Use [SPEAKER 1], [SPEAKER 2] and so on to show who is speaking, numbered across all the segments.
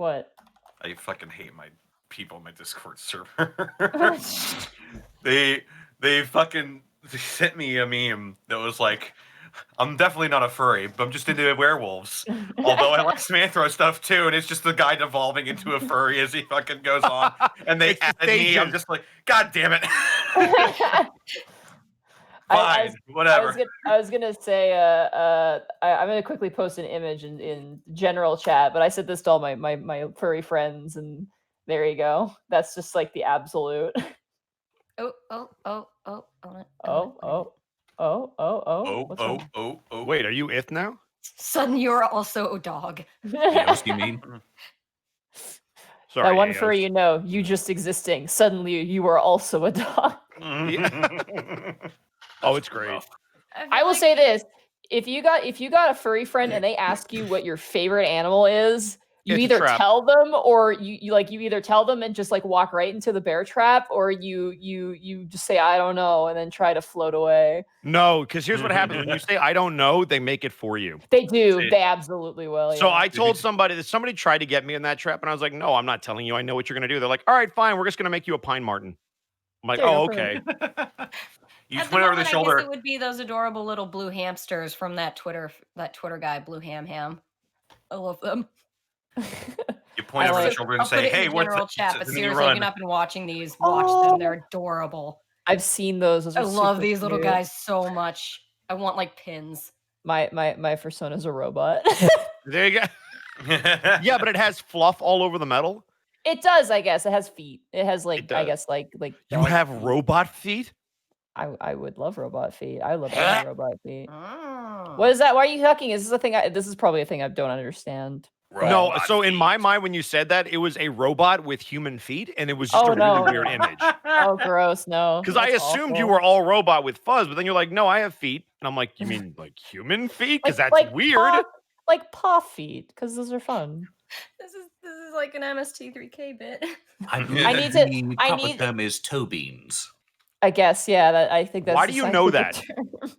[SPEAKER 1] What?
[SPEAKER 2] I fucking hate my people in my Discord server. They sent me a meme that was like, I'm definitely not a furry, but I'm just into werewolves. Although I like Samantha stuff too, and it's just the guy devolving into a furry as he fucking goes on. And they added me. I'm just like, God damn it. Fine, whatever.
[SPEAKER 1] I was gonna say, I'm gonna quickly post an image in general chat, but I said this to all my furry friends, and there you go. That's just like the absolute.
[SPEAKER 3] Oh. Wait, are you if now?
[SPEAKER 4] Suddenly you're also a dog.
[SPEAKER 5] Eos, you mean?
[SPEAKER 3] Sorry,
[SPEAKER 1] that one
[SPEAKER 3] Eos.
[SPEAKER 1] furry, you just existing. Suddenly you are also a dog.
[SPEAKER 3] Oh, it's great.
[SPEAKER 1] I will say this: if you got a furry friend and they ask you what your favorite animal is, you
[SPEAKER 3] It's a
[SPEAKER 1] either
[SPEAKER 3] trap.
[SPEAKER 1] tell them, or you either tell them and just like walk right into the bear trap, or you just say I don't know and then try to float away.
[SPEAKER 3] No, because here's what happens when you say I don't know, they make it for you.
[SPEAKER 1] They do. They absolutely will.
[SPEAKER 3] So
[SPEAKER 1] yeah.
[SPEAKER 3] I told somebody that somebody tried to get me in that trap, and I was like, no, I'm not telling you. I know what you're gonna do. They're like, all right, fine, we're just gonna make you a pine marten. I'm like,
[SPEAKER 1] There you
[SPEAKER 3] oh,
[SPEAKER 1] go,
[SPEAKER 3] okay.
[SPEAKER 2] You
[SPEAKER 4] At
[SPEAKER 2] just went over the
[SPEAKER 4] moment, I
[SPEAKER 2] shoulder.
[SPEAKER 4] guess it would be those adorable little blue hamsters from that Twitter guy, Blue Ham. I love them.
[SPEAKER 2] You point over the shoulder and
[SPEAKER 4] I'll put
[SPEAKER 2] say,
[SPEAKER 4] it in
[SPEAKER 2] "Hey,
[SPEAKER 4] the
[SPEAKER 2] what's
[SPEAKER 4] general
[SPEAKER 2] that?"
[SPEAKER 4] chat? But
[SPEAKER 2] And then you
[SPEAKER 4] seriously, if
[SPEAKER 2] run.
[SPEAKER 4] you've not been watching these, watch them. They're adorable.
[SPEAKER 1] I've seen those. Those
[SPEAKER 4] I
[SPEAKER 1] are
[SPEAKER 4] love
[SPEAKER 1] super
[SPEAKER 4] these little
[SPEAKER 1] cute.
[SPEAKER 4] guys so much. I want like pins.
[SPEAKER 1] My persona's a robot.
[SPEAKER 3] There you go. Yeah, but it has fluff all over the metal.
[SPEAKER 1] It does, I guess. It has feet. It has like
[SPEAKER 3] It
[SPEAKER 1] I
[SPEAKER 3] does.
[SPEAKER 1] guess like
[SPEAKER 3] You
[SPEAKER 1] dog
[SPEAKER 3] have
[SPEAKER 1] feet.
[SPEAKER 3] robot feet?
[SPEAKER 1] I would love robot feet. I love any robot feet.
[SPEAKER 4] Oh.
[SPEAKER 1] What is that? Why are you hucking? Is this a thing? This is probably a thing I don't understand.
[SPEAKER 3] No,
[SPEAKER 2] Robot
[SPEAKER 3] so in
[SPEAKER 2] feet.
[SPEAKER 3] my mind, when you said that, it was a robot with human feet, and it was just
[SPEAKER 1] Oh,
[SPEAKER 3] a
[SPEAKER 1] no.
[SPEAKER 3] really weird image.
[SPEAKER 1] Oh, gross! No,
[SPEAKER 3] Because I
[SPEAKER 1] that's
[SPEAKER 3] assumed
[SPEAKER 1] awful.
[SPEAKER 3] you were all robot with fuzz, but then you're like, no, I have feet. And I'm like, you mean like human feet? Because that's weird.
[SPEAKER 1] paw feet, because those are fun.
[SPEAKER 4] This is like an MST3K bit.
[SPEAKER 5] I
[SPEAKER 1] need to-
[SPEAKER 5] The
[SPEAKER 1] I
[SPEAKER 5] proper
[SPEAKER 1] need-
[SPEAKER 5] term is toe beans.
[SPEAKER 1] I guess, yeah. I think that's.
[SPEAKER 3] Why
[SPEAKER 1] the
[SPEAKER 3] do you know
[SPEAKER 1] scientific
[SPEAKER 3] that?
[SPEAKER 1] term.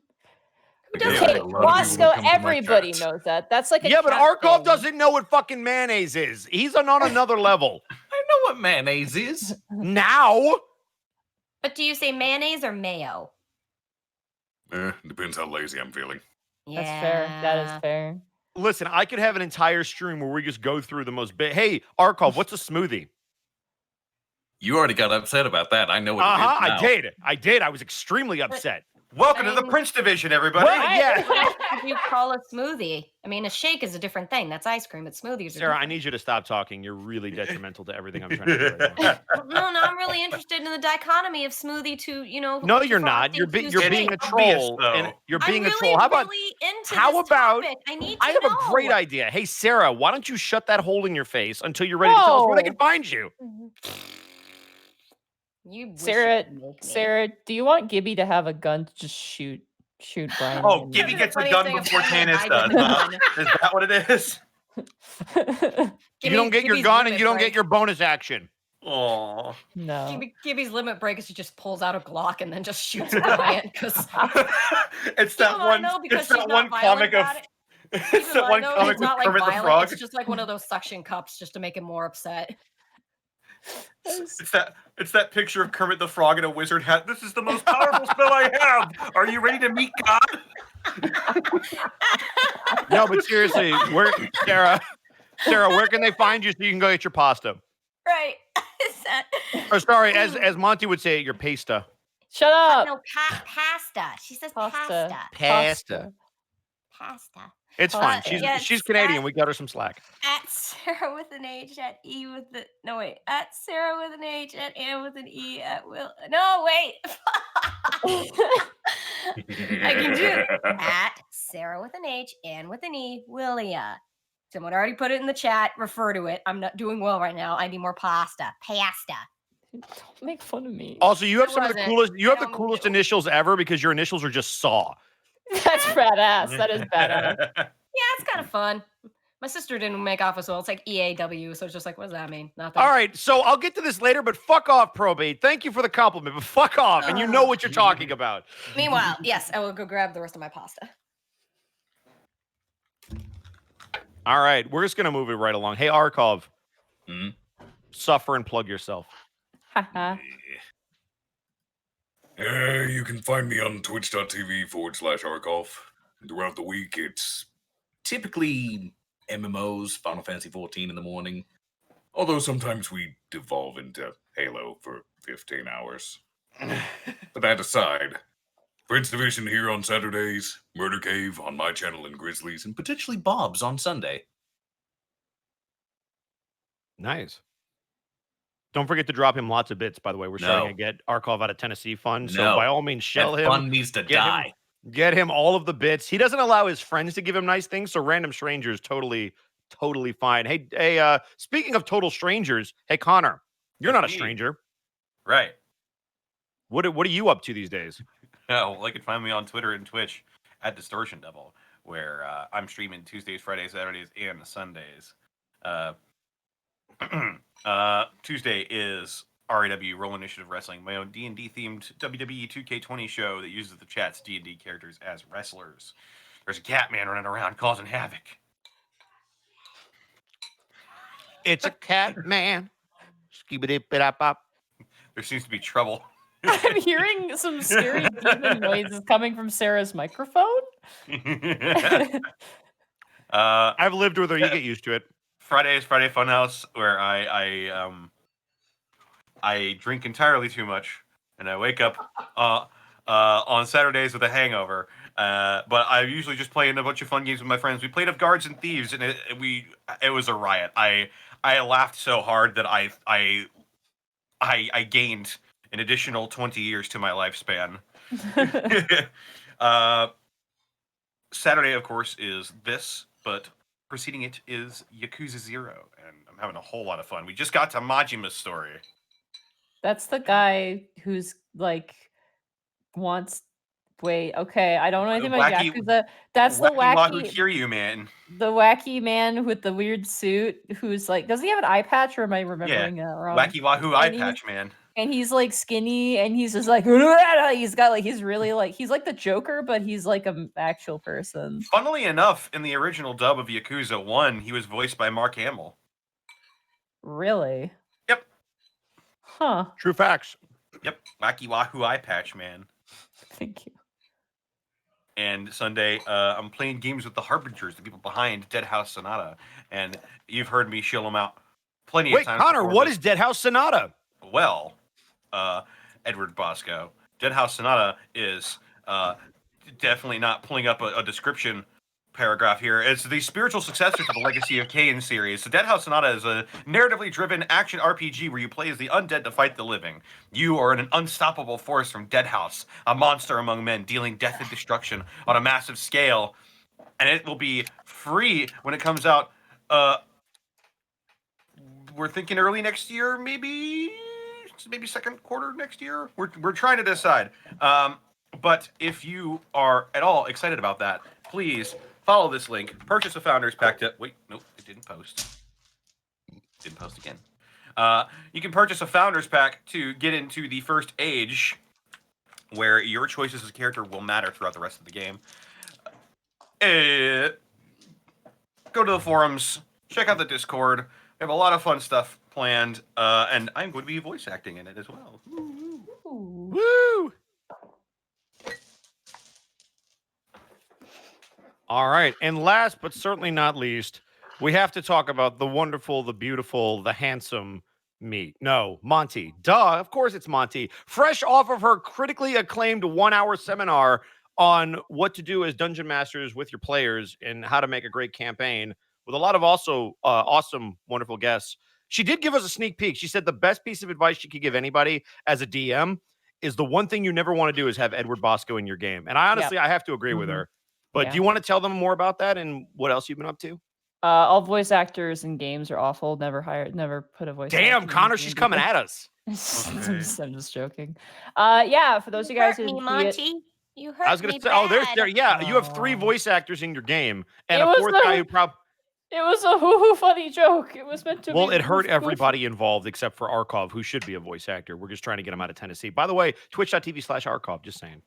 [SPEAKER 5] Because
[SPEAKER 1] Okay,
[SPEAKER 5] a lot of people
[SPEAKER 1] Wasco,
[SPEAKER 5] come to my
[SPEAKER 1] everybody
[SPEAKER 5] chat.
[SPEAKER 1] knows that. That's like a
[SPEAKER 3] Yeah, but
[SPEAKER 1] cat
[SPEAKER 3] Arkov
[SPEAKER 1] thing.
[SPEAKER 3] doesn't know what fucking mayonnaise is. He's on another level.
[SPEAKER 5] I know what mayonnaise is.
[SPEAKER 3] Now?
[SPEAKER 4] But do you say mayonnaise or mayo?
[SPEAKER 5] Depends how lazy I'm feeling.
[SPEAKER 1] That's fair. That is fair.
[SPEAKER 3] Listen, I could have an entire stream where we just go through the most big. Hey, Arkov, what's a smoothie?
[SPEAKER 5] You already got upset about that. I know what it is
[SPEAKER 3] I
[SPEAKER 5] now.
[SPEAKER 3] did. I was extremely upset.
[SPEAKER 2] Welcome
[SPEAKER 4] I
[SPEAKER 2] to the
[SPEAKER 4] mean-
[SPEAKER 2] Prince Division, everybody.
[SPEAKER 3] Well, yeah.
[SPEAKER 4] What else would you call a smoothie? I mean, a shake is a different thing. That's ice cream, but smoothies are
[SPEAKER 3] Sarah, I
[SPEAKER 4] different.
[SPEAKER 3] need you to stop talking. You're really detrimental to everything I'm trying to do right now.
[SPEAKER 4] No, I'm really interested in the dichotomy of smoothie to,
[SPEAKER 3] No, you're not.
[SPEAKER 4] frosting
[SPEAKER 3] You're
[SPEAKER 4] to
[SPEAKER 3] you're being a
[SPEAKER 4] shake.
[SPEAKER 2] obvious,
[SPEAKER 3] troll.
[SPEAKER 2] though.
[SPEAKER 3] And you're
[SPEAKER 4] I'm
[SPEAKER 3] being
[SPEAKER 4] really,
[SPEAKER 3] a troll. How about
[SPEAKER 4] really into
[SPEAKER 3] how
[SPEAKER 4] this
[SPEAKER 3] about
[SPEAKER 4] topic. I need to
[SPEAKER 3] I have
[SPEAKER 4] know.
[SPEAKER 3] a great idea. Hey, Sarah, why don't you shut that hole in your face until you're ready to tell us where they
[SPEAKER 1] Whoa.
[SPEAKER 3] can find you?
[SPEAKER 4] You wish
[SPEAKER 1] Sarah,
[SPEAKER 4] it would make me.
[SPEAKER 1] Sarah, do you want Gibby to have a gun to just shoot Brian?
[SPEAKER 2] Oh,
[SPEAKER 1] in the-
[SPEAKER 2] Gibby gets a
[SPEAKER 4] funniest
[SPEAKER 2] gun
[SPEAKER 4] thing
[SPEAKER 2] before
[SPEAKER 4] apparently
[SPEAKER 2] Tannis
[SPEAKER 4] I
[SPEAKER 2] does.
[SPEAKER 4] did the
[SPEAKER 2] Huh?
[SPEAKER 4] gun.
[SPEAKER 2] Is that what it is?
[SPEAKER 3] You don't get your
[SPEAKER 4] Gibby's
[SPEAKER 3] gun and
[SPEAKER 4] limit
[SPEAKER 3] you don't
[SPEAKER 4] break.
[SPEAKER 3] get your bonus action.
[SPEAKER 2] Oh.
[SPEAKER 1] No.
[SPEAKER 4] Gibby's limit break is he just pulls out a Glock and then just shoots Brian because
[SPEAKER 2] It's that one. It's that one comic of. It's that one comic
[SPEAKER 4] it's
[SPEAKER 2] with
[SPEAKER 4] not like
[SPEAKER 2] Kermit the
[SPEAKER 4] violent.
[SPEAKER 2] Frog.
[SPEAKER 4] It's just like one of those suction cups just to make him more upset.
[SPEAKER 2] It's that picture of Kermit the Frog in a wizard hat. This is the most powerful spell I have. Are you ready to meet God?
[SPEAKER 3] No, but seriously, Sarah, where can they find you so you can go get your pasta?
[SPEAKER 4] Right. Is that
[SPEAKER 3] Or sorry, as Monty would say, your pasta.
[SPEAKER 1] Shut up.
[SPEAKER 4] no pasta? She says
[SPEAKER 1] Pasta.
[SPEAKER 4] pasta.
[SPEAKER 3] It's fine.
[SPEAKER 4] yeah,
[SPEAKER 3] She's Canadian. We got her some slack.
[SPEAKER 4] At Sarah with an H, at E with the no wait. At Sarah with an H, at Ann with an E, at Will. No wait. I can do it. At Sarah with an H, Ann with an E, Willia. Someone already put it in the chat. Refer to it. I'm not doing well right now. I need more pasta. Pasta.
[SPEAKER 1] Don't make fun of me.
[SPEAKER 3] Also, you have
[SPEAKER 4] I
[SPEAKER 3] some of the
[SPEAKER 4] wasn't.
[SPEAKER 3] coolest. You
[SPEAKER 4] I
[SPEAKER 3] have the
[SPEAKER 4] don't
[SPEAKER 3] coolest
[SPEAKER 4] do.
[SPEAKER 3] initials ever because your initials are just Saw.
[SPEAKER 1] That's badass. That is badass.
[SPEAKER 4] Yeah, it's kind of fun. My sister didn't make off as well. It's like EAW, so it's just like, what does that mean? Nothing.
[SPEAKER 3] All right, so I'll get to this later, but fuck off, Probate. Thank you for the compliment, but fuck off, and you know what you're talking about.
[SPEAKER 4] Meanwhile, yes, I will go grab the rest of my pasta.
[SPEAKER 3] All right, we're just gonna move it right along. Hey, Arkov,
[SPEAKER 5] Mhm.
[SPEAKER 3] Suffer and plug yourself.
[SPEAKER 1] Haha.
[SPEAKER 6] You can find me on twitch.tv/Arkoff. Throughout the week, it's
[SPEAKER 5] Typically, MMOs, Final Fantasy 14 in the morning.
[SPEAKER 6] although sometimes we devolve into Halo for 15 hours. But that aside, Prince Division here on Saturdays, Murder Cave on my channel and Grizzlies, and
[SPEAKER 5] Potentially Bob's on Sunday.
[SPEAKER 3] Nice. Don't forget to drop him lots of bits, by the way. We're starting to get Arcov out of Tennessee fund. So
[SPEAKER 5] No.
[SPEAKER 3] by all means, shell
[SPEAKER 5] That
[SPEAKER 3] him.
[SPEAKER 5] fun needs to die.
[SPEAKER 3] Get him all of the bits. He doesn't allow his friends to give him nice things, so random strangers totally fine. Hey, speaking of total strangers, hey Connor, you're not a
[SPEAKER 2] Indeed.
[SPEAKER 3] stranger.
[SPEAKER 2] Right.
[SPEAKER 3] What are you up to these days?
[SPEAKER 2] Well, they can find me on Twitter and Twitch at Distortion Devil, where I'm streaming Tuesdays, Fridays, Saturdays, and Sundays. Tuesday is RAW Roll Initiative Wrestling, my own D&D themed WWE 2K20 show that uses the chat's D&D characters as wrestlers. There's a cat man running around causing havoc.
[SPEAKER 3] It's a cat man. Skibidi-bidi-bop.
[SPEAKER 2] There seems to be trouble.
[SPEAKER 1] I'm hearing some scary demon noises coming from Sarah's microphone.
[SPEAKER 3] I've lived with her. You get used to it.
[SPEAKER 2] Friday is Friday Funhouse, where I drink entirely too much, and I wake up on Saturdays with a hangover. But I usually just play in a bunch of fun games with my friends. We played of Guards and Thieves, and it was a riot. I laughed so hard that I gained an additional 20 years to my lifespan. Saturday, of course, is this, but preceding it is Yakuza 0, and I'm having a whole lot of fun. We just got to Majima's story.
[SPEAKER 1] That's the guy who's like wants. Wait, okay, I don't know anything about
[SPEAKER 2] Wacky-
[SPEAKER 1] Yakuza. That's the
[SPEAKER 2] Wahoo
[SPEAKER 1] wacky,
[SPEAKER 2] Kiryu, man.
[SPEAKER 1] the wacky man with the weird suit. Who's like, does he have an eye patch, or am I remembering that wrong?
[SPEAKER 2] Wacky Wahoo Eye
[SPEAKER 1] And he's-
[SPEAKER 2] Patch, man.
[SPEAKER 1] And he's like skinny, and he's just like he's got like he's really like he's like the Joker, but he's like an actual person.
[SPEAKER 2] Funnily enough, in the original dub of Yakuza 1, he was voiced by Mark Hamill.
[SPEAKER 1] Really?
[SPEAKER 2] Yep.
[SPEAKER 1] Huh.
[SPEAKER 3] True facts.
[SPEAKER 2] Yep. Wacky Wahoo Eye Patch, man.
[SPEAKER 1] Thank you.
[SPEAKER 2] And Sunday, I'm playing games with the Harbingers, the people behind Dead House Sonata. And you've heard me shill them out plenty of
[SPEAKER 3] Wait,
[SPEAKER 2] times.
[SPEAKER 3] Connor,
[SPEAKER 2] before,
[SPEAKER 3] what
[SPEAKER 2] but-
[SPEAKER 3] is Dead House Sonata?
[SPEAKER 2] Well, Edward Bosco, Dead House Sonata is definitely not pulling up a description paragraph here. It's the spiritual successor to the Legacy of Kain series. So Dead House Sonata is a narratively driven action RPG where you play as the undead to fight the living. You are an unstoppable force from Dead House, a monster among men dealing death and destruction on a massive scale. And it will be free when it comes out. We're thinking early next year, maybe second quarter next year. We're trying to decide. But if you are at all excited about that, please follow this link. Purchase a Founders Pack to... Wait, nope, it didn't post. Didn't post again. You can purchase a Founders Pack to get into the first age, where your choices as a character will matter throughout the rest of the game. Go to the forums, check out the Discord. We have a lot of fun stuff planned, and I'm going to be voice acting in it as well.
[SPEAKER 3] Woo! All right. And last but certainly not least, we have to talk about the wonderful, the beautiful, the handsome me. No, Monty. Duh. Of course it's Monty. Fresh off of her critically acclaimed 1-hour seminar on what to do as dungeon masters with your players and how to make a great campaign with a lot of also awesome, wonderful guests. She did give us a sneak peek. She said the best piece of advice she could give anybody as a DM is the one thing you never want to do is have Edward Bosco in your game. And I honestly, I have to agree with her. But do you want to tell them more about that and what else you've been up to?
[SPEAKER 1] All voice actors in games are awful. Never put a voice.
[SPEAKER 3] Damn,
[SPEAKER 1] actor in
[SPEAKER 3] Connor,
[SPEAKER 1] a
[SPEAKER 3] she's
[SPEAKER 1] game
[SPEAKER 3] coming
[SPEAKER 1] before.
[SPEAKER 3] at us.
[SPEAKER 1] I'm just joking. Yeah, for those of you guys who
[SPEAKER 4] me,
[SPEAKER 1] didn't see it,
[SPEAKER 4] Monty. You hurt
[SPEAKER 3] I was going
[SPEAKER 4] me
[SPEAKER 3] to say, oh, there's
[SPEAKER 4] bad.
[SPEAKER 3] there. Yeah, you have 3
[SPEAKER 1] Oh.
[SPEAKER 3] voice actors in your game and
[SPEAKER 1] It
[SPEAKER 3] a
[SPEAKER 1] was
[SPEAKER 3] 4th
[SPEAKER 1] the-
[SPEAKER 3] guy who probably.
[SPEAKER 1] it was a hoo-hoo funny joke. It was meant to
[SPEAKER 3] Well,
[SPEAKER 1] be.
[SPEAKER 3] it hurt
[SPEAKER 1] goofy.
[SPEAKER 3] everybody involved except for Arcov, who should be a voice actor. We're just trying to get him out of Tennessee. By the way, twitch.tv/Arcov, just saying.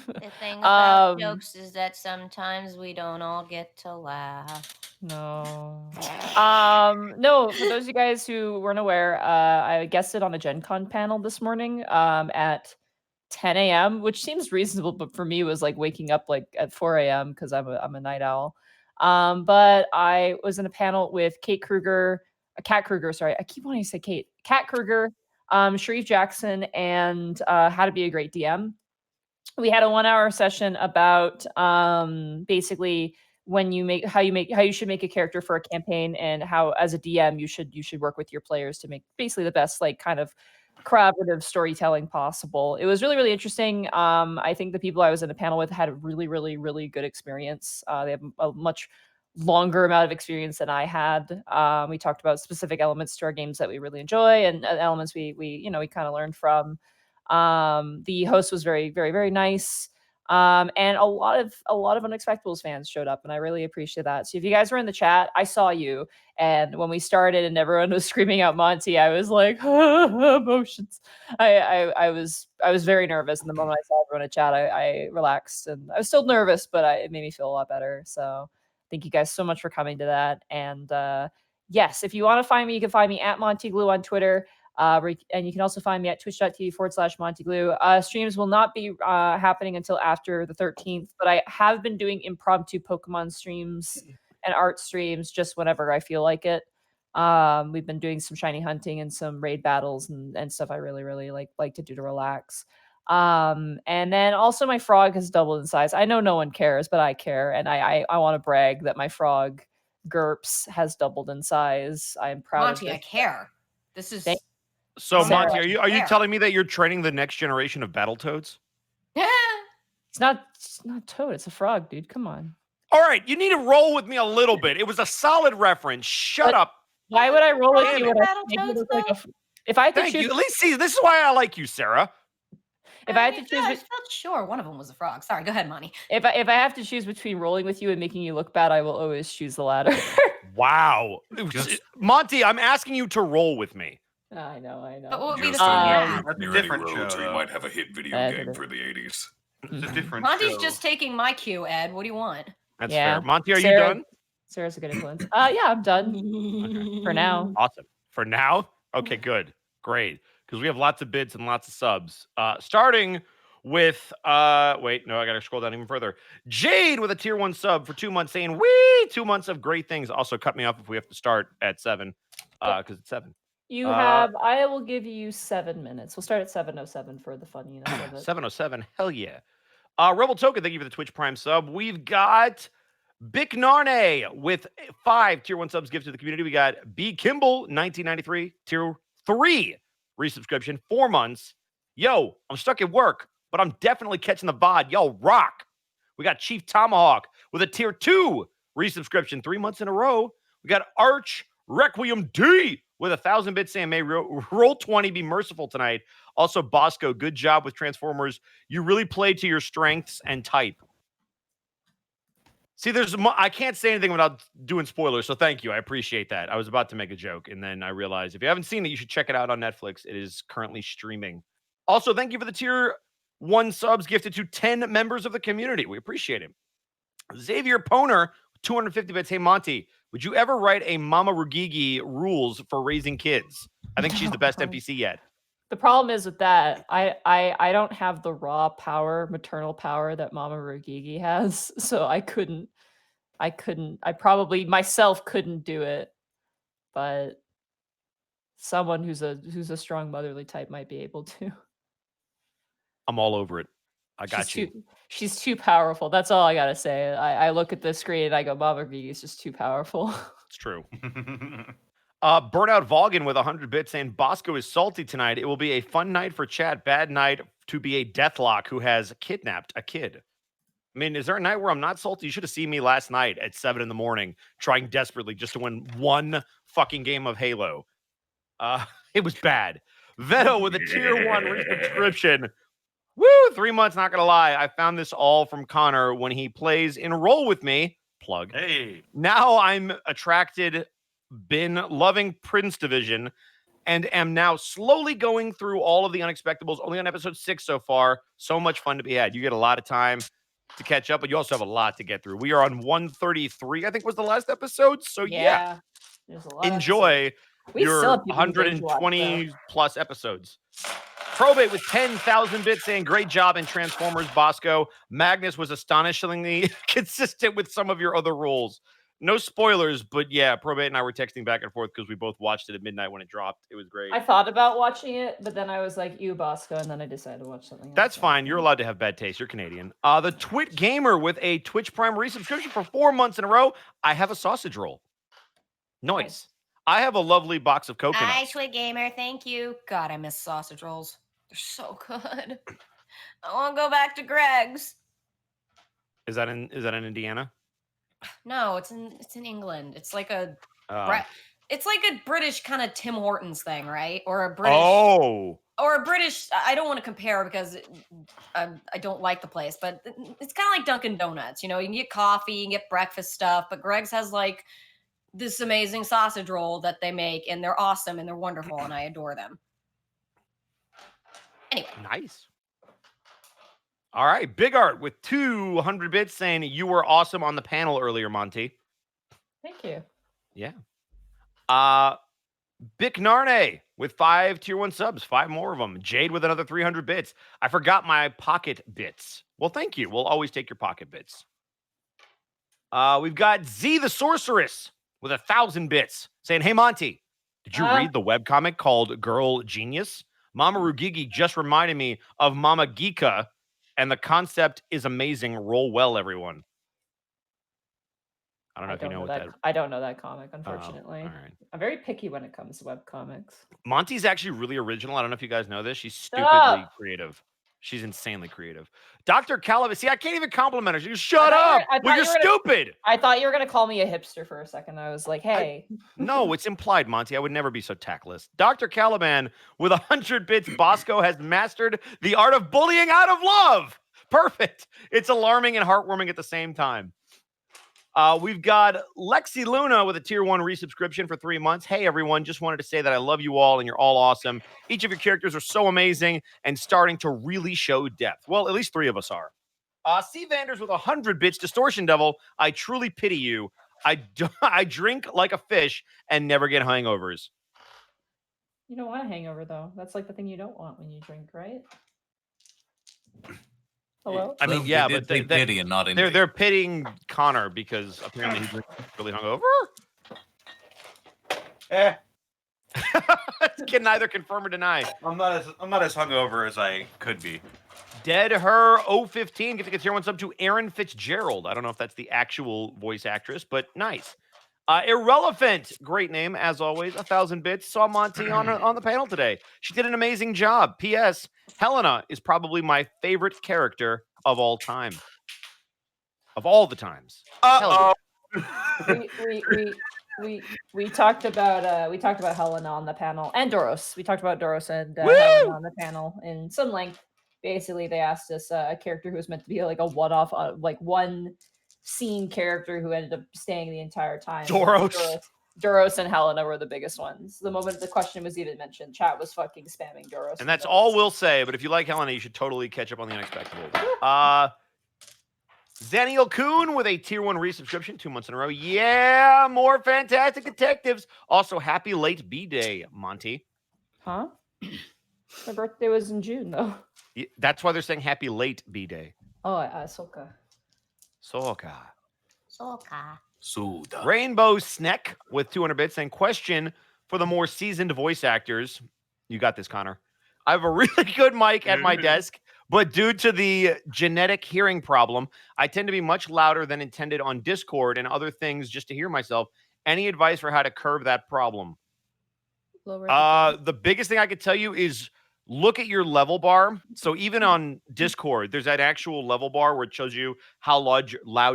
[SPEAKER 4] The thing about
[SPEAKER 1] Um,
[SPEAKER 4] jokes is that sometimes we don't all get to laugh.
[SPEAKER 1] No. No, for those of you guys who weren't aware, I guested on a Gen Con panel this morning at 10 a.m., which seems reasonable, but for me it was like waking up like at 4 a.m. because I'm a night owl. But I was in a panel with Kat Kruger, sorry. I keep wanting to say Kate. Kat Kruger, Sharif Jackson, and How to Be a Great DM. We had a 1-hour session about basically how you should make a character for a campaign, and how as a DM you should work with your players to make basically the best like kind of collaborative storytelling possible. It was really, really interesting. I think the people I was in the panel with had a really, really, really good experience. They have a much longer amount of experience than I had. We talked about specific elements to our games that we really enjoy, and elements we kind of learned from. The host was very, very, very nice. And a lot of Unexpectables fans showed up, and I really appreciate that. So if you guys were in the chat, I saw you. And when we started and everyone was screaming out Monty, I was like, emotions. I was very nervous. And the moment I saw everyone in chat, I relaxed, and I was still nervous, but it made me feel a lot better. So thank you guys so much for coming to that. And yes, if you want to find me, you can find me at Monty Glue on Twitter. And you can also find me at twitch.tv/MontyGlue. Streams will not be happening until after the 13th, but I have been doing impromptu Pokemon streams and art streams just whenever I feel like it. We've been doing some shiny hunting and some raid battles and stuff I really, really like to do to relax. And then also my frog has doubled in size. I know no one cares, but I care. And I want to brag that my frog, Gerps, has doubled in size. I am proud
[SPEAKER 4] Monty,
[SPEAKER 1] of
[SPEAKER 4] I
[SPEAKER 1] this.
[SPEAKER 4] care. This is
[SPEAKER 3] So,
[SPEAKER 1] Sarah,
[SPEAKER 3] Monty, are you telling me that you're training the next generation of Battletoads?
[SPEAKER 1] It's not Toad, it's a frog, dude. Come on.
[SPEAKER 3] All right, you need to roll with me a little bit. It was a solid reference. Shut
[SPEAKER 1] But
[SPEAKER 3] up.
[SPEAKER 1] Why would I roll with
[SPEAKER 3] Damn
[SPEAKER 1] you
[SPEAKER 3] it.
[SPEAKER 1] when I make you look like if I had to
[SPEAKER 3] Thank
[SPEAKER 1] choose
[SPEAKER 3] you. At least see, this is why I like you, Sarah.
[SPEAKER 1] if I had to choose
[SPEAKER 4] I felt sure one of them was a frog. Sorry, go ahead, Monty.
[SPEAKER 1] if I have to choose between rolling with you and making you look bad, I will always choose the latter.
[SPEAKER 3] Wow. Monty, I'm asking you to roll with me.
[SPEAKER 1] I know.
[SPEAKER 4] But what would be the
[SPEAKER 6] Just so
[SPEAKER 4] math?
[SPEAKER 2] That's a
[SPEAKER 6] near any
[SPEAKER 2] different
[SPEAKER 6] roads,
[SPEAKER 2] show,
[SPEAKER 6] or you
[SPEAKER 2] though.
[SPEAKER 6] might have a hit video
[SPEAKER 1] That's
[SPEAKER 6] game
[SPEAKER 1] it.
[SPEAKER 6] for the 80s.
[SPEAKER 2] It's a different
[SPEAKER 4] Monty's
[SPEAKER 2] show.
[SPEAKER 4] just taking my cue, Ed. What do you want?
[SPEAKER 3] That's
[SPEAKER 1] Yeah.
[SPEAKER 3] fair. Monty, are
[SPEAKER 1] Sarah-
[SPEAKER 3] you done?
[SPEAKER 1] Sarah's a good influence. Yeah, I'm done for now.
[SPEAKER 3] Awesome. For now? Okay, good. Great. Because we have lots of bids and lots of subs. Starting with wait, no, I gotta scroll down even further. Jade with a tier 1 sub for 2 months saying, wee, 2 months of great things. Also cut me off if we have to start at 7. Because it's 7.
[SPEAKER 1] You have I will give you 7 minutes. We'll start at 7:07 for the funniness of it.
[SPEAKER 3] 707. Hell yeah. Rebel Token, thank you for the Twitch Prime sub. We've got Bic Narne with 5 tier 1 subs gifted to the community. We got B Kimball, 1993, tier 3 resubscription, 4 months. Yo, I'm stuck at work, but I'm definitely catching the VOD. Yo, rock. We got Chief Tomahawk with a tier 2 resubscription, 3 months in a row. We got Arch Requiem D with 1,000 bits saying, may roll 20 be merciful tonight. Also, Bosco, good job with Transformers. You really play to your strengths and type. See, I can't say anything without doing spoilers, so thank you. I appreciate that. I was about to make a joke, and then I realized if you haven't seen it, you should check it out on Netflix. It is currently streaming. Also, thank you for the tier 1 subs gifted to 10 members of the community. We appreciate it. Xavier Poner, 250 bits. Hey, Monty, would you ever write a Mama Rugigi rules for raising kids? I think she's the best NPC yet.
[SPEAKER 1] The problem is with that, I don't have the raw power, maternal power that Mama Rugigi has, so I probably myself couldn't do it, but someone who's a strong motherly type might be able to.
[SPEAKER 3] I'm all over it. I got you.
[SPEAKER 1] She's too powerful. That's all I gotta say. I look at the screen and I go, Mama Rugigi is just too powerful.
[SPEAKER 3] It's true. Burnout Volgan with 100 bits saying Bosco is salty tonight. It will be a fun night for chat, bad night to be a deathlock who has kidnapped a kid. I mean, is there a night where I'm not salty? You should have seen me last night at 7 in the morning trying desperately just to win one fucking game of Halo. It was bad. Veto with a tier 1 resubscription. Woo, 3 months, not going to lie. I found this all from Connor when he plays Enroll With Me. Plug.
[SPEAKER 2] Hey.
[SPEAKER 3] Now I'm attracted, been loving Prince Division, and am now slowly going through all of the Unexpectables, only on episode 6 so far. So much fun to be had. You get a lot of time to catch up, but you also have a lot to get through. We are on 133, I think was the last episode. So yeah,
[SPEAKER 1] there's a lot of
[SPEAKER 3] enjoy
[SPEAKER 1] We still
[SPEAKER 3] your
[SPEAKER 1] have people who binge watch,
[SPEAKER 3] 120 plus episodes. Probate with 10,000 bits saying, great job in Transformers, Bosco. Magnus was astonishingly consistent with some of your other roles. No spoilers, but yeah, Probate and I were texting back and forth because we both watched it at midnight when it dropped. It was great.
[SPEAKER 1] I thought about watching it, but then I was like, "You Bosco," and then I decided to watch something else.
[SPEAKER 3] That's fine. You're allowed to have bad taste. You're Canadian. The Twit Gamer with a Twitch Prime resubscription for 4 months in a row. I have a sausage roll. Nice. I have a lovely box of coconuts.
[SPEAKER 4] Hi, Twit Gamer. Thank you. God, I miss sausage rolls. They're so good. I want to go back to Greg's.
[SPEAKER 3] Is that in Indiana?
[SPEAKER 4] No, it's in England. It's like a
[SPEAKER 3] Oh.
[SPEAKER 4] it's like a British kind of Tim Hortons thing, right? Or a British or a British. I don't want to compare because I don't like the place, but it's kind of like Dunkin' Donuts. You know, you can get coffee, you can get breakfast stuff, but Greg's has like this amazing sausage roll that they make, and they're awesome and they're wonderful, and I adore them. Anyway.
[SPEAKER 3] Nice. All right. Big Art with 200 bits saying you were awesome on the panel earlier, Monty.
[SPEAKER 1] Thank you.
[SPEAKER 3] Yeah. Bic Narne with 5 tier 1 subs, 5 more of them. Jade with another 300 bits. I forgot my pocket bits. Well, thank you. We'll always take your pocket bits. We've got Z the Sorceress with 1,000 bits saying, hey, Monty, did you read the webcomic called Girl Genius? Mama Rugigi just reminded me of Mama Geeka, and the concept is amazing. Roll well, everyone. I don't know if you know what that.
[SPEAKER 1] I don't know that comic, unfortunately.
[SPEAKER 3] All right.
[SPEAKER 1] I'm very picky when it comes to webcomics.
[SPEAKER 3] Monty's actually really original. I don't know if you guys know this. She's stupidly creative. She's insanely creative. Dr. Calavis. See, I can't even compliment her. She goes, shut up. Well, you're stupid.
[SPEAKER 1] I thought you were going to call me a hipster for a second. I was like, hey.
[SPEAKER 3] No, it's implied, Monty. I would never be so tactless. Dr. Caliban with 100 bits. Bosco has mastered the art of bullying out of love. Perfect. It's alarming and heartwarming at the same time. We've got Lexi Luna with a tier 1 resubscription for 3 months. Hey, everyone. Just wanted to say that I love you all and you're all awesome. Each of your characters are so amazing and starting to really show depth. Well, at least 3 of us are. C. Vanders with 100 bits. Distortion Devil. I truly pity you. I drink like a fish and never get hangovers.
[SPEAKER 1] You don't want a hangover, though. That's like the thing you don't want when you drink, right? Hello?
[SPEAKER 3] I mean, yeah, but
[SPEAKER 5] they pity and not envy.
[SPEAKER 3] They're pitying Connor because apparently he drinks really hungover. Can neither confirm or deny.
[SPEAKER 2] I'm not as hungover as I could be.
[SPEAKER 3] Dead Her 015 gets a tier 1 sub to Aaron Fitzgerald. I don't know if that's the actual voice actress, but nice. Irrelevant, great name as always. 1,000 bits. Saw Monty on the panel today. She did an amazing job. P.S. Helena is probably my favorite character of all time. Of all the times.
[SPEAKER 1] We talked about Helena on the panel and Doros. We talked about Doros and Helena on the panel in some length. Basically, they asked us a character who was meant to be like a one-off, like one scene character who ended up staying the entire time. Doros and Helena were the biggest ones. The moment the question was even mentioned, chat was fucking spamming Doros.
[SPEAKER 3] And that's all we'll say, but if you like Helena, you should totally catch up on the Unexpectables. Zaniel Kuhn with a tier 1 resubscription 2 months in a row. Yeah, more fantastic detectives. Also, happy late B-Day, Monty.
[SPEAKER 1] Huh? My birthday was in June, though.
[SPEAKER 3] Yeah, that's why they're saying happy late B-Day.
[SPEAKER 1] Oh, Soka.
[SPEAKER 5] Soda.
[SPEAKER 3] Rainbow Sneck with 200 bits saying, question for the more seasoned voice actors. You got this, Connor. I have a really good mic at my desk, but due to the genetic hearing problem, I tend to be much louder than intended on Discord and other things just to hear myself. Any advice for how to curb that problem? The biggest thing I could tell you is look at your level bar. So even on Discord, there's that actual level bar where it shows you how loud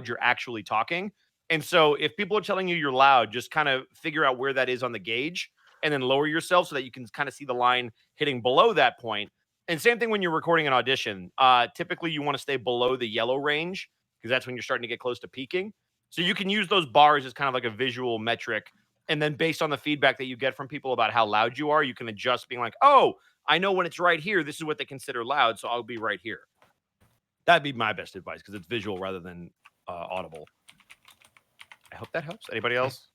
[SPEAKER 3] you're actually talking. And so if people are telling you you're loud, just kind of figure out where that is on the gauge and then lower yourself so that you can kind of see the line hitting below that point. And same thing when you're recording an audition. Typically, you want to stay below the yellow range because that's when you're starting to get close to peaking. So you can use those bars as kind of like a visual metric And then based on the feedback that you get from people about how loud you are, you can adjust being like, oh, I know when it's right here, this is what they consider loud, so I'll be right here. That'd be my best advice because it's visual rather than audible. I hope that helps. Anybody else?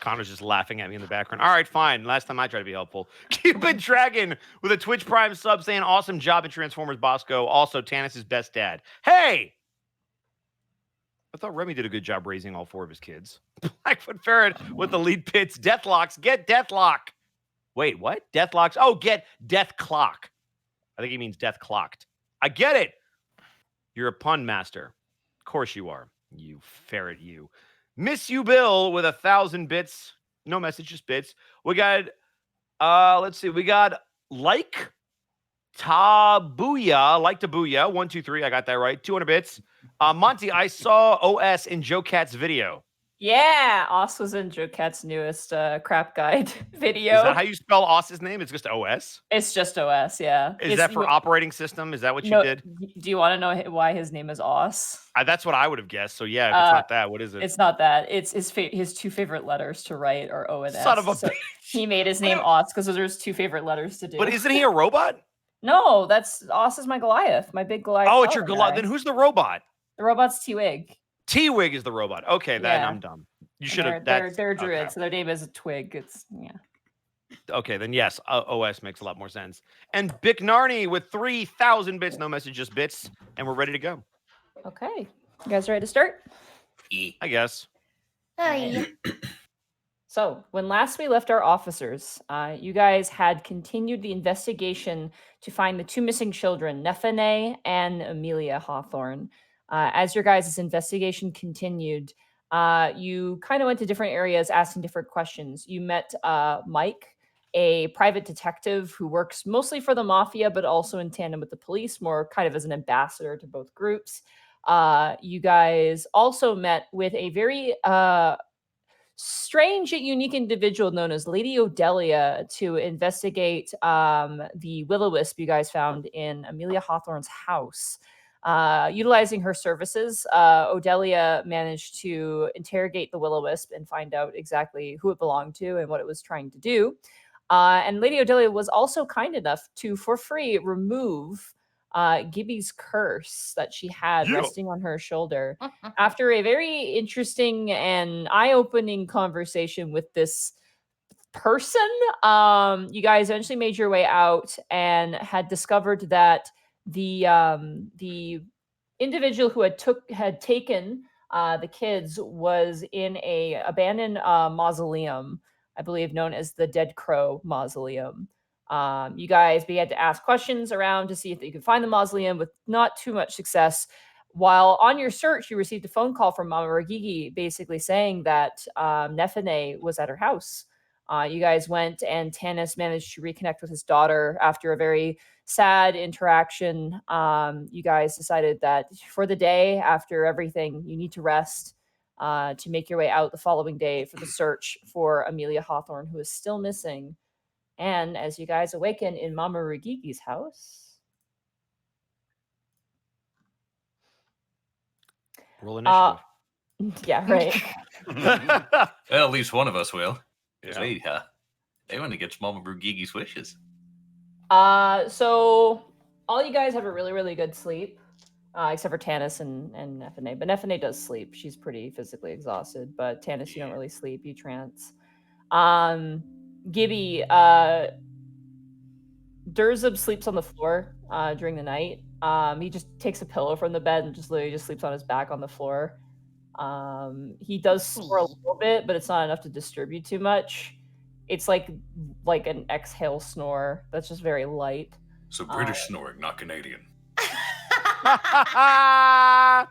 [SPEAKER 3] Connor's just laughing at me in the background. All right, fine. Last time I tried to be helpful. Cupid Dragon with a Twitch Prime sub saying, awesome job in Transformers Bosco. Also, Tanis' best dad. Hey! I thought Remy did a good job raising all 4 of his kids. Blackfoot Ferret with the lead pits. Deathlocks. Get Deathlock. Wait, what? Deathlocks. Oh, get Death Clock. I think he means Death Clocked. I get it. You're a pun master. Of course you are. You ferret, you. Miss You Bill with 1,000 bits. No message, just bits. We got, let's see. We got Like Tabuya. Like Tabuya. 1, 2, 3. I got that right. 200 bits. Monty, I saw OS in Joe Cat's video.
[SPEAKER 1] Yeah, Oss was in Joe Cat's newest crap guide video.
[SPEAKER 3] Is that how you spell Oss's name? It's just OS?
[SPEAKER 1] It's just OS, yeah.
[SPEAKER 3] Is that for operating system? Is that what you did?
[SPEAKER 1] Do you want to know why his name is Oss?
[SPEAKER 3] That's what I would have guessed. So yeah, if it's not that, what is it?
[SPEAKER 1] It's not that. It's his 2 favorite letters to write are O and S.
[SPEAKER 3] Son of a
[SPEAKER 1] so
[SPEAKER 3] bitch.
[SPEAKER 1] He made his name Oss because those are his 2 favorite letters to do.
[SPEAKER 3] But isn't he a robot?
[SPEAKER 1] No, Oss is my Goliath, my big Goliath.
[SPEAKER 3] Oh, it's your Goliath. Then who's the robot?
[SPEAKER 1] The robot's Twig.
[SPEAKER 3] Twig is the robot. Okay, then
[SPEAKER 1] Yeah.
[SPEAKER 3] I'm dumb. You should have.
[SPEAKER 1] They're druids, so their name is a Twig. It's
[SPEAKER 3] Okay, then yes, OS makes a lot more sense. And Bick Narny with 3,000 bits, no message, just bits, and we're ready to go.
[SPEAKER 1] Okay, you guys ready to start?
[SPEAKER 3] I guess.
[SPEAKER 4] Hi.
[SPEAKER 1] So, when last we left our officers, you guys had continued the investigation to find the 2 missing children, Nephane and Amelia Hawthorne. As your guys' investigation continued, you kind of went to different areas asking different questions. You met Mike, a private detective who works mostly for the mafia, but also in tandem with the police, more kind of as an ambassador to both groups. You guys also met with a very strange yet unique individual known as Lady Odelia to investigate the will-o-wisp you guys found in Amelia Hawthorne's house. Utilizing her services, Odelia managed to interrogate the will-o-wisp and find out exactly who it belonged to and what it was trying to do. And Lady Odelia was also kind enough to, for free, remove Gibby's curse that she had resting on her shoulder after a very interesting and eye-opening conversation with this person. You guys eventually made your way out and had discovered that the individual who had taken the kids was in a abandoned mausoleum, I believe known as the Dead Crow Mausoleum. You guys began to ask questions around to see if you could find the mausoleum with not too much success. While on your search, you received a phone call from Mama Ragigi basically saying that Nephane was at her house. You guys went and Tanis managed to reconnect with his daughter after a very sad interaction. You guys decided that for the day, after everything, you need to rest to make your way out the following day for the search for Amelia Hawthorne, who is still missing. And as you guys awaken in Mama Ragigi's house,
[SPEAKER 3] roll initiative.
[SPEAKER 1] Yeah, right.
[SPEAKER 5] Well, at least one of us will.
[SPEAKER 3] Yeah.
[SPEAKER 5] They want to get Mama Brugigi's wishes.
[SPEAKER 1] So all you guys have a really, really good sleep, except for Tanis and Nephane. But Nephane does sleep. She's pretty physically exhausted. But Tanis, you don't really sleep. You trance. Gibby, Durzub sleeps on the floor during the night. He just takes a pillow from the bed and just literally just sleeps on his back on the floor. He does snore a little bit, but it's not enough to disturb you too much. It's like an exhale snore that's just very light.
[SPEAKER 6] So British snoring, not Canadian.
[SPEAKER 3] God,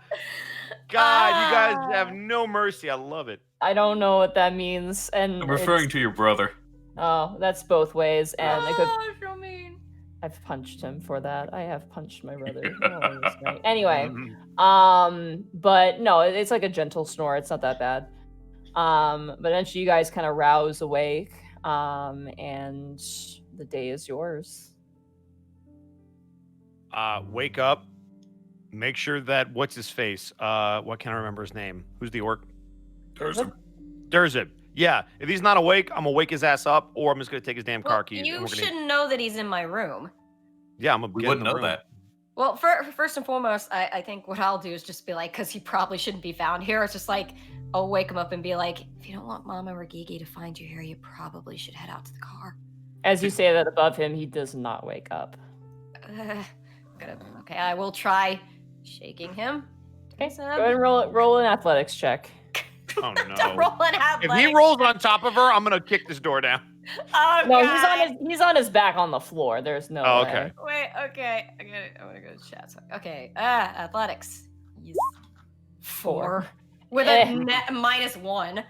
[SPEAKER 3] you guys have no mercy. I love it.
[SPEAKER 1] I don't know what that means, and
[SPEAKER 5] I'm referring to your brother.
[SPEAKER 1] Oh, that's both ways, and I could.
[SPEAKER 4] So mean.
[SPEAKER 1] I've punched him for that. I have punched my brother. Anyway, but no, it's like a gentle snore. It's not that bad. But eventually you guys kind of rouse awake, and the day is yours.
[SPEAKER 3] Wake up. Make sure that what's his face? What can I remember his name? Who's the orc? Durzib. Yeah, if he's not awake, I'm gonna wake his ass up, or I'm just gonna take his damn car keys.
[SPEAKER 4] You shouldn't know that he's in my room.
[SPEAKER 3] Yeah, I'm gonna.
[SPEAKER 5] We wouldn't know that.
[SPEAKER 4] Well, first and foremost, I think what I'll do is just be like, because he probably shouldn't be found here. It's just like, I'll wake him up and be like, if you don't want Mama or Gigi to find you here, you probably should head out to the car.
[SPEAKER 1] As you say that above him, he does not wake up.
[SPEAKER 4] Okay, I will try shaking him.
[SPEAKER 1] Okay, go ahead and roll an athletics check.
[SPEAKER 3] Oh no!
[SPEAKER 4] Roll an athletics.
[SPEAKER 3] If he rolls on top of her, I'm gonna kick this door down.
[SPEAKER 4] Oh,
[SPEAKER 1] No,
[SPEAKER 4] God.
[SPEAKER 1] he's on his back on the floor. There's no
[SPEAKER 3] Oh,
[SPEAKER 1] way.
[SPEAKER 3] okay.
[SPEAKER 4] Wait, okay. I'm gonna go to chat. Okay, athletics. Yes. 4. With a net -1.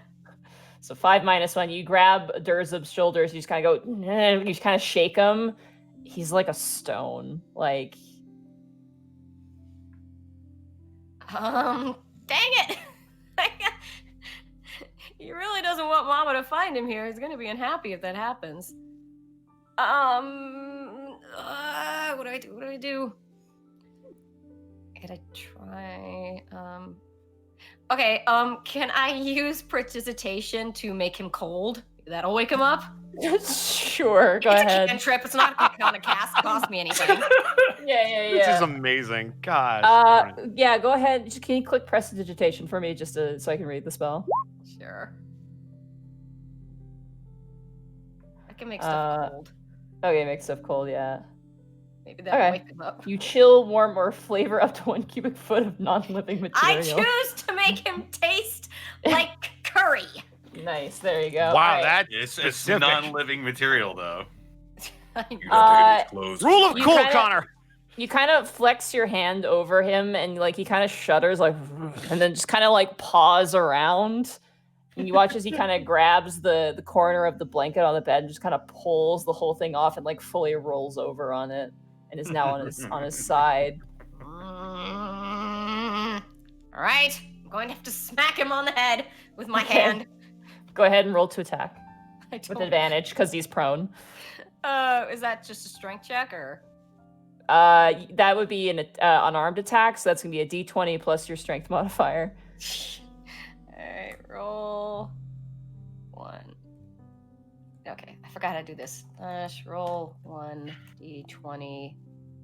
[SPEAKER 1] So 5 minus 1. You grab Durzib's shoulders. You just kind of go. You just kind of shake him. He's like a stone. Like.
[SPEAKER 4] Dang it! He really doesn't want Mama to find him here. He's gonna be unhappy if that happens. What do I do? I gotta try. Okay. Can I use prestidigitation to make him cold? That'll wake him up.
[SPEAKER 1] Sure. Go ahead.
[SPEAKER 4] It's a cantrip. It's not gonna cost me anything.
[SPEAKER 1] Yeah.
[SPEAKER 3] This is amazing. God.
[SPEAKER 1] Yeah. Go ahead. Can you click prestidigitation for me, just so I can read the spell?
[SPEAKER 4] Sure. I can make stuff cold.
[SPEAKER 1] Okay, make stuff cold. Yeah.
[SPEAKER 4] Maybe that'll wake him up.
[SPEAKER 1] You chill, warm, or flavor up to 1 cubic foot of non-living material.
[SPEAKER 4] I choose to make him taste like curry.
[SPEAKER 1] Nice. There you go.
[SPEAKER 3] Wow,
[SPEAKER 1] All right.
[SPEAKER 2] It's non-living material though.
[SPEAKER 3] Rule of cool, Connor.
[SPEAKER 1] You kind of flex your hand over him, and like he kind of shudders, like, and then just kind of like paws around. And you watch as he kind of grabs the corner of the blanket on the bed and just kind of pulls the whole thing off and like fully rolls over on it, and is now on his side.
[SPEAKER 4] All right, I'm going to have to smack him on the head with my hand.
[SPEAKER 1] Go ahead and roll to attack with advantage because he's prone.
[SPEAKER 4] Is that just a strength check or?
[SPEAKER 1] That would be an unarmed attack, so that's gonna be a D20 plus your strength modifier.
[SPEAKER 4] Alright, roll 1. Okay, I forgot how to do this. Roll 1 D20.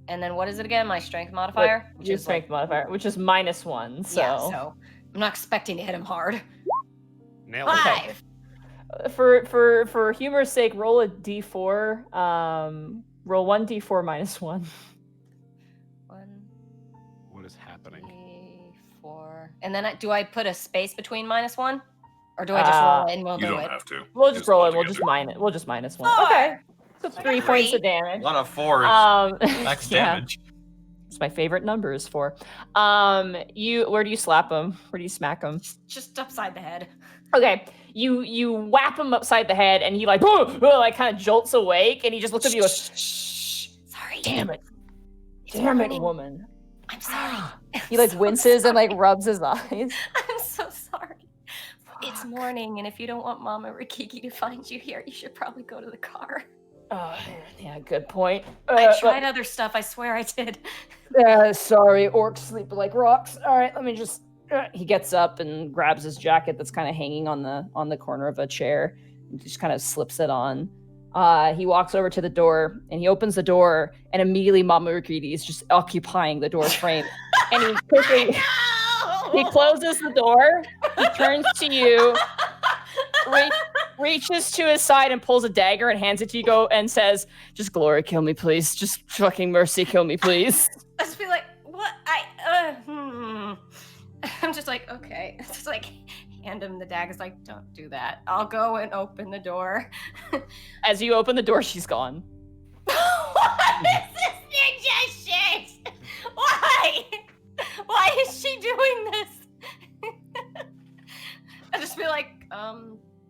[SPEAKER 4] And then what is it again? My strength modifier?
[SPEAKER 1] Your strength modifier, which is -1. So.
[SPEAKER 4] Yeah, so I'm not expecting to hit him hard.
[SPEAKER 3] Nailed it.
[SPEAKER 4] 5.
[SPEAKER 1] For humor's sake, roll a D4. Roll 1d4 -1.
[SPEAKER 4] 1.
[SPEAKER 3] What is happening?
[SPEAKER 4] D4. And then do I put a space between -1? Or do I just roll it and we'll
[SPEAKER 6] You
[SPEAKER 4] do
[SPEAKER 6] don't
[SPEAKER 4] it?
[SPEAKER 6] have to.
[SPEAKER 1] We'll just roll it. We'll
[SPEAKER 6] together.
[SPEAKER 1] just mine it. We'll just -1.
[SPEAKER 4] 4.
[SPEAKER 1] Okay. So
[SPEAKER 4] I got
[SPEAKER 1] 3 points of
[SPEAKER 2] A
[SPEAKER 1] damage.
[SPEAKER 2] lot of 4s. Max
[SPEAKER 1] Yeah.
[SPEAKER 2] damage.
[SPEAKER 1] It's my favorite numbers for. Where do you slap him? Where do you smack him?
[SPEAKER 4] Just upside the head.
[SPEAKER 1] Okay, you whap him upside the head, and he like like kind of jolts awake, and he just looks at you and goes,
[SPEAKER 4] Shh. Sorry.
[SPEAKER 1] "Damn it,
[SPEAKER 4] It's
[SPEAKER 1] damn it,
[SPEAKER 4] morning.
[SPEAKER 1] woman."
[SPEAKER 4] I'm sorry.
[SPEAKER 1] He like
[SPEAKER 4] I'm so
[SPEAKER 1] winces and like
[SPEAKER 4] sorry.
[SPEAKER 1] rubs his eyes.
[SPEAKER 4] I'm so sorry. It's morning, and if you don't want Mama or Kiki to find you here, you should probably go to the car.
[SPEAKER 1] Oh, yeah, good point.
[SPEAKER 4] I tried other stuff. I swear I did.
[SPEAKER 1] Sorry, orcs sleep like rocks. All right, let me just. He gets up and grabs his jacket that's kind of hanging on the corner of a chair, and just kind of slips it on. He walks over to the door, and he opens the door, and immediately Mama Urquidi is just occupying the door frame. And he quickly he closes the door. He turns to you, reaches to his side and pulls a dagger and hands it to you. And says, "Just glory, kill me, please. Just fucking mercy, kill me, please."
[SPEAKER 4] I just be like, what? I'm just like, okay. It's just like, hand him the dagger. It's like, don't do that. I'll go and open the door.
[SPEAKER 1] As you open the door, she's gone.
[SPEAKER 4] What is this ninja shit? Why? Why is she doing this? I just feel like,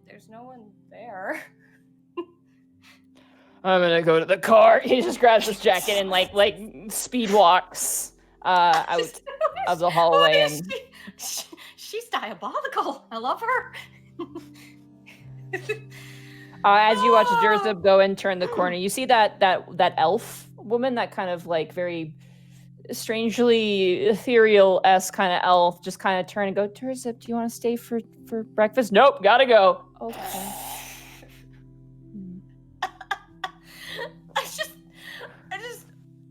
[SPEAKER 4] there's no one there.
[SPEAKER 1] I'm gonna go to the car. He just grabs his jacket and like speed walks out of the hallway. And
[SPEAKER 4] she's diabolical. I love her.
[SPEAKER 1] as you watch Durzib go and turn the corner, you see that elf woman, that kind of like very strangely ethereal-esque kind of elf just kind of turn and go, Turzip, do you want to stay for breakfast? Nope, gotta go. Okay.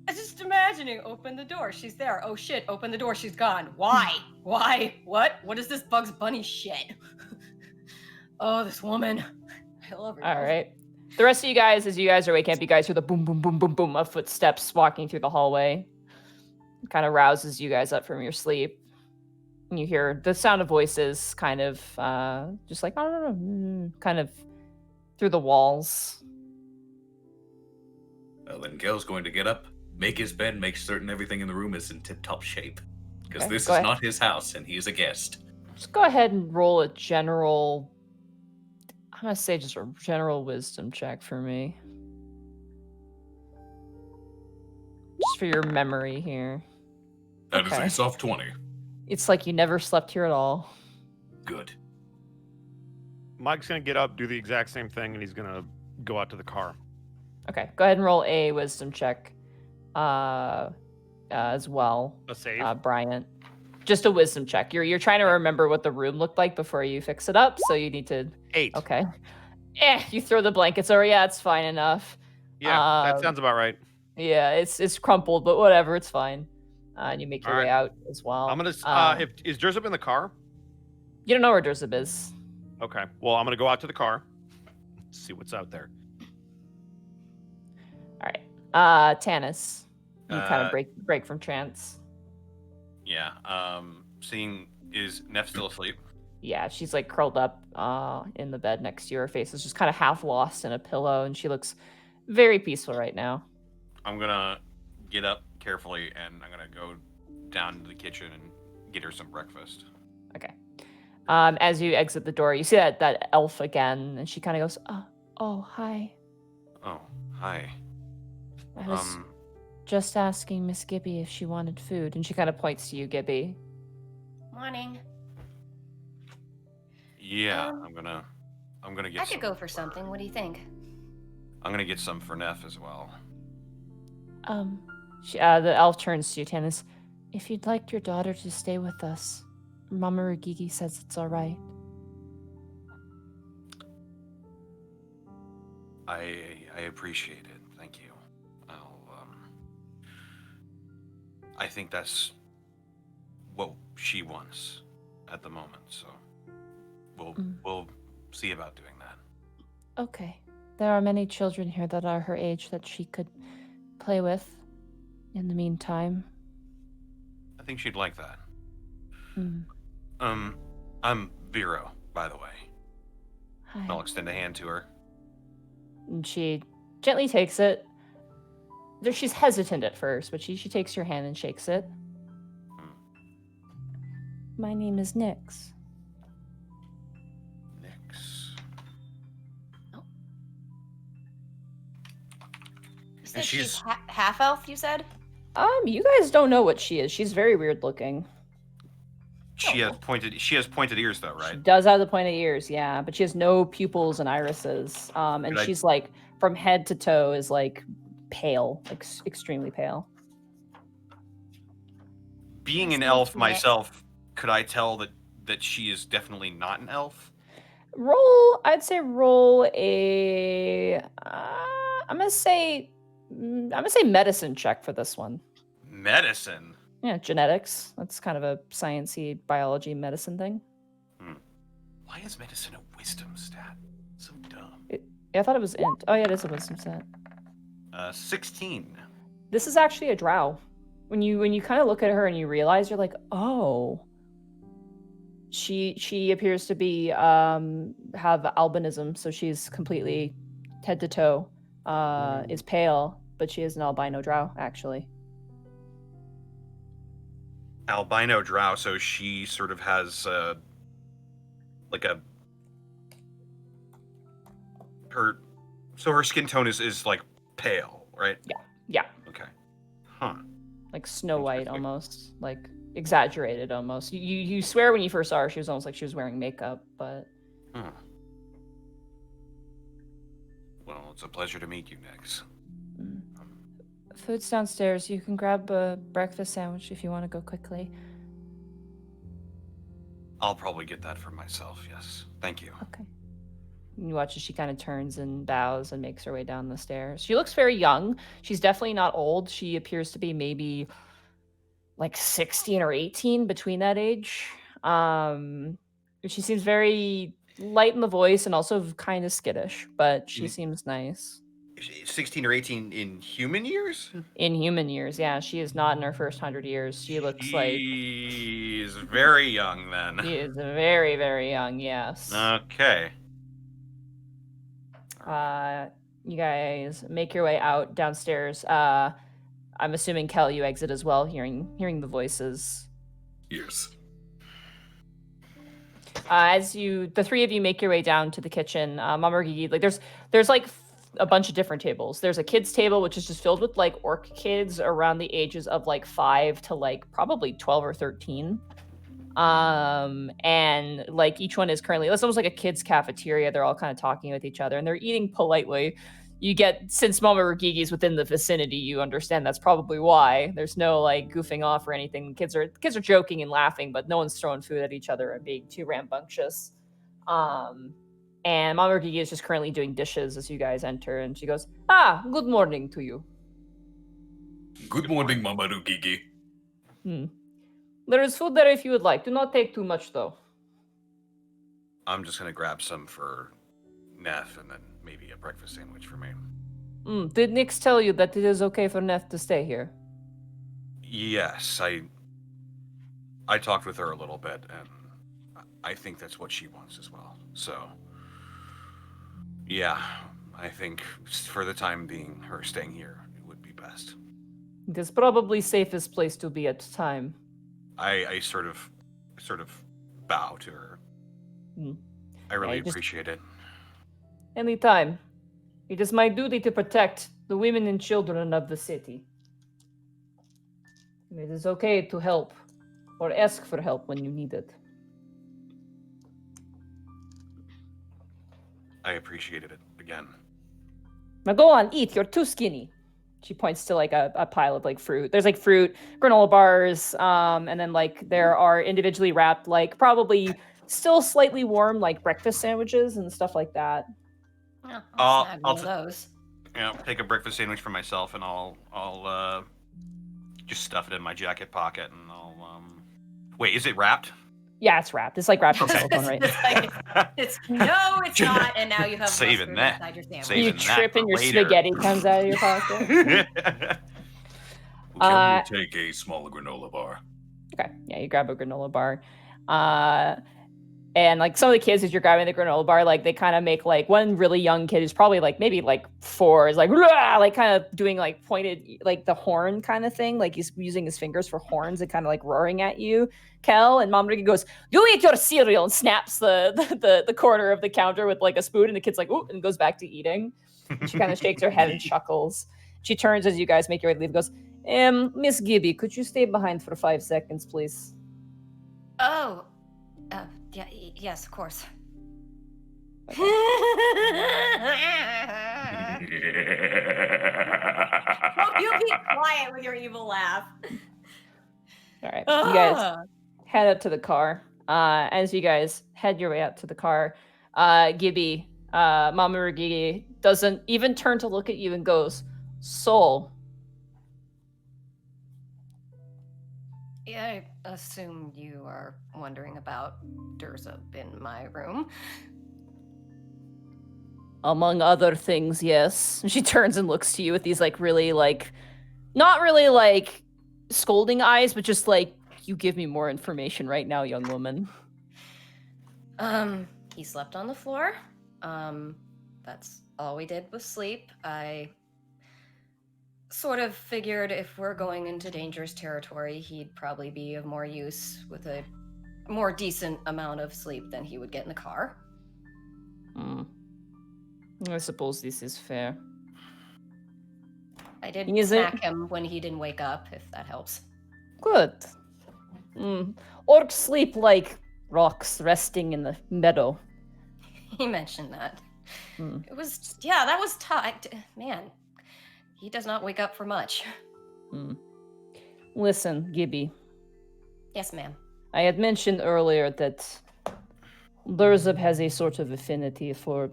[SPEAKER 4] I just imagining, open the door, she's there. Oh shit, open the door, she's gone. Why? Why? What is this Bugs Bunny shit? Oh, this woman. I love her.
[SPEAKER 1] All right. The rest of you guys, as you guys are waking up, you guys hear the boom, boom, boom, boom, boom of footsteps walking through the hallway. It kind of rouses you guys up from your sleep. And you hear the sound of voices kind of just like, I don't know, kind of through the walls.
[SPEAKER 5] Well, then Kel's going to get up, make his bed, make certain everything in the room is in tip-top shape. Because
[SPEAKER 1] Okay,
[SPEAKER 5] this is
[SPEAKER 1] go ahead.
[SPEAKER 5] not his house, and he is a guest.
[SPEAKER 1] Just go ahead and roll a general, I'm going to say just a general wisdom check for me. Just for your memory here.
[SPEAKER 6] That is
[SPEAKER 1] Okay.
[SPEAKER 6] a soft 20.
[SPEAKER 1] It's like you never slept here at all.
[SPEAKER 5] Good.
[SPEAKER 3] Mike's gonna get up, do the exact same thing, and he's gonna go out to the car.
[SPEAKER 1] Okay, go ahead and roll a wisdom check as well,
[SPEAKER 3] A save.
[SPEAKER 1] Bryant. Just a wisdom check. You're trying to remember what the room looked like before you fix it up, so you need to.
[SPEAKER 3] 8.
[SPEAKER 1] Okay. You throw the blankets over. Yeah, it's fine enough.
[SPEAKER 3] Yeah, that sounds about right.
[SPEAKER 1] Yeah, it's crumpled, but whatever, it's fine. And you make your way out as well.
[SPEAKER 3] I'm gonna. Is Jersey in the car?
[SPEAKER 1] You don't know where Durzib is.
[SPEAKER 3] Okay. Well, I'm gonna go out to the car. See what's out there.
[SPEAKER 1] All right. Tanis, you kind of
[SPEAKER 2] Uh,
[SPEAKER 1] break from trance.
[SPEAKER 2] Yeah. Seeing is Neff still asleep?
[SPEAKER 1] Yeah, she's like curled up in the bed next to you. Her face is just kind of half lost in a pillow, and she looks very peaceful right now.
[SPEAKER 2] I'm gonna get up carefully and I'm gonna go down to the kitchen and get her some breakfast.
[SPEAKER 1] Okay. As you exit the door, you see that elf again, and she kind of goes, "Oh, hi.
[SPEAKER 2] Oh, hi.
[SPEAKER 1] I was just asking Miss Gibby if she wanted food," and she kind of points to you, Gibby.
[SPEAKER 4] Morning.
[SPEAKER 2] Yeah,
[SPEAKER 4] Um,
[SPEAKER 2] I'm gonna get.
[SPEAKER 4] I could go for something. What do you think?
[SPEAKER 2] I'm gonna get some for Neff as well.
[SPEAKER 1] The elf turns to you, Tanis. If you'd like your daughter to stay with us, Mama Rugigi says it's all right.
[SPEAKER 2] I appreciate it. Thank you. I think that's what she wants at the moment. So we'll see about doing that.
[SPEAKER 1] Okay. There are many children here that are her age that she could play with in the meantime.
[SPEAKER 2] I think she'd like that.
[SPEAKER 1] Mm.
[SPEAKER 2] I'm Vero, by the way.
[SPEAKER 1] Hi.
[SPEAKER 2] I'll extend a hand to her.
[SPEAKER 1] And she gently takes it. She's hesitant at first, but she takes your hand and shakes it. My name is Nyx.
[SPEAKER 2] Nyx.
[SPEAKER 4] You said
[SPEAKER 2] she's-
[SPEAKER 4] she's half elf, you said?
[SPEAKER 1] You guys don't know what she is. She's very weird looking.
[SPEAKER 2] She has pointed ears though,
[SPEAKER 1] She
[SPEAKER 2] right?
[SPEAKER 1] does have the pointed ears, yeah, but she has no pupils and irises. And
[SPEAKER 2] Could I-
[SPEAKER 1] she's like from head to toe is like pale, like extremely pale.
[SPEAKER 2] Being an
[SPEAKER 4] Nice
[SPEAKER 2] elf
[SPEAKER 4] to meet you.
[SPEAKER 2] myself, could I tell that she is definitely not an elf?
[SPEAKER 1] I'd say roll a. I'm gonna say medicine check for this one.
[SPEAKER 2] Medicine.
[SPEAKER 1] Yeah, genetics. That's kind of a sciencey biology medicine thing.
[SPEAKER 2] Why is medicine a wisdom stat? So dumb.
[SPEAKER 1] I thought it was int. Oh yeah, it is a wisdom set.
[SPEAKER 2] 16.
[SPEAKER 1] This is actually a drow. When you kind of look at her and you realize, you're like, oh. She appears to be have albinism, so she's completely head to toe. Is pale, but she is an albino drow actually.
[SPEAKER 2] Albino drow, so she sort of has her skin tone is like pale, right?
[SPEAKER 1] Yeah,
[SPEAKER 2] Okay. Huh.
[SPEAKER 1] like Snow White
[SPEAKER 2] Interesting.
[SPEAKER 1] almost, like exaggerated almost. You swear when you first saw her, she was almost like she was wearing makeup, but
[SPEAKER 2] Huh. Well, it's a pleasure to meet you, Nyx.
[SPEAKER 1] mm. Food's downstairs. You can grab a breakfast sandwich if you want to go quickly.
[SPEAKER 2] I'll probably get that for myself, yes. Thank you.
[SPEAKER 1] Okay. You watch as she kind of turns and bows and makes her way down the stairs. She looks very young. She's definitely not old. She appears to be maybe like 16 or 18, between that age. She seems very light in the voice and also kind of skittish, but she seems nice.
[SPEAKER 2] 16 or 18 in human years?
[SPEAKER 1] In human years, yeah. She is not in her first 100 years. She looks like...
[SPEAKER 2] She's very young, then.
[SPEAKER 1] She is very, very young, yes.
[SPEAKER 2] Okay.
[SPEAKER 1] You guys make your way out downstairs. I'm assuming, Kel, you exit as well, hearing the voices.
[SPEAKER 6] Yes.
[SPEAKER 1] As the three of you make your way down to the kitchen, Mama Gigi, like there's like a bunch of different tables. There's a kids table, which is just filled with like orc kids around the ages of like 5 to like probably 12 or 13. And like each one is currently, it's almost like a kids cafeteria. They're all kind of talking with each other and they're eating politely. You get, since Mama Ragigi's within the vicinity, you understand that's probably why. There's no like goofing off or anything. Kids are joking and laughing, but no one's throwing food at each other and being too rambunctious. And Mama Ragigi is just currently doing dishes as you guys enter, and she goes, good morning to you.
[SPEAKER 6] Good morning, Mama Rugigi.
[SPEAKER 1] There is food there if you would like. Do not take too much, though.
[SPEAKER 2] I'm just going to grab some for Neff and then maybe a breakfast sandwich for me.
[SPEAKER 1] Did Nix tell you that it is okay for Neff to stay here?
[SPEAKER 2] Yes, I talked with her a little bit, and I think that's what she wants as well. So, yeah, I think for the time being, her staying here would be best.
[SPEAKER 1] It is probably safest place to be at the time.
[SPEAKER 2] I sort of bow to her. I really appreciate it.
[SPEAKER 1] Anytime. It is my duty to protect the women and children of the city. It is okay to help or ask for help when you need it.
[SPEAKER 2] I appreciated it again.
[SPEAKER 1] Now go on, eat. You're too skinny. She points to like a pile of like fruit. There's like fruit, granola bars, and then like there are individually wrapped, like probably still slightly warm, like breakfast sandwiches and stuff like that.
[SPEAKER 4] Oh, I'll snag one of those.
[SPEAKER 2] Yeah, take a breakfast sandwich for myself, and I'll just stuff it in my jacket pocket, and I'll Wait, is it wrapped?
[SPEAKER 1] Yeah, it's wrapped. It's like wrapped in silicone, right?
[SPEAKER 4] It's not. And now you have
[SPEAKER 2] saving that
[SPEAKER 4] inside your sandwich.
[SPEAKER 2] saving
[SPEAKER 1] You trip and your
[SPEAKER 2] later.
[SPEAKER 1] spaghetti comes out of your pocket.
[SPEAKER 6] Can we take a small granola bar?
[SPEAKER 1] Okay, yeah, you grab a granola bar. And like some of the kids, as you're grabbing the granola bar, like they kind of make like one really young kid who's probably like maybe like 4 is like, "Rah!" Like kind of doing like pointed, like the horn kind of thing. Like he's using his fingers for horns and kind of like roaring at you, Kel. And Mom Ricky goes, "You eat your cereal," and snaps the corner of the counter with like a spoon. And the kid's like, "Ooh," and goes back to eating. And she kind of shakes her head and chuckles. She turns as you guys make your way to leave, goes, Miss Gibby, could you stay behind for 5 seconds, please?
[SPEAKER 4] Oh. Yeah, yes, of course.
[SPEAKER 1] Okay.
[SPEAKER 4] Will you be quiet with your evil laugh?
[SPEAKER 1] All right, you guys head up to the car. As you guys head your way out to the car, Gibby, Mama Ragigi, doesn't even turn to look at you and goes, "Soul."
[SPEAKER 4] Yeah, I assume you are wondering about Durza in my room.
[SPEAKER 1] Among other things, yes. She turns and looks to you with these like really like, not really like scolding eyes, but just like, you give me more information right now, young woman.
[SPEAKER 4] He slept on the floor. That's all we did was sleep. I sort of figured if we're going into dangerous territory, he'd probably be of more use with a more decent amount of sleep than he would get in the car.
[SPEAKER 1] I suppose this is fair.
[SPEAKER 4] I did smack him when he didn't wake up, if that helps.
[SPEAKER 1] Good. Orcs sleep like rocks resting in the meadow.
[SPEAKER 4] He mentioned that. It was, yeah, that was tough. Man, He does not wake up for much.
[SPEAKER 1] Listen, Gibby.
[SPEAKER 4] Yes, ma'am.
[SPEAKER 1] I had mentioned earlier that Lurzub has a sort of affinity for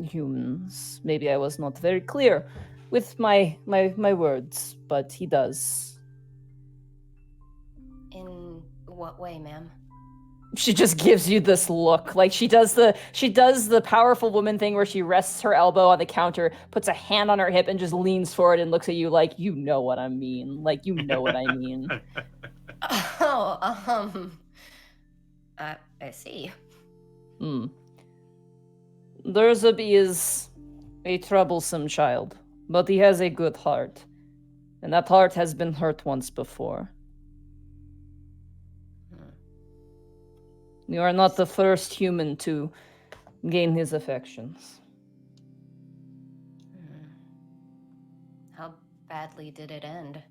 [SPEAKER 1] humans. Maybe I was not very clear with my words, but he does.
[SPEAKER 4] In what way, ma'am?
[SPEAKER 1] She just gives you this look, like she does the powerful woman thing where she rests her elbow on the counter, puts a hand on her hip, and just leans forward and looks at you like, you know what I mean. Like, you know what I mean.
[SPEAKER 4] Oh, I see.
[SPEAKER 1] Lurzub is a troublesome child, but he has a good heart. And that heart has been hurt once before. You are not the first human to gain his affections.
[SPEAKER 4] How badly did it end?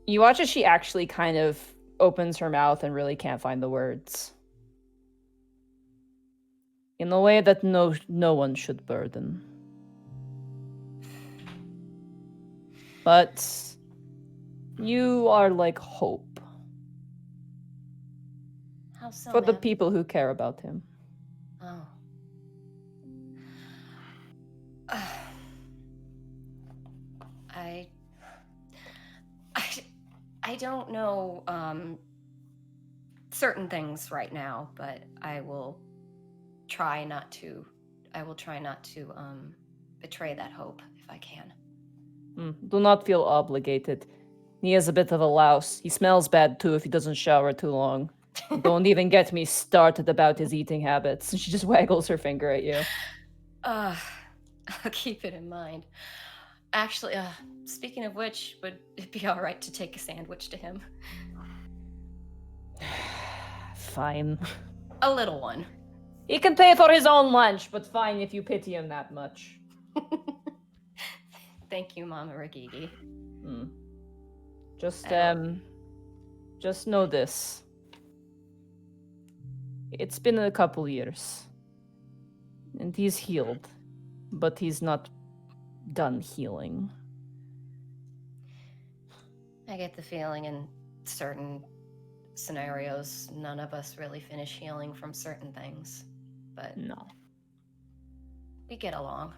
[SPEAKER 1] You watch as she actually kind of opens her mouth and really can't find the words. In a way that no one should burden. But you are like hope.
[SPEAKER 4] How so,
[SPEAKER 1] For the
[SPEAKER 4] ma'am?
[SPEAKER 1] people who care about him.
[SPEAKER 4] Oh. I don't know certain things right now, but I will try not to betray that hope if I can.
[SPEAKER 1] Do not feel obligated. He is a bit of a louse. He smells bad too if he doesn't shower too long. Don't even get me started about his eating habits. She just waggles her finger at you.
[SPEAKER 4] I'll keep it in mind. Actually, speaking of which, would it be all right to take a sandwich to him?
[SPEAKER 1] Fine.
[SPEAKER 4] A little one.
[SPEAKER 1] He can pay for his own lunch, but fine if you pity him that much.
[SPEAKER 4] Thank you, Mama Ragigi.
[SPEAKER 1] Just know this. It's been a couple years. And he's healed. But he's not done healing.
[SPEAKER 4] I get the feeling in certain scenarios, none of us really finish healing from certain things. But
[SPEAKER 1] No.
[SPEAKER 4] we get along.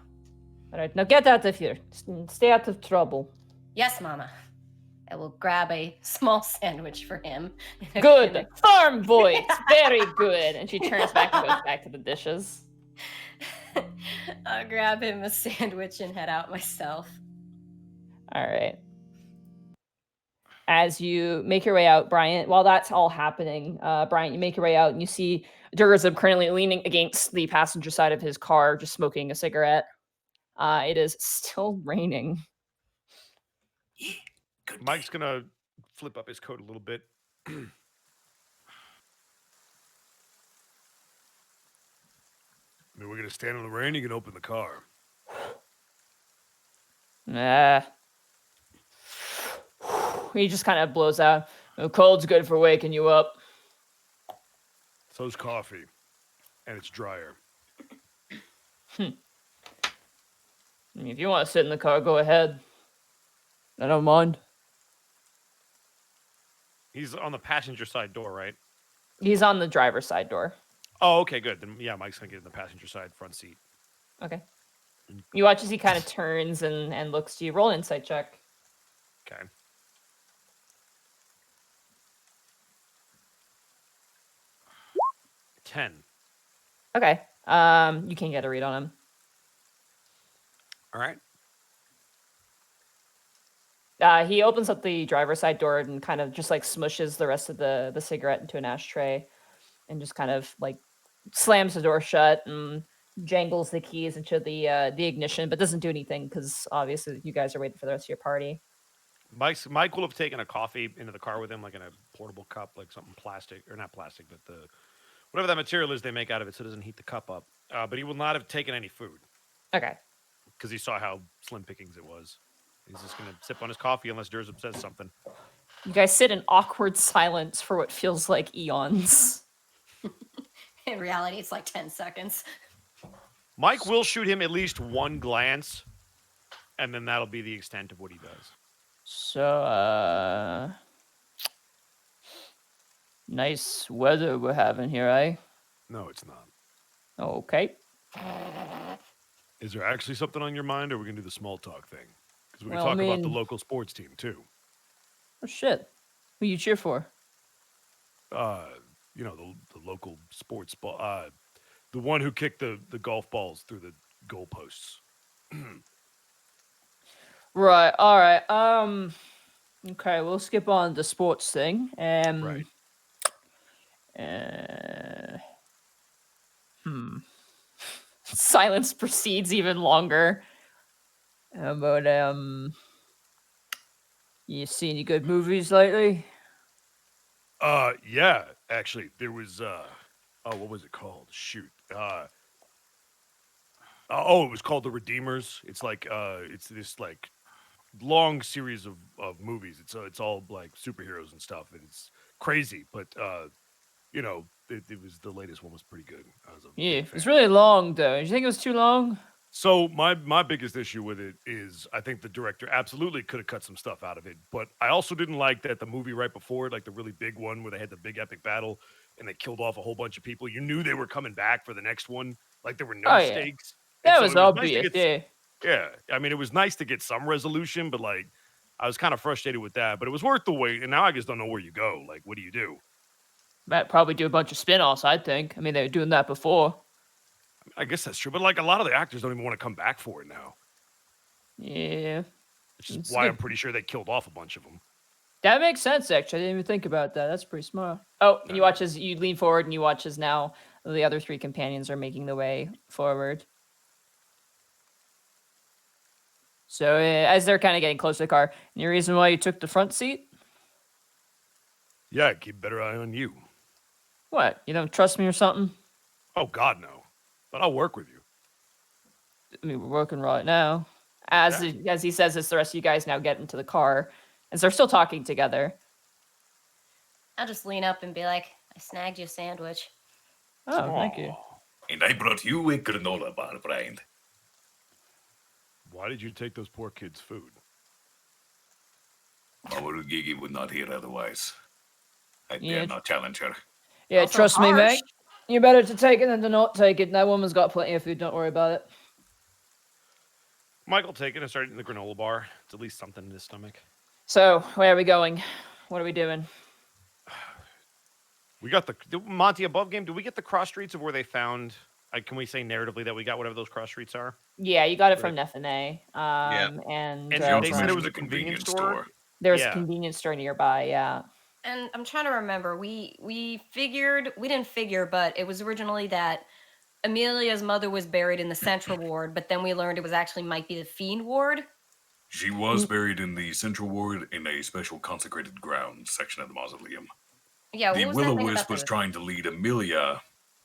[SPEAKER 1] Alright, now get out of here. Stay out of trouble.
[SPEAKER 4] Yes, Mama. I will grab a small sandwich for him.
[SPEAKER 1] Good! Farm voice! Very good! And she turns back and goes back to the dishes.
[SPEAKER 4] I'll grab him a sandwich and head out myself.
[SPEAKER 1] Alright. As you make your way out, Bryant, while that's all happening, Bryant, you make your way out and you see Durzub currently leaning against the passenger side of his car, just smoking a cigarette. It is still raining.
[SPEAKER 3] Mike's gonna flip up his coat a little bit. I mean, we're gonna stand in the rain. You can open the car.
[SPEAKER 1] He just kind of blows out. The cold's good for waking you up.
[SPEAKER 3] So's coffee, and it's drier.
[SPEAKER 1] I mean, if you want to sit in the car, go ahead. I don't mind.
[SPEAKER 3] He's on the passenger side door, right?
[SPEAKER 1] He's on the driver's side door.
[SPEAKER 3] Oh, okay, good. Then yeah, Mike's gonna get in the passenger side front seat.
[SPEAKER 1] Okay. You watch as he kind of turns and looks to you. Roll an insight check.
[SPEAKER 3] Okay. $10.
[SPEAKER 1] Okay. You can get a read on him.
[SPEAKER 3] All right.
[SPEAKER 1] He opens up the driver's side door and kind of just like smushes the rest of the cigarette into an ashtray and just kind of like slams the door shut and jangles the keys into the ignition, but doesn't do anything because obviously you guys are waiting for the rest of your party.
[SPEAKER 3] Mike will have taken a coffee into the car with him, like in a portable cup, like something plastic, or not plastic, but whatever that material is they make out of it so it doesn't heat the cup up. But he will not have taken any food.
[SPEAKER 1] Okay.
[SPEAKER 3] Because he saw how slim pickings it was. He's just going to sip on his coffee unless Durzub says something.
[SPEAKER 1] You guys sit in awkward silence for what feels like eons.
[SPEAKER 4] In reality, it's like 10 seconds.
[SPEAKER 3] Mike will shoot him at least one glance, and then that'll be the extent of what he does.
[SPEAKER 1] So, nice weather we're having here, eh?
[SPEAKER 3] No, it's not.
[SPEAKER 1] Okay.
[SPEAKER 3] Is there actually something on your mind, or are we going to do the small talk thing? Because we can
[SPEAKER 1] Well,
[SPEAKER 3] talk about the
[SPEAKER 1] mean-
[SPEAKER 3] local sports team, too.
[SPEAKER 1] Oh, shit. Who you cheer for?
[SPEAKER 3] You know, the local sports ball. The one who kicked the golf balls through the goalposts.
[SPEAKER 1] Right, alright. Okay, we'll skip on the sports thing.
[SPEAKER 3] Right.
[SPEAKER 1] Silence proceeds even longer. But you see any good movies lately?
[SPEAKER 3] Yeah, actually, there was what was it called? Shoot. It was called The Redeemers. It's like it's this like long series of movies. It's all like superheroes and stuff, and it's crazy. But you know, it was the latest one was pretty good. I was a
[SPEAKER 1] Yeah,
[SPEAKER 3] big
[SPEAKER 1] it's
[SPEAKER 3] fan.
[SPEAKER 1] really long though. Do you think it was too long?
[SPEAKER 3] So my biggest issue with it is I think the director absolutely could have cut some stuff out of it, but I also didn't like that the movie right before it, like the really big one where they had the big epic battle and they killed off a whole bunch of people. You knew they were coming back for the next one. Like there were no
[SPEAKER 1] Oh, yeah.
[SPEAKER 3] stakes. And
[SPEAKER 1] That
[SPEAKER 3] so
[SPEAKER 1] was
[SPEAKER 3] it nice to
[SPEAKER 1] obvious,
[SPEAKER 3] get
[SPEAKER 1] yeah.
[SPEAKER 3] yeah, I mean, it was nice to get some resolution, but like I was kind of frustrated with that. But it was worth the wait, and now I just don't know where you go. Like, what do you do?
[SPEAKER 1] Might probably do a bunch of spin-offs, I think. I mean, they were doing that before.
[SPEAKER 3] I guess that's true, but like a lot of the actors don't even want to come back for it now.
[SPEAKER 1] Yeah.
[SPEAKER 3] Which is
[SPEAKER 1] It's
[SPEAKER 3] why
[SPEAKER 1] good.
[SPEAKER 3] I'm pretty sure they killed off a bunch of them.
[SPEAKER 1] That makes sense, actually. I didn't even think about that. That's pretty smart. Oh, and you watch as you lean forward and you watch as now the other three companions are making the way forward. So as they're kind of getting close to the car, any reason why you took the front seat?
[SPEAKER 3] Yeah, keep a better eye on you.
[SPEAKER 1] What? You don't trust me or something?
[SPEAKER 3] Oh God, no. But I'll work with you.
[SPEAKER 1] I mean, we're working right now. As he says this, the rest of you guys now get into the car, as they're still talking together.
[SPEAKER 4] I'll just lean up and be like, I snagged you a sandwich.
[SPEAKER 1] Oh, thank you.
[SPEAKER 6] And I brought you a granola bar, Brian.
[SPEAKER 3] Why did you take those poor kids' food?
[SPEAKER 6] Our Gigi would not hear otherwise. I
[SPEAKER 1] Yeah.
[SPEAKER 6] dare not challenge her.
[SPEAKER 1] Yeah,
[SPEAKER 4] Also
[SPEAKER 1] trust me,
[SPEAKER 4] harsh.
[SPEAKER 1] mate. You're better to take it than to not take it. That woman's got plenty of food. Don't worry about it.
[SPEAKER 3] Michael take it and start eating the granola bar. It's at least something in his stomach.
[SPEAKER 1] So, where are we going? What are we doing?
[SPEAKER 3] We got the Monty above game. Did we get the cross streets of where they found? Can we say narratively that we got whatever those cross streets are?
[SPEAKER 1] Yeah, you got it from Nefane. And
[SPEAKER 3] And
[SPEAKER 6] You
[SPEAKER 3] they
[SPEAKER 6] also
[SPEAKER 3] said it
[SPEAKER 6] mentioned
[SPEAKER 3] was
[SPEAKER 6] the
[SPEAKER 3] a convenience store.
[SPEAKER 1] there's
[SPEAKER 3] Yeah.
[SPEAKER 1] a convenience store nearby. Yeah.
[SPEAKER 4] And I'm trying to remember. We didn't figure, but it was originally that Amelia's mother was buried in the central ward, but then we learned it was actually might be the fiend ward.
[SPEAKER 6] She was buried in the central ward in a special consecrated ground section of the mausoleum.
[SPEAKER 4] Yeah,
[SPEAKER 6] The
[SPEAKER 4] what was that thing
[SPEAKER 6] Will-O-Wisp
[SPEAKER 4] about
[SPEAKER 6] was
[SPEAKER 4] the-
[SPEAKER 6] trying to lead Amelia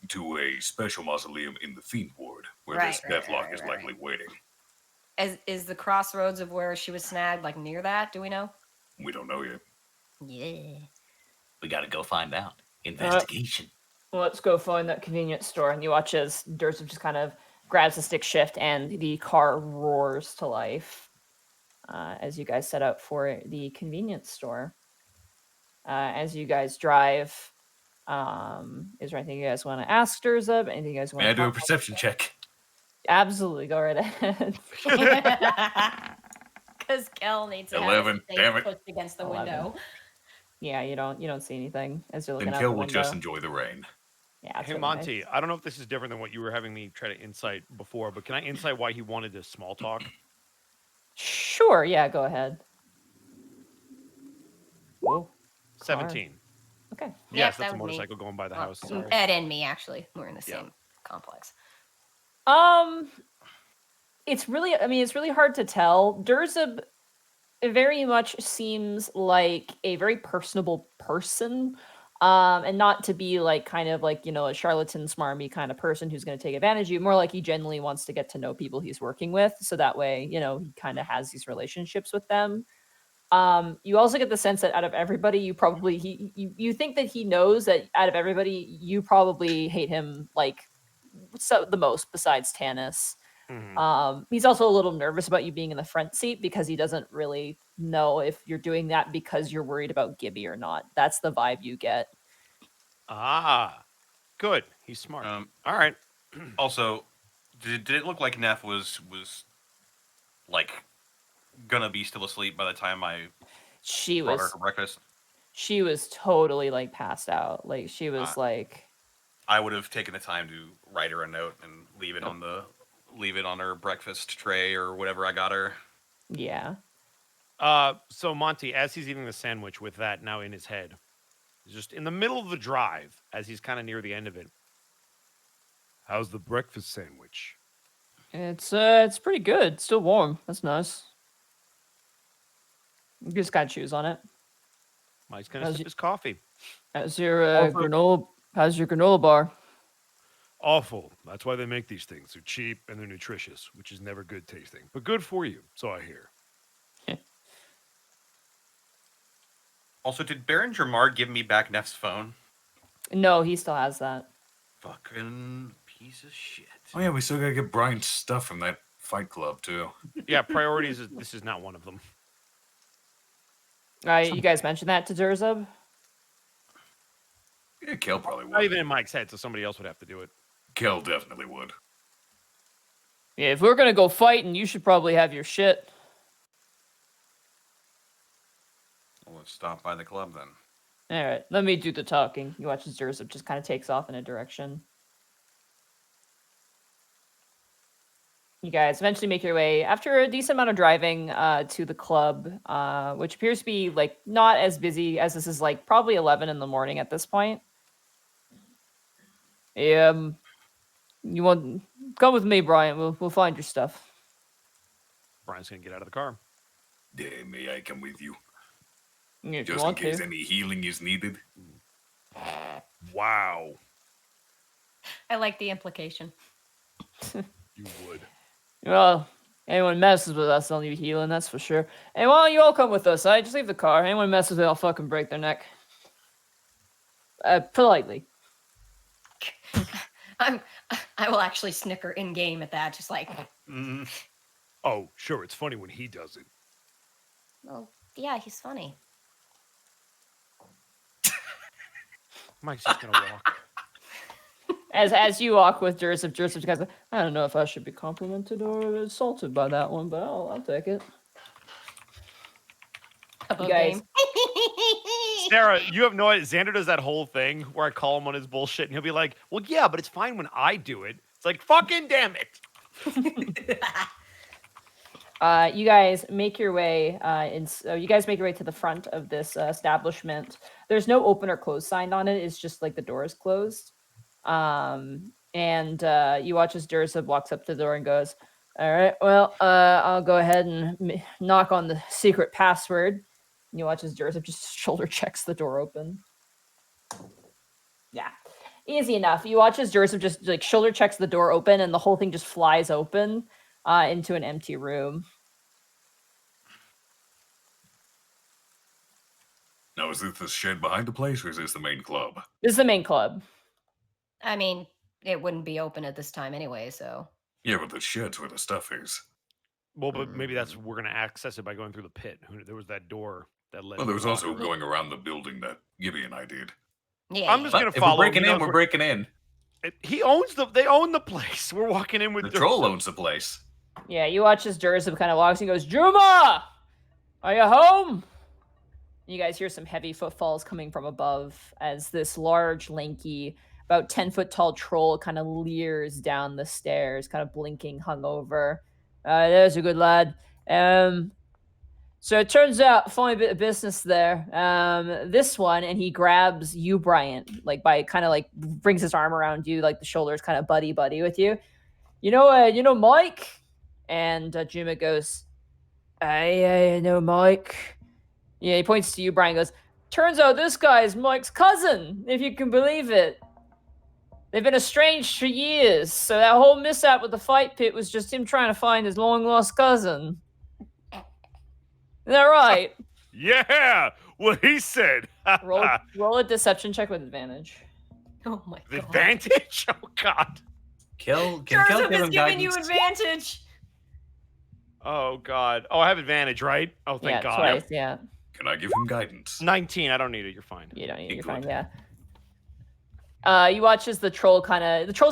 [SPEAKER 6] to a special mausoleum in the Fiend Ward, where this Deathlock is likely waiting.
[SPEAKER 4] Is the crossroads of where she was snagged like near that? Do we know?
[SPEAKER 6] We don't know yet.
[SPEAKER 4] Yeah.
[SPEAKER 5] We gotta go find out. Investigation.
[SPEAKER 1] Well, let's go find that convenience store. And you watch as Durst just kind of grabs the stick shift and the car roars to life as you guys set up for the convenience store. As you guys drive, is there anything you guys want to ask Durza? Anything you guys want
[SPEAKER 5] May I
[SPEAKER 1] to
[SPEAKER 5] do a perception check?
[SPEAKER 1] Absolutely, go right ahead.
[SPEAKER 4] Because Kel needs to
[SPEAKER 6] 11,
[SPEAKER 4] have his
[SPEAKER 6] damn
[SPEAKER 4] face
[SPEAKER 6] it.
[SPEAKER 4] pushed against the
[SPEAKER 1] 11.
[SPEAKER 4] window.
[SPEAKER 1] Yeah, you don't see anything as you're looking
[SPEAKER 6] Then
[SPEAKER 1] out
[SPEAKER 6] Kill
[SPEAKER 1] the
[SPEAKER 6] will
[SPEAKER 1] window.
[SPEAKER 6] just enjoy the rain.
[SPEAKER 1] Yeah, it's
[SPEAKER 3] Hey
[SPEAKER 1] really
[SPEAKER 3] Monty,
[SPEAKER 1] nice.
[SPEAKER 3] I don't know if this is different than what you were having me try to insight before, but can I insight why he wanted this small talk?
[SPEAKER 1] Sure, yeah, go ahead. Whoa.
[SPEAKER 3] 17.
[SPEAKER 1] Okay.
[SPEAKER 3] Yes,
[SPEAKER 4] that
[SPEAKER 3] that's a
[SPEAKER 4] was me.
[SPEAKER 3] motorcycle going by the
[SPEAKER 4] Well,
[SPEAKER 3] house. Sorry.
[SPEAKER 4] Ed and me actually. We're in the
[SPEAKER 3] Yeah.
[SPEAKER 4] same complex.
[SPEAKER 1] It's really hard to tell. Durza very much seems like a very personable person. And not to be like kind of like, a charlatan smarmy kind of person who's going to take advantage of you, more like he genuinely wants to get to know people he's working with. So that way, he kind of has these relationships with them. You also get the sense that out of everybody, you think that he knows that out of everybody, you probably hate him like the most besides Tanis.
[SPEAKER 3] Mhm.
[SPEAKER 1] He's also a little nervous about you being in the front seat because he doesn't really know if you're doing that because you're worried about Gibby or not. That's the vibe you get.
[SPEAKER 3] Ah, good. He's smart. All right.
[SPEAKER 2] Also, did it look like Neff was like gonna be still asleep by the time I
[SPEAKER 1] She
[SPEAKER 2] brought her
[SPEAKER 1] was
[SPEAKER 2] to breakfast?
[SPEAKER 1] she was totally like passed out. Like she was like
[SPEAKER 2] I would have taken the time to write her a note and leave it on her breakfast tray or whatever I got her.
[SPEAKER 1] yeah.
[SPEAKER 3] So Monty, as he's eating the sandwich with that now in his head, he's just in the middle of the drive as he's kind of near the end of it. How's the breakfast sandwich?
[SPEAKER 1] It's pretty good. It's still warm. That's nice. You just gotta choose on it.
[SPEAKER 3] Mike's gonna sip his coffee.
[SPEAKER 1] How's your granola bar?
[SPEAKER 3] Awful. That's why they make these things. They're cheap and they're nutritious, which is never good tasting, but good for you, so I hear.
[SPEAKER 2] Also, did Baron Dramar give me back Neff's phone?
[SPEAKER 1] No, he still has that.
[SPEAKER 2] Fucking piece of shit.
[SPEAKER 6] Oh yeah, we still gotta get Brian's stuff from that fight club too.
[SPEAKER 3] Yeah, priorities. This is not one of them.
[SPEAKER 1] You guys mentioned that to Durzub?
[SPEAKER 6] Yeah, Kel probably would.
[SPEAKER 3] Not even in Mike's head, so somebody else would have to do it.
[SPEAKER 6] Kel definitely would.
[SPEAKER 1] Yeah, if we're gonna go fighting, you should probably have your shit.
[SPEAKER 2] Well, let's stop by the club then.
[SPEAKER 1] All right, let me do the talking. You watch as Durzub just kind of takes off in a direction. You guys eventually make your way, after a decent amount of driving, to the club, which appears to be like not as busy as this is like probably 11 in the morning at this point. You want come with me, Brian? We'll find your stuff.
[SPEAKER 3] Brian's gonna get out of the car.
[SPEAKER 6] Yeah, may I come with you?
[SPEAKER 1] If you
[SPEAKER 6] Just in
[SPEAKER 1] want
[SPEAKER 6] case
[SPEAKER 1] to.
[SPEAKER 6] any healing is needed.
[SPEAKER 3] Wow.
[SPEAKER 4] I like the implication.
[SPEAKER 3] You would.
[SPEAKER 1] Well, anyone messes with us, they'll need healing, that's for sure. Hey, why don't you all come with us? I just leave the car. Anyone messes with it, I'll fucking break their neck. Politely.
[SPEAKER 4] I will actually snicker in game at that, just like,
[SPEAKER 3] Oh, sure. It's funny when he does it.
[SPEAKER 4] well, yeah, he's funny.
[SPEAKER 3] Mike's just gonna walk.
[SPEAKER 1] As you walk with Durzub goes, I don't know if I should be complimented or insulted by that one, but I'll take it.
[SPEAKER 4] About
[SPEAKER 1] You guys-
[SPEAKER 4] game.
[SPEAKER 3] Sarah, you have no idea. Xander does that whole thing where I call him on his bullshit, and he'll be like, "Well, yeah, but it's fine when I do it." It's like, fucking damn it.
[SPEAKER 1] You guys make your way to the front of this establishment. There's no open or close sign on it. It's just like the door is closed. And you watch as Durzub walks up to the door and goes, all right, well, I'll go ahead and knock on the secret password. And you watch as Durzub just shoulder checks the door open. Yeah, easy enough. You watch as Durzub just like shoulder checks the door open and the whole thing just flies open into an empty room.
[SPEAKER 6] Now, is this the shed behind the place, or is this the main club?
[SPEAKER 1] This is the main club.
[SPEAKER 4] I mean, it wouldn't be open at this time anyway, so.
[SPEAKER 6] Yeah, but the shed's where the stuff is.
[SPEAKER 3] Well, but maybe we're gonna access it by going through the pit. There was that door that led.
[SPEAKER 6] Well, there was
[SPEAKER 3] to the
[SPEAKER 6] also
[SPEAKER 3] locker room.
[SPEAKER 6] going around the building that Gibby and I did.
[SPEAKER 4] Yeah.
[SPEAKER 3] I'm just gonna
[SPEAKER 5] If
[SPEAKER 3] follow.
[SPEAKER 5] we're breaking
[SPEAKER 3] He
[SPEAKER 5] in,
[SPEAKER 3] knows
[SPEAKER 5] we're breaking in.
[SPEAKER 3] They own the place. We're walking in with
[SPEAKER 6] The troll owns the place.
[SPEAKER 1] Yeah, you watch as Durzub kind of walks and goes, Juma! Are you home? You guys hear some heavy footfalls coming from above as this large, lanky, about 10-foot tall troll kind of leers down the stairs, kind of blinking, hungover. There's a good lad. So it turns out, funny bit of business there. This one, and he grabs you, Bryant, like by kind of like brings his arm around you, like the shoulders kind of buddy with you. You know Mike? And Juma goes, I know Mike. Yeah, he points to you, Brian goes, turns out this guy is Mike's cousin, if you can believe it. They've been estranged for years, so that whole mishap with the fight pit was just him trying to find his long-lost cousin. Is that right?
[SPEAKER 3] Yeah, what he said.
[SPEAKER 1] Roll a deception check with advantage.
[SPEAKER 4] Oh my god.
[SPEAKER 3] Advantage? Oh god.
[SPEAKER 5] Kel, can Kel
[SPEAKER 4] Joseph
[SPEAKER 5] give
[SPEAKER 4] is
[SPEAKER 5] him
[SPEAKER 4] giving you
[SPEAKER 5] guidance?
[SPEAKER 4] advantage.
[SPEAKER 3] Oh God. Oh, I have advantage, right? Oh, thank
[SPEAKER 1] Yeah,
[SPEAKER 3] God.
[SPEAKER 1] twice. Yeah.
[SPEAKER 6] Can I give him guidance?
[SPEAKER 3] 19. I don't need it. You're fine.
[SPEAKER 1] You don't need it.
[SPEAKER 6] Okay,
[SPEAKER 1] You're fine.
[SPEAKER 6] good.
[SPEAKER 1] Yeah. You watch as the troll's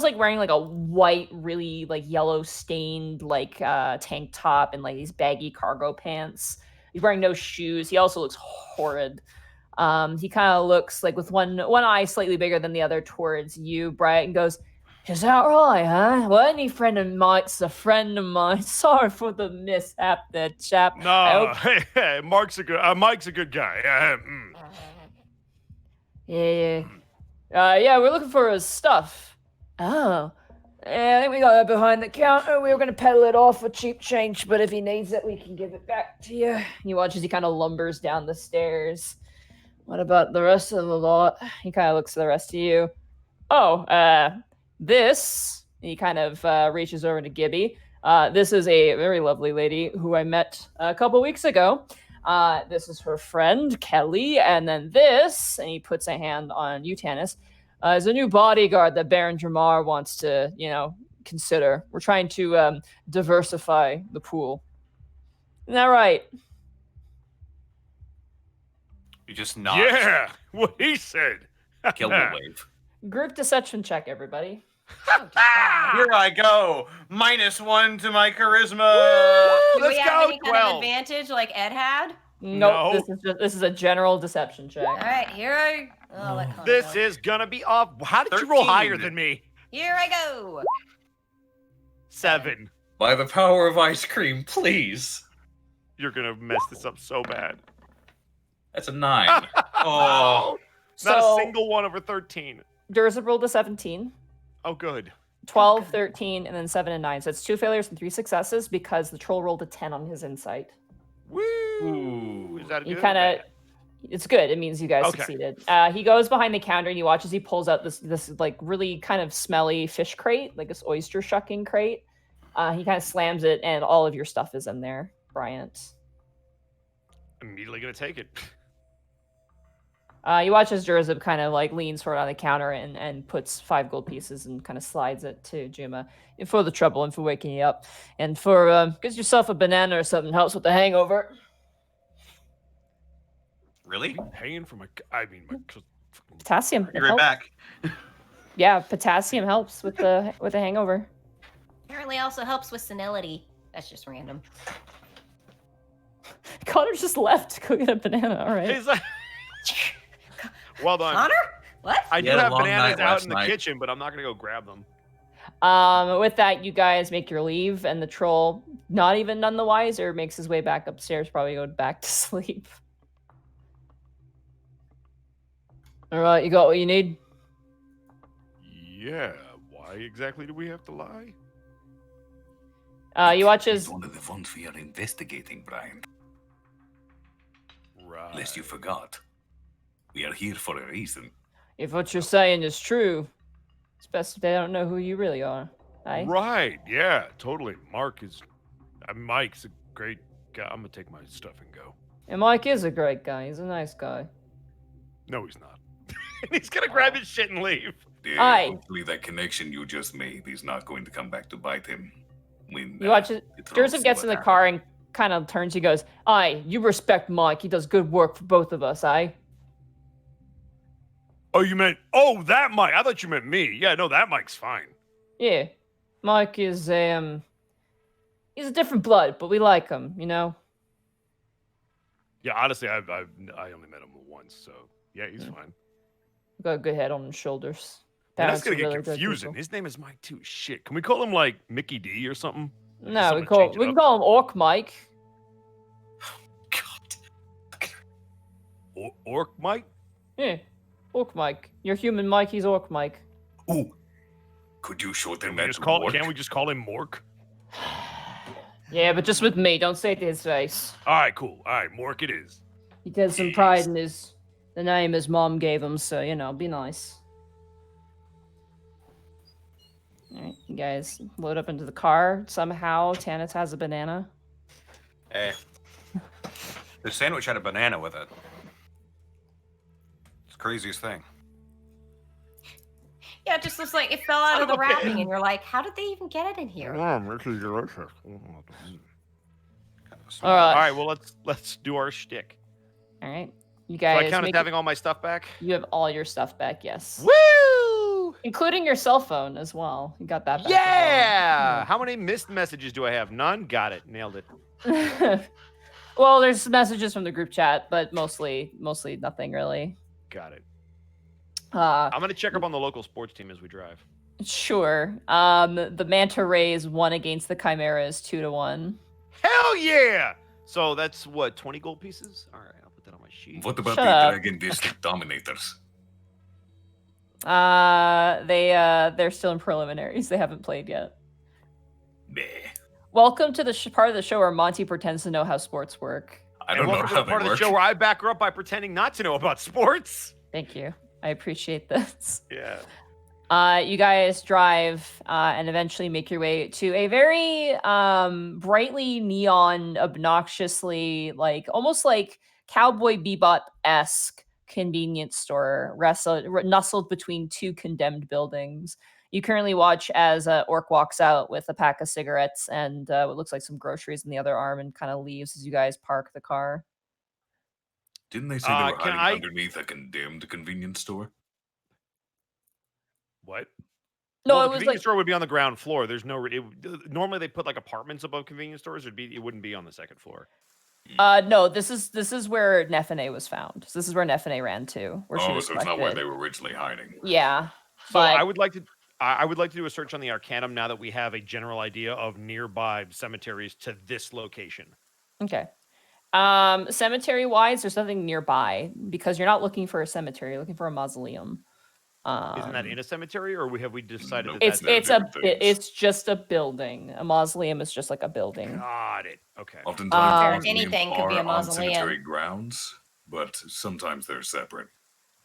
[SPEAKER 1] like wearing like a white, really like yellow stained like tank top and like these baggy cargo pants. He's wearing no shoes. He also looks horrid. He kind of looks like with one eye slightly bigger than the other towards you, Bright, and goes, "Is that right, huh? Well, any friend of mine's a friend of mine. Sorry for the mishap there, chap.
[SPEAKER 3] No, hey, Mike's a good guy.
[SPEAKER 1] Yeah. Yeah, we're looking for his stuff. Oh. Yeah, I think we got that behind the counter. We were going to peddle it off for cheap change, but if he needs it, we can give it back to you. You watch as he kind of lumbers down the stairs. What about the rest of the lot? He kind of looks at the rest of you. Oh, this. He kind of reaches over to Gibby. This is a very lovely lady who I met a couple weeks ago. This is her friend, Kelly. And then this, and he puts a hand on you, Tanis, is a new bodyguard that Baron Dramar wants to, consider. We're trying to diversify the pool. Isn't that right?
[SPEAKER 2] You just nod.
[SPEAKER 3] Yeah, what he said.
[SPEAKER 5] Kel will wave.
[SPEAKER 1] Group deception check, everybody.
[SPEAKER 2] Here I go. -1 to my charisma.
[SPEAKER 4] Do
[SPEAKER 3] Let's
[SPEAKER 4] we have
[SPEAKER 3] go,
[SPEAKER 4] any kind
[SPEAKER 3] 12.
[SPEAKER 4] of advantage like Ed had?
[SPEAKER 1] Nope, this is a general deception check.
[SPEAKER 4] All right, here I. Oh, let Connor
[SPEAKER 3] This
[SPEAKER 4] go.
[SPEAKER 3] is gonna be off. How did you roll higher
[SPEAKER 2] 13.
[SPEAKER 3] than me?
[SPEAKER 4] Here I go.
[SPEAKER 3] 7.
[SPEAKER 5] By the power of ice cream, please.
[SPEAKER 3] You're gonna mess this up so bad.
[SPEAKER 5] That's a 9.
[SPEAKER 2] Oh,
[SPEAKER 3] Not
[SPEAKER 1] So-
[SPEAKER 3] a single one over 13.
[SPEAKER 1] Durza rolled a 17,
[SPEAKER 3] Oh, good.
[SPEAKER 1] 12, 13, and then 7 and 9. So it's 2 failures and 3 successes because the troll rolled a 10 on his insight.
[SPEAKER 3] Woo!
[SPEAKER 2] Ooh.
[SPEAKER 3] Is that
[SPEAKER 1] He
[SPEAKER 3] good?
[SPEAKER 1] kind of, it's good. It means you guys
[SPEAKER 3] Okay.
[SPEAKER 1] succeeded. He goes behind the counter and he watches. He pulls out this like really kind of smelly fish crate, like this oyster shucking crate. He kind of slams it, and all of your stuff is in there, Bryant.
[SPEAKER 3] Immediately gonna take it.
[SPEAKER 1] You watch as Jurzib kind of like leans forward on the counter and puts 5 gold pieces and kind of slides it to Juma. And for the trouble and for waking you up. And for, get yourself a banana or something, helps with the hangover.
[SPEAKER 2] really?
[SPEAKER 3] Paying for my.
[SPEAKER 1] Potassium.
[SPEAKER 2] Be
[SPEAKER 1] it
[SPEAKER 2] right
[SPEAKER 1] helps.
[SPEAKER 2] back.
[SPEAKER 1] Yeah, potassium helps with the hangover.
[SPEAKER 4] Apparently, also helps with senility. That's just random.
[SPEAKER 1] Connor just left to go get a banana. All right.
[SPEAKER 3] He's like, well done.
[SPEAKER 4] Connor? What?
[SPEAKER 3] I
[SPEAKER 5] He
[SPEAKER 3] do
[SPEAKER 5] had a
[SPEAKER 3] have
[SPEAKER 5] long
[SPEAKER 3] bananas
[SPEAKER 5] night
[SPEAKER 3] out
[SPEAKER 5] last
[SPEAKER 3] in the
[SPEAKER 5] night.
[SPEAKER 3] kitchen, but I'm not gonna go grab them.
[SPEAKER 1] With that, you guys make your leave, and the troll, not even none the wiser, makes his way back upstairs, probably go back to sleep. All right, you got what you need?
[SPEAKER 3] Yeah. Why exactly do we have to lie?
[SPEAKER 1] You watch
[SPEAKER 6] It's
[SPEAKER 1] as
[SPEAKER 6] one of the ones we are investigating, Brian.
[SPEAKER 3] Right.
[SPEAKER 6] Lest you forgot. We are here for a reason.
[SPEAKER 1] if what you're saying is true, it's best if they don't know who you really are. Aye?
[SPEAKER 3] Right. Yeah. Totally. Mike's a great guy. I'm gonna take my stuff and go.
[SPEAKER 1] And Mike is a great guy. He's a nice guy.
[SPEAKER 3] No, he's not. He's gonna grab his shit and leave.
[SPEAKER 6] Yeah,
[SPEAKER 1] Aye.
[SPEAKER 6] hopefully that connection you just made is not going to come back to bite him. When,
[SPEAKER 1] You watch it.
[SPEAKER 6] it throws
[SPEAKER 1] Joseph gets in the
[SPEAKER 6] what
[SPEAKER 1] car and kind of turns. He goes, "Aye, you respect Mike. He does good work for both of us. Aye."
[SPEAKER 3] Oh, you meant that Mike? I thought you meant me. Yeah, no, that Mike's fine.
[SPEAKER 1] Yeah, Mike is he's a different blood, but we like him. You know.
[SPEAKER 3] Yeah, honestly, I only met him once, so yeah, he's fine.
[SPEAKER 1] Got a good head on his shoulders.
[SPEAKER 3] And that's
[SPEAKER 1] Parents
[SPEAKER 3] gonna
[SPEAKER 1] are
[SPEAKER 3] get
[SPEAKER 1] really good
[SPEAKER 3] confusing.
[SPEAKER 1] people.
[SPEAKER 3] His name is Mike too. Shit, can we call him like Mickey D or something?
[SPEAKER 1] No,
[SPEAKER 3] Someone
[SPEAKER 1] we
[SPEAKER 3] change it
[SPEAKER 1] can
[SPEAKER 3] up.
[SPEAKER 1] call him Orc Mike.
[SPEAKER 6] God.
[SPEAKER 3] Orc Mike.
[SPEAKER 1] Yeah, Orc Mike. You're human Mike. He's Orc Mike.
[SPEAKER 6] Ooh. Could you shorten
[SPEAKER 3] Can
[SPEAKER 6] that
[SPEAKER 3] we just
[SPEAKER 6] to
[SPEAKER 3] call?
[SPEAKER 6] Mork?
[SPEAKER 3] Can't we just call him Mork?
[SPEAKER 1] Yeah, but just with me. Don't say it to his face.
[SPEAKER 3] All right, cool. All right, Mork it is.
[SPEAKER 1] He takes some pride in the name his mom gave him. So be nice. All right, you guys load up into the car. Somehow, Tannis has a banana.
[SPEAKER 2] Hey. The sandwich had a banana with it. It's the craziest thing.
[SPEAKER 4] Yeah, that just looks like it fell out of the wrapping, and you're like, how did they even get it in here?
[SPEAKER 1] All
[SPEAKER 3] All right, well let's do our shtick.
[SPEAKER 1] right. You
[SPEAKER 3] So I
[SPEAKER 1] guys
[SPEAKER 3] count as having all my stuff back.
[SPEAKER 1] You have all your stuff back, yes.
[SPEAKER 3] Woo!
[SPEAKER 1] Including your cell phone as well. You got that back.
[SPEAKER 3] Yeah! How many missed messages do I have? None? Got it. Nailed it.
[SPEAKER 1] Well, there's messages from the group chat, but mostly nothing really.
[SPEAKER 3] Got it.
[SPEAKER 1] I'm
[SPEAKER 3] going to check up on the local sports team as we drive.
[SPEAKER 1] Sure. The Manta Rays won against the Chimeras 2-1.
[SPEAKER 3] Hell yeah! So that's what, 20 gold pieces? All right, I'll put that on my sheet.
[SPEAKER 6] What about
[SPEAKER 1] Shut
[SPEAKER 6] the
[SPEAKER 1] up.
[SPEAKER 6] Dragon District Dominators?
[SPEAKER 1] They're still in preliminaries. They haven't played yet.
[SPEAKER 6] Nah.
[SPEAKER 1] Welcome to the part of the show where Monty pretends to know how sports work.
[SPEAKER 6] I don't know
[SPEAKER 3] welcome to
[SPEAKER 6] how
[SPEAKER 3] the part
[SPEAKER 6] they
[SPEAKER 3] of the
[SPEAKER 6] work.
[SPEAKER 3] show where I back her up by pretending not to know about sports.
[SPEAKER 1] Thank you. I appreciate this.
[SPEAKER 3] Yeah.
[SPEAKER 1] You guys drive and eventually make your way to a very brightly neon, obnoxiously, almost like Cowboy Bebop-esque convenience store nestled between two condemned buildings. You currently watch as Orc walks out with a pack of cigarettes and what looks like some groceries in the other arm and kind of leaves as you guys park the car.
[SPEAKER 6] Didn't they say they were
[SPEAKER 3] can
[SPEAKER 6] hiding
[SPEAKER 3] I-
[SPEAKER 6] underneath a condemned convenience store?
[SPEAKER 3] What?
[SPEAKER 1] No,
[SPEAKER 3] well,
[SPEAKER 1] it
[SPEAKER 3] the
[SPEAKER 1] was
[SPEAKER 3] convenience
[SPEAKER 1] like
[SPEAKER 3] store would be on the ground floor. There's no. Normally they put like apartments above convenience stores. It wouldn't be on the second floor.
[SPEAKER 1] no, this is where Nefene was found. So this is where Nefene ran to, where she
[SPEAKER 6] Oh,
[SPEAKER 1] was
[SPEAKER 6] so it's not where
[SPEAKER 1] collected.
[SPEAKER 6] they were originally hiding.
[SPEAKER 1] Yeah.
[SPEAKER 3] So
[SPEAKER 1] but
[SPEAKER 3] I would like to do a search on the Arcanum now that we have a general idea of nearby cemeteries to this location.
[SPEAKER 1] Okay. Cemetery wise, there's nothing nearby because you're not looking for a cemetery, you're looking for a mausoleum.
[SPEAKER 3] Isn't that in a cemetery, or have we decided
[SPEAKER 6] Nope.
[SPEAKER 3] that
[SPEAKER 1] It's
[SPEAKER 3] that's
[SPEAKER 1] it's just a building. A mausoleum is just like a building.
[SPEAKER 3] Got it. Okay.
[SPEAKER 6] Oftentimes, mausoleums
[SPEAKER 4] anything could be a
[SPEAKER 6] are on
[SPEAKER 4] mausoleum.
[SPEAKER 6] cemetery grounds, but sometimes they're separate.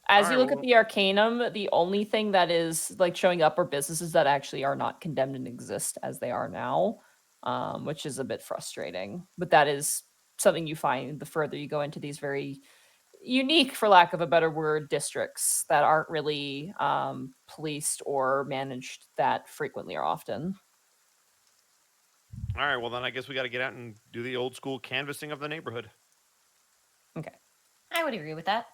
[SPEAKER 1] As
[SPEAKER 3] All
[SPEAKER 1] you
[SPEAKER 3] right,
[SPEAKER 1] look at the Arcanum, the only thing that is like showing up are businesses that actually are not condemned and exist as they are now, which is a bit frustrating. But that is something you find the further you go into these very unique, for lack of a better word, districts that aren't really policed or managed that frequently or often.
[SPEAKER 3] All right. Well, then I guess we got to get out and do the old school canvassing of the neighborhood.
[SPEAKER 1] Okay.
[SPEAKER 4] I would agree with that.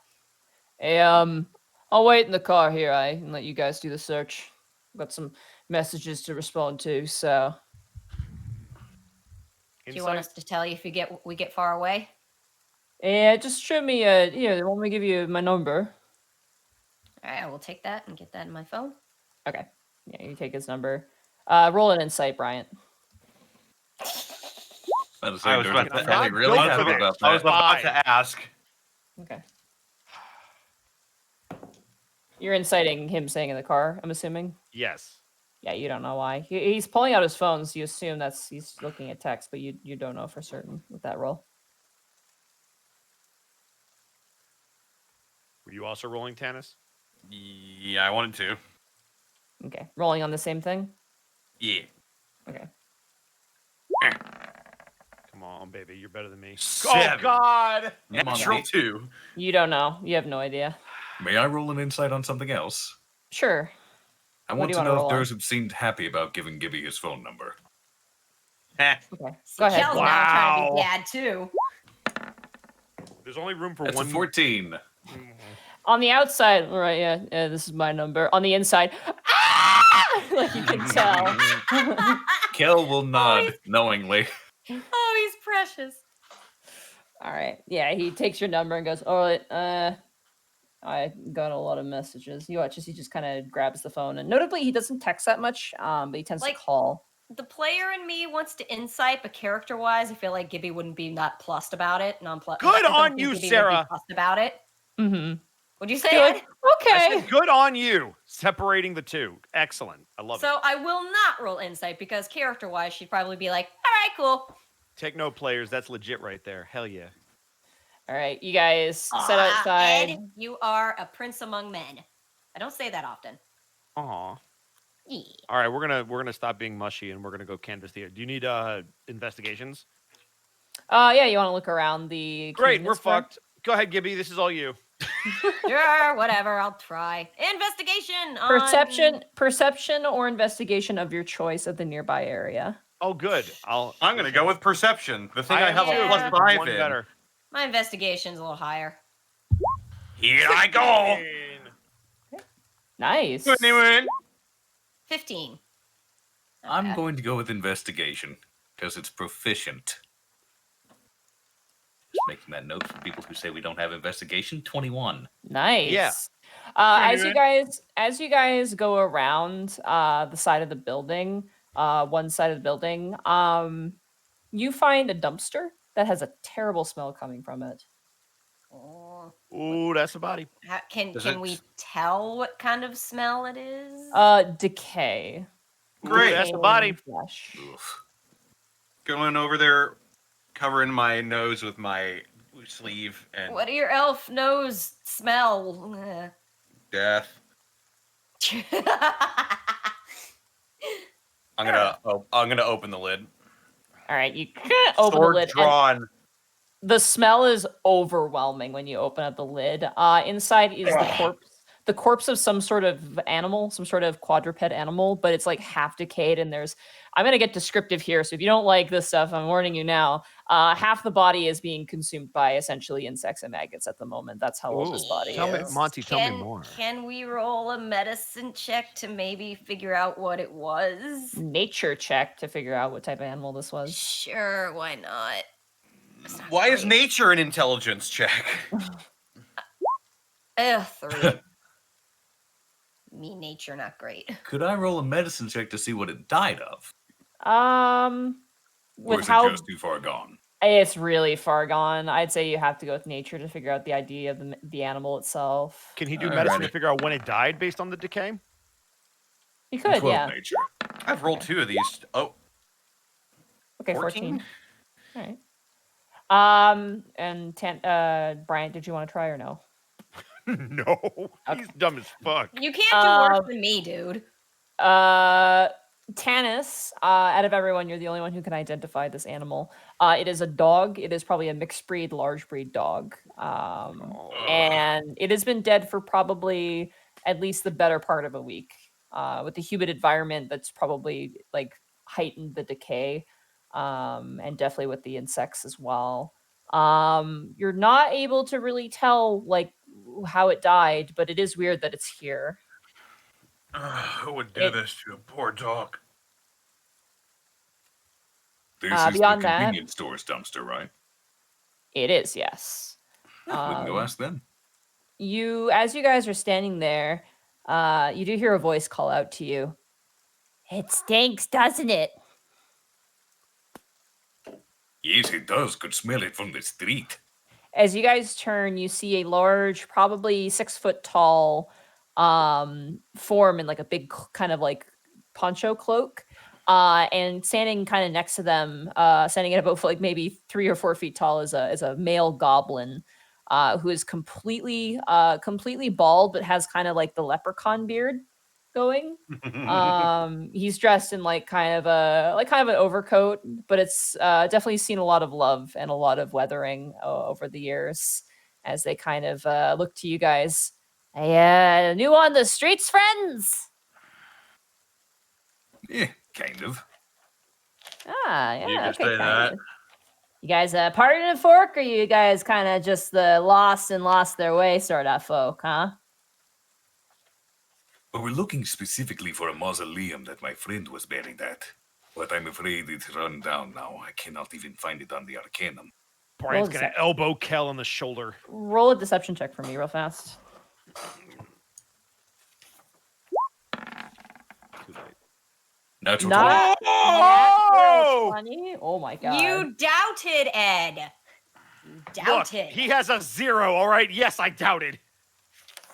[SPEAKER 1] Hey, I'll wait in the car here, and let you guys do the search. Got some messages to respond to, so.
[SPEAKER 4] Do you want us to tell you if we get far away?
[SPEAKER 1] Yeah, just show me, want me to give you my number?
[SPEAKER 4] All right, I will take that and get that in my phone.
[SPEAKER 1] Okay. Yeah, you take his number. Roll an insight, Bryant.
[SPEAKER 2] I was
[SPEAKER 3] about
[SPEAKER 2] about
[SPEAKER 3] to-
[SPEAKER 2] to
[SPEAKER 3] I'm
[SPEAKER 2] really
[SPEAKER 3] not
[SPEAKER 2] happy
[SPEAKER 3] good
[SPEAKER 2] about
[SPEAKER 3] for
[SPEAKER 2] that. I was
[SPEAKER 3] this.
[SPEAKER 2] about to ask.
[SPEAKER 1] Okay. You're inciting him staying in the car, I'm assuming?
[SPEAKER 3] Yes.
[SPEAKER 1] Yeah, you don't know why. He's pulling out his phone, so you assume he's looking at text, but you don't know for certain with that roll.
[SPEAKER 3] Were you also rolling, Tanis?
[SPEAKER 2] Yeah, I wanted to.
[SPEAKER 1] Okay. Rolling on the same thing?
[SPEAKER 2] Yeah.
[SPEAKER 1] Okay.
[SPEAKER 3] Come on, baby. You're better than me.
[SPEAKER 2] Seven.
[SPEAKER 3] Oh, God.
[SPEAKER 2] Natural 2.
[SPEAKER 1] You don't know. You have no idea.
[SPEAKER 6] May I roll an insight on something else?
[SPEAKER 1] Sure.
[SPEAKER 6] I
[SPEAKER 1] What
[SPEAKER 6] want
[SPEAKER 1] do you
[SPEAKER 6] to
[SPEAKER 1] wanna
[SPEAKER 6] know
[SPEAKER 1] roll
[SPEAKER 6] if
[SPEAKER 1] on?
[SPEAKER 6] Durham seemed happy about giving Gibby his phone number.
[SPEAKER 1] Okay. Go ahead.
[SPEAKER 4] Kel's now trying to be
[SPEAKER 3] Wow.
[SPEAKER 4] dad too.
[SPEAKER 3] There's only room for
[SPEAKER 6] That's
[SPEAKER 3] one.
[SPEAKER 6] a 14.
[SPEAKER 1] On the outside, all right, yeah, this is my number. On the inside, ah! Like you can tell.
[SPEAKER 6] Kel will nod knowingly.
[SPEAKER 4] Oh, he's precious.
[SPEAKER 1] All right. Yeah, he takes your number and goes, all right, I got a lot of messages. You watch as he just kind of grabs the phone. And notably, he doesn't text that much, but he tends to
[SPEAKER 4] Like-
[SPEAKER 1] call.
[SPEAKER 4] The player in me wants to insight, but character-wise, I feel like Gibby wouldn't be not plussed about it.
[SPEAKER 3] Good on you, Sarah.
[SPEAKER 4] Plussed about it.
[SPEAKER 1] Mm-hmm.
[SPEAKER 4] Would you say?
[SPEAKER 1] Good.
[SPEAKER 4] Ed?
[SPEAKER 3] I
[SPEAKER 1] Okay.
[SPEAKER 3] said, good on you. Separating the two. Excellent. I love it.
[SPEAKER 4] So I will not roll insight because character-wise, she'd probably be like, "All right, cool."
[SPEAKER 3] Take no players. That's legit right there. Hell yeah.
[SPEAKER 1] All right. You guys set
[SPEAKER 4] Aw,
[SPEAKER 1] outside.
[SPEAKER 4] Ed, you are a prince among men. I don't say that often.
[SPEAKER 3] Aw.
[SPEAKER 4] Yeah.
[SPEAKER 3] All right, we're gonna stop being mushy and we're gonna go canvas the. Do you need investigations?
[SPEAKER 1] Yeah, you want to look around the.
[SPEAKER 3] Great, we're
[SPEAKER 1] convenience store?
[SPEAKER 3] fucked. Go ahead, Gibby. This is all you.
[SPEAKER 4] Sure, whatever. I'll try. Investigation. On...
[SPEAKER 1] Perception or investigation of your choice of the nearby area.
[SPEAKER 3] Oh, good.
[SPEAKER 2] I'm gonna go with perception. The thing I
[SPEAKER 3] am
[SPEAKER 2] have
[SPEAKER 3] too,
[SPEAKER 2] a
[SPEAKER 3] because it's
[SPEAKER 2] +5
[SPEAKER 3] one
[SPEAKER 2] in.
[SPEAKER 3] better.
[SPEAKER 4] My investigation's a little higher.
[SPEAKER 2] Here I go.
[SPEAKER 3] 16.
[SPEAKER 1] Nice.
[SPEAKER 2] 21.
[SPEAKER 4] 15. Not
[SPEAKER 5] I'm
[SPEAKER 4] bad.
[SPEAKER 5] going to go with investigation because it's proficient. Just making that note for people who say we don't have investigation. 21.
[SPEAKER 1] Nice.
[SPEAKER 3] Yeah.
[SPEAKER 1] As you guys go around the side of the building, one side of the building, you find a dumpster that has a terrible smell coming from it.
[SPEAKER 4] Oh.
[SPEAKER 3] Ooh, that's a body.
[SPEAKER 4] Can
[SPEAKER 2] Does
[SPEAKER 4] we
[SPEAKER 2] it-
[SPEAKER 4] tell what kind of smell it is?
[SPEAKER 1] Decay.
[SPEAKER 2] Great.
[SPEAKER 3] That's the body.
[SPEAKER 1] Flesh.
[SPEAKER 5] Oof.
[SPEAKER 2] Going over there, covering my nose with my sleeve and
[SPEAKER 4] What do your elf nose smell?
[SPEAKER 2] death. I'm gonna open the lid.
[SPEAKER 1] All right, you open
[SPEAKER 2] Sword
[SPEAKER 1] the lid. And
[SPEAKER 2] drawn.
[SPEAKER 1] the smell is overwhelming when you open up the lid. Inside is the corpse of some sort of animal, some sort of quadruped animal, but it's like half decayed. And I'm gonna get descriptive here, so if you don't like this stuff, I'm warning you now. Half the body is being consumed by essentially insects and maggots at the moment. That's how old this body
[SPEAKER 3] Tell me,
[SPEAKER 1] is.
[SPEAKER 3] Monty, tell me more.
[SPEAKER 4] Can we roll a medicine check to maybe figure out what it was?
[SPEAKER 1] Nature check to figure out what type of animal this was.
[SPEAKER 4] Sure, why not? That's not
[SPEAKER 2] Why is
[SPEAKER 4] great.
[SPEAKER 2] nature an intelligence check?
[SPEAKER 4] 3. Me nature not great.
[SPEAKER 5] Could I roll a medicine check to see what it died of?
[SPEAKER 6] Or
[SPEAKER 1] With
[SPEAKER 6] is
[SPEAKER 1] how
[SPEAKER 6] it just too far gone?
[SPEAKER 1] it's really far gone, I'd say you have to go with nature to figure out the idea of the animal itself.
[SPEAKER 3] Can he do medicine to
[SPEAKER 5] Alrighty.
[SPEAKER 3] figure out when it died based on the decay?
[SPEAKER 1] You could,
[SPEAKER 6] 12
[SPEAKER 1] yeah.
[SPEAKER 6] nature.
[SPEAKER 2] I've rolled 2 of these. Oh,
[SPEAKER 1] Okay,
[SPEAKER 2] 14?
[SPEAKER 1] 14. All right. And Bryant, did you want to try or no?
[SPEAKER 3] No, he's dumb as fuck.
[SPEAKER 4] You can't do worse than me, dude.
[SPEAKER 1] Tanis, out of everyone, you're the only one who can identify this animal. It is a dog. It is probably a mixed breed, large breed dog. And it has been dead for probably at least the better part of a week. With the humid environment, that's probably like heightened the decay, and definitely with the insects as well. You're not able to really tell like how it died, but it is weird that it's here.
[SPEAKER 2] who would do this to a poor dog?
[SPEAKER 6] This is the
[SPEAKER 1] beyond that-
[SPEAKER 6] convenience store's dumpster, right?
[SPEAKER 3] Mm-hmm.
[SPEAKER 1] It is, yes.
[SPEAKER 6] We can go ask them.
[SPEAKER 1] As you guys are standing there, you do hear a voice call out to you. It stinks, doesn't it?
[SPEAKER 6] Yes, it does. Could smell it from the street.
[SPEAKER 1] As you guys turn, you see a large, probably 6 foot tall, form in like a big kind of like poncho cloak. And standing kind of next to them, standing at about like maybe 3 or 4 feet tall, is a male goblin, who is completely bald, but has kind of like the leprechaun beard going. He's dressed in like kind of an overcoat, but it's definitely seen a lot of love and a lot of weathering over the years, as they kind of look to you guys. New on the streets, friends?
[SPEAKER 6] Yeah, kind of.
[SPEAKER 1] Yeah,
[SPEAKER 2] You can
[SPEAKER 1] okay,
[SPEAKER 2] say
[SPEAKER 1] kinda.
[SPEAKER 2] that.
[SPEAKER 1] You guys parted in a fork, or you guys kind of just the lost their way sort of folk, huh?
[SPEAKER 6] But we're looking specifically for a mausoleum that my friend was buried at. But I'm afraid it's run down now. I cannot even find it on the Arcanum.
[SPEAKER 3] Brian's
[SPEAKER 1] Roll
[SPEAKER 3] gonna elbow Kel on the shoulder.
[SPEAKER 1] Roll a deception check for me real fast.
[SPEAKER 6] Natural
[SPEAKER 1] Not
[SPEAKER 6] 20.
[SPEAKER 1] natural 20. Oh my god.
[SPEAKER 4] You doubted, Ed. You
[SPEAKER 3] Look,
[SPEAKER 4] doubted.
[SPEAKER 3] he has a 0, all right? Yes, I doubted.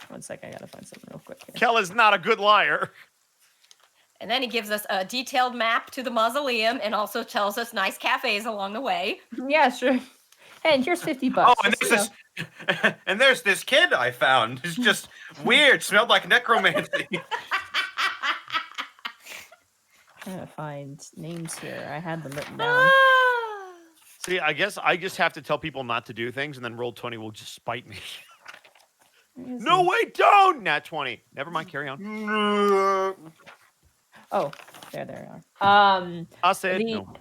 [SPEAKER 1] 1 second, I gotta find something real quick here.
[SPEAKER 3] Kel is not a good liar.
[SPEAKER 4] And then he gives us a detailed map to the mausoleum and also tells us nice cafes along the way.
[SPEAKER 1] Yeah, sure. Hey, and here's $50.
[SPEAKER 2] Oh, and
[SPEAKER 1] just,
[SPEAKER 2] there's this, and there's this kid I found. It's just weird. Smelled like necromancy.
[SPEAKER 1] trying to find names here. I had them written down.
[SPEAKER 3] See, I guess I just have to tell people not to do things, and then Roll20 will just spite me. No, wait, don't! Nat 20. Never mind, carry on.
[SPEAKER 1] Oh, there they are.
[SPEAKER 3] I said no.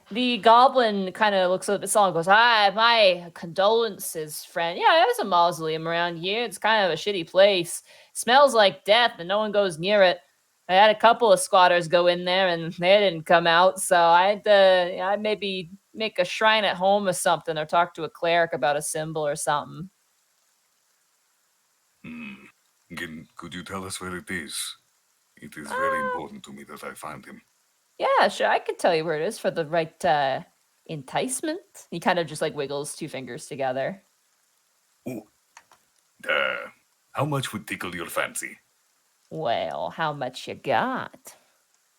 [SPEAKER 1] The goblin kind of looks at the song and goes, my condolences, friend. Yeah, there's a mausoleum around here. It's kind of a shitty place. Smells like death and no one goes near it. I had a couple of squatters go in there and they didn't come out, so I'd maybe make a shrine at home or something, or talk to a cleric about a symbol or something.
[SPEAKER 6] Could you tell us where it is? It is very important to me that I find him.
[SPEAKER 1] Yeah, sure. I could tell you where it is for the right enticement. He kind of just like wiggles two fingers together.
[SPEAKER 6] Ooh. How much would tickle your fancy?
[SPEAKER 1] Well, how much you got?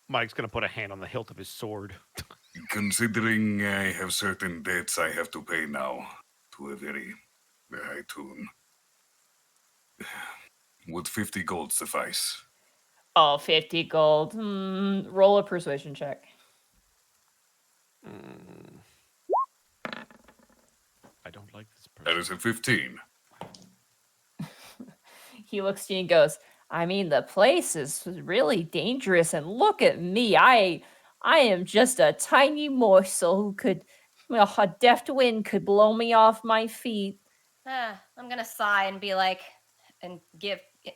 [SPEAKER 3] Mike's going to put a hand on the hilt of his sword.
[SPEAKER 6] Considering I have certain debts I have to pay now to a very high tune, would 50 gold suffice?
[SPEAKER 1] Oh, 50 gold. Roll a persuasion check.
[SPEAKER 3] I don't like this person.
[SPEAKER 6] That is a 15.
[SPEAKER 1] He looks to you and goes, I mean, the place is really dangerous, and look at me. I am just a tiny morsel who could, well, a deft wind could blow me off my feet.
[SPEAKER 4] I'm gonna sigh and be like, and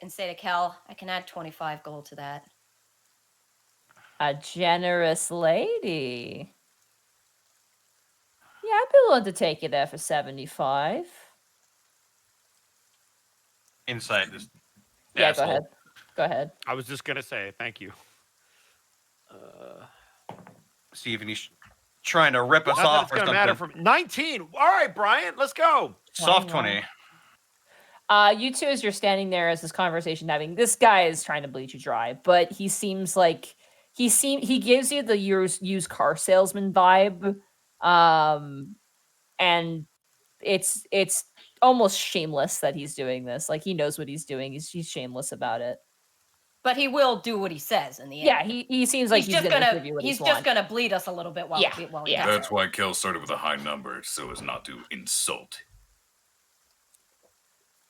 [SPEAKER 4] say to Kel, I can add 25 gold to that.
[SPEAKER 1] A generous lady. Yeah, I'd be willing to take you there for 75.
[SPEAKER 2] Inside this.
[SPEAKER 1] Yeah,
[SPEAKER 2] asshole.
[SPEAKER 1] go ahead. Go ahead.
[SPEAKER 3] I was just going to say, thank you.
[SPEAKER 2] See if he's trying to rip us
[SPEAKER 3] Not that
[SPEAKER 2] off
[SPEAKER 3] it's
[SPEAKER 2] or
[SPEAKER 3] going to
[SPEAKER 2] something.
[SPEAKER 3] matter from 19. All right, Brian, let's go.
[SPEAKER 2] Soft 20.
[SPEAKER 1] You two, as you're standing there, as this conversation having, this guy is trying to bleed you dry, but he seems like he gives you the used car salesman vibe, and it's almost shameless that he's doing this. Like, he knows what he's doing. He's shameless about it.
[SPEAKER 4] But he will do what he says in the end.
[SPEAKER 1] Yeah, he seems like he's gonna give you what
[SPEAKER 4] he's
[SPEAKER 1] he
[SPEAKER 4] just
[SPEAKER 1] wants.
[SPEAKER 4] gonna bleed us a little bit while he
[SPEAKER 1] Yeah.
[SPEAKER 4] does
[SPEAKER 6] That's
[SPEAKER 4] it.
[SPEAKER 6] why Kel started with a high number, so as not to insult.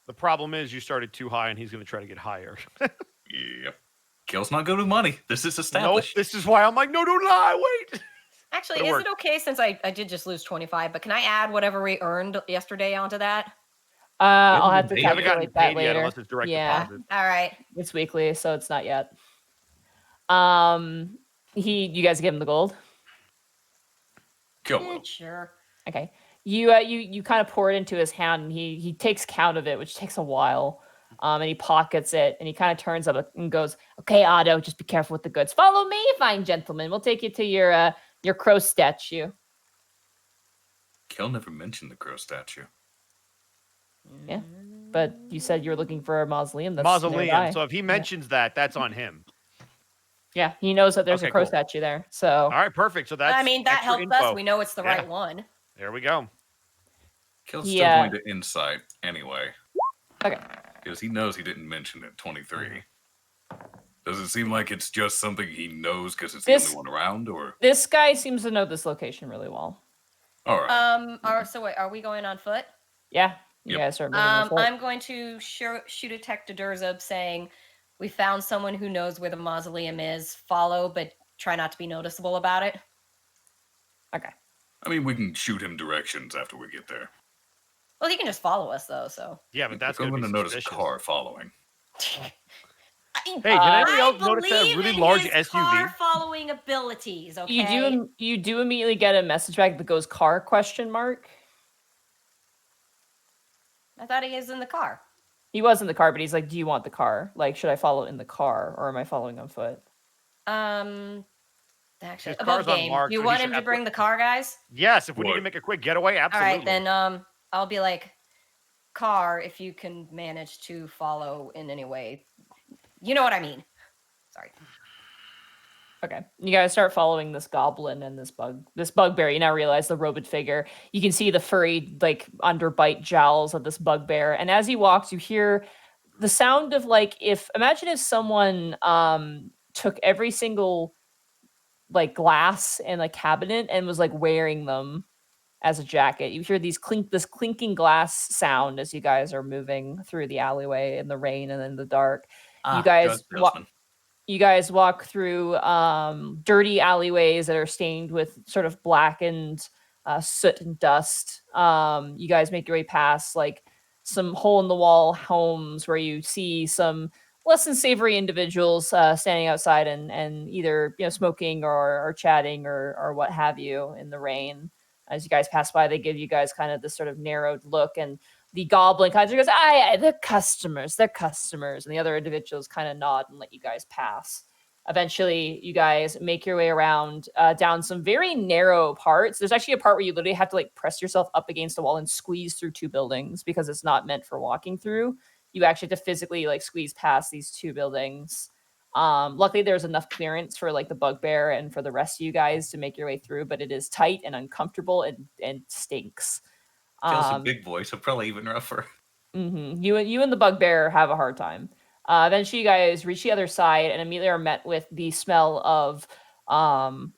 [SPEAKER 3] The problem is you started too high and he's going to try to get higher.
[SPEAKER 6] Yep.
[SPEAKER 5] Kel's not good with money. This is
[SPEAKER 3] Nope,
[SPEAKER 5] established.
[SPEAKER 3] this is why I'm like, no, don't lie, wait.
[SPEAKER 4] Actually,
[SPEAKER 3] It'll
[SPEAKER 4] is
[SPEAKER 3] work.
[SPEAKER 4] it okay, since I did just lose 25, but can I add whatever we earned yesterday onto that?
[SPEAKER 1] I'll have to
[SPEAKER 3] You haven't gotten
[SPEAKER 1] calculate that
[SPEAKER 3] paid yet
[SPEAKER 1] later.
[SPEAKER 3] unless it's direct
[SPEAKER 1] Yeah,
[SPEAKER 3] deposit.
[SPEAKER 4] All right.
[SPEAKER 1] it's weekly, so it's not yet. You guys give him the gold.
[SPEAKER 6] Kel will.
[SPEAKER 4] Sure.
[SPEAKER 1] Okay. You kind of pour it into his hand, and he takes count of it, which takes a while. And he pockets it, and he kind of turns up and goes, "Okay, Otto, just be careful with the goods. Follow me, fine gentleman. We'll take you to your crow statue."
[SPEAKER 5] Kel never mentioned the crow statue.
[SPEAKER 1] Yeah, but you said you were looking for a mausoleum. That's
[SPEAKER 3] Mausoleum.
[SPEAKER 1] nearby.
[SPEAKER 3] So if he mentions that, that's on him.
[SPEAKER 1] Yeah, he knows that there's
[SPEAKER 3] Okay,
[SPEAKER 1] a crow
[SPEAKER 3] cool.
[SPEAKER 1] statue there. So
[SPEAKER 3] All right, perfect. So that's
[SPEAKER 4] I mean, that
[SPEAKER 3] extra
[SPEAKER 4] helps
[SPEAKER 3] info.
[SPEAKER 4] us. We know it's the
[SPEAKER 3] Yeah.
[SPEAKER 4] right one.
[SPEAKER 3] There we go.
[SPEAKER 5] Kel's
[SPEAKER 1] He,
[SPEAKER 5] still going to insight anyway.
[SPEAKER 1] okay.
[SPEAKER 6] Because he knows he didn't mention it. 23. Does it seem like it's just something he knows because it's the
[SPEAKER 1] This-
[SPEAKER 6] only one around, or?
[SPEAKER 1] This guy seems to know this location really well.
[SPEAKER 6] All right.
[SPEAKER 4] So wait, are we going on foot?
[SPEAKER 1] Yeah, you
[SPEAKER 6] Yep.
[SPEAKER 1] guys start moving on foot.
[SPEAKER 4] I'm going to shoot a text to Durzub saying, we found someone who knows where the mausoleum is. Follow, but try not to be noticeable about it.
[SPEAKER 1] Okay.
[SPEAKER 6] I mean, we can shoot him directions after we get there.
[SPEAKER 4] Well, he can just follow us, though, so.
[SPEAKER 3] Yeah, but that's
[SPEAKER 6] I'm
[SPEAKER 3] going
[SPEAKER 6] going
[SPEAKER 3] to
[SPEAKER 6] to
[SPEAKER 3] be
[SPEAKER 6] notice a
[SPEAKER 3] suspicious.
[SPEAKER 6] car following.
[SPEAKER 3] Hey, did anybody else notice that
[SPEAKER 4] believe
[SPEAKER 3] really
[SPEAKER 4] in
[SPEAKER 3] large
[SPEAKER 4] his
[SPEAKER 3] SUV?
[SPEAKER 4] car following abilities, okay?
[SPEAKER 1] You do immediately get a message back that goes car question mark.
[SPEAKER 4] I thought he was in the car.
[SPEAKER 1] He was in the car, but he's like, "Do you want the car? Like, should I follow in the car, or am I following on foot?"
[SPEAKER 4] Actually,
[SPEAKER 3] His
[SPEAKER 4] above
[SPEAKER 3] car's
[SPEAKER 4] game.
[SPEAKER 3] unmarked,
[SPEAKER 4] You
[SPEAKER 3] so he
[SPEAKER 4] want
[SPEAKER 3] should
[SPEAKER 4] him to
[SPEAKER 3] have-
[SPEAKER 4] bring the car, guys?
[SPEAKER 3] Yes, if we need
[SPEAKER 6] What?
[SPEAKER 3] to make a quick getaway,
[SPEAKER 4] All
[SPEAKER 3] absolutely.
[SPEAKER 4] right, then I'll be like, car, if you can manage to follow in any way. You know what I mean. Sorry.
[SPEAKER 1] Okay, you guys start following this goblin and this bugbear. You now realize the robed figure. You can see the furry, like, underbite jowls of this bugbear, and as he walks, you hear the sound of, like, imagine if someone took every single, like, glass in a cabinet and was, like, wearing them as a jacket. You hear this clinking glass sound as you guys are moving through the alleyway in the rain and in the dark. You guys walk through dirty alleyways that are stained with sort of blackened soot and dust. You guys make your way past like some hole-in-the-wall homes where you see some less than savory individuals standing outside and either smoking or chatting or what have you in the rain. As you guys pass by, they give you guys kind of this sort of narrowed look, and the goblin kind of goes, "Aye, they're customers. And the other individuals kind of nod and let you guys pass. Eventually, you guys make your way around down some very narrow parts. There's actually a part where you literally have to like press yourself up against a wall and squeeze through two buildings because it's not meant for walking through. You actually have to physically like squeeze past these two buildings. Luckily, there's enough clearance for like the bugbear and for the rest of you guys to make your way through, but it is tight and uncomfortable and stinks.
[SPEAKER 5] Kale's a big boy, so probably even rougher.
[SPEAKER 1] You and the bugbear have a hard time. Eventually, you guys reach the other side and immediately are met with the smell of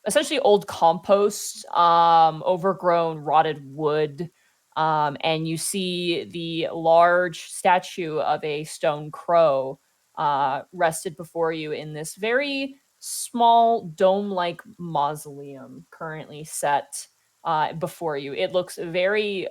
[SPEAKER 1] essentially old compost, overgrown, rotted wood. And you see the large statue of a stone crow rested before you in this very small dome-like mausoleum currently set before you. It looks very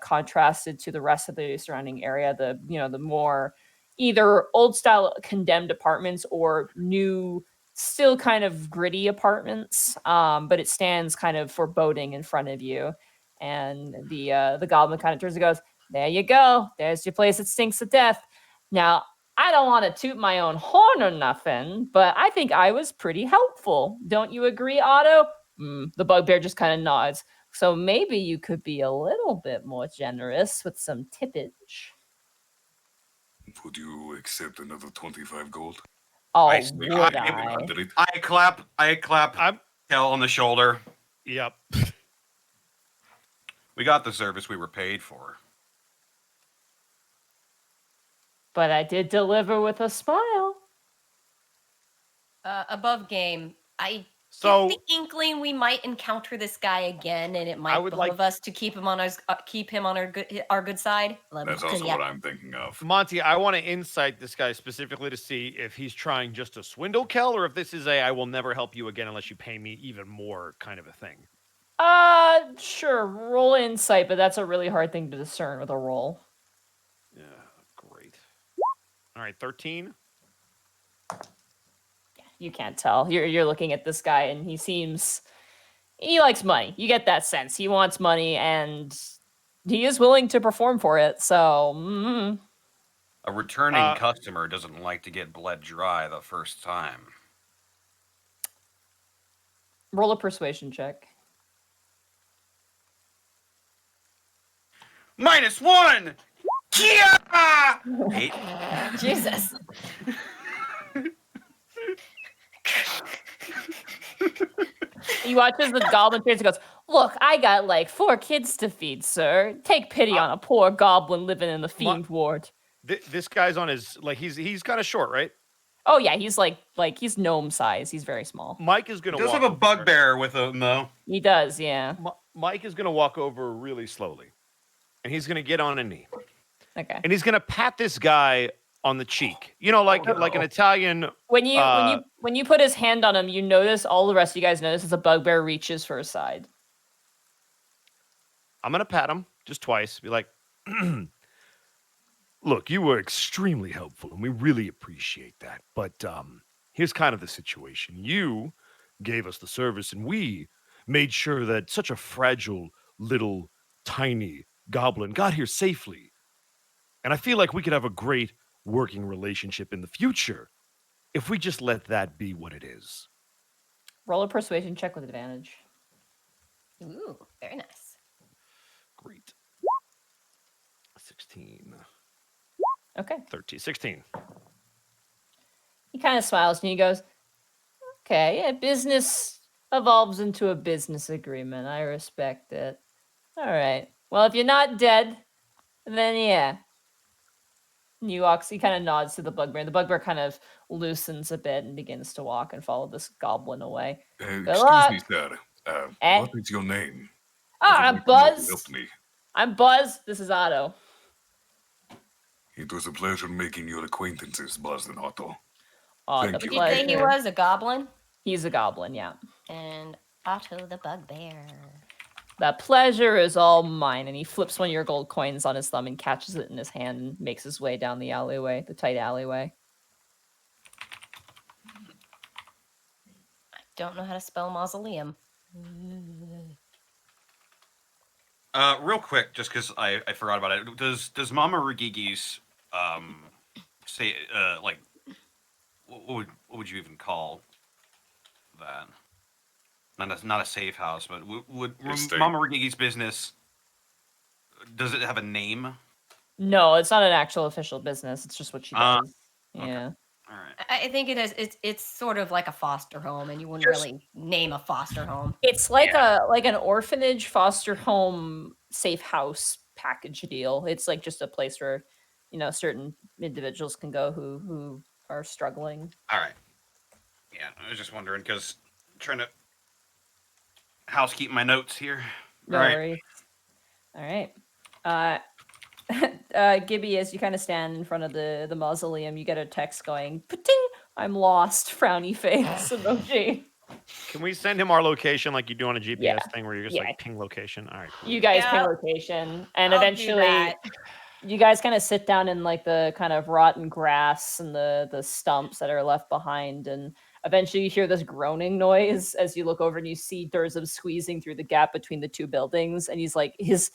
[SPEAKER 1] contrasted to the rest of the surrounding area. The more either old style condemned apartments or new, still kind of gritty apartments. But it stands kind of foreboding in front of you. And the goblin kind of turns and goes, "There you go. There's your place that stinks to death. Now, I don't want to toot my own horn or nothing, but I think I was pretty helpful. Don't you agree, Otto?" The bugbear just kind of nods. "So maybe you could be a little bit more generous with some tippage."
[SPEAKER 6] Would you accept another 25 gold?
[SPEAKER 1] Oh,
[SPEAKER 2] I
[SPEAKER 1] would I?
[SPEAKER 6] 100.
[SPEAKER 2] I clap Kel on the shoulder.
[SPEAKER 3] Yep.
[SPEAKER 2] We got the service we were paid for.
[SPEAKER 1] But I did deliver with a smile.
[SPEAKER 4] Above game, I
[SPEAKER 3] So-
[SPEAKER 4] get the inkling we might encounter this guy again, and it might
[SPEAKER 3] would
[SPEAKER 4] behoove us to keep him on our good side.
[SPEAKER 6] That's also what I'm thinking of.
[SPEAKER 3] Monty, I want to insight this guy specifically to see if he's trying just to swindle Kel or if this is a "I will never help you again unless you pay me even more" kind of a thing.
[SPEAKER 1] Sure, roll insight, but that's a really hard thing to discern with a roll.
[SPEAKER 3] Yeah, great. All right, 13.
[SPEAKER 1] You can't tell. You're looking at this guy, and he likes money. You get that sense. He wants money, and he is willing to perform for it. So,
[SPEAKER 2] A returning customer doesn't like to get bled dry the first time.
[SPEAKER 1] roll a persuasion check.
[SPEAKER 2] -1! Yeah! 8.
[SPEAKER 4] Jesus.
[SPEAKER 1] He watches the goblin face and goes, "Look, I got like 4 kids to feed, sir. Take pity on a poor goblin living in the fiend ward."
[SPEAKER 3] This guy's on his he's kind of short, right?
[SPEAKER 1] Oh yeah, he's like he's gnome size. He's very small.
[SPEAKER 3] Mike is gonna.
[SPEAKER 2] He does
[SPEAKER 3] walk
[SPEAKER 2] have a
[SPEAKER 3] over.
[SPEAKER 2] bugbear with him, though.
[SPEAKER 1] He does, yeah.
[SPEAKER 3] Mike is gonna walk over really slowly, and he's gonna get on a knee,
[SPEAKER 1] Okay.
[SPEAKER 3] and he's gonna pat this guy on the cheek. You know, like an Italian.
[SPEAKER 1] When you put his hand on him, you notice all the rest of you guys notice as the bugbear reaches for his side.
[SPEAKER 3] I'm gonna pat him just twice. Be like, "Look, you were extremely helpful, and we really appreciate that. But here's kind of the situation. You gave us the service, and we made sure that such a fragile, little, tiny goblin got here safely. And I feel like we could have a great working relationship in the future if we just let that be what it is."
[SPEAKER 1] Roll a persuasion check with advantage.
[SPEAKER 4] Ooh, very nice.
[SPEAKER 3] Great. 16.
[SPEAKER 1] Okay.
[SPEAKER 3] 13. 16.
[SPEAKER 1] He kind of smiles and he goes, "Okay, a business evolves into a business agreement. I respect it. All right. Well, if you're not dead, then yeah." And he kind of nods to the bugbear. The bugbear kind of loosens a bit and begins to walk and follow this goblin away.
[SPEAKER 6] Excuse
[SPEAKER 1] luck.
[SPEAKER 6] me, sir.
[SPEAKER 1] Eh?
[SPEAKER 6] What is your name?
[SPEAKER 1] I'm Buzz. I'm Buzz. This is Otto.
[SPEAKER 6] It was a pleasure making your acquaintances, Buzz and Otto.
[SPEAKER 1] Thank
[SPEAKER 4] What
[SPEAKER 1] you.
[SPEAKER 4] did you say he was? A goblin?
[SPEAKER 1] He's a goblin, yeah.
[SPEAKER 4] And Otto the bugbear.
[SPEAKER 1] The pleasure is all mine. And he flips one of your gold coins on his thumb and catches it in his hand and makes his way down the alleyway, the tight alleyway.
[SPEAKER 4] I don't know how to spell mausoleum.
[SPEAKER 2] Real quick, just because I forgot about it. Does Mama Rugigi's say like what would you even call that? Not a safe house, but would Mama Rugigi's business, does it have a name?
[SPEAKER 1] No, it's not an actual official business. It's just what she does.
[SPEAKER 2] Okay.
[SPEAKER 1] Yeah.
[SPEAKER 2] All right.
[SPEAKER 4] I think it is. It's sort of like a foster home, and you wouldn't really name a foster home.
[SPEAKER 1] It's like an orphanage, foster home, safe house package deal. It's like just a place where, certain individuals can go who are struggling.
[SPEAKER 2] All right. Yeah, I was just wondering because I'm trying to housekeep my notes here.
[SPEAKER 1] No worries. All right. Gibby, as you kind of stand in front of the mausoleum, you get a text going, "Pating, I'm lost," frowny face emoji.
[SPEAKER 3] Can we send him our location like you do on a GPS thing where you're just like ping location? All right. Cool.
[SPEAKER 1] You guys ping location, and eventually you guys kind of sit down in like the kind of rotten grass and the stumps that are left behind, and eventually you hear this groaning noise as you look over and you see Durzum squeezing through the gap between the two buildings, and he's like his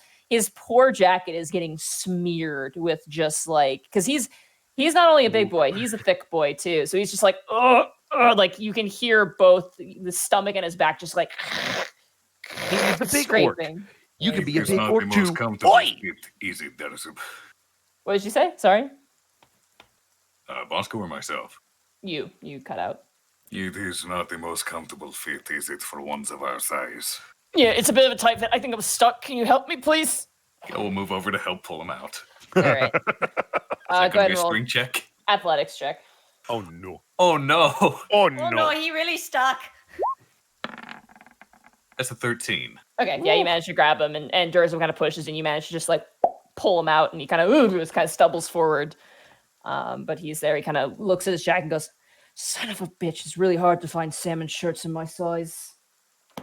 [SPEAKER 1] poor jacket is getting smeared with just like, because he's not only a big boy, he's a thick boy too, so he's just like like you can hear both the stomach and his back just like
[SPEAKER 3] he's the big
[SPEAKER 1] scraping.
[SPEAKER 3] Orc. You could be a big
[SPEAKER 6] not
[SPEAKER 3] orc
[SPEAKER 6] the
[SPEAKER 3] too.
[SPEAKER 6] most comfortable fit, is it, Durzum?
[SPEAKER 1] What did you say? Sorry?
[SPEAKER 6] Bosco or myself?
[SPEAKER 1] You cut out.
[SPEAKER 6] It is not the most comfortable fit, is it, for ones of our size?
[SPEAKER 1] Yeah, it's a bit of a tight fit. I think I'm stuck. Can you help me, please?
[SPEAKER 6] I will move over to help pull him out.
[SPEAKER 1] All right. Go ahead and roll.
[SPEAKER 5] Spring check.
[SPEAKER 1] Athletics check.
[SPEAKER 3] Oh no.
[SPEAKER 5] Oh no.
[SPEAKER 3] Oh
[SPEAKER 4] no, he really stuck.
[SPEAKER 5] That's a 13.
[SPEAKER 1] Okay, yeah, you managed to grab him, and Durzum kind of pushes, and you manage to just like pull him out, and he kind of stumbles forward. But he's there. He kind of looks at his jacket and goes, "Son of a bitch! It's really hard to find salmon shirts in my size."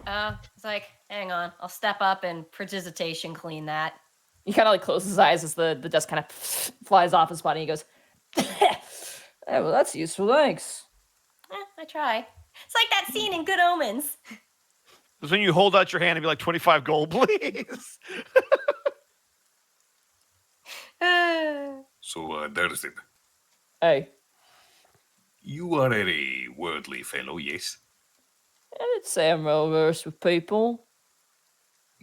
[SPEAKER 4] It's like, hang on, I'll step up and prestidigitation clean that.
[SPEAKER 1] He kind of like closes his eyes as the dust kind of flies off his body. He goes, "Well, that's useful. Thanks."
[SPEAKER 4] I try. It's like that scene in Good Omens.
[SPEAKER 3] It's when you hold out your hand and be like, 25 gold, please.
[SPEAKER 6] So, Durzum.
[SPEAKER 1] Hey.
[SPEAKER 6] You are a worldly fellow, yes?
[SPEAKER 1] I'd say I'm well versed with people.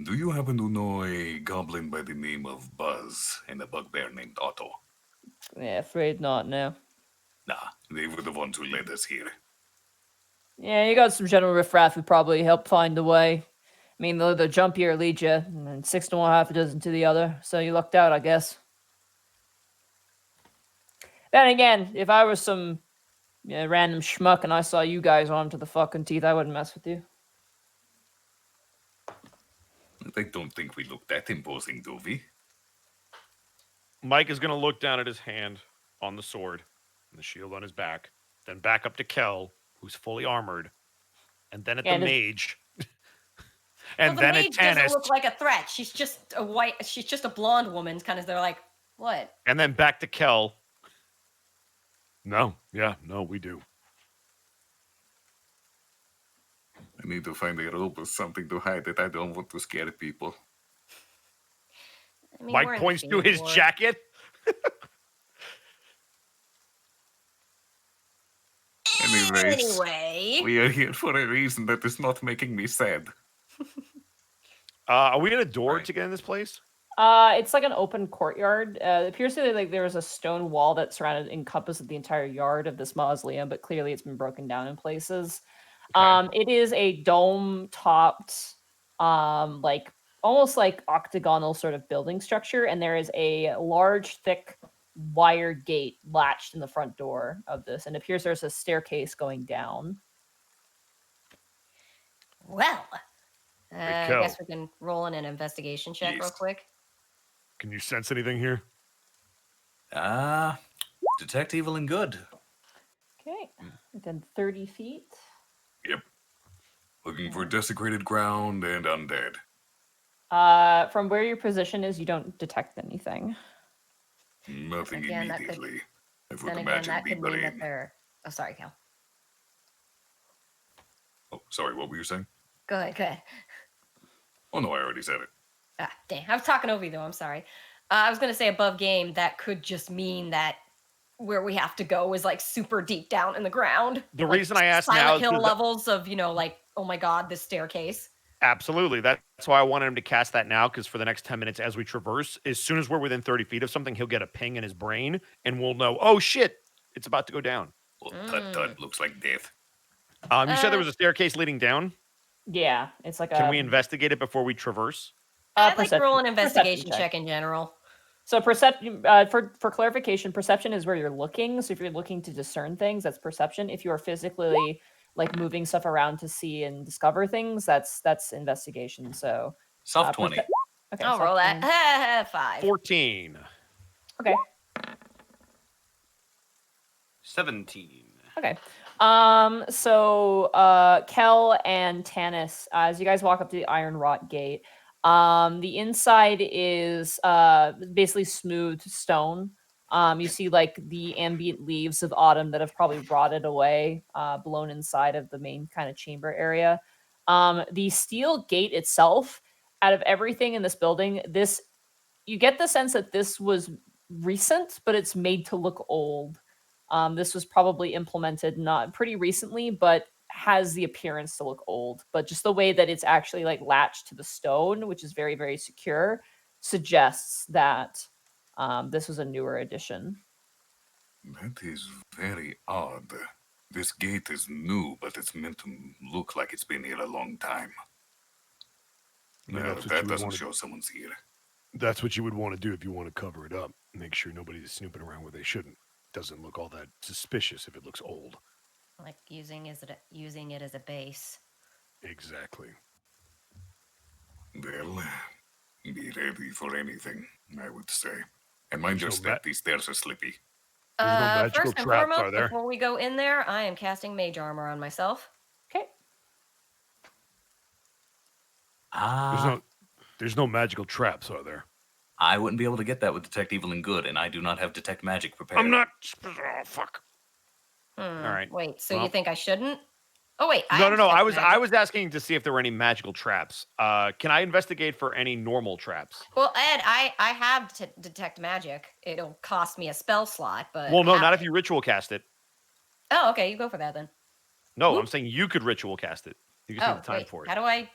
[SPEAKER 6] Do you happen to know a goblin by the name of Buzz and a bugbear named Otto?
[SPEAKER 1] Yeah, afraid not now.
[SPEAKER 6] Nah, they were the ones who led us here.
[SPEAKER 1] Yeah, you got some general riffraff who probably help find the way. I mean, the jumpier lead you, and then 6 to 1, half a dozen to the other. So you lucked out, I guess. Then again, if I was some random schmuck and I saw you guys armed to the fucking teeth, I wouldn't mess with you.
[SPEAKER 6] I don't think we look that imposing, do we?
[SPEAKER 3] Mike is going to look down at his hand on the sword and the shield on his back, then back up to Kel, who's fully armored, and then at the mage, and
[SPEAKER 4] well,
[SPEAKER 3] then
[SPEAKER 4] the
[SPEAKER 3] at
[SPEAKER 4] mage
[SPEAKER 3] Tannis.
[SPEAKER 4] doesn't look like a threat. She's just a blonde woman. Kind of, they're like, what?
[SPEAKER 3] And then back to Kel. No, we do.
[SPEAKER 6] I need to find a rope or something to hide it. I don't want to scare people.
[SPEAKER 4] I mean,
[SPEAKER 3] Mike points to his jacket.
[SPEAKER 6] Anyway, we are here for a reason that is not making me sad.
[SPEAKER 3] Are we at a door to get in this place?
[SPEAKER 1] It's like an open courtyard. It appears to be like there was a stone wall that encompassed the entire yard of this mausoleum, but clearly it's been broken down in places. Okay. It is a dome-topped, like almost like octagonal sort of building structure, and there is a large, thick wire gate latched in the front door of this, and it appears there's a staircase going down.
[SPEAKER 4] Well, I guess we can roll in an investigation check real
[SPEAKER 6] Yes.
[SPEAKER 4] quick.
[SPEAKER 3] Can you sense anything here?
[SPEAKER 5] Detect evil and good.
[SPEAKER 1] Okay. Within 30 feet.
[SPEAKER 6] Yep. Looking for desecrated ground and undead.
[SPEAKER 1] From where your position is, you don't detect anything.
[SPEAKER 6] Nothing
[SPEAKER 4] Again, that could-
[SPEAKER 6] immediately. If we
[SPEAKER 4] Then
[SPEAKER 6] can
[SPEAKER 4] again,
[SPEAKER 6] imagine
[SPEAKER 4] that could mean that
[SPEAKER 6] in.
[SPEAKER 4] they're. Oh, sorry, Cal.
[SPEAKER 6] Oh, sorry, what were you saying?
[SPEAKER 4] Go ahead. Go ahead.
[SPEAKER 6] Oh no, I already said it.
[SPEAKER 4] Ah, dang. I was talking over you though. I'm sorry. I was gonna say above game. That could just mean that where we have to go is like super deep down in the ground.
[SPEAKER 3] The
[SPEAKER 4] like
[SPEAKER 3] reason I asked now
[SPEAKER 4] Silent
[SPEAKER 3] is
[SPEAKER 4] Hill
[SPEAKER 3] 'cause that-
[SPEAKER 4] levels of like, oh my god, this staircase.
[SPEAKER 3] Absolutely. That's why I wanted him to cast that now, because for the next 10 minutes as we traverse, as soon as we're within 30 feet of something, he'll get a ping in his brain and we'll know, oh shit, it's about to go down.
[SPEAKER 6] Well, tut looks like death.
[SPEAKER 3] You said there was a staircase leading down.
[SPEAKER 1] Yeah, it's like
[SPEAKER 3] Can we investigate it before we traverse?
[SPEAKER 4] I'd like
[SPEAKER 1] perception-
[SPEAKER 4] roll an investigation
[SPEAKER 1] perception
[SPEAKER 4] check in general.
[SPEAKER 1] So perception, for clarification, perception is where you're looking. So if you're looking to discern things, that's perception. If you are physically like moving stuff around to see and discover things, that's investigation. So
[SPEAKER 5] Soft 20.
[SPEAKER 1] Okay,
[SPEAKER 4] I'll roll
[SPEAKER 1] soft 20.
[SPEAKER 4] that. 5.
[SPEAKER 3] 14.
[SPEAKER 1] Okay.
[SPEAKER 2] 17.
[SPEAKER 1] Okay. So Kel and Tanis, as you guys walk up to the Iron Wrought Gate, the inside is basically smooth stone. You see like the ambient leaves of autumn that have probably rotted away, blown inside of the main kind of chamber area. The steel gate itself, out of everything in this building, you get the sense that this was recent, but it's made to look old. This was probably implemented not pretty recently, but has the appearance to look old. But just the way that it's actually like latched to the stone, which is very, very secure, suggests that this was a newer addition.
[SPEAKER 6] That is very odd. This gate is new, but it's meant to look like it's been here a long time. Well, that doesn't show someone's here.
[SPEAKER 7] That's what you would want to do if you want to cover it up. Make sure nobody's snooping around where they shouldn't. Doesn't look all that suspicious if it looks old.
[SPEAKER 4] Like using it as a base.
[SPEAKER 7] Exactly.
[SPEAKER 6] Well, be ready for anything, I would say. And mind your
[SPEAKER 7] So
[SPEAKER 6] step, these stairs are slippy.
[SPEAKER 7] There's no magical
[SPEAKER 4] First and
[SPEAKER 7] traps,
[SPEAKER 4] foremost,
[SPEAKER 7] are there?
[SPEAKER 4] before we go in there, I am casting mage armor on myself.
[SPEAKER 1] Okay.
[SPEAKER 7] There's no magical traps, are there?
[SPEAKER 5] I wouldn't be able to get that with Detect Evil and Good, and I do not have Detect Magic prepared.
[SPEAKER 7] I'm not. Oh, fuck.
[SPEAKER 3] All right.
[SPEAKER 4] Wait, so
[SPEAKER 3] Well-
[SPEAKER 4] you think I shouldn't? Oh wait.
[SPEAKER 3] No.
[SPEAKER 4] have Detect
[SPEAKER 3] I
[SPEAKER 4] Magic.
[SPEAKER 3] was asking to see if there were any magical traps. Can I investigate for any normal traps?
[SPEAKER 4] Well, Ed, I have detect magic. It'll cost me a spell slot, but
[SPEAKER 3] Well, no,
[SPEAKER 4] I
[SPEAKER 3] not
[SPEAKER 4] have
[SPEAKER 3] if you ritual cast it.
[SPEAKER 4] Oh, okay, you go for that then.
[SPEAKER 3] No,
[SPEAKER 4] Whoop.
[SPEAKER 3] I'm saying you could ritual cast it. You just need the time
[SPEAKER 4] wait,
[SPEAKER 3] for it.
[SPEAKER 4] how do I?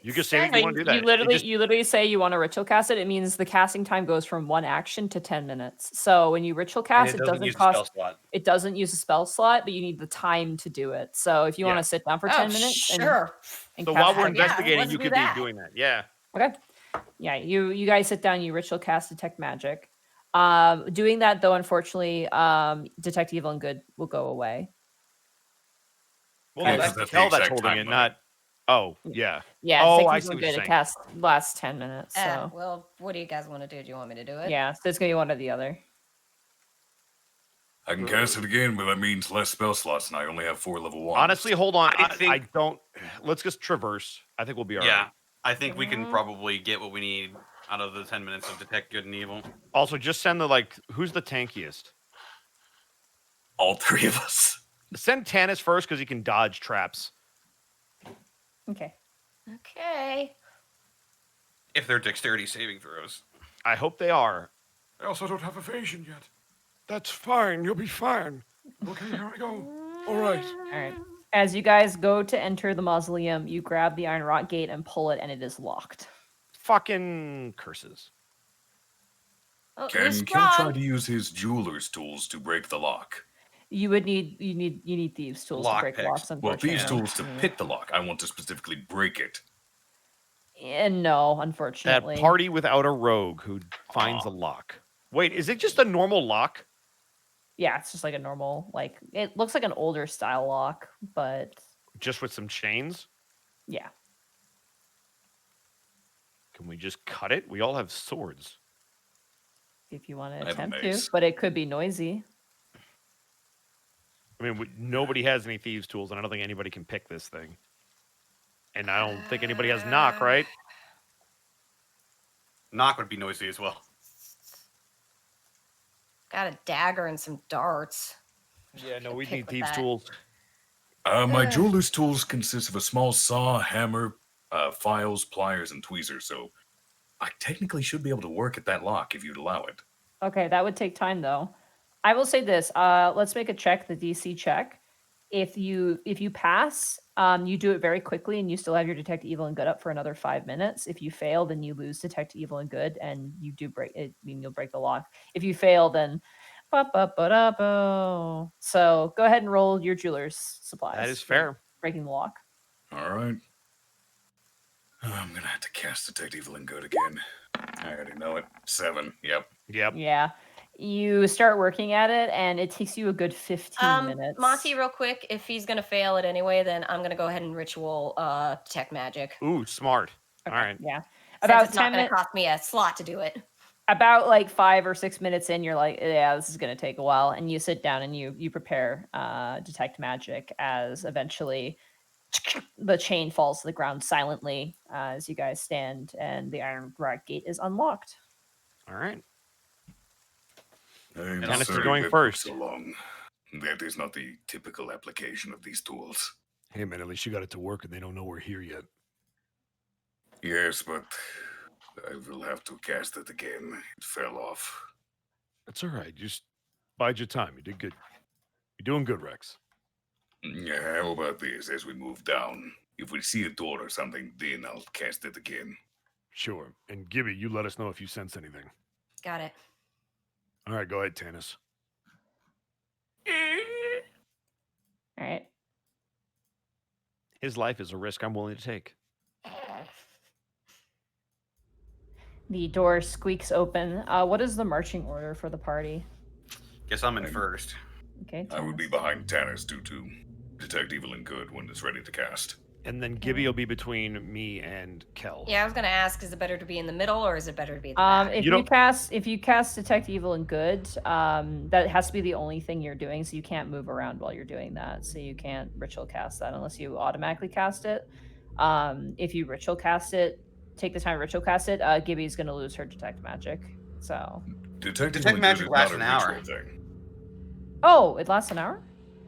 [SPEAKER 3] You can say that
[SPEAKER 4] says-
[SPEAKER 3] you wanna do that.
[SPEAKER 1] You literally say you want to ritual cast it. It means the casting time goes from 1 action to 10 minutes. So when you ritual cast, it doesn't
[SPEAKER 2] use
[SPEAKER 1] cost.
[SPEAKER 2] the spell slot.
[SPEAKER 1] It doesn't use a spell slot, but you need the time to do it. So if you want
[SPEAKER 3] Yeah.
[SPEAKER 1] to sit down for
[SPEAKER 4] Oh,
[SPEAKER 1] 10 minutes,
[SPEAKER 4] sure.
[SPEAKER 1] and
[SPEAKER 3] So
[SPEAKER 1] cast
[SPEAKER 3] while we're
[SPEAKER 1] it-
[SPEAKER 4] Yeah,
[SPEAKER 3] investigating,
[SPEAKER 4] let's
[SPEAKER 3] you
[SPEAKER 4] do
[SPEAKER 3] could
[SPEAKER 4] that.
[SPEAKER 3] be doing that. Yeah.
[SPEAKER 1] Okay. Yeah, you guys sit down, you ritual cast detect magic. Doing that though, unfortunately, detect evil and good will go away.
[SPEAKER 3] Well,
[SPEAKER 1] Yeah,
[SPEAKER 3] that's
[SPEAKER 6] that's the
[SPEAKER 3] Kel that's
[SPEAKER 6] exact
[SPEAKER 3] holding
[SPEAKER 6] time
[SPEAKER 3] it,
[SPEAKER 6] limit.
[SPEAKER 3] not. Oh, yeah.
[SPEAKER 1] Yeah,
[SPEAKER 3] Oh,
[SPEAKER 1] detect
[SPEAKER 3] I
[SPEAKER 1] evil
[SPEAKER 3] see
[SPEAKER 1] and
[SPEAKER 3] what you're
[SPEAKER 1] good. It
[SPEAKER 3] saying.
[SPEAKER 1] casts lasts 10 minutes. So
[SPEAKER 4] Well, what do you guys want to do? Do you want me to do it?
[SPEAKER 1] yeah, so it's gonna be one or the other.
[SPEAKER 6] I can cast it again, but that means less spell slots, and I only have 4 level 1s.
[SPEAKER 3] Honestly, hold on.
[SPEAKER 2] I
[SPEAKER 3] I
[SPEAKER 2] think-
[SPEAKER 3] don't. Let's just traverse. I think we'll be all right.
[SPEAKER 2] Yeah, I think we can
[SPEAKER 4] Mhm.
[SPEAKER 2] probably get what we need out of the 10 minutes of Detect Good and Evil.
[SPEAKER 3] Also, just send who's the tankiest?
[SPEAKER 6] all 3 of us.
[SPEAKER 3] Send Tanis first because he can dodge traps.
[SPEAKER 1] Okay.
[SPEAKER 4] Okay.
[SPEAKER 2] If they're dexterity saving throws.
[SPEAKER 3] I hope they are.
[SPEAKER 6] I also don't have evasion yet.
[SPEAKER 7] That's fine. You'll be fine. Okay, here I go. All right.
[SPEAKER 1] All right. As you guys go to enter the mausoleum, you grab the iron rock gate and pull it, and it is locked.
[SPEAKER 3] Fucking curses.
[SPEAKER 4] Oh,
[SPEAKER 6] Can
[SPEAKER 4] you're
[SPEAKER 6] Kel try
[SPEAKER 4] strong.
[SPEAKER 6] to use his jeweler's tools to break the lock?
[SPEAKER 1] You need thieves tools
[SPEAKER 2] Lock
[SPEAKER 1] to break
[SPEAKER 2] picks.
[SPEAKER 1] locks.
[SPEAKER 6] Well, thieves'
[SPEAKER 1] Unfortunately.
[SPEAKER 6] tools to pick the lock. I want to specifically break it.
[SPEAKER 1] And no,
[SPEAKER 3] That
[SPEAKER 1] unfortunately.
[SPEAKER 3] party without a rogue who finds a lock. Wait, is it just a normal lock?
[SPEAKER 1] Yeah, it's just like a normal, like it looks like an older style lock, but
[SPEAKER 3] Just with some chains?
[SPEAKER 1] yeah.
[SPEAKER 3] Can we just cut it? We all have swords.
[SPEAKER 1] If you want
[SPEAKER 6] I
[SPEAKER 1] to
[SPEAKER 6] have a
[SPEAKER 1] attempt to,
[SPEAKER 6] mace.
[SPEAKER 1] but it could be noisy.
[SPEAKER 3] I mean, nobody has any thieves' tools, and I don't think anybody can pick this thing. And I don't think anybody has knock, right?
[SPEAKER 2] Knock would be noisy as well.
[SPEAKER 4] Got a dagger and some darts.
[SPEAKER 3] Yeah, no,
[SPEAKER 4] Could
[SPEAKER 3] we
[SPEAKER 4] pick
[SPEAKER 3] need
[SPEAKER 4] with
[SPEAKER 3] thieves'
[SPEAKER 4] that.
[SPEAKER 3] tools.
[SPEAKER 6] My jeweler's tools consist of a small saw, hammer, files, pliers, and tweezers, so I technically should be able to work at that lock if you'd allow it.
[SPEAKER 1] Okay, that would take time though. I will say this. Let's make a check, the DC check. If you pass, you do it very quickly, and you still have your detect evil and good up for another 5 minutes. If you fail, then you lose detect evil and good, and you do break it. I mean, you'll break the lock. If you fail, then so go ahead and roll your jeweler's supplies.
[SPEAKER 3] That is
[SPEAKER 1] for
[SPEAKER 3] fair.
[SPEAKER 1] Breaking the lock.
[SPEAKER 6] All right. I'm gonna have to cast Detect Evil and Good again. I already know it. 7. Yep.
[SPEAKER 3] Yep.
[SPEAKER 1] Yeah. You start working at it, and it takes you a good 15 minutes.
[SPEAKER 4] Monty, real quick, if he's gonna fail it anyway, then I'm gonna go ahead and ritual detect magic.
[SPEAKER 3] Ooh, smart.
[SPEAKER 1] Okay,
[SPEAKER 3] All right.
[SPEAKER 1] Yeah.
[SPEAKER 4] Since
[SPEAKER 1] About
[SPEAKER 4] it's not
[SPEAKER 1] 10
[SPEAKER 4] gonna
[SPEAKER 1] minutes.
[SPEAKER 4] cost me a slot to do it.
[SPEAKER 1] About like 5 or 6 minutes in, you're like, yeah, this is going to take a while. And you sit down and you prepare detect magic as eventually the chain falls to the ground silently as you guys stand and the iron rock gate is unlocked.
[SPEAKER 3] All right.
[SPEAKER 6] I'm
[SPEAKER 3] Dennis is
[SPEAKER 6] sorry
[SPEAKER 3] going
[SPEAKER 6] that took
[SPEAKER 3] first.
[SPEAKER 6] so long. That is not the typical application of these tools.
[SPEAKER 7] Hey, man, at least you got it to work and they don't know we're here yet.
[SPEAKER 6] Yes, but I will have to cast it again. It fell off.
[SPEAKER 7] That's all right. Just bide your time. You did good. You're doing good, Rex.
[SPEAKER 6] Yeah, how about this? As we move down, if we see a door or something, then I'll cast it again.
[SPEAKER 7] Sure. And Gibby, you let us know if you sense anything.
[SPEAKER 4] Got it.
[SPEAKER 7] All right, go ahead, Tannis.
[SPEAKER 1] All right.
[SPEAKER 3] His life is a risk I'm willing to take.
[SPEAKER 1] The door squeaks open. What is the marching order for the party?
[SPEAKER 2] Guess I'm in first.
[SPEAKER 1] Okay.
[SPEAKER 6] I would be
[SPEAKER 1] Thomas.
[SPEAKER 6] behind Tannis due to Detect Evil and Good when it's ready to cast.
[SPEAKER 3] And then Gibby will be between me and Kel.
[SPEAKER 4] Yeah, I was gonna ask, is it better to be in the middle or is it better to be at the back?
[SPEAKER 1] If you cast detect evil and good, that has to be the only thing you're doing, so you can't move around while you're doing that. So you can't ritual cast that unless you automatically cast it. If you ritual cast it, take the time to ritual cast it, Gibby's gonna lose her detect magic. So
[SPEAKER 6] Detect
[SPEAKER 2] Detect
[SPEAKER 6] Evil and
[SPEAKER 2] magic
[SPEAKER 6] Good is
[SPEAKER 2] lasts
[SPEAKER 6] not
[SPEAKER 2] an
[SPEAKER 6] a
[SPEAKER 2] hour.
[SPEAKER 6] ritual thing.
[SPEAKER 1] oh, it lasts an hour?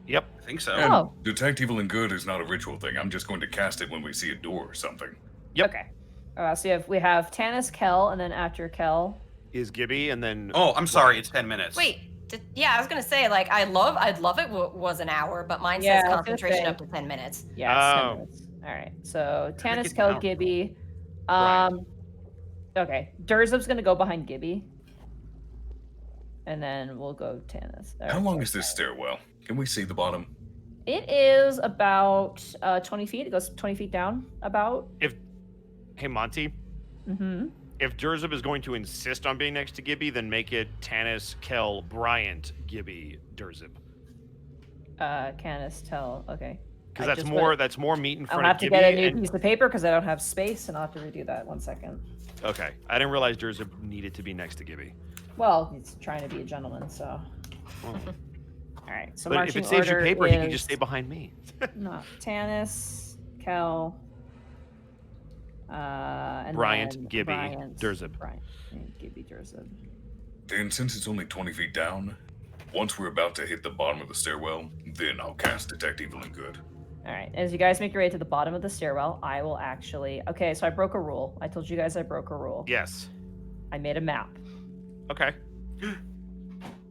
[SPEAKER 3] Yep.
[SPEAKER 2] I think so.
[SPEAKER 6] And
[SPEAKER 1] Oh.
[SPEAKER 6] Detect Evil and Good is not a ritual thing. I'm just going to cast it when we see a door or something.
[SPEAKER 3] Yep.
[SPEAKER 1] Okay. So we have Tannis, Kel, and then after Kel.
[SPEAKER 3] Is Gibby, and then...
[SPEAKER 2] Oh, I'm sorry. It's 10 minutes.
[SPEAKER 4] Wait, yeah, I was gonna say, like, I'd love it was an hour, but mine
[SPEAKER 1] Yeah, I
[SPEAKER 4] says
[SPEAKER 1] was gonna
[SPEAKER 4] concentration
[SPEAKER 1] say.
[SPEAKER 4] up to 10 minutes.
[SPEAKER 1] Yeah, it's 10
[SPEAKER 3] Oh.
[SPEAKER 1] minutes. All right. So Tannis,
[SPEAKER 2] it's an
[SPEAKER 1] Kel,
[SPEAKER 2] hour.
[SPEAKER 1] Gibby.
[SPEAKER 3] Right.
[SPEAKER 1] Okay. Durzub's gonna go behind Gibby. And then we'll go Tannis.
[SPEAKER 6] How long is this stairwell? Can we see the bottom?
[SPEAKER 1] It is about 20 feet. It goes 20 feet down, about.
[SPEAKER 3] Hey, Monty.
[SPEAKER 1] Mm-hmm.
[SPEAKER 3] If Durzub is going to insist on being next to Gibby, then make it Tannis, Kel, Bryant, Gibby, Durzub.
[SPEAKER 1] Canis, Tell. Okay.
[SPEAKER 3] Because
[SPEAKER 1] I
[SPEAKER 3] that's
[SPEAKER 1] just
[SPEAKER 3] more
[SPEAKER 1] put-
[SPEAKER 3] that's more meat in
[SPEAKER 1] I'll
[SPEAKER 3] front
[SPEAKER 1] have
[SPEAKER 3] of
[SPEAKER 1] to
[SPEAKER 3] Gibby.
[SPEAKER 1] get a new
[SPEAKER 3] and-
[SPEAKER 1] piece of paper because I don't have space, and I'll have to redo that. 1 second.
[SPEAKER 3] Okay. I didn't realize Durzub needed to be next to Gibby.
[SPEAKER 1] Well, he's trying to be a gentleman, so.
[SPEAKER 3] Well,
[SPEAKER 1] All right. So
[SPEAKER 3] but if
[SPEAKER 1] marching
[SPEAKER 3] it saves you
[SPEAKER 1] order
[SPEAKER 3] paper,
[SPEAKER 1] is...
[SPEAKER 3] he can just stay behind me.
[SPEAKER 1] No, Tannis, Kel, and
[SPEAKER 3] Bryant,
[SPEAKER 1] then
[SPEAKER 3] Gibby,
[SPEAKER 1] Bryant,
[SPEAKER 3] Durzub.
[SPEAKER 1] Bryant, and Gibby, Durzub.
[SPEAKER 6] Then, since it's only 20 feet down, once we're about to hit the bottom of the stairwell, then I'll cast Detect Evil and Good.
[SPEAKER 1] All right. As you guys make your way to the bottom of the stairwell, I will actually. Okay, so I broke a rule. I told you guys I broke a rule.
[SPEAKER 3] Yes.
[SPEAKER 1] I made a map.
[SPEAKER 3] Okay.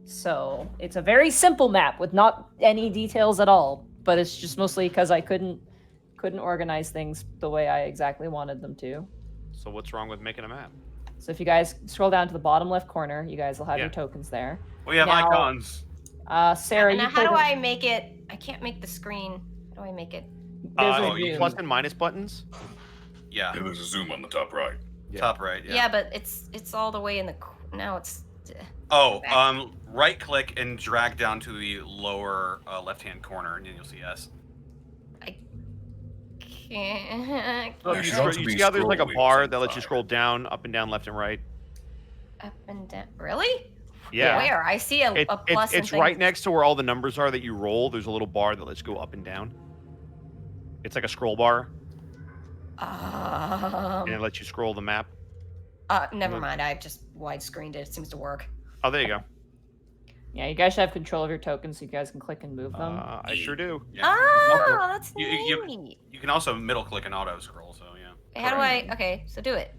[SPEAKER 1] So it's a very simple map with not any details at all, but it's just mostly because I couldn't organize things the way I exactly wanted them to.
[SPEAKER 3] So what's wrong with making a map?
[SPEAKER 1] So if you guys scroll down to the bottom left corner, you guys will have your
[SPEAKER 3] Yeah.
[SPEAKER 1] tokens there.
[SPEAKER 2] We have
[SPEAKER 1] Now-
[SPEAKER 2] icons.
[SPEAKER 1] Sarah,
[SPEAKER 4] Now,
[SPEAKER 1] you
[SPEAKER 4] how do
[SPEAKER 1] put-
[SPEAKER 4] I make it? I can't make the screen. How do I make it?
[SPEAKER 1] There's a
[SPEAKER 2] you
[SPEAKER 1] zoom.
[SPEAKER 3] Plus and minus buttons?
[SPEAKER 2] Yeah.
[SPEAKER 6] And there's a zoom on the top right.
[SPEAKER 3] Yeah.
[SPEAKER 2] Top right.
[SPEAKER 4] Yeah,
[SPEAKER 2] Yeah.
[SPEAKER 4] but it's all the way in the. Now it's.
[SPEAKER 2] Oh, right click and drag down to the lower left-hand corner, and then you'll see S.
[SPEAKER 4] can't.
[SPEAKER 3] Well,
[SPEAKER 6] There
[SPEAKER 3] you
[SPEAKER 6] should also
[SPEAKER 3] you
[SPEAKER 6] be
[SPEAKER 3] see how there's like a
[SPEAKER 6] scroll wheels
[SPEAKER 3] bar
[SPEAKER 6] on
[SPEAKER 3] that lets you
[SPEAKER 6] fire.
[SPEAKER 3] scroll down, up and down, left and right?
[SPEAKER 4] Up and down. Really?
[SPEAKER 3] Yeah.
[SPEAKER 4] Where? I see a plus.
[SPEAKER 3] It's
[SPEAKER 4] and
[SPEAKER 3] right
[SPEAKER 4] things.
[SPEAKER 3] next to where all the numbers are that you roll. There's a little bar that lets you go up and down. It's like a scroll bar, and it lets you scroll the map.
[SPEAKER 4] Never mind. I just widescreened it. It seems to work.
[SPEAKER 3] Oh, there you go.
[SPEAKER 1] Yeah, you guys should have control of your tokens so you guys can click and move them.
[SPEAKER 3] I sure do.
[SPEAKER 2] Yeah.
[SPEAKER 4] Oh, that's
[SPEAKER 2] You-
[SPEAKER 4] neat.
[SPEAKER 2] You can also middle click and auto scroll. So yeah.
[SPEAKER 4] How do I? Okay, so do it.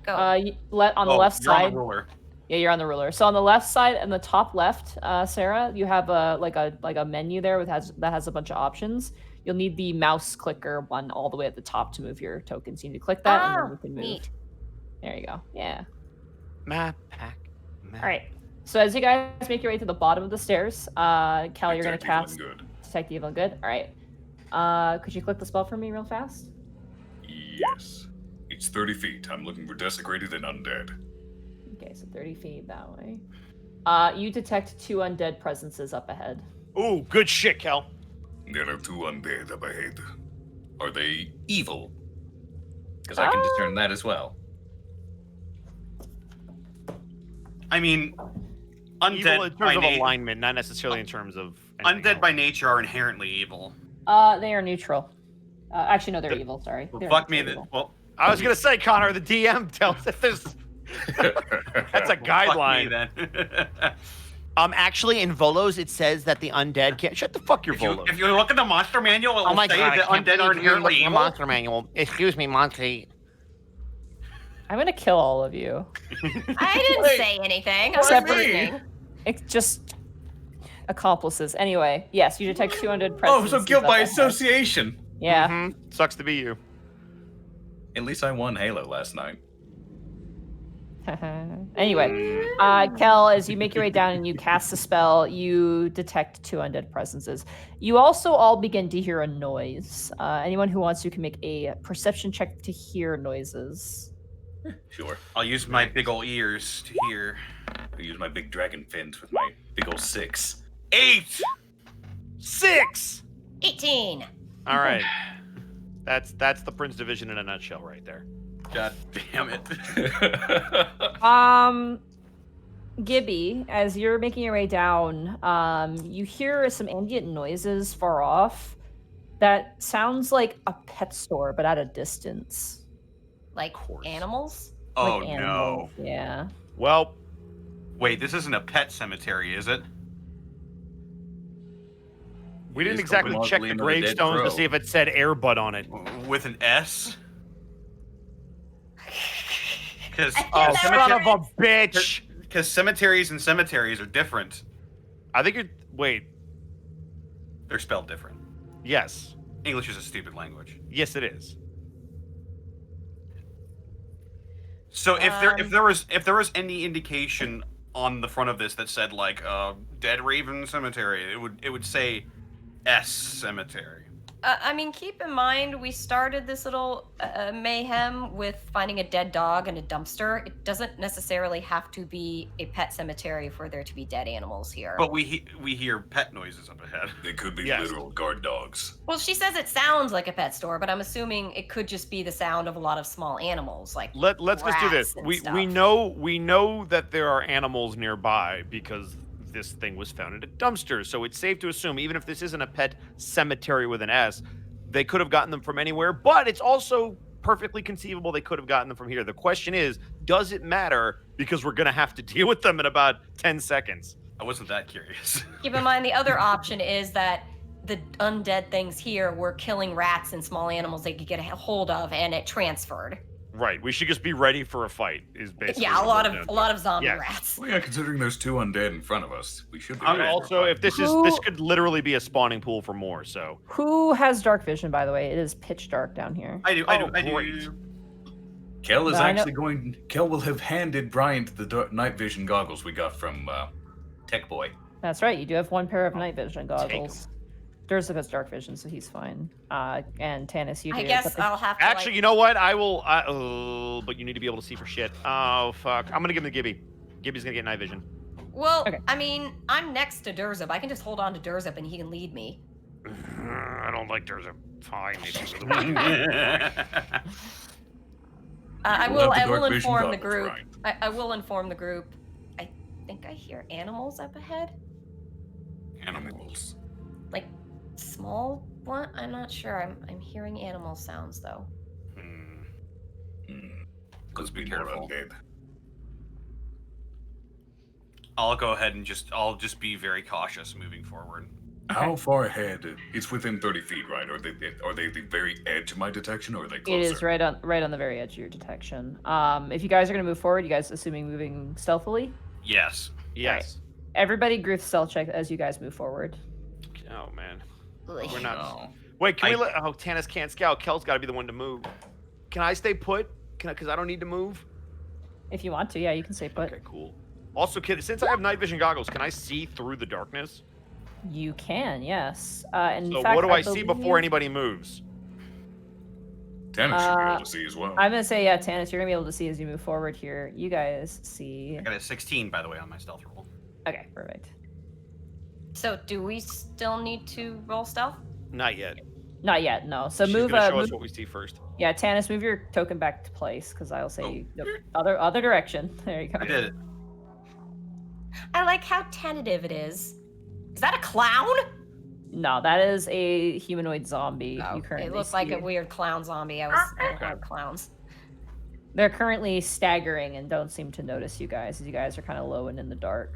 [SPEAKER 4] Go.
[SPEAKER 1] On the left
[SPEAKER 2] you're on
[SPEAKER 1] side.
[SPEAKER 2] the ruler.
[SPEAKER 1] Yeah, you're on the ruler. So on the left side and the top left, Sarah, you have a menu there that has a bunch of options. You'll need the mouse clicker one all the way at the top to move your tokens. You need to click that and then you can move.
[SPEAKER 4] Neat.
[SPEAKER 1] There you go. Yeah.
[SPEAKER 3] Map pack. Map.
[SPEAKER 1] All right. So as you guys make your way to the bottom of the stairs, Cal, you're gonna
[SPEAKER 6] Detect evil and
[SPEAKER 1] cast
[SPEAKER 6] Good.
[SPEAKER 1] Detect Evil and Good. All right. Could you click the spell for me real fast?
[SPEAKER 6] Yes. It's 30 feet. I'm looking for desecrated and undead.
[SPEAKER 1] Okay, so 30 feet that way. You detect 2 undead presences up ahead.
[SPEAKER 3] Ooh, good shit, Kel.
[SPEAKER 6] There are 2 undead up ahead. Are they
[SPEAKER 5] Evil. Because I can discern that as well.
[SPEAKER 2] I mean, undead
[SPEAKER 3] Evil in
[SPEAKER 2] by
[SPEAKER 3] terms of
[SPEAKER 2] nature.
[SPEAKER 3] alignment, not necessarily in terms of anything
[SPEAKER 2] Undead by
[SPEAKER 3] else.
[SPEAKER 2] nature are inherently evil.
[SPEAKER 1] They are neutral. Actually, no, they're
[SPEAKER 3] The-
[SPEAKER 1] evil. Sorry.
[SPEAKER 2] Well,
[SPEAKER 1] They're
[SPEAKER 2] fuck me.
[SPEAKER 1] neutral evil.
[SPEAKER 2] Well,
[SPEAKER 3] I was gonna say, Connor, the DM tells if there's. That's a guideline.
[SPEAKER 2] Fuck me then.
[SPEAKER 8] Actually, in Volos, it says that the undead can't. Shut the fuck your Volos.
[SPEAKER 2] if you look at the monster manual, it
[SPEAKER 8] Oh
[SPEAKER 2] will
[SPEAKER 8] my
[SPEAKER 2] say
[SPEAKER 8] god! I
[SPEAKER 2] that
[SPEAKER 8] can't
[SPEAKER 2] undead are
[SPEAKER 8] believe you're
[SPEAKER 2] inherently
[SPEAKER 8] looking at
[SPEAKER 2] evil.
[SPEAKER 8] monster manual. Excuse me, Monty.
[SPEAKER 1] I'm gonna kill all of you.
[SPEAKER 4] I didn't
[SPEAKER 2] Wait,
[SPEAKER 4] say anything. I was
[SPEAKER 1] Except for
[SPEAKER 4] listening.
[SPEAKER 1] It's just accomplices. Anyway, yes, you detect 2 undead
[SPEAKER 5] Oh,
[SPEAKER 1] presences.
[SPEAKER 5] so guilt
[SPEAKER 1] up
[SPEAKER 5] by
[SPEAKER 1] ahead.
[SPEAKER 5] association.
[SPEAKER 1] Yeah.
[SPEAKER 3] Mhm. Sucks to be you.
[SPEAKER 5] At least I won Halo last night.
[SPEAKER 1] Anyway, Kel, as you make your way down and you cast the spell, you detect 2 undead presences. You also all begin to hear a noise. Anyone who wants to can make a perception check to hear noises.
[SPEAKER 5] Sure.
[SPEAKER 2] I'll use my big ol' ears to hear.
[SPEAKER 5] I use my big dragon fins with my big old 6.
[SPEAKER 2] 8!
[SPEAKER 3] 6.
[SPEAKER 4] 18.
[SPEAKER 3] All right. That's the Prince Division in a nutshell, right there.
[SPEAKER 2] God damn it.
[SPEAKER 1] Gibby, as you're making your way down, you hear some ambient noises far off. That sounds like a pet store, but at a distance.
[SPEAKER 4] Like
[SPEAKER 3] course.
[SPEAKER 4] animals?
[SPEAKER 2] Oh
[SPEAKER 1] Like
[SPEAKER 2] no.
[SPEAKER 1] animals, yeah.
[SPEAKER 3] Well,
[SPEAKER 2] Wait, this isn't a pet cemetery, is it?
[SPEAKER 3] we didn't
[SPEAKER 5] It's
[SPEAKER 3] exactly
[SPEAKER 5] called
[SPEAKER 3] check the
[SPEAKER 5] Mausoleum of the Dead
[SPEAKER 3] gravestones to
[SPEAKER 5] Crow.
[SPEAKER 3] see if it said Airbud on it.
[SPEAKER 2] With an S? Because
[SPEAKER 3] Oh,
[SPEAKER 4] that
[SPEAKER 3] son
[SPEAKER 4] right.
[SPEAKER 3] of a bitch!
[SPEAKER 2] cemeteries and cemeteries are different.
[SPEAKER 3] I think you're. Wait.
[SPEAKER 2] They're spelled different.
[SPEAKER 3] Yes.
[SPEAKER 2] English is a stupid language.
[SPEAKER 3] Yes, it is.
[SPEAKER 2] So if there was any indication on the front of this that said like Dead Raven Cemetery, it would say S Cemetery.
[SPEAKER 4] I mean, keep in mind, we started this little mayhem with finding a dead dog in a dumpster. It doesn't necessarily have to be a pet cemetery for there to be dead animals here.
[SPEAKER 2] But we hear pet noises up ahead.
[SPEAKER 6] They could be
[SPEAKER 3] Yes.
[SPEAKER 6] literal guard dogs.
[SPEAKER 4] Well, she says it sounds like a pet store, but I'm assuming it could just be the sound of a lot of small animals, like
[SPEAKER 3] Let's just do this.
[SPEAKER 4] rats and
[SPEAKER 3] We
[SPEAKER 4] stuff.
[SPEAKER 3] know that there are animals nearby because this thing was found in a dumpster. So it's safe to assume, even if this isn't a pet cemetery with an S, they could have gotten them from anywhere. But it's also perfectly conceivable they could have gotten them from here. The question is, does it matter? Because we're gonna have to deal with them in about 10 seconds.
[SPEAKER 2] I wasn't that curious.
[SPEAKER 4] Keep in mind, the other option is that the undead things here were killing rats and small animals they could get a hold of, and it transferred.
[SPEAKER 3] Right. We should just be ready for a fight. Is basically
[SPEAKER 4] Yeah, a
[SPEAKER 3] what
[SPEAKER 4] lot
[SPEAKER 3] we're
[SPEAKER 4] of
[SPEAKER 3] doing.
[SPEAKER 4] zombie
[SPEAKER 3] Yes.
[SPEAKER 4] rats.
[SPEAKER 6] Well, yeah, considering there's 2 undead in front of us, we should be
[SPEAKER 2] I'm
[SPEAKER 6] ready for a
[SPEAKER 3] Also,
[SPEAKER 6] fight.
[SPEAKER 3] if this
[SPEAKER 1] Who-
[SPEAKER 3] could literally be a spawning pool for more. So
[SPEAKER 1] Who has dark vision, by the way? It is pitch dark down here.
[SPEAKER 2] I do.
[SPEAKER 3] great.
[SPEAKER 5] Kel is
[SPEAKER 1] I know-
[SPEAKER 5] actually Kel will have handed Bryant the night vision goggles we got from Tech Boy.
[SPEAKER 1] That's right. You do have 1 pair of night vision
[SPEAKER 3] Take 'em.
[SPEAKER 1] goggles. Durzip has dark vision, so he's fine. And Tanis, you do.
[SPEAKER 4] I
[SPEAKER 1] but
[SPEAKER 4] guess
[SPEAKER 1] the-
[SPEAKER 4] I'll have to.
[SPEAKER 3] actually, you know what? I will. But you need to be able to see for shit. Oh fuck! I'm gonna give him to Gibby. Gibby's gonna get night vision.
[SPEAKER 4] Well,
[SPEAKER 1] Okay.
[SPEAKER 4] I mean, I'm next to Durzip. I can just hold on to Durzip and he can lead me.
[SPEAKER 3] I don't like Durzip. Fine. If you really want to.
[SPEAKER 4] I
[SPEAKER 6] We'll
[SPEAKER 4] will.
[SPEAKER 6] have the
[SPEAKER 4] I will
[SPEAKER 6] dark vision
[SPEAKER 4] inform the
[SPEAKER 6] goggles,
[SPEAKER 4] group.
[SPEAKER 6] right?
[SPEAKER 4] I will inform the group. I think I hear animals up ahead.
[SPEAKER 6] Animals.
[SPEAKER 4] Like small one. I'm not sure. I'm hearing animal sounds though.
[SPEAKER 6] Let's be
[SPEAKER 2] be
[SPEAKER 6] more
[SPEAKER 2] careful.
[SPEAKER 6] undead.
[SPEAKER 2] I'll go ahead and I'll just be very cautious moving forward.
[SPEAKER 6] How far ahead? It's within 30 feet, right? Are they the very edge of my detection, or are they closer?
[SPEAKER 1] It is right on the very edge of your detection. If you guys are gonna move forward, you guys assuming moving stealthily?
[SPEAKER 2] Yes.
[SPEAKER 3] Yes.
[SPEAKER 1] Everybody group stealth check as you guys move forward.
[SPEAKER 3] Oh man.
[SPEAKER 4] Ugh.
[SPEAKER 3] We're not.
[SPEAKER 6] No.
[SPEAKER 3] Wait, can we
[SPEAKER 2] I-
[SPEAKER 3] let? Oh, Tanis can't scout. Kel's got to be the one to move. Can I stay put? Because I don't need to move.
[SPEAKER 1] If you want to, yeah, you can stay put.
[SPEAKER 3] Okay, cool. Also, since I have night vision goggles, can I see through the darkness?
[SPEAKER 1] You can, yes. In
[SPEAKER 3] So
[SPEAKER 1] fact,
[SPEAKER 3] what do I see
[SPEAKER 1] believe-
[SPEAKER 3] before anybody moves?
[SPEAKER 6] Tannis should be able to see as well.
[SPEAKER 1] I'm gonna say, yeah, Tanis, you're gonna be able to see as you move forward here. You guys see.
[SPEAKER 2] I got a 16, by the way, on my stealth roll.
[SPEAKER 1] Okay, perfect.
[SPEAKER 4] So do we still need to roll stealth?
[SPEAKER 3] Not yet.
[SPEAKER 1] Not yet, no. So
[SPEAKER 3] She's
[SPEAKER 1] move.
[SPEAKER 3] gonna show
[SPEAKER 1] Move
[SPEAKER 3] us what we see first.
[SPEAKER 1] yeah, Tanis, move your token back to place because I'll say
[SPEAKER 2] Oh.
[SPEAKER 1] nope, other direction. There you go.
[SPEAKER 2] I did it.
[SPEAKER 4] I like how tentative it is. Is that a clown?
[SPEAKER 1] No, that is a humanoid zombie.
[SPEAKER 4] Oh,
[SPEAKER 1] You currently
[SPEAKER 4] it looked like
[SPEAKER 1] see.
[SPEAKER 4] a weird clown zombie. I don't like clowns.
[SPEAKER 1] They're currently staggering and don't seem to notice you guys as you guys are kind of low and in the dark.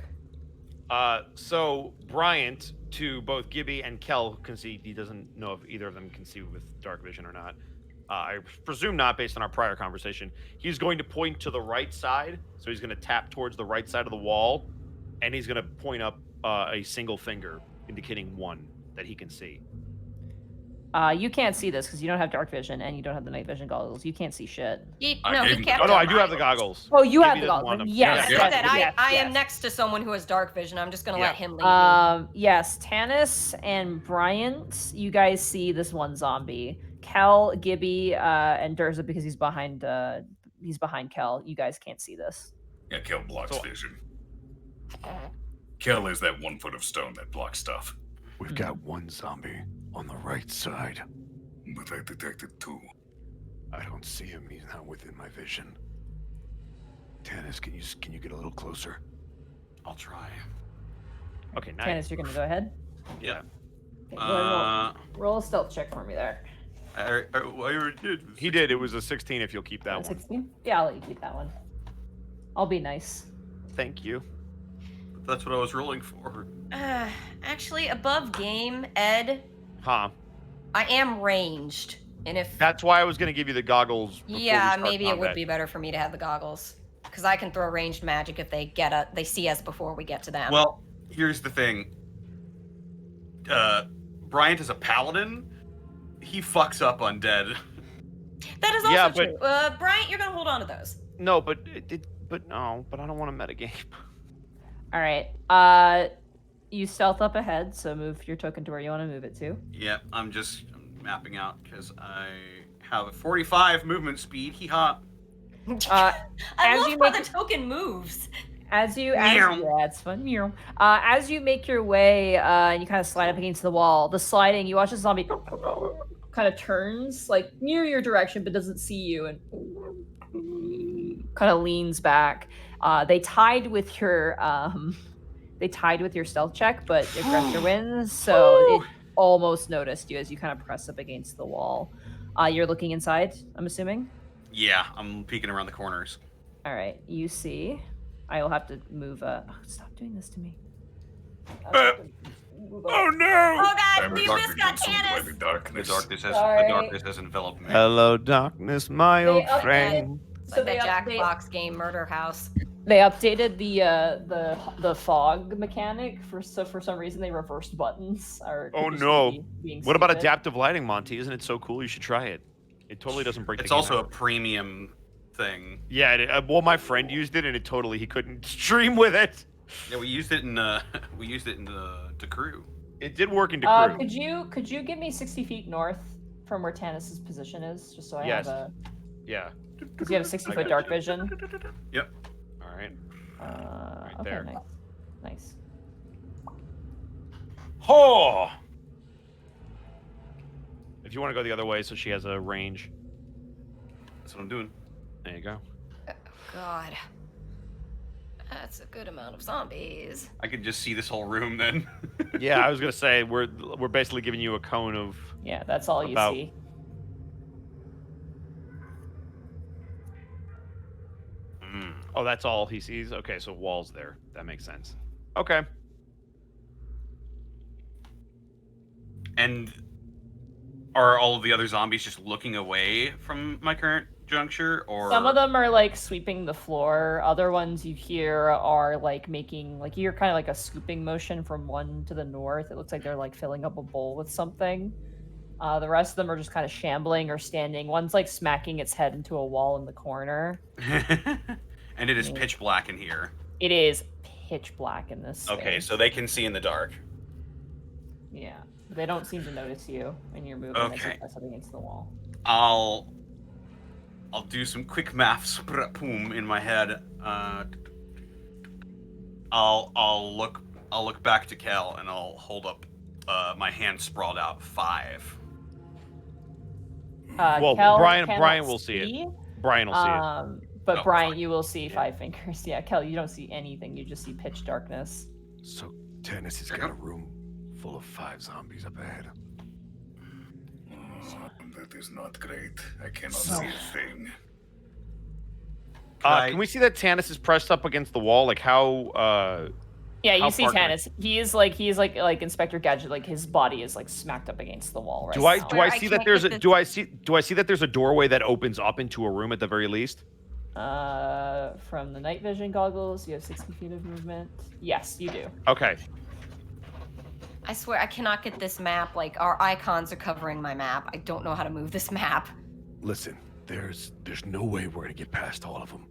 [SPEAKER 3] So Bryant, to both Gibby and Kel, can see. He doesn't know if either of them can see with dark vision or not. I presume not, based on our prior conversation. He's going to point to the right side, so he's going to tap towards the right side of the wall, and he's going to point up a single finger, indicating one that he can see.
[SPEAKER 1] You can't see this because you don't have dark vision and you don't have the night vision goggles. You can't see shit.
[SPEAKER 6] I
[SPEAKER 4] No,
[SPEAKER 6] gave
[SPEAKER 4] he
[SPEAKER 6] him-
[SPEAKER 4] kept
[SPEAKER 3] Oh no, I
[SPEAKER 4] them.
[SPEAKER 3] do have the goggles.
[SPEAKER 1] Oh, you
[SPEAKER 3] Gibby
[SPEAKER 1] have the
[SPEAKER 3] doesn't want
[SPEAKER 1] goggles.
[SPEAKER 3] them.
[SPEAKER 1] Yes,
[SPEAKER 6] Yeah,
[SPEAKER 4] I said that
[SPEAKER 1] yes,
[SPEAKER 4] I am
[SPEAKER 1] yes.
[SPEAKER 4] next to someone who has dark vision. I'm just gonna
[SPEAKER 3] Yeah.
[SPEAKER 4] let him lead you.
[SPEAKER 1] Yes, Tanis and Bryant, you guys see this one zombie. Kel, Gibby, and Durza because he's behind Kel. You guys can't see this.
[SPEAKER 6] Yeah, Kel blocks
[SPEAKER 3] So-
[SPEAKER 6] vision. Kel is that 1 foot of stone that blocks stuff.
[SPEAKER 7] We've got one zombie on the right side.
[SPEAKER 6] But I detected 2.
[SPEAKER 7] I don't see him. He's not within my vision. Tanis, can you get a little closer?
[SPEAKER 2] I'll try.
[SPEAKER 3] Okay, nice.
[SPEAKER 1] Tanis, you're gonna go ahead.
[SPEAKER 2] Yeah.
[SPEAKER 1] Okay, go ahead, roll a stealth check for me there.
[SPEAKER 2] I already did.
[SPEAKER 3] He did. It was a 16. If you'll keep that one.
[SPEAKER 1] 16? Yeah, I'll let you keep that one. I'll be nice.
[SPEAKER 3] Thank you.
[SPEAKER 2] That's what I was rolling for.
[SPEAKER 4] Actually, above game, Ed,
[SPEAKER 3] Huh.
[SPEAKER 4] I am ranged, and if
[SPEAKER 3] That's why I was going to give you the goggles. before we
[SPEAKER 4] yeah,
[SPEAKER 3] start
[SPEAKER 4] maybe it would
[SPEAKER 3] combat.
[SPEAKER 4] be better for me to have the goggles because I can throw ranged magic if they see us before we get to them.
[SPEAKER 2] Well, here's the thing. Bryant is a paladin. He fucks up undead.
[SPEAKER 4] that is also
[SPEAKER 3] Yeah,
[SPEAKER 4] true. Bryant, you're gonna hold on to those.
[SPEAKER 3] No, but I don't want to metagame.
[SPEAKER 1] All right. You stealth up ahead, so move your token to where you want to move it to.
[SPEAKER 2] Yeah, I'm mapping out because I have a 45 movement speed. Hee haw.
[SPEAKER 4] I
[SPEAKER 1] as
[SPEAKER 4] love
[SPEAKER 1] you
[SPEAKER 4] how
[SPEAKER 1] make
[SPEAKER 4] the token moves.
[SPEAKER 2] Meow.
[SPEAKER 1] Yeah, it's fun. Meow. As you make your way, and you kind of slide up against the wall, the sliding, you watch the zombie kind of turns like near your direction, but doesn't see you, and kind of leans back. They tied with your stealth check, but aggressor wins, so it almost noticed you as you kind of press up against the wall. You're looking inside, I'm assuming.
[SPEAKER 2] Yeah, I'm peeking around the corners.
[SPEAKER 1] All right, you see. I will have to move. Stop doing this to me.
[SPEAKER 3] Oh no!
[SPEAKER 4] Oh god,
[SPEAKER 6] I'm
[SPEAKER 4] we
[SPEAKER 6] dark
[SPEAKER 4] just got
[SPEAKER 6] vision, so by
[SPEAKER 4] Tannis.
[SPEAKER 6] the darkness.
[SPEAKER 1] Sorry.
[SPEAKER 2] The darkness has enveloped me.
[SPEAKER 3] Hello, darkness, my
[SPEAKER 1] They
[SPEAKER 3] old
[SPEAKER 1] updated-
[SPEAKER 3] friend.
[SPEAKER 4] Like the
[SPEAKER 1] they
[SPEAKER 4] Jackbox game Murder House.
[SPEAKER 1] They updated the fog mechanic for some reason they reversed buttons. Or
[SPEAKER 3] Oh,
[SPEAKER 1] could just
[SPEAKER 3] no.
[SPEAKER 1] be being
[SPEAKER 3] What about
[SPEAKER 1] stupid.
[SPEAKER 3] adaptive lighting, Monty? Isn't it so cool? You should try it. It totally doesn't break.
[SPEAKER 2] It's
[SPEAKER 3] the game
[SPEAKER 2] also a
[SPEAKER 3] out.
[SPEAKER 2] premium thing.
[SPEAKER 3] Yeah. Well, my friend used it, and he couldn't stream with it.
[SPEAKER 2] Yeah, we used it in the crew.
[SPEAKER 3] It did work in Decrew.
[SPEAKER 1] Could you give me 60 feet north from where Tanis's position is, just so I
[SPEAKER 3] Yes.
[SPEAKER 1] have a
[SPEAKER 3] Yeah.
[SPEAKER 1] because you have 60-foot dark vision.
[SPEAKER 2] Yep.
[SPEAKER 3] All right.
[SPEAKER 1] Okay,
[SPEAKER 3] there.
[SPEAKER 1] nice.
[SPEAKER 3] Oh. you want to go the other way so she has a range?
[SPEAKER 2] That's what I'm doing.
[SPEAKER 3] There you go.
[SPEAKER 4] God. That's a good amount of zombies.
[SPEAKER 2] I can just see this whole room then.
[SPEAKER 3] Yeah, I was gonna say we're basically giving you a cone of.
[SPEAKER 1] Yeah, that's all you
[SPEAKER 3] About-
[SPEAKER 1] see.
[SPEAKER 3] Oh, that's all he sees. Okay, so walls there. That makes sense. Okay.
[SPEAKER 2] And are all of the other zombies just looking away from my current juncture, or
[SPEAKER 1] Some of them are like sweeping the floor. Other ones you hear are like making like you're kind of like a scooping motion from one to the north. It looks like they're like filling up a bowl with something. The rest of them are just kind of shambling or standing. One's like smacking its head into a wall in the corner.
[SPEAKER 2] and it is pitch black in here.
[SPEAKER 1] It is pitch black in this space.
[SPEAKER 2] Okay, so they can see in the dark.
[SPEAKER 1] Yeah, they don't seem to notice you when you're moving as you press up against the wall.
[SPEAKER 2] I'll do some quick maths, boom, in my head. I'll look back to Kel and I'll hold up my hand sprawled out 5.
[SPEAKER 3] Well,
[SPEAKER 1] Kel
[SPEAKER 3] Brian
[SPEAKER 1] cannot
[SPEAKER 3] will see it. Brian will see it.
[SPEAKER 1] But
[SPEAKER 2] Oh,
[SPEAKER 1] Brian,
[SPEAKER 2] fine.
[SPEAKER 1] you will see 5 fingers. Yeah, Kel, you don't see anything. You just see pitch darkness.
[SPEAKER 7] So Tannis has got a room full of 5 zombies up ahead.
[SPEAKER 6] That is not great. I cannot see a thing.
[SPEAKER 3] Can we see that Tannis is pressed up against the wall? Like how?
[SPEAKER 1] Yeah,
[SPEAKER 3] how
[SPEAKER 1] you see
[SPEAKER 3] far can I-
[SPEAKER 1] Tannis. He is like Inspector Gadget. Like his body is like smacked up against the wall right
[SPEAKER 3] Do I
[SPEAKER 1] now.
[SPEAKER 3] do I
[SPEAKER 4] I
[SPEAKER 3] see that
[SPEAKER 4] can't
[SPEAKER 3] there's
[SPEAKER 4] get
[SPEAKER 3] a do I see that there's a doorway that opens up into a room at the very least?
[SPEAKER 1] From the night vision goggles, you have 60 feet of movement. Yes, you do.
[SPEAKER 3] Okay.
[SPEAKER 4] I swear I cannot get this map. Like our icons are covering my map. I don't know how to move this map.
[SPEAKER 7] Listen, there's no way we're gonna get past all of them.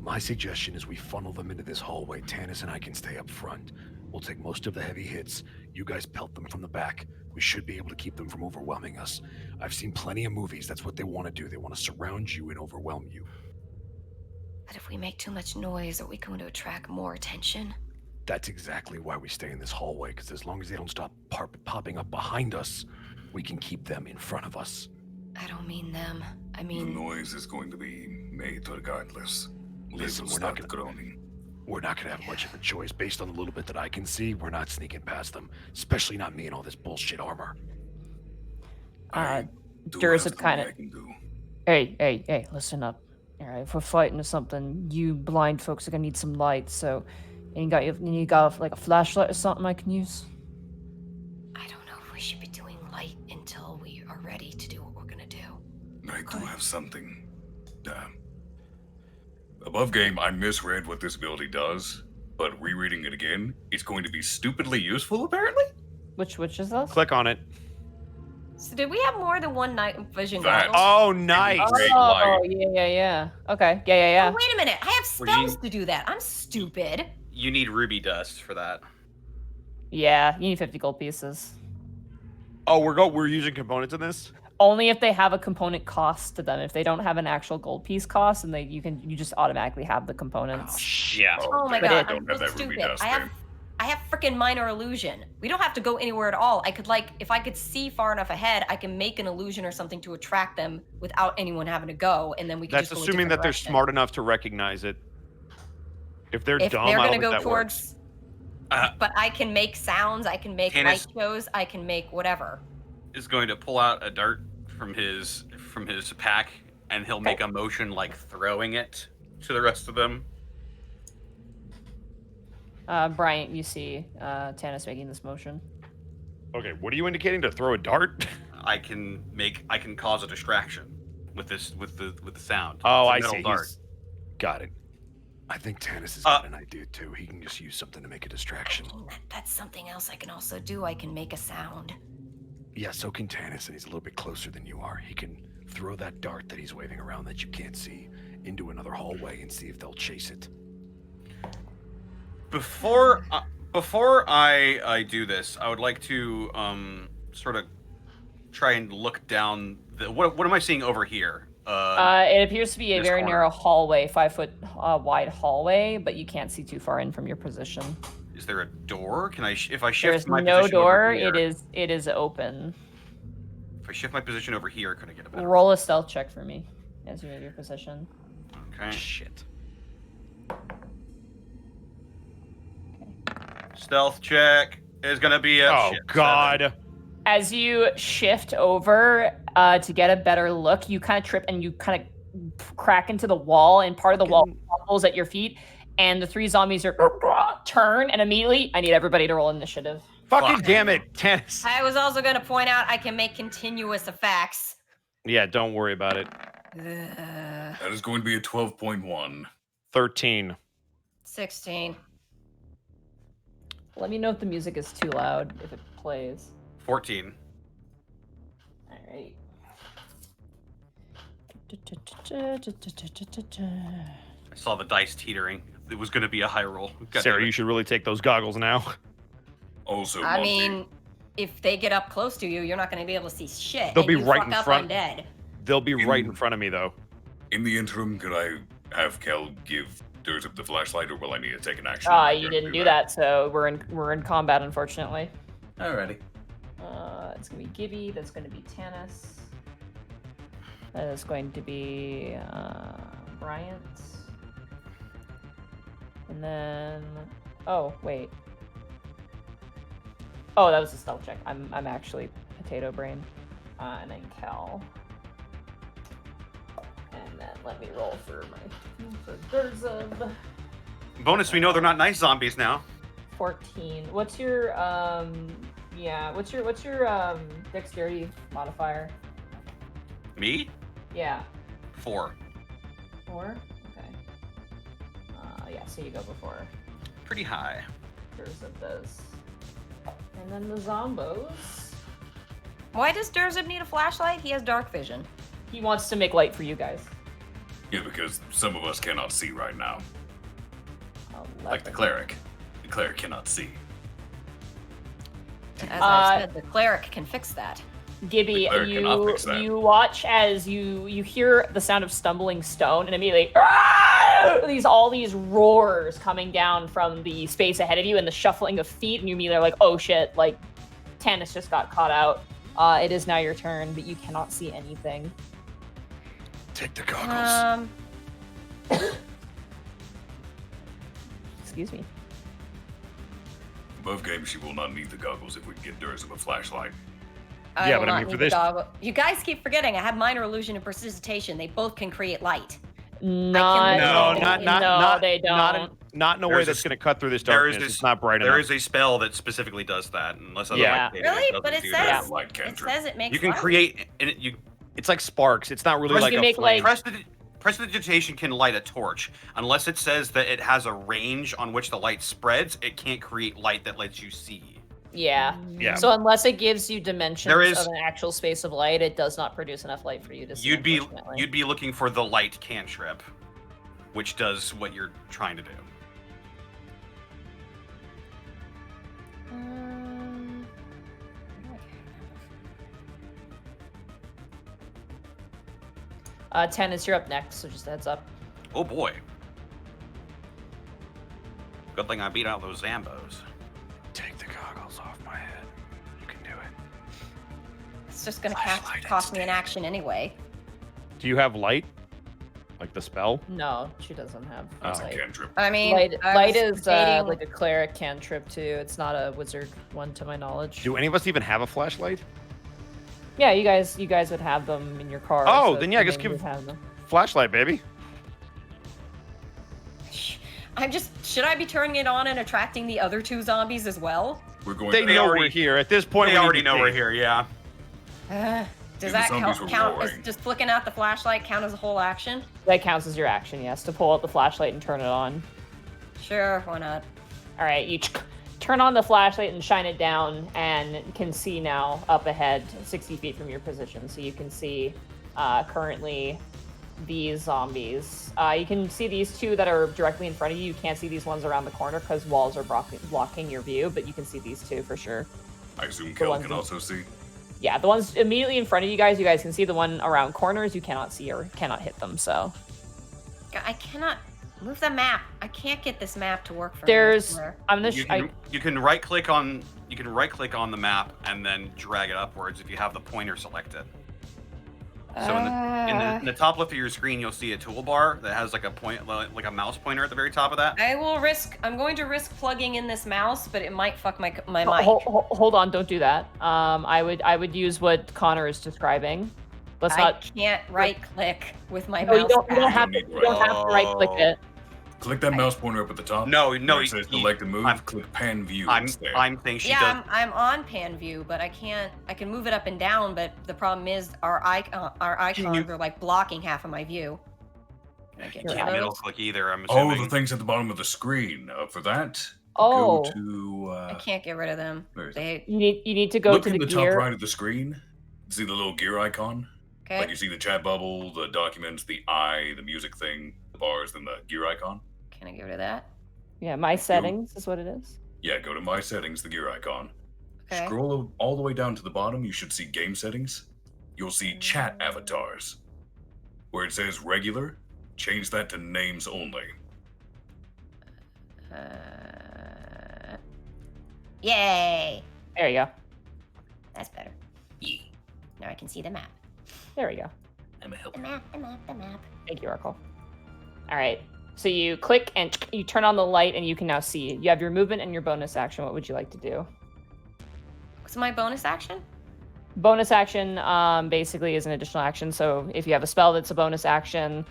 [SPEAKER 7] My suggestion is we funnel them into this hallway. Tannis and I can stay up front. We'll take most of the heavy hits. You guys pelt them from the back. We should be able to keep them from overwhelming us. I've seen plenty of movies. That's what they want to do. They want to surround you and overwhelm you.
[SPEAKER 4] But if we make too much noise, are we going to attract more attention?
[SPEAKER 7] That's exactly why we stay in this hallway, because as long as they don't stop popping up behind us, we can keep them in front of us.
[SPEAKER 4] I don't mean them. I
[SPEAKER 6] The
[SPEAKER 4] mean,
[SPEAKER 6] noise is going to be made regardless.
[SPEAKER 7] Listen,
[SPEAKER 6] They will
[SPEAKER 7] we're not
[SPEAKER 6] start groaning.
[SPEAKER 7] We're not gonna have much of a choice. Based on the little bit that I can see, we're not sneaking past them. Especially not me and all this bullshit armor.
[SPEAKER 6] Do have
[SPEAKER 1] Durzid kind
[SPEAKER 6] something I
[SPEAKER 1] of.
[SPEAKER 6] can do.
[SPEAKER 1] Hey, listen up. All right, if we're fighting or something, you blind folks are gonna need some light. So, you got like a flashlight or something I can use?
[SPEAKER 4] I don't know if we should be doing light until we are ready to do what we're gonna do.
[SPEAKER 6] I do have something. Above game, I misread what this ability does, but rereading it again, it's going to be stupidly useful, apparently?
[SPEAKER 1] Which is this?
[SPEAKER 3] Click on it.
[SPEAKER 4] So did we have more than one night vision
[SPEAKER 6] That-
[SPEAKER 4] goggles?
[SPEAKER 3] Oh, nice.
[SPEAKER 6] Great
[SPEAKER 1] Oh,
[SPEAKER 6] light.
[SPEAKER 1] yeah. Okay, yeah.
[SPEAKER 4] Oh, wait a minute. I have
[SPEAKER 2] Were you-
[SPEAKER 4] spells to do that. I'm stupid.
[SPEAKER 2] You need ruby dust for that.
[SPEAKER 1] Yeah, you need 50 gold pieces.
[SPEAKER 3] Oh, we're using components in this.
[SPEAKER 1] Only if they have a component cost to them. If they don't have an actual gold piece cost, and you just automatically have the components.
[SPEAKER 2] Yeah.
[SPEAKER 4] Oh my
[SPEAKER 1] But
[SPEAKER 4] god,
[SPEAKER 1] it-
[SPEAKER 4] I'm
[SPEAKER 6] don't have
[SPEAKER 4] so
[SPEAKER 6] that ruby
[SPEAKER 4] stupid.
[SPEAKER 6] dust,
[SPEAKER 4] I have
[SPEAKER 6] then.
[SPEAKER 4] I have freaking minor illusion. We don't have to go anywhere at all. I could if I could see far enough ahead, I can make an illusion or something to attract them without anyone having to go, and then we can
[SPEAKER 3] That's
[SPEAKER 4] just go a
[SPEAKER 3] assuming
[SPEAKER 4] different
[SPEAKER 3] that they're
[SPEAKER 4] direction.
[SPEAKER 3] smart enough to recognize it. If they're
[SPEAKER 4] If
[SPEAKER 3] dumb,
[SPEAKER 4] they're
[SPEAKER 3] I
[SPEAKER 4] gonna
[SPEAKER 3] don't
[SPEAKER 4] go
[SPEAKER 3] think that works.
[SPEAKER 4] towards, but I can make sounds. I can make
[SPEAKER 2] Tannis-
[SPEAKER 4] light shows. I can make whatever.
[SPEAKER 2] Is going to pull out a dart from his pack, and he'll make a motion like throwing it to the rest of them.
[SPEAKER 1] Bryant, you see Tannis making this motion.
[SPEAKER 3] Okay, what are you indicating? To throw a dart?
[SPEAKER 2] I can cause a distraction with the sound.
[SPEAKER 3] Oh,
[SPEAKER 2] It's a
[SPEAKER 3] I
[SPEAKER 2] metal
[SPEAKER 3] see.
[SPEAKER 2] Dart.
[SPEAKER 3] He's-
[SPEAKER 7] Got it. I think Tannis has got an idea too. He can just use something to make a distraction.
[SPEAKER 4] That's something else I can also do. I can make a sound.
[SPEAKER 7] Yeah, so can Tannis, and he's a little bit closer than you are. He can throw that dart that he's waving around that you can't see into another hallway and see if they'll chase it.
[SPEAKER 2] Before I do this, I would like to sort of try and look down. What am I seeing over here?
[SPEAKER 1] It appears to be a
[SPEAKER 2] this
[SPEAKER 1] very
[SPEAKER 2] corner.
[SPEAKER 1] narrow hallway, 5-foot wide hallway, but you can't see too far in from your position.
[SPEAKER 2] Is there a door? Can I if I shift
[SPEAKER 1] There's
[SPEAKER 2] my
[SPEAKER 1] no
[SPEAKER 2] position over
[SPEAKER 1] door.
[SPEAKER 2] here-
[SPEAKER 1] It is open.
[SPEAKER 2] If I shift my position over here, could I get a better
[SPEAKER 1] Roll a stealth check for me as you move your position.
[SPEAKER 2] Okay.
[SPEAKER 3] Shit.
[SPEAKER 2] Stealth check is gonna be a
[SPEAKER 3] Oh,
[SPEAKER 2] shit,
[SPEAKER 3] God.
[SPEAKER 2] 7.
[SPEAKER 1] As you shift over to get a better look, you kind of trip and you kind of crack into the wall, and part of the wall crumbles at your feet, and the 3 zombies are turn, and immediately I need everybody to roll initiative.
[SPEAKER 3] Fucking
[SPEAKER 2] Fuck.
[SPEAKER 3] damn it, Tennis.
[SPEAKER 4] I was also going to point out I can make continuous effects.
[SPEAKER 3] Yeah, don't worry about it.
[SPEAKER 6] That is going to be a 12.1.
[SPEAKER 3] 13.
[SPEAKER 4] 16.
[SPEAKER 1] Let me know if the music is too loud, if it plays.
[SPEAKER 2] 14.
[SPEAKER 1] All right.
[SPEAKER 2] I saw the dice teetering. It was gonna be a high roll. God
[SPEAKER 3] Sarah,
[SPEAKER 2] damn it.
[SPEAKER 3] you should really take those goggles now.
[SPEAKER 6] Also,
[SPEAKER 4] I
[SPEAKER 6] Monty,
[SPEAKER 4] mean, if they get up close to you, you're not going to be able to see shit.
[SPEAKER 3] They'll
[SPEAKER 4] and
[SPEAKER 3] be
[SPEAKER 4] you
[SPEAKER 3] right
[SPEAKER 4] fuck
[SPEAKER 3] in
[SPEAKER 4] up
[SPEAKER 3] front.
[SPEAKER 4] Undead.
[SPEAKER 3] They'll be right in front of me, though.
[SPEAKER 6] in the interim, could I have Kel give Durzip the flashlight, or will I need to take an action?
[SPEAKER 1] You didn't do that, so we're in combat, unfortunately.
[SPEAKER 5] Alrighty.
[SPEAKER 1] It's gonna be Gibby. That's gonna be Tanis. That is going to be Bryant. And then, oh wait. Oh, that was a stealth check. I'm actually Potato Brain, and then Kel. And then let me roll for Durzib.
[SPEAKER 2] Bonus, we know they're not nice zombies now.
[SPEAKER 1] 14. What's your what's your dexterity modifier?
[SPEAKER 2] Me?
[SPEAKER 1] Yeah.
[SPEAKER 2] 4.
[SPEAKER 1] 4? Okay. Yeah, so you go before
[SPEAKER 2] Pretty high.
[SPEAKER 1] Durzib does. And then the zombos.
[SPEAKER 4] Why does Durzib need a flashlight? He has dark vision.
[SPEAKER 1] He wants to make light for you guys.
[SPEAKER 6] Yeah, because some of us cannot see right now. Like the
[SPEAKER 1] 11.
[SPEAKER 6] cleric. The cleric cannot see.
[SPEAKER 4] As I said, the cleric can fix that.
[SPEAKER 1] Gibby,
[SPEAKER 6] The cleric cannot fix that.
[SPEAKER 1] you watch as you hear the sound of stumbling stone, and immediately all these roars coming down from the space ahead of you, and the shuffling of feet, and you immediately are like, oh shit, like Tanis just got caught out. It is now your turn, but you cannot see anything.
[SPEAKER 7] Take the goggles.
[SPEAKER 1] Excuse me.
[SPEAKER 6] Above game, she will not need the goggles if we can get Durzip a flashlight.
[SPEAKER 4] I
[SPEAKER 3] Yeah,
[SPEAKER 4] will
[SPEAKER 3] but I
[SPEAKER 4] not
[SPEAKER 3] mean, for
[SPEAKER 4] need the
[SPEAKER 3] this-
[SPEAKER 4] doggo. You guys keep forgetting. I have minor illusion and precipitation. They both can create light.
[SPEAKER 1] Not,
[SPEAKER 3] No,
[SPEAKER 4] No,
[SPEAKER 3] not
[SPEAKER 1] they don't.
[SPEAKER 3] not in a way
[SPEAKER 2] There's
[SPEAKER 3] that's
[SPEAKER 2] a-
[SPEAKER 3] going to cut through this
[SPEAKER 2] there is
[SPEAKER 3] darkness.
[SPEAKER 2] this-
[SPEAKER 3] It's not bright
[SPEAKER 2] There
[SPEAKER 3] enough.
[SPEAKER 2] is a spell that specifically does that, unless
[SPEAKER 3] Yeah.
[SPEAKER 2] otherwise
[SPEAKER 4] Really? But it
[SPEAKER 2] do
[SPEAKER 4] says
[SPEAKER 2] that.
[SPEAKER 6] Light
[SPEAKER 4] it
[SPEAKER 6] cantrip.
[SPEAKER 4] says it makes
[SPEAKER 2] You can
[SPEAKER 4] light.
[SPEAKER 2] create, and you
[SPEAKER 3] It's like sparks. It's not really
[SPEAKER 1] You
[SPEAKER 3] like
[SPEAKER 1] can
[SPEAKER 3] a
[SPEAKER 1] make,
[SPEAKER 3] flame.
[SPEAKER 1] like-
[SPEAKER 2] prestidigitation can light a torch. Unless it says that it has a range on which the light spreads, it can't create light that lets you see.
[SPEAKER 1] Yeah.
[SPEAKER 3] Yeah.
[SPEAKER 1] So unless it gives you dimensions
[SPEAKER 2] There is-
[SPEAKER 1] of an actual space of light, it does not produce enough light for you to see.
[SPEAKER 2] You'd be
[SPEAKER 1] unfortunately.
[SPEAKER 2] looking for the light cantrip, which does what you're trying to do.
[SPEAKER 1] Tanis, you're up next, so just a heads up.
[SPEAKER 2] Oh boy. Good thing I beat out those Zambos.
[SPEAKER 7] Take the goggles off my head. You can do it.
[SPEAKER 4] It's just going to
[SPEAKER 7] Flashlight
[SPEAKER 4] cost me an
[SPEAKER 7] instead.
[SPEAKER 4] action anyway.
[SPEAKER 3] Do you have light? Like the spell?
[SPEAKER 1] No, she doesn't have
[SPEAKER 6] That's a
[SPEAKER 1] light.
[SPEAKER 6] cantrip.
[SPEAKER 4] I mean,
[SPEAKER 1] Light,
[SPEAKER 4] I
[SPEAKER 1] light
[SPEAKER 4] was
[SPEAKER 1] is
[SPEAKER 4] debating-
[SPEAKER 1] like a cleric cantrip too. It's not a wizard one to my knowledge.
[SPEAKER 3] Do any of us even have a flashlight?
[SPEAKER 1] Yeah, you guys would have them in your car.
[SPEAKER 3] Oh,
[SPEAKER 1] so
[SPEAKER 3] then yeah, just
[SPEAKER 1] you
[SPEAKER 3] give-
[SPEAKER 1] would have them.
[SPEAKER 3] Flashlight, baby.
[SPEAKER 4] I'm just. Should I be turning it on and attracting the other 2 zombies as well?
[SPEAKER 6] We're going
[SPEAKER 3] They
[SPEAKER 6] to
[SPEAKER 3] know
[SPEAKER 2] already-
[SPEAKER 3] we're here. At this point,
[SPEAKER 2] They
[SPEAKER 3] we need
[SPEAKER 2] already
[SPEAKER 3] to
[SPEAKER 2] know we're
[SPEAKER 3] take-
[SPEAKER 2] here, yeah.
[SPEAKER 4] Does
[SPEAKER 6] the
[SPEAKER 4] that
[SPEAKER 6] zombies were
[SPEAKER 4] count as
[SPEAKER 6] roaring.
[SPEAKER 4] just flicking out the flashlight count as a whole action?
[SPEAKER 1] That counts as your action, yes, to pull out the flashlight and turn it on.
[SPEAKER 4] Sure, why not?
[SPEAKER 1] All right, you turn on the flashlight and shine it down, and can see now up ahead, 60 feet from your position. So you can see currently these zombies. You can see these 2 that are directly in front of you. You can't see these ones around the corner because walls are blocking your view, but you can see these 2 for sure.
[SPEAKER 6] I assume Kel
[SPEAKER 1] ones
[SPEAKER 6] can
[SPEAKER 1] in-
[SPEAKER 6] also see.
[SPEAKER 1] Yeah, the ones immediately in front of you guys can see. The one around corners, you cannot see or cannot hit them. So
[SPEAKER 4] I cannot Move the map. I can't get this map to work for me.
[SPEAKER 1] There's. I'm gonna.
[SPEAKER 2] You can right click on the map and then drag it upwards if you have the pointer selected. So in the top left of your screen, you'll see a toolbar that has like a mouse pointer at the very top of that.
[SPEAKER 4] I'm going to risk plugging in this mouse, but it might fuck my mic.
[SPEAKER 1] Hold on, don't do that. I would use what Connor is describing.
[SPEAKER 4] I can't right click with my mouse.
[SPEAKER 1] You don't have to right click it.
[SPEAKER 6] Click that mouse pointer up at the top.
[SPEAKER 2] No.
[SPEAKER 6] It says select and move. Click pan view.
[SPEAKER 2] I'm saying she does.
[SPEAKER 4] I'm on pan view, but I can't. I can move it up and down, but the problem is our icons are like blocking half of my view.
[SPEAKER 2] You can't middle click either. I'm assuming.
[SPEAKER 6] Oh, the things at the bottom of the screen. For that,
[SPEAKER 1] go
[SPEAKER 6] to.
[SPEAKER 4] I can't get rid of them.
[SPEAKER 1] You need to go
[SPEAKER 6] look
[SPEAKER 1] to
[SPEAKER 6] in
[SPEAKER 1] the
[SPEAKER 6] the
[SPEAKER 1] gear.
[SPEAKER 6] top right of the screen. See the little gear icon.
[SPEAKER 4] Okay.
[SPEAKER 6] Like you see the chat bubble, the documents, the eye, the music thing, the bars, then the gear icon.
[SPEAKER 4] Can I get rid of that?
[SPEAKER 1] Yeah, my settings is what it is.
[SPEAKER 6] Yeah, go to my settings, the gear icon.
[SPEAKER 4] Okay.
[SPEAKER 6] Scroll all the way down to the bottom. You should see game settings. You'll see chat avatars. Where it says regular, change that to names only.
[SPEAKER 4] Yay!
[SPEAKER 1] There you go.
[SPEAKER 4] That's better.
[SPEAKER 5] Yeah.
[SPEAKER 4] Now I can see the map.
[SPEAKER 1] There we go.
[SPEAKER 5] I'm a help.
[SPEAKER 4] The map.
[SPEAKER 1] Thank you, Oracle. All right. So you click and you turn on the light, and you can now see. You have your movement and your bonus action. What would you like to do?
[SPEAKER 4] What's my bonus action?
[SPEAKER 1] Bonus action basically is an additional action. So if you have a spell that's a bonus action,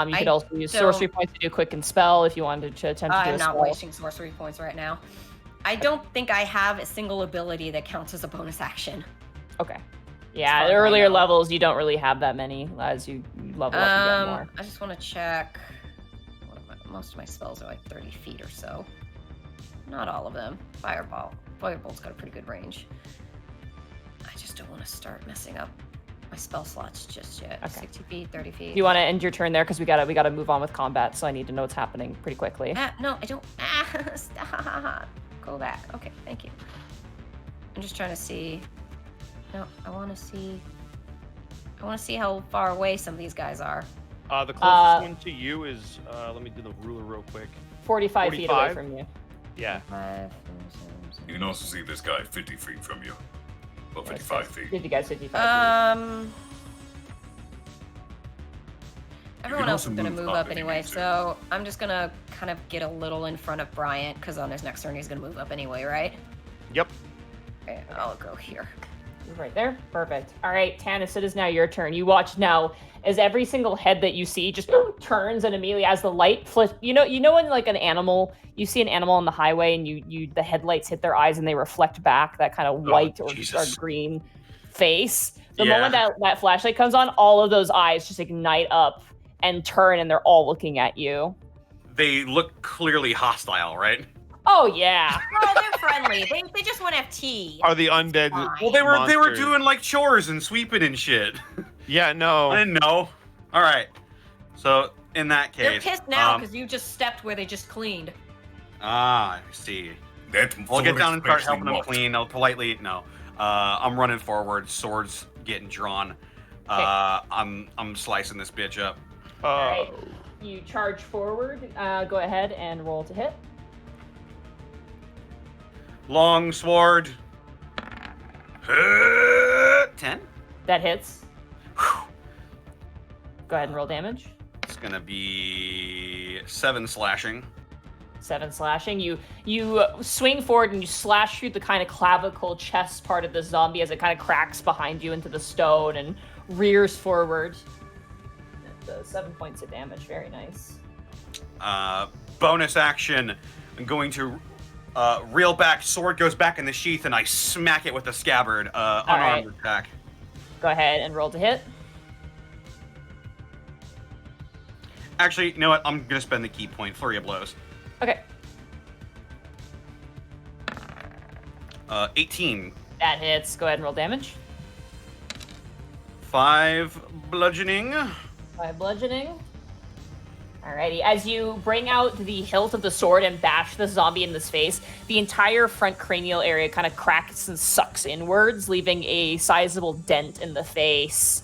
[SPEAKER 1] you could also use sorcery points to do quick and spell if you wanted to attempt to do a spell.
[SPEAKER 4] I'm not wasting sorcery points right now. I don't think I have a single ability that counts as a bonus action.
[SPEAKER 1] Okay. Yeah, the earlier levels, you don't really have that many. As you level up, you get more.
[SPEAKER 4] I just want to check. Most of my spells are like 30 feet or so. Not all of them. Fireball's got a pretty good range. I just don't want to start messing up my spell slots just yet.
[SPEAKER 1] Okay.
[SPEAKER 4] 60 feet, 30 feet.
[SPEAKER 1] Do you want to end your turn there? Because we gotta move on with combat, so I need to know what's happening pretty quickly.
[SPEAKER 4] No, I don't. Stop. Go back. Okay, thank you. I'm just trying to see. No, I want to see how far away some of these guys are.
[SPEAKER 3] The closest one to you is, let me do the ruler real quick.
[SPEAKER 1] 45 feet away from you.
[SPEAKER 3] Yeah.
[SPEAKER 4] 5,
[SPEAKER 6] You can also see this guy 50 feet from you. Well, 55 feet.
[SPEAKER 1] 50 guys, 55 feet.
[SPEAKER 4] Everyone else is going to move up anyway, so I'm just going to kind of get a little in front of Bryant, because on his next turn he's going to move up anyway, right?
[SPEAKER 3] Yep.
[SPEAKER 4] Okay, I'll go here.
[SPEAKER 1] Right there. Perfect. All right, Tanis, it is now your turn. You watch now as every single head that you see just turns, and immediately as the light flips, you know when like an animal, you see an animal on the highway and the headlights hit their eyes and they reflect back that kind of white or green face. The moment that flashlight comes on, all of those eyes just ignite up and turn, and they're all looking at you.
[SPEAKER 2] They look clearly hostile, right?
[SPEAKER 1] Oh yeah.
[SPEAKER 4] Oh, they're friendly. They just want to have tea.
[SPEAKER 3] Are the undead?
[SPEAKER 2] Well, they were doing like chores and sweeping and shit.
[SPEAKER 3] Yeah, no.
[SPEAKER 2] I didn't know. All right. So in that case,
[SPEAKER 4] they're pissed now because you just stepped where they just cleaned.
[SPEAKER 2] I see.
[SPEAKER 6] That's
[SPEAKER 2] I'll get down and start helping them clean. I'll politely I'm running forward, swords getting drawn. I'm slicing this bitch up.
[SPEAKER 1] All right. You charge forward. Go ahead and roll to hit.
[SPEAKER 2] Long sword. 10.
[SPEAKER 1] That hits. Go ahead and roll damage.
[SPEAKER 2] It's gonna be 7 slashing.
[SPEAKER 1] 7 slashing. You swing forward and you slash through the kind of clavicle chest part of the zombie as it kind of cracks behind you into the stone and rears forward. 7 points of damage. Very nice.
[SPEAKER 2] Bonus action. I'm going to reel back. Sword goes back in the sheath, and I smack it with the scabbard. Unarmed attack.
[SPEAKER 1] Go ahead and roll to hit.
[SPEAKER 2] Actually, you know what? I'm gonna spend the key point. Flurry of blows.
[SPEAKER 1] Okay.
[SPEAKER 2] 18.
[SPEAKER 1] That hits. Go ahead and roll damage.
[SPEAKER 2] 5 bludgeoning.
[SPEAKER 1] 5 bludgeoning. Alrighty, as you bring out the hilt of the sword and bash the zombie in the face, the entire front cranial area kind of cracks and sucks inwards, leaving a sizable dent in the face.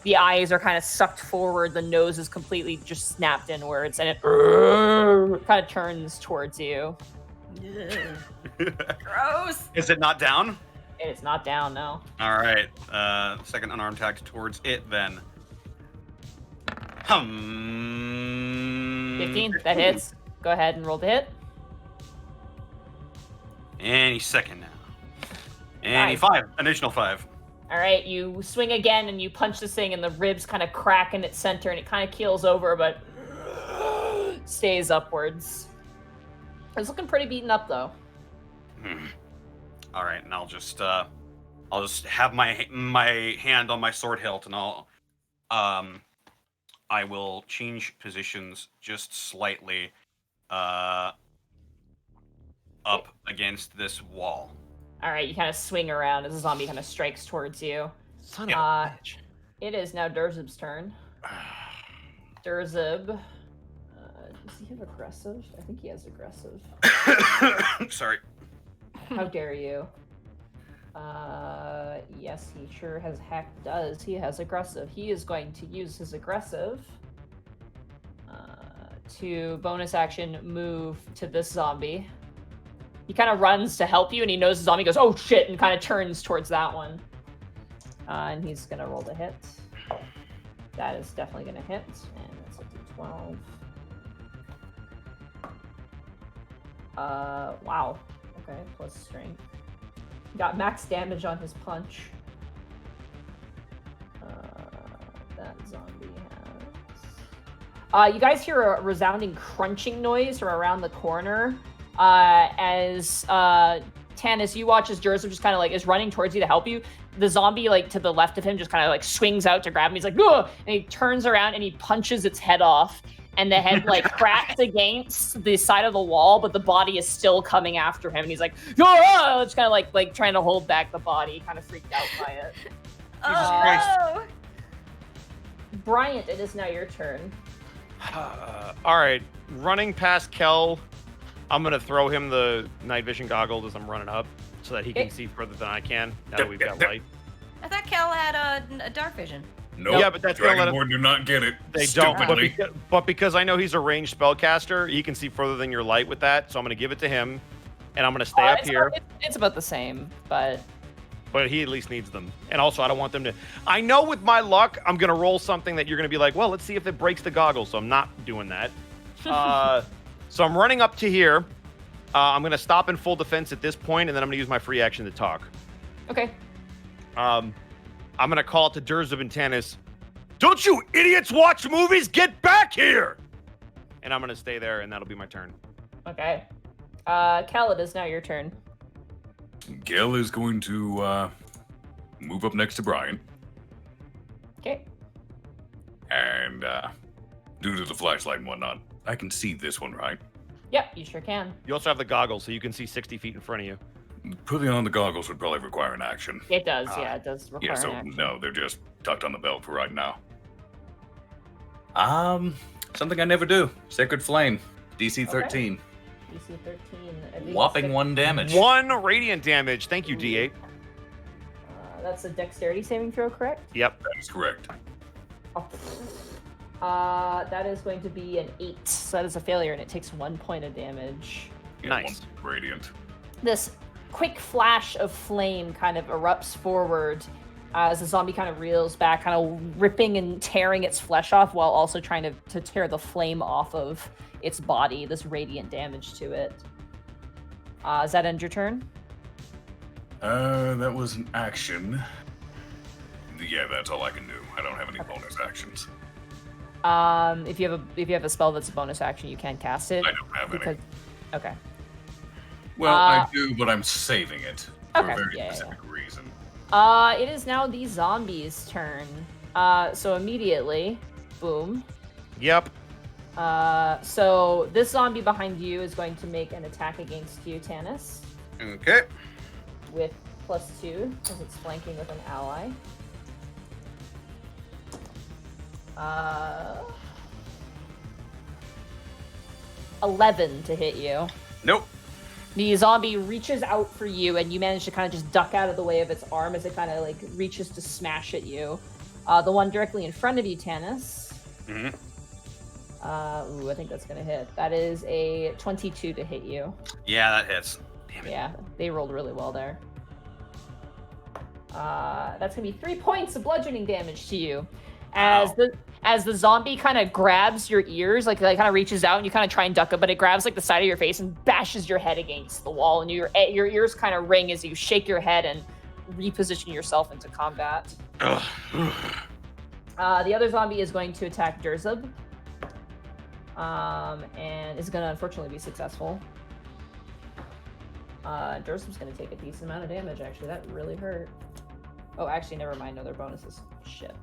[SPEAKER 1] the eyes are kind of sucked forward, the nose is completely just snapped inwards, and it kind of turns towards you.
[SPEAKER 4] Gross.
[SPEAKER 3] Is it not down?
[SPEAKER 1] It is not down, no.
[SPEAKER 3] All right. Second unarmed attack towards it then.
[SPEAKER 1] 15, that hits. Go ahead and roll the hit.
[SPEAKER 3] And he's second now. And
[SPEAKER 1] Nice.
[SPEAKER 3] 5, additional 5.
[SPEAKER 1] All right, you swing again and you punch this thing, and the ribs kind of crack in its center, and it kind of keels over, but stays upwards. It's looking pretty beaten up, though.
[SPEAKER 3] All right, and I'll just have my hand on my sword hilt, and I will change positions just slightly, up against this wall.
[SPEAKER 1] All right, you kind of swing around as the zombie kind of strikes towards you.
[SPEAKER 8] Son of a bitch.
[SPEAKER 1] It is now Durzib's turn. Durzib. Does he have aggressive? I think he has aggressive.
[SPEAKER 3] Sorry.
[SPEAKER 1] How dare you? Yes, he sure as heck does. He has aggressive. He is going to use his aggressive to bonus action move to this zombie. He kind of runs to help you, and he knows the zombie goes, oh shit, and kind of turns towards that one. And he's going to roll the hit. That is definitely going to hit, and that's a d12. Wow. Okay, plus strength. Got max damage on his punch. That zombie has... you guys hear a resounding crunching noise from around the corner. As Tanis, you watch as Durzib just kind of like is running towards you to help you. The zombie like to the left of him just kind of like swings out to grab him. He's like, ugh! And he turns around and he punches its head off. And the head like cracks against the side of the wall, but the body is still coming after him. And he's like, oh! It's kind of like trying to hold back the body, kind of freaked out by it.
[SPEAKER 4] Oh!
[SPEAKER 1] Bryant, it is now your turn.
[SPEAKER 3] All right, running past Kel, I'm gonna throw him the night vision goggles as I'm running up, so that he can see further than I can. Now that we've got light.
[SPEAKER 4] I thought Kel had a dark vision.
[SPEAKER 6] Nope.
[SPEAKER 3] Yeah, but that's gonna let him-
[SPEAKER 6] Dragonborn do not get it.
[SPEAKER 3] They don't,
[SPEAKER 6] Stupidly.
[SPEAKER 3] but because I know he's a ranged spellcaster, he can see further than your light with that. So I'm gonna give it to him, and I'm gonna stay up here.
[SPEAKER 1] It's about the same, but
[SPEAKER 3] he at least needs them. And also, I don't want them to. I know with my luck, I'm gonna roll something that you're gonna be like, well, let's see if it breaks the goggles. So I'm not doing that. So I'm running up to here. I'm gonna stop in full defense at this point, and then I'm gonna use my free action to talk.
[SPEAKER 1] okay.
[SPEAKER 3] I'm gonna call it to Durzib and Tanis. Don't you idiots watch movies? Get back here! And I'm gonna stay there, and that'll be my turn.
[SPEAKER 1] Okay. Kel, it is now your turn.
[SPEAKER 6] Gil is going to move up next to Brian.
[SPEAKER 1] Okay.
[SPEAKER 6] And due to the flashlight and whatnot, I can see this one, right?
[SPEAKER 1] Yep, you sure can.
[SPEAKER 3] You also have the goggles, so you can see 60 feet in front of you.
[SPEAKER 6] Putting on the goggles would probably require an action.
[SPEAKER 1] It does, yeah, it does require
[SPEAKER 6] Yeah, so
[SPEAKER 1] an action.
[SPEAKER 6] no, they're just tucked on the belt for right now.
[SPEAKER 5] Something I never do. Sacred Flame. DC 13.
[SPEAKER 1] DC 13.
[SPEAKER 5] Whopping 1 damage.
[SPEAKER 3] 1 radiant damage. Thank you, D8.
[SPEAKER 1] That's a dexterity saving throw, correct?
[SPEAKER 3] Yep.
[SPEAKER 6] That is correct.
[SPEAKER 1] That is going to be an 8. So that is a failure, and it takes 1 point of damage.
[SPEAKER 6] Yeah,
[SPEAKER 3] Nice.
[SPEAKER 6] 1 radiant.
[SPEAKER 1] This quick flash of flame kind of erupts forward as the zombie kind of reels back, kind of ripping and tearing its flesh off while also trying to tear the flame off of its body, this radiant damage to it. Does that end your turn?
[SPEAKER 6] That was an action. Yeah, that's all I can do. I don't have any bonus actions.
[SPEAKER 1] If you have a spell that's a bonus action, you can cast it.
[SPEAKER 6] I don't have any.
[SPEAKER 1] Okay.
[SPEAKER 6] Well, I do, but I'm saving it for
[SPEAKER 1] Okay,
[SPEAKER 6] a very
[SPEAKER 1] yeah,
[SPEAKER 6] specific reason.
[SPEAKER 1] It is now the zombie's turn. So immediately, boom.
[SPEAKER 3] Yep.
[SPEAKER 1] So this zombie behind you is going to make an attack against you, Tanis,
[SPEAKER 3] Okay.
[SPEAKER 1] with +2 because it's flanking with an ally. 11 to hit you.
[SPEAKER 3] Nope.
[SPEAKER 1] The zombie reaches out for you, and you manage to kind of just duck out of the way of its arm as it kind of like reaches to smash at you. The one directly in front of you, Tanis.
[SPEAKER 2] Mhm.
[SPEAKER 1] I think that's gonna hit. That is a 22 to hit you.
[SPEAKER 2] Yeah, that hits. Damn it.
[SPEAKER 1] Yeah, they rolled really well there. That's gonna be 3 points of bludgeoning damage to you. As the zombie kind of grabs your ears, like kind of reaches out and you kind of try and duck it, but it grabs like the side of your face and bashes your head against the wall, and your ears kind of ring as you shake your head and reposition yourself into combat. The other zombie is going to attack Durzub, and is going to unfortunately be successful. Durzub's going to take a decent amount of damage. Actually, that really hurt. Oh, actually, never mind. No, their bonuses. Shit.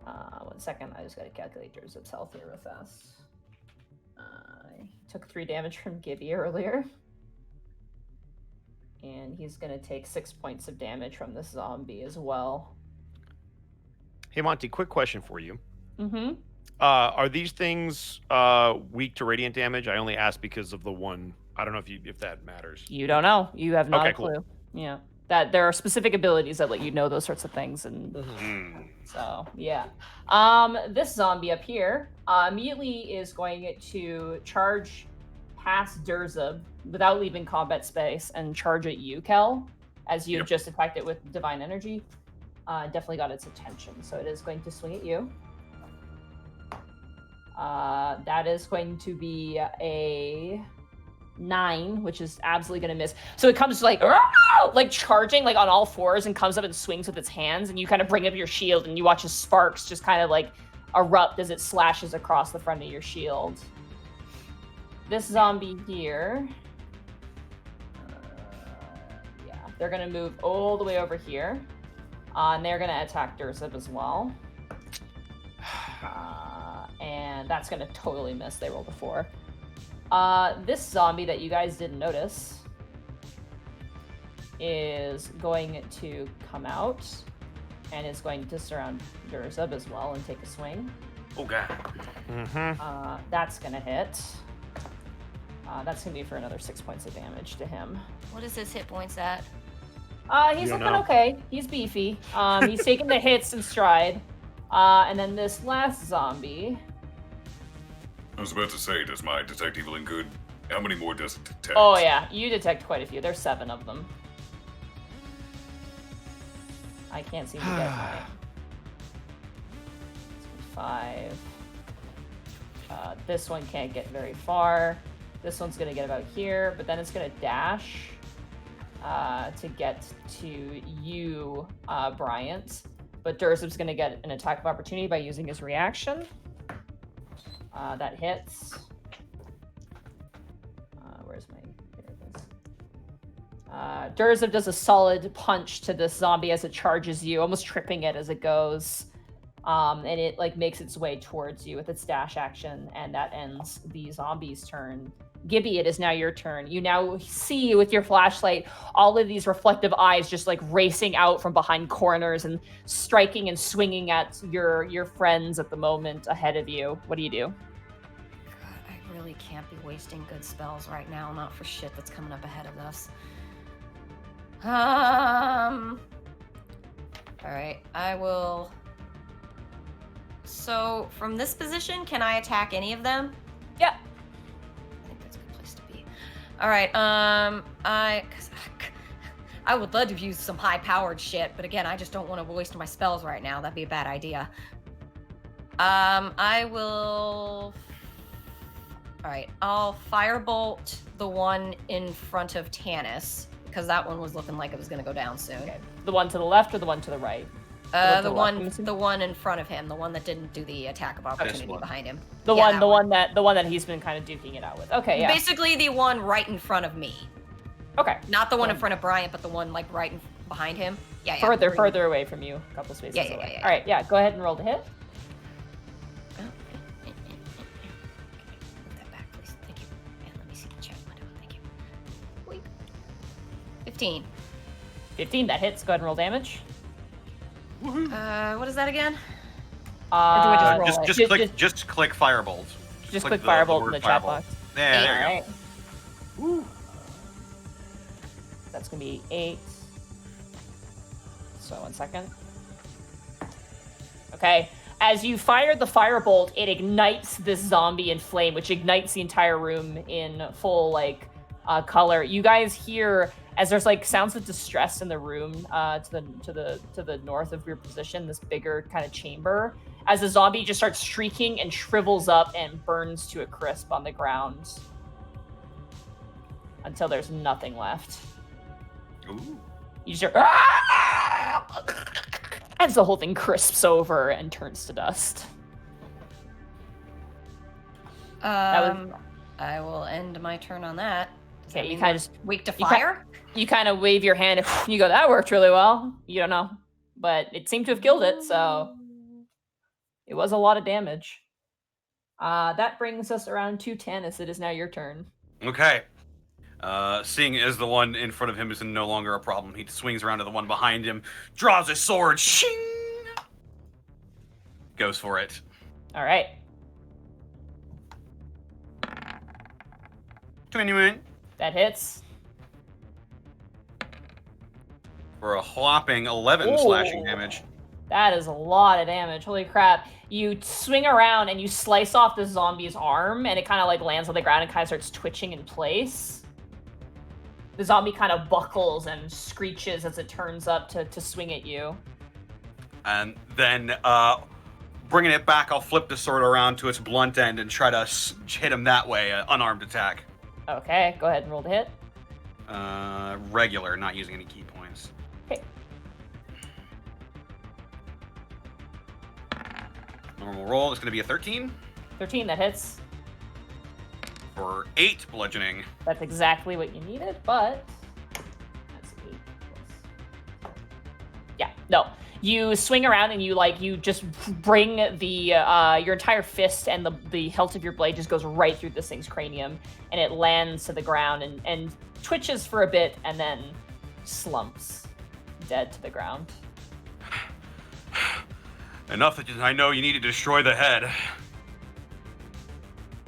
[SPEAKER 1] 1 second. I just got to calculate Durzub's health here real fast. I took 3 damage from Gibby earlier. And he's going to take 6 points of damage from this zombie as well.
[SPEAKER 3] Hey, Monty, quick question for you.
[SPEAKER 1] Mm-hmm.
[SPEAKER 3] Are these things weak to radiant damage? I only ask because of the one. I don't know if that matters.
[SPEAKER 1] You don't know. You have not
[SPEAKER 3] Okay,
[SPEAKER 1] a clue.
[SPEAKER 3] cool.
[SPEAKER 1] Yeah. That there are specific abilities that let you know those sorts of things, and so yeah. This zombie up here immediately is going to charge past Durzub without leaving combat space and charge at you, Kel, as you just attacked it with divine energy. Definitely got its attention, so it is going to swing at you. That is going to be a 9, which is absolutely going to miss. So it comes like charging like on all fours and comes up and swings with its hands, and you kind of bring up your shield and you watch as sparks just kind of like erupt as it slashes across the front of your shield. This zombie here, they're going to move all the way over here, and they're going to attack Durzub as well. And that's going to totally miss. They rolled a 4. This zombie that you guys didn't notice is going to come out and is going to surround Durzub as well and take a swing.
[SPEAKER 2] Oh, God.
[SPEAKER 1] That's going to hit. That's going to be for another 6 points of damage to him.
[SPEAKER 4] What is his hit points at?
[SPEAKER 1] He's looking okay. He's beefy. He's taking the hits in stride. And then this last zombie.
[SPEAKER 6] I was about to say, does my detect evil and good? How many more does it detect?
[SPEAKER 1] Oh yeah, you detect quite a few. There's 7 of them. I can't seem to get mine. 5. This one can't get very far. This one's gonna get about here, but then it's gonna dash to get to you, Bryant. But Durzub's gonna get an attack of opportunity by using his reaction. That hits. Where's my... Here it is. Durzub does a solid punch to this zombie as it charges you, almost tripping it as it goes. And it like makes its way towards you with its dash action, and that ends the zombie's turn. Gibby, it is now your turn. You now see with your flashlight all of these reflective eyes just like racing out from behind corners and striking and swinging at your friends at the moment ahead of you. What do you do?
[SPEAKER 4] God, I really can't be wasting good spells right now, not for shit that's coming up ahead of us. All right, I will. So from this position, can I attack any of them?
[SPEAKER 1] Yeah.
[SPEAKER 4] I think that's a good place to be. All right, I would love to use some high-powered shit, but again, I just don't want to waste my spells right now. That'd be a bad idea. I will. All right, I'll firebolt the one in front of Tanis because that one was looking like it was going to go down soon.
[SPEAKER 1] Okay. The one to the left or the one to the right?
[SPEAKER 4] The one in front of him, the one that didn't do the attack of opportunity behind him.
[SPEAKER 1] The one that he's been kind of duking it out with. Okay, yeah.
[SPEAKER 4] Basically, the one right in front of me.
[SPEAKER 1] Okay.
[SPEAKER 4] Not the one in front of Bryant, but the one like right behind him. Yeah,
[SPEAKER 1] Further away from you, a couple spaces away.
[SPEAKER 4] Yeah.
[SPEAKER 1] All right, yeah. Go ahead and roll to hit.
[SPEAKER 4] Move that back, please. Thank you. And let me see the chat window. Thank you. Wait. 15.
[SPEAKER 1] 15. That hits. Go ahead and roll damage.
[SPEAKER 4] What is that again?
[SPEAKER 1] Or do I just roll it?
[SPEAKER 2] Just click firebolt.
[SPEAKER 1] Just click firebolt in the chat box.
[SPEAKER 2] Yeah, there you
[SPEAKER 1] All right.
[SPEAKER 2] go.
[SPEAKER 1] Woo. That's gonna be 8. So 1 second. Okay. As you fire the firebolt, it ignites this zombie in flame, which ignites the entire room in full like color. You guys hear as there's like sounds of distress in the room to the north of your position, this bigger kind of chamber. As the zombie just starts shrieking and shrivels up and burns to a crisp on the ground until there's nothing left.
[SPEAKER 2] Ooh.
[SPEAKER 1] You just hear, as the whole thing crisps over and turns to dust.
[SPEAKER 4] I will end my turn on that.
[SPEAKER 1] Okay, you kind of just
[SPEAKER 4] weak to fire.
[SPEAKER 1] You kind of wave your hand. And you go, that worked really well. You don't know, but it seemed to have killed it. So it was a lot of damage. That brings us around to Tannis. It is now your turn.
[SPEAKER 2] Okay. Seeing as the one in front of him is no longer a problem, he swings around to the one behind him, draws his sword, shing! Goes for it.
[SPEAKER 1] All right.
[SPEAKER 2] 21.
[SPEAKER 1] That hits.
[SPEAKER 2] For a whopping 11 slashing damage.
[SPEAKER 1] That is a lot of damage. Holy crap. You swing around and you slice off the zombie's arm, and it kind of like lands on the ground and kind of starts twitching in place. The zombie kind of buckles and screeches as it turns up to swing at you.
[SPEAKER 2] And then, bringing it back, I'll flip the sword around to its blunt end and try to hit him that way, unarmed attack.
[SPEAKER 1] Okay, go ahead and roll the hit.
[SPEAKER 2] Regular, not using any key points.
[SPEAKER 1] Okay.
[SPEAKER 2] Normal roll is going to be a 13.
[SPEAKER 1] 13, that hits.
[SPEAKER 2] For 8 bludgeoning.
[SPEAKER 1] That's exactly what you needed, but that's 8 plus. Yeah, no. You swing around and you just bring the your entire fist and the hilt of your blade just goes right through this thing's cranium, and it lands to the ground and twitches for a bit and then slumps dead to the ground.
[SPEAKER 2] Enough that I know you need to destroy the head.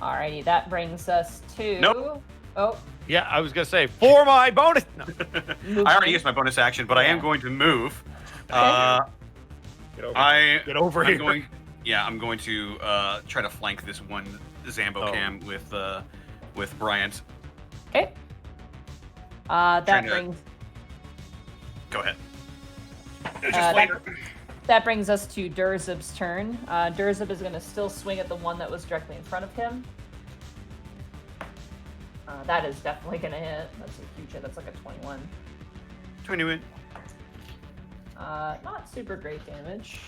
[SPEAKER 1] Alrighty, that brings us to...
[SPEAKER 2] Nope.
[SPEAKER 1] Oh.
[SPEAKER 3] Yeah, I was going to say, for my bonus... No.
[SPEAKER 2] I already used my bonus action, but I am going to move.
[SPEAKER 3] Get over here.
[SPEAKER 2] I'm going to try to flank this one Zambo cam with Bryant.
[SPEAKER 1] Okay. That brings...
[SPEAKER 2] Go ahead.
[SPEAKER 1] That brings us to Durzib's turn. Durzib is going to still swing at the one that was directly in front of him. That is definitely going to hit. That's a huge hit. That's like a 21.
[SPEAKER 2] 21.
[SPEAKER 1] Not super great damage.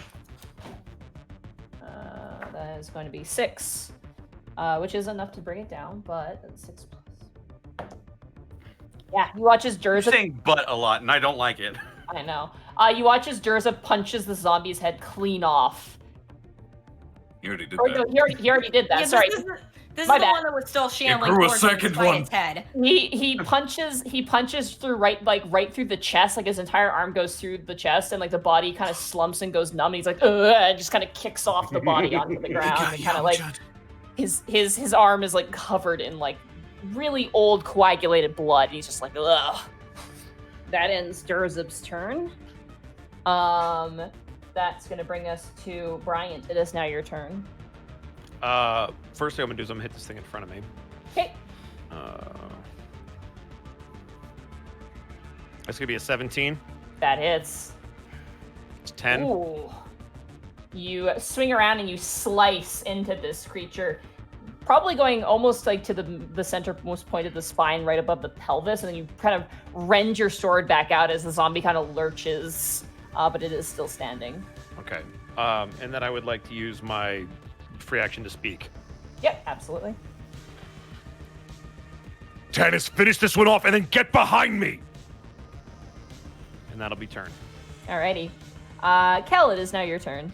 [SPEAKER 1] That is going to be 6, which is enough to bring it down, but that's 6 plus. Yeah, you watch as Durzib...
[SPEAKER 2] You're saying "but" a lot, and I don't like it.
[SPEAKER 1] I know. You watch as Durza punches the zombie's head clean off.
[SPEAKER 6] You already did
[SPEAKER 1] Or,
[SPEAKER 6] that.
[SPEAKER 1] No, he already did that.
[SPEAKER 4] Yeah,
[SPEAKER 1] Sorry.
[SPEAKER 4] This is
[SPEAKER 1] My
[SPEAKER 4] the
[SPEAKER 1] bad.
[SPEAKER 4] one that was still shambling
[SPEAKER 6] grew a
[SPEAKER 4] towards him
[SPEAKER 6] second
[SPEAKER 4] despite
[SPEAKER 6] one.
[SPEAKER 4] its head.
[SPEAKER 1] He punches through right through the chest, like his entire arm goes through the chest, and like the body kind of slumps and goes numb, and he's like, ugh, and just kind of kicks off the body onto the ground, and kind of like his arm is like covered in like really old coagulated blood, and he's just like, ugh. That ends Durzib's turn. That's gonna bring us to Bryant. It is now your turn.
[SPEAKER 3] First thing I'm gonna do is I'm gonna hit this thing in front of me.
[SPEAKER 1] Okay.
[SPEAKER 3] That's gonna be a 17.
[SPEAKER 1] That hits.
[SPEAKER 3] It's 10.
[SPEAKER 1] Ooh. You swing around and you slice into this creature, probably going almost like to the centermost point of the spine, right above the pelvis, and then you kind of rend your sword back out as the zombie kind of lurches, but it is still standing.
[SPEAKER 3] Okay. And then I would like to use my free action to speak.
[SPEAKER 1] Yep, absolutely.
[SPEAKER 7] Tannis, finish this one off and then get behind me!
[SPEAKER 3] And that'll be turn.
[SPEAKER 1] Alrighty. Kel, it is now your turn.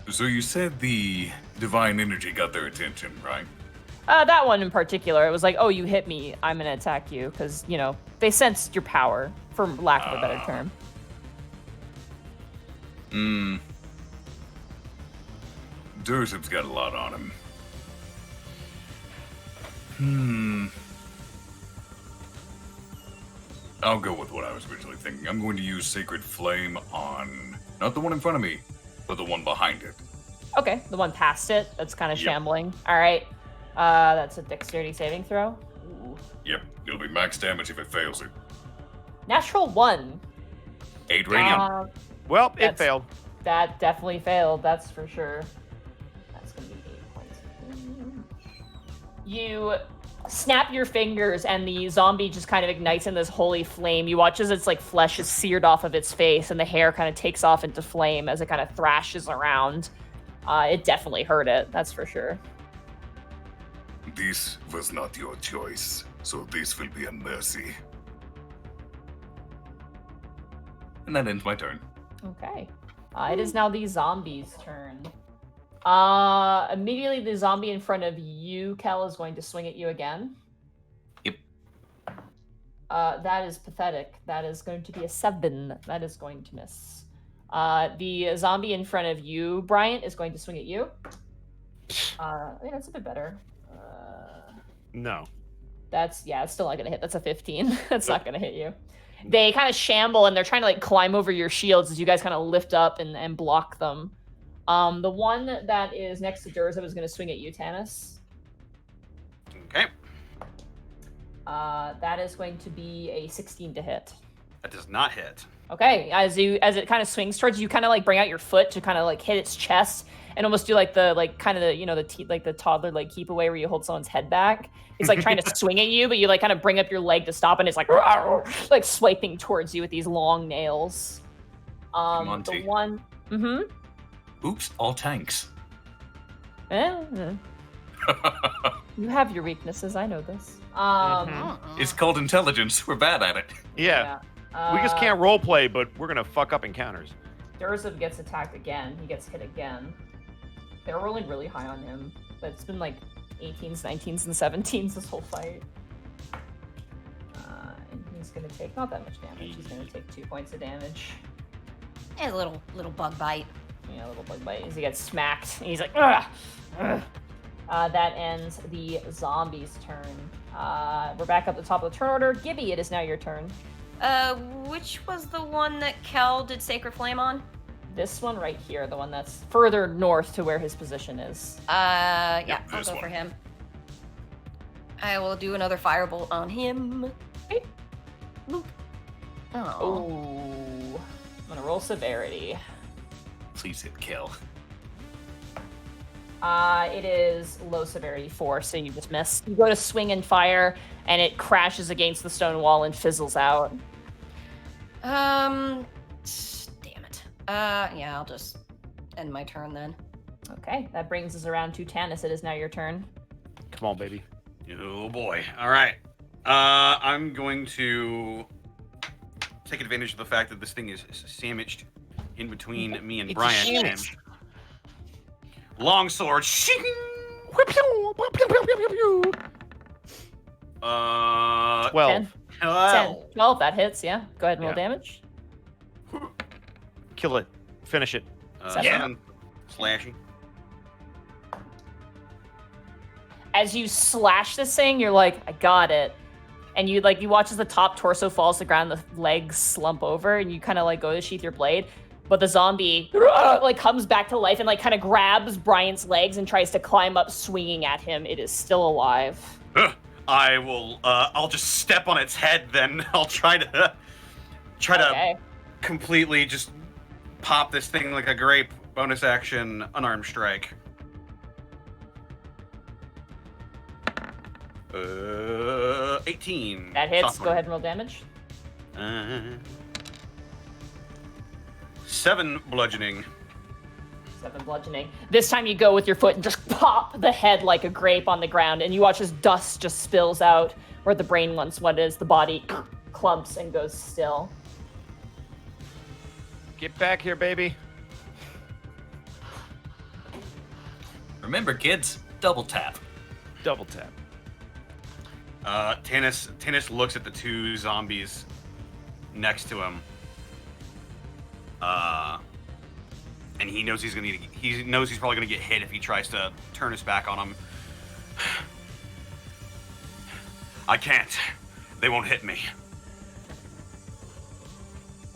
[SPEAKER 6] So you said the divine energy got their attention, right?
[SPEAKER 1] That one in particular, it was like, oh, you hit me, I'm gonna attack you, because, you know, they sensed your power, for lack of a better term.
[SPEAKER 6] Durzib's got a lot on him. I'll go with what I was originally thinking. I'm going to use Sacred Flame on not the one in front of me, but the one behind it.
[SPEAKER 1] Okay, the one past it that's kind of
[SPEAKER 6] Yep.
[SPEAKER 1] shambling. All right, that's a dexterity saving throw. Ooh.
[SPEAKER 6] Yep, it'll be max damage if it fails it.
[SPEAKER 1] Natural 1.
[SPEAKER 6] 8 radiant.
[SPEAKER 3] Well, it
[SPEAKER 1] That's-
[SPEAKER 3] failed.
[SPEAKER 1] That definitely failed, that's for sure. That's gonna be 8 points. You snap your fingers and the zombie just kind of ignites in this holy flame. You watch as its like flesh is seared off of its face and the hair kind of takes off into flame as it kind of thrashes around. It definitely hurt it, that's for sure.
[SPEAKER 6] This was not your choice, so this will be a mercy. And that ends my turn.
[SPEAKER 1] Okay. It is now the zombie's turn. Immediately the zombie in front of you, Kel, is going to swing at you again.
[SPEAKER 5] Yep.
[SPEAKER 1] That is pathetic. That is going to be a 7. That is going to miss. The zombie in front of you, Bryant, is going to swing at you. Yeah, that's a bit better.
[SPEAKER 3] No.
[SPEAKER 1] It's still not gonna hit. That's a 15. That's not gonna hit you. They kind of shamble and they're trying to like climb over your shields as you guys kind of lift up and block them. The one that is next to Durza is going to swing at you, Tanis.
[SPEAKER 2] Okay.
[SPEAKER 1] That is going to be a 16 to hit.
[SPEAKER 2] That does not hit.
[SPEAKER 1] Okay, as it kind of swings towards you, you kind of like bring out your foot to kind of like hit its chest and almost do like the like kind of the the toddler like keep away where you hold someone's head back. It's like trying to swing at you, but you like kind of bring up your leg to stop, and it's like like swiping towards you with these long nails.
[SPEAKER 5] Monty.
[SPEAKER 1] The one. Mm-hmm.
[SPEAKER 5] Oops, all tanks.
[SPEAKER 1] You have your weaknesses. I know this.
[SPEAKER 5] It's called intelligence. We're bad at it.
[SPEAKER 3] Yeah. We just can't role play, but we're gonna fuck up encounters.
[SPEAKER 1] Durza gets attacked again. He gets hit again. They're rolling really high on him, but it's been like 18s, 19s, and 17s this whole fight. And he's gonna take not that much damage. He's gonna take 2 points of damage.
[SPEAKER 4] A little bug bite.
[SPEAKER 1] Yeah, a little bug bite as he gets smacked. And he's like, ugh, ugh. That ends the zombie's turn. We're back up the top of the turn order. Gibby, it is now your turn.
[SPEAKER 4] Which was the one that Kel did Sacred Flame on?
[SPEAKER 1] This one right here, the one that's further north to where his position is.
[SPEAKER 4] Yeah, I'll
[SPEAKER 6] this
[SPEAKER 4] go
[SPEAKER 6] one.
[SPEAKER 4] for him. I will do another firebolt on him.
[SPEAKER 1] Okay.
[SPEAKER 4] Boop. Oh.
[SPEAKER 1] Oh, I'm gonna roll severity.
[SPEAKER 5] Please hit kill.
[SPEAKER 1] It is low severity 4, so you just miss. You go to swing and fire, and it crashes against the stone wall and fizzles out.
[SPEAKER 4] Damn it. Yeah, I'll just end my turn then.
[SPEAKER 1] Okay, that brings us around to Tanis. It is now your turn.
[SPEAKER 3] Come on, baby.
[SPEAKER 2] Oh boy. All right. I'm going to take advantage of the fact that this thing is sandwiched in between me and
[SPEAKER 8] It's
[SPEAKER 2] Brian.
[SPEAKER 8] sandwiched.
[SPEAKER 2] Long sword. 12.
[SPEAKER 1] 10. 12, that hits, yeah. Go ahead and roll
[SPEAKER 3] Yeah.
[SPEAKER 1] damage.
[SPEAKER 3] Kill it. Finish it.
[SPEAKER 2] 7 slashing.
[SPEAKER 1] As you slash this thing, you're like, I got it. And you watch as the top torso falls to the ground, the legs slump over, and you kind of like go to sheath your blade. But the zombie like comes back to life and like kind of grabs Brian's legs and tries to climb up, swinging at him. It is still alive.
[SPEAKER 2] I will. I'll just step on its head. Then I'll try to
[SPEAKER 1] Okay.
[SPEAKER 2] completely just pop this thing like a grape. Bonus action, unarmed strike. 18.
[SPEAKER 1] That hits.
[SPEAKER 2] Sophomore.
[SPEAKER 1] Go ahead and roll damage.
[SPEAKER 2] 7 bludgeoning.
[SPEAKER 1] 7 bludgeoning. This time you go with your foot and just pop the head like a grape on the ground, and you watch as dust just spills out where the brain once was. The body clumps and goes still.
[SPEAKER 3] Get back here, baby.
[SPEAKER 5] Remember, kids, double tap.
[SPEAKER 3] Double tap.
[SPEAKER 2] Tanis looks at the 2 zombies next to him. And he knows he's probably gonna get hit if he tries to turn his back on him. I can't. They won't hit me.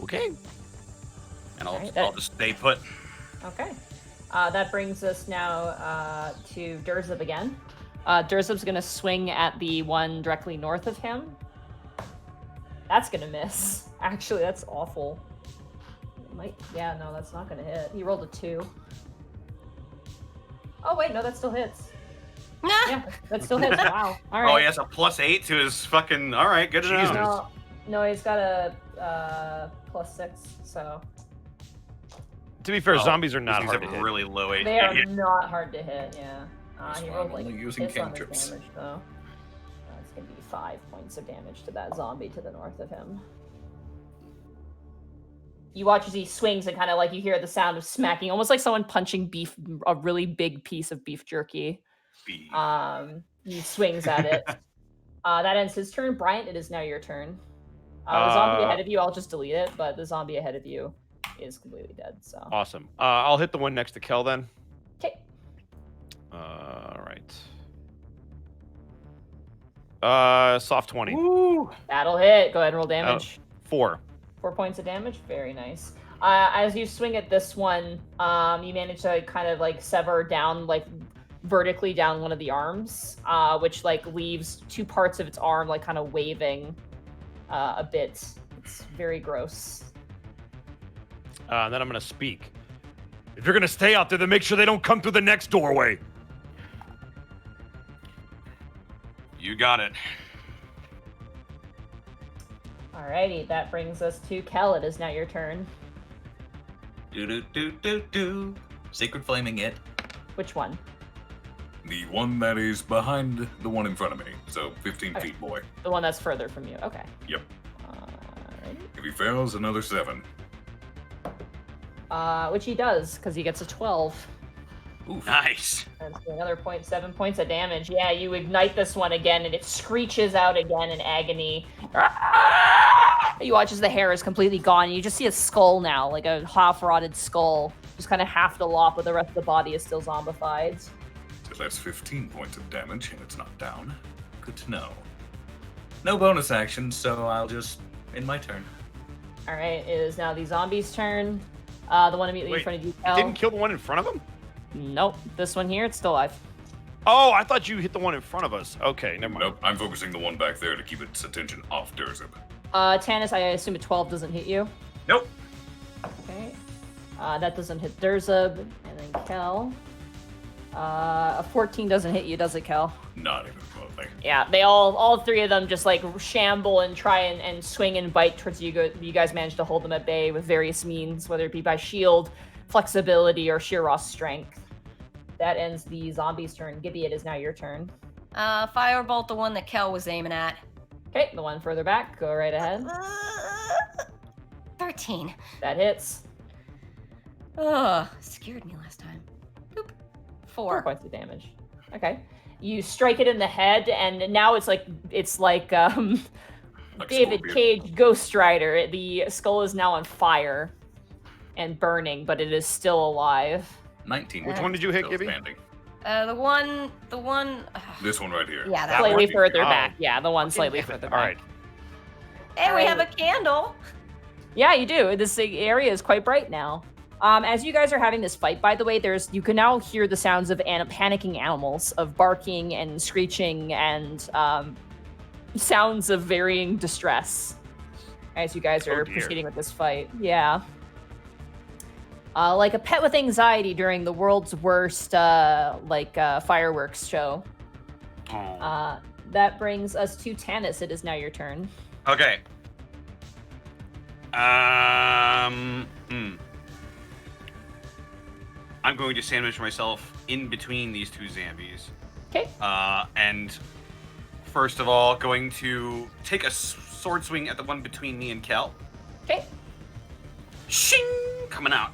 [SPEAKER 3] Okay.
[SPEAKER 2] And
[SPEAKER 1] Alright,
[SPEAKER 2] I'll just stay put.
[SPEAKER 1] Okay. That brings us now to Durzub again. Durzub's gonna swing at the one directly north of him. That's gonna miss. Actually, that's awful. Yeah, no, that's not gonna hit. He rolled a 2. Oh wait, no, that still hits. Yeah, that still hits. Wow. All right.
[SPEAKER 2] Oh, he has a +8 to his fucking. All right, good to know.
[SPEAKER 1] No, he's got a +6. So.
[SPEAKER 3] To be fair, zombies are not
[SPEAKER 2] These
[SPEAKER 3] hard
[SPEAKER 2] have
[SPEAKER 3] to hit.
[SPEAKER 2] really low HP.
[SPEAKER 1] They are not hard to hit. Yeah.
[SPEAKER 6] That's
[SPEAKER 1] He
[SPEAKER 6] why
[SPEAKER 1] rolled
[SPEAKER 6] I'm
[SPEAKER 1] like
[SPEAKER 6] only using
[SPEAKER 1] hits on his
[SPEAKER 6] cantrips.
[SPEAKER 1] damage though. It's gonna be 5 points of damage to that zombie to the north of him. You watch as he swings and kind of like you hear the sound of smacking, almost like someone punching a really big piece of beef jerky. He swings at it. That ends his turn. Bryant, it is now your turn. The zombie ahead of you, I'll just delete it, but the zombie ahead of you is completely dead. So
[SPEAKER 3] Awesome. I'll hit the one next to Kel then.
[SPEAKER 1] okay.
[SPEAKER 3] All right. Soft 20.
[SPEAKER 2] Woo!
[SPEAKER 1] That'll hit. Go ahead and roll damage.
[SPEAKER 3] 4.
[SPEAKER 1] 4 points of damage. Very nice. As you swing at this one, you manage to kind of like sever down, like vertically down one of the arms, which like leaves 2 parts of its arm like kind of waving a bit. It's very gross.
[SPEAKER 3] Then I'm gonna speak. If you're gonna stay out there, then make sure they don't come through the next doorway.
[SPEAKER 2] You got it.
[SPEAKER 1] Alrighty, that brings us to Kel. It is now your turn.
[SPEAKER 5] Do. Sacred flaming it.
[SPEAKER 1] Which one?
[SPEAKER 6] The one that is behind the one in front of me. So 15
[SPEAKER 1] Okay.
[SPEAKER 6] feet, boy.
[SPEAKER 1] The one that's further from you. Okay.
[SPEAKER 6] Yep.
[SPEAKER 1] Alrighty.
[SPEAKER 6] If he fails, another 7.
[SPEAKER 1] Which he does, because he gets a 12.
[SPEAKER 2] Ooh, nice.
[SPEAKER 1] That's another 7 points of damage. Yeah, you ignite this one again, and it screeches out again in agony. You watch as the hair is completely gone. You just see a skull now, like a half-rotted skull. Just kind of half the lop, but the rest of the body is still zombified.
[SPEAKER 6] So that's 15 points of damage, and it's not down.
[SPEAKER 5] Good to know. No bonus action, so I'll just end my turn.
[SPEAKER 1] Alright, it is now the zombie's turn. The one immediately in front of you, Kel.
[SPEAKER 3] Didn't kill the one in front of him?
[SPEAKER 1] Nope. This one here, it's still alive.
[SPEAKER 3] Oh, I thought you hit the one in front of us. Okay, never mind.
[SPEAKER 6] Nope, I'm focusing the one back there to keep its attention off Durzub.
[SPEAKER 1] Tanis, I assume a 12 doesn't hit you.
[SPEAKER 2] Nope.
[SPEAKER 1] Okay. That doesn't hit Durzub. And then Kel. A 14 doesn't hit you, does it, Kel?
[SPEAKER 6] Not even remotely.
[SPEAKER 1] Yeah, they all 3 of them just like shamble and try and swing and bite towards you. You guys manage to hold them at bay with various means, whether it be by shield, flexibility, or sheer raw strength. That ends the zombie's turn. Gibby, it is now your turn.
[SPEAKER 4] Firebolt the one that Kel was aiming at.
[SPEAKER 1] Okay, the one further back. Go right ahead.
[SPEAKER 4] 13.
[SPEAKER 1] That hits.
[SPEAKER 4] Ugh, scared me last time. Boop.
[SPEAKER 1] 4
[SPEAKER 4] 4.
[SPEAKER 1] points of damage. Okay. You strike it in the head, and now it's like
[SPEAKER 6] Like
[SPEAKER 1] David
[SPEAKER 6] Scorpion.
[SPEAKER 1] Cage Ghost Rider. The skull is now on fire and burning, but it is still alive.
[SPEAKER 5] 19.
[SPEAKER 3] Which one did you hit,
[SPEAKER 6] Still
[SPEAKER 3] Gibby?
[SPEAKER 6] standing.
[SPEAKER 4] The one.
[SPEAKER 6] This one right here.
[SPEAKER 4] Yeah, that
[SPEAKER 1] Slightly
[SPEAKER 3] one?
[SPEAKER 1] further
[SPEAKER 3] Oh.
[SPEAKER 1] back. Yeah, the one slightly further
[SPEAKER 3] All
[SPEAKER 1] back.
[SPEAKER 3] right.
[SPEAKER 4] Hey, we have a candle.
[SPEAKER 1] Yeah, you do. This area is quite bright now. As you guys are having this fight, by the way, you can now hear the sounds of panicking animals, of barking and screeching and sounds of varying distress as you guys are
[SPEAKER 3] dear.
[SPEAKER 1] proceeding with this fight. Yeah. Like a pet with anxiety during the world's worst fireworks show.
[SPEAKER 3] Oh.
[SPEAKER 1] That brings us to Tanis. It is now your turn.
[SPEAKER 2] Okay. I'm going to sandwich myself in between these 2 zombies.
[SPEAKER 1] Okay.
[SPEAKER 2] And first of all, going to take a sword swing at the one between me and Kel.
[SPEAKER 1] Okay.
[SPEAKER 2] Shing! Coming out.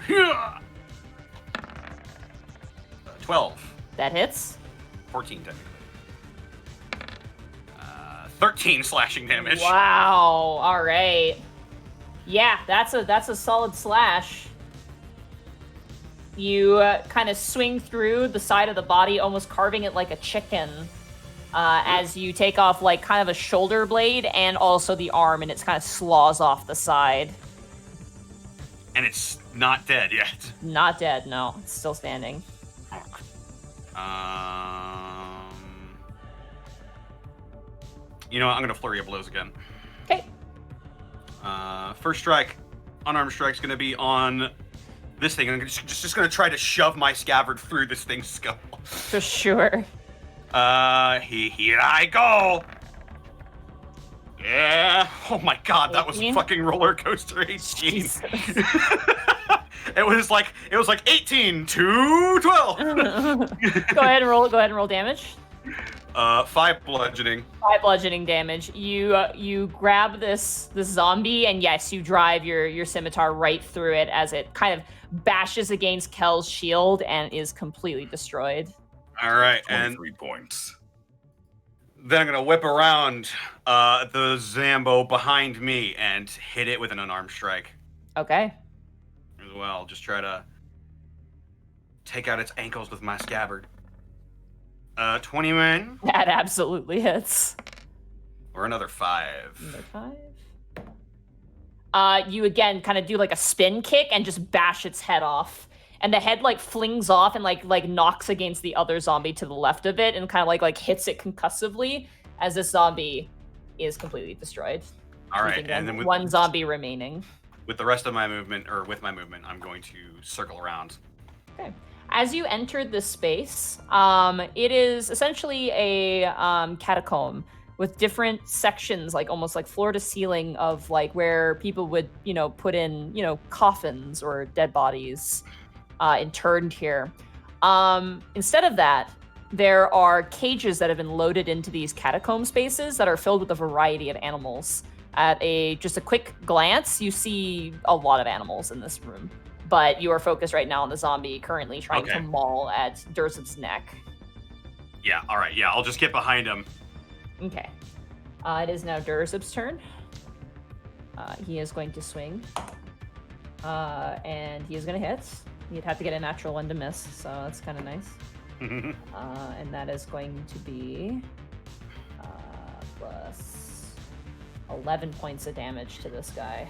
[SPEAKER 2] 12.
[SPEAKER 1] That hits.
[SPEAKER 2] 14 technically. 13 slashing damage.
[SPEAKER 1] Wow. All right. Yeah, that's a solid slash. You kind of swing through the side of the body, almost carving it like a chicken, as you take off like kind of a shoulder blade and also the arm, and it's kind of slaws off the side.
[SPEAKER 2] And it's not dead yet.
[SPEAKER 1] Not dead, no. It's still standing.
[SPEAKER 2] You know what? I'm gonna flurry of blows again.
[SPEAKER 1] Okay.
[SPEAKER 2] First strike, unarmed strike's gonna be on this thing. I'm just gonna try to shove my scabbard through this thing's skull.
[SPEAKER 1] For sure.
[SPEAKER 2] Here I go. Yeah. Oh my god, that was
[SPEAKER 1] 18?
[SPEAKER 2] fucking roller coaster 18.
[SPEAKER 1] Jesus.
[SPEAKER 2] It was like 18 to 12.
[SPEAKER 1] Go ahead and roll damage.
[SPEAKER 2] 5 bludgeoning.
[SPEAKER 1] 5 bludgeoning damage. You grab this zombie, and yes, you drive your scimitar right through it as it kind of bashes against Kel's shield and is completely destroyed.
[SPEAKER 2] All right, and
[SPEAKER 6] 3 points.
[SPEAKER 2] then I'm gonna whip around the Zambo behind me and hit it with an unarmed strike
[SPEAKER 1] Okay.
[SPEAKER 2] as well. Just try to take out its ankles with my scabbard. 20 men
[SPEAKER 1] That absolutely hits.
[SPEAKER 2] or another 5.
[SPEAKER 1] Number 5. You again kind of do like a spin kick and just bash its head off. And the head like flings off and like knocks against the other zombie to the left of it and kind of like hits it concussively as this zombie is completely destroyed.
[SPEAKER 2] All right,
[SPEAKER 1] Leaving
[SPEAKER 2] and then
[SPEAKER 1] one zombie remaining.
[SPEAKER 2] with the rest of my movement, or with my movement, I'm going to circle around.
[SPEAKER 1] Okay. As you entered this space, it is essentially a catacomb with different sections, like almost like floor to ceiling of like where people would, put in, coffins or dead bodies interned here. Instead of that, there are cages that have been loaded into these catacomb spaces that are filled with a variety of animals. At just a quick glance, you see a lot of animals in this room. But you are focused right now on the zombie currently trying to maul at Durzub's neck.
[SPEAKER 2] Yeah, all right, yeah, I'll just get behind him.
[SPEAKER 1] Okay. It is now Durzub's turn. He is going to swing. And he is going to hit. You'd have to get a natural one to miss, so that's kind of nice. And that is going to be plus 11 points of damage to this guy.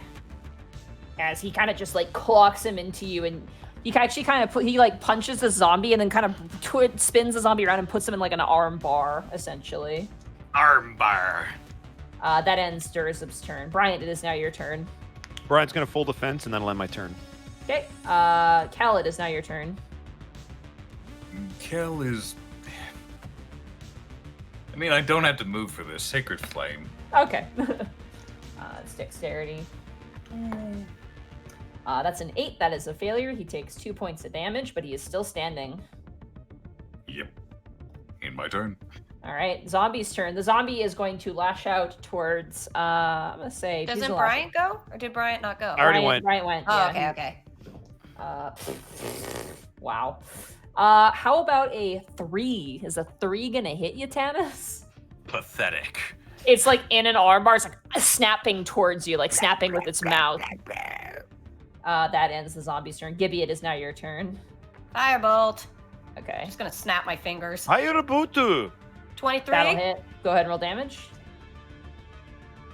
[SPEAKER 1] As he kind of just like clocks him into you, and he actually kind of he punches the zombie and then kind of spins the zombie around and puts him in like an arm bar, essentially.
[SPEAKER 2] Arm bar.
[SPEAKER 1] That ends Durzub's turn. Bryant, it is now your turn.
[SPEAKER 3] Brian's gonna full defense and then I'll end my turn.
[SPEAKER 1] Okay. Cal, it is now your turn.
[SPEAKER 6] Kel is. I mean, I don't have to move for this. Sacred Flame.
[SPEAKER 1] Okay. It's dexterity. That's an 8. That is a failure. He takes 2 points of damage, but he is still standing.
[SPEAKER 6] Yep. In my turn.
[SPEAKER 1] All right, zombie's turn. The zombie is going to lash out towards, I'm going to say...
[SPEAKER 4] Doesn't Bryant go? Or did Bryant not go?
[SPEAKER 3] I already went.
[SPEAKER 1] Bryant went,
[SPEAKER 4] Oh,
[SPEAKER 1] yeah.
[SPEAKER 4] okay.
[SPEAKER 1] Wow. How about a 3? Is a 3 going to hit you, Tannis?
[SPEAKER 2] Pathetic.
[SPEAKER 1] It's like in an armbar. It's like snapping towards you, like snapping with its mouth. That ends the zombie's turn. Gibby, it is now your turn.
[SPEAKER 4] Firebolt.
[SPEAKER 1] Okay.
[SPEAKER 4] I'm just gonna snap my fingers.
[SPEAKER 3] Hayarabutu!
[SPEAKER 4] 23.
[SPEAKER 1] That'll hit. Go ahead and roll damage.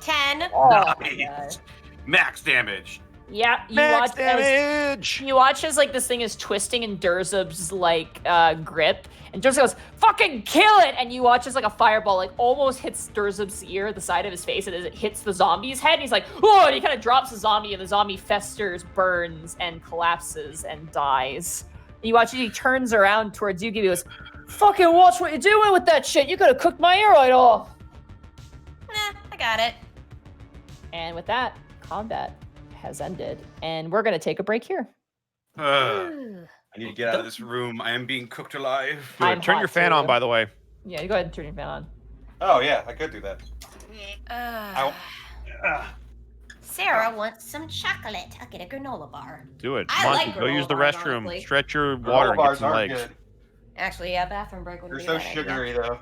[SPEAKER 4] 10.
[SPEAKER 1] Oh,
[SPEAKER 2] Nice. Max damage.
[SPEAKER 1] Yeah, you
[SPEAKER 3] Max
[SPEAKER 1] watch
[SPEAKER 3] damage!
[SPEAKER 1] you watch as like this thing is twisting in Durzub's like grip, and Durzub goes, "Fucking kill it!" And you watch as like a fireball like almost hits Durzub's ear, the side of his face, and as it hits the zombie's head, and he's like, "Oh!" And he kind of drops the zombie, and the zombie festers, burns, and collapses and dies. And you watch as he turns around towards you, and he goes, "Fucking watch what you're doing with that shit! You could have cooked my ear right off."
[SPEAKER 4] Nah, I got it.
[SPEAKER 1] And with that, combat has ended, and we're gonna take a break here.
[SPEAKER 2] I need to get out of this room. I am being cooked alive.
[SPEAKER 1] I'm
[SPEAKER 3] Turn your
[SPEAKER 1] hot
[SPEAKER 3] fan
[SPEAKER 1] too.
[SPEAKER 3] on, by the way.
[SPEAKER 1] Yeah, you go ahead and turn your fan on.
[SPEAKER 2] Oh yeah, I could do that.
[SPEAKER 4] Sarah wants some chocolate. I'll get a granola bar.
[SPEAKER 3] Do it.
[SPEAKER 4] I
[SPEAKER 3] Monty,
[SPEAKER 4] like
[SPEAKER 3] go use the
[SPEAKER 4] granola bars,
[SPEAKER 3] restroom.
[SPEAKER 4] honestly.
[SPEAKER 3] Stretch your water and get some legs.
[SPEAKER 4] Actually, yeah, bathroom break would
[SPEAKER 2] You're
[SPEAKER 4] be
[SPEAKER 2] so
[SPEAKER 4] a bad idea.
[SPEAKER 2] sugary though.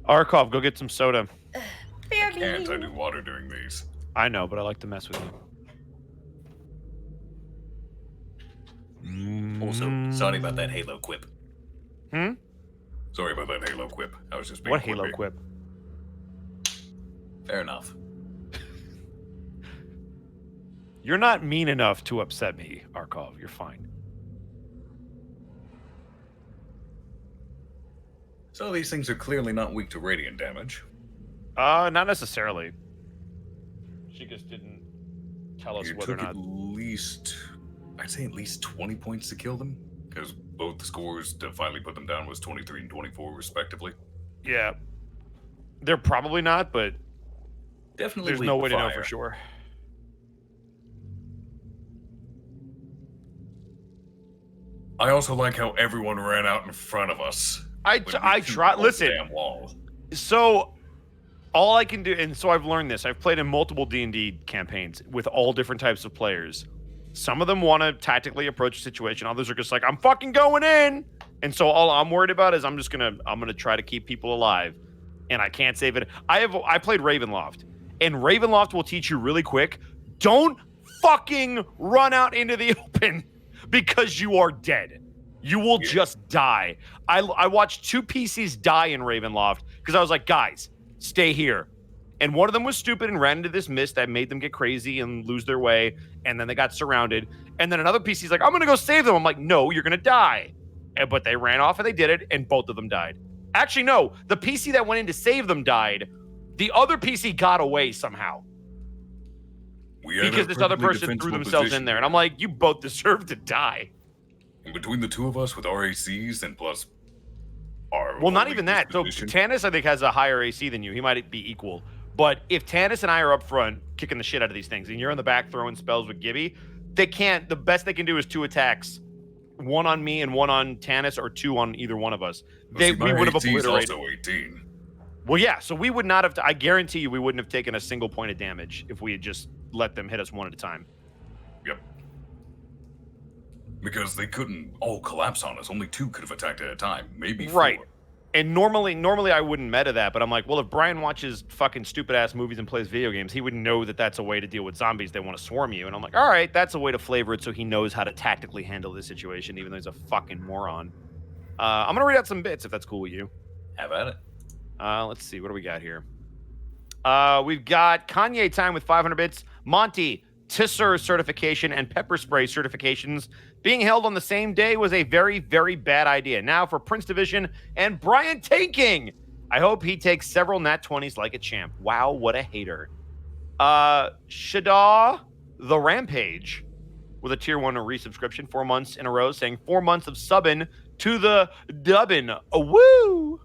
[SPEAKER 3] Arkov, go get some soda.
[SPEAKER 4] Beer
[SPEAKER 6] Can't I
[SPEAKER 4] bean.
[SPEAKER 6] do water during these?
[SPEAKER 3] I know, but I like to mess with you.
[SPEAKER 5] Also, sorry about that Halo quip.
[SPEAKER 6] Sorry about that Halo quip. I was just being
[SPEAKER 3] What Halo
[SPEAKER 6] quippy.
[SPEAKER 3] quip?
[SPEAKER 5] Fair enough.
[SPEAKER 3] You're not mean enough to upset me, Arkov. You're fine.
[SPEAKER 6] So these things are clearly not weak to radiant damage.
[SPEAKER 3] Not necessarily. She just didn't tell us
[SPEAKER 6] It
[SPEAKER 3] whether or
[SPEAKER 6] took
[SPEAKER 3] not.
[SPEAKER 6] at least, I'd say at least 20 points to kill them, because both the scores to finally put them down was 23 and 24 respectively.
[SPEAKER 3] Yeah. They're probably not, but
[SPEAKER 6] Definitely
[SPEAKER 3] there's
[SPEAKER 6] weak
[SPEAKER 3] no way to know
[SPEAKER 6] fire.
[SPEAKER 3] for sure.
[SPEAKER 6] I also like how everyone ran out in front of us.
[SPEAKER 3] I try. Listen.
[SPEAKER 6] Damn wall.
[SPEAKER 3] So all I can do, and so I've learned this. I've played in multiple D&D campaigns with all different types of players. Some of them want to tactically approach a situation. Others are just like, I'm fucking going in. And so all I'm worried about is I'm gonna try to keep people alive, and I can't save it. I played Ravenloft, and Ravenloft will teach you really quick. Don't fucking run out into the open because you are dead. You will just die. I watched 2 PCs die in Ravenloft because I was like, guys, stay here. And one of them was stupid and ran into this mist that made them get crazy and lose their way. And then they got surrounded. And then another PC's like, I'm going to go save them. I'm like, no, you're going to die. But they ran off and they did it. And both of them died. Actually, no, the PC that went in to save them died. The other PC got away somehow. Because this other person threw themselves in there. And I'm like, you both deserve to die.
[SPEAKER 6] And between the two of us with our ACs and plus our...
[SPEAKER 3] Well, not even that. So Tannis, I think, has a higher AC than you. He might be equal. But if Tannis and I are up front kicking the shit out of these things, and you're in the back throwing spells with Gibby, they can't. The best they can do is 2 attacks. 1 on me and 1 on Tannis, or 2 on either one of us. We would have obliterated.
[SPEAKER 6] Also 18.
[SPEAKER 3] Well, yeah. So we would not have. I guarantee you, we wouldn't have taken a single point of damage if we had just let them hit us one at a time.
[SPEAKER 6] Yep. Because they couldn't all collapse on us. Only 2 could have attacked at a time. Maybe 4.
[SPEAKER 3] Right. And normally I wouldn't meta that, but I'm like, well, if Brian watches fucking stupid ass movies and plays video games, he would know that that's a way to deal with zombies. They want to swarm you. And I'm like, all right, that's a way to flavor it so he knows how to tactically handle this situation, even though he's a fucking moron. I'm going to read out some bits if that's cool with you.
[SPEAKER 6] Have at it.
[SPEAKER 3] Let's see. What do we got here? We've got Kanye time with 500 bits. Monty, Tisser certification and pepper spray certifications being held on the same day was a very, very bad idea. Now for Prince Division and Brian Tanking. I hope he takes several nat 20s like a champ. Wow, what a hater. Shada the Rampage with a tier 1 resubscription 4 months in a row, saying 4 months of subbing to the dubbin. Woo!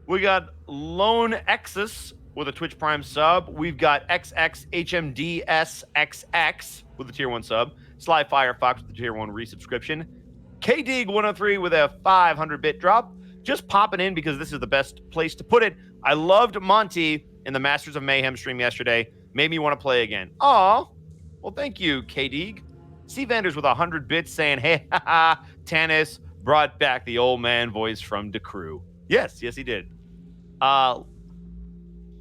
[SPEAKER 3] We got Lone Exus with a Twitch Prime sub. We've got XXHMDSXX with a tier 1 sub. Sly Firefox with the tier 1 resubscription. KDig103 with a 500-bit drop. Just popping in because this is the best place to put it. I loved Monty in the Masters of Mayhem stream yesterday. Made me want to play again. Aw. Well, thank you, KDig. C. Vanders with 100 bits saying, hey, haha, Tannis brought back the old man voice from the crew. Yes, he did.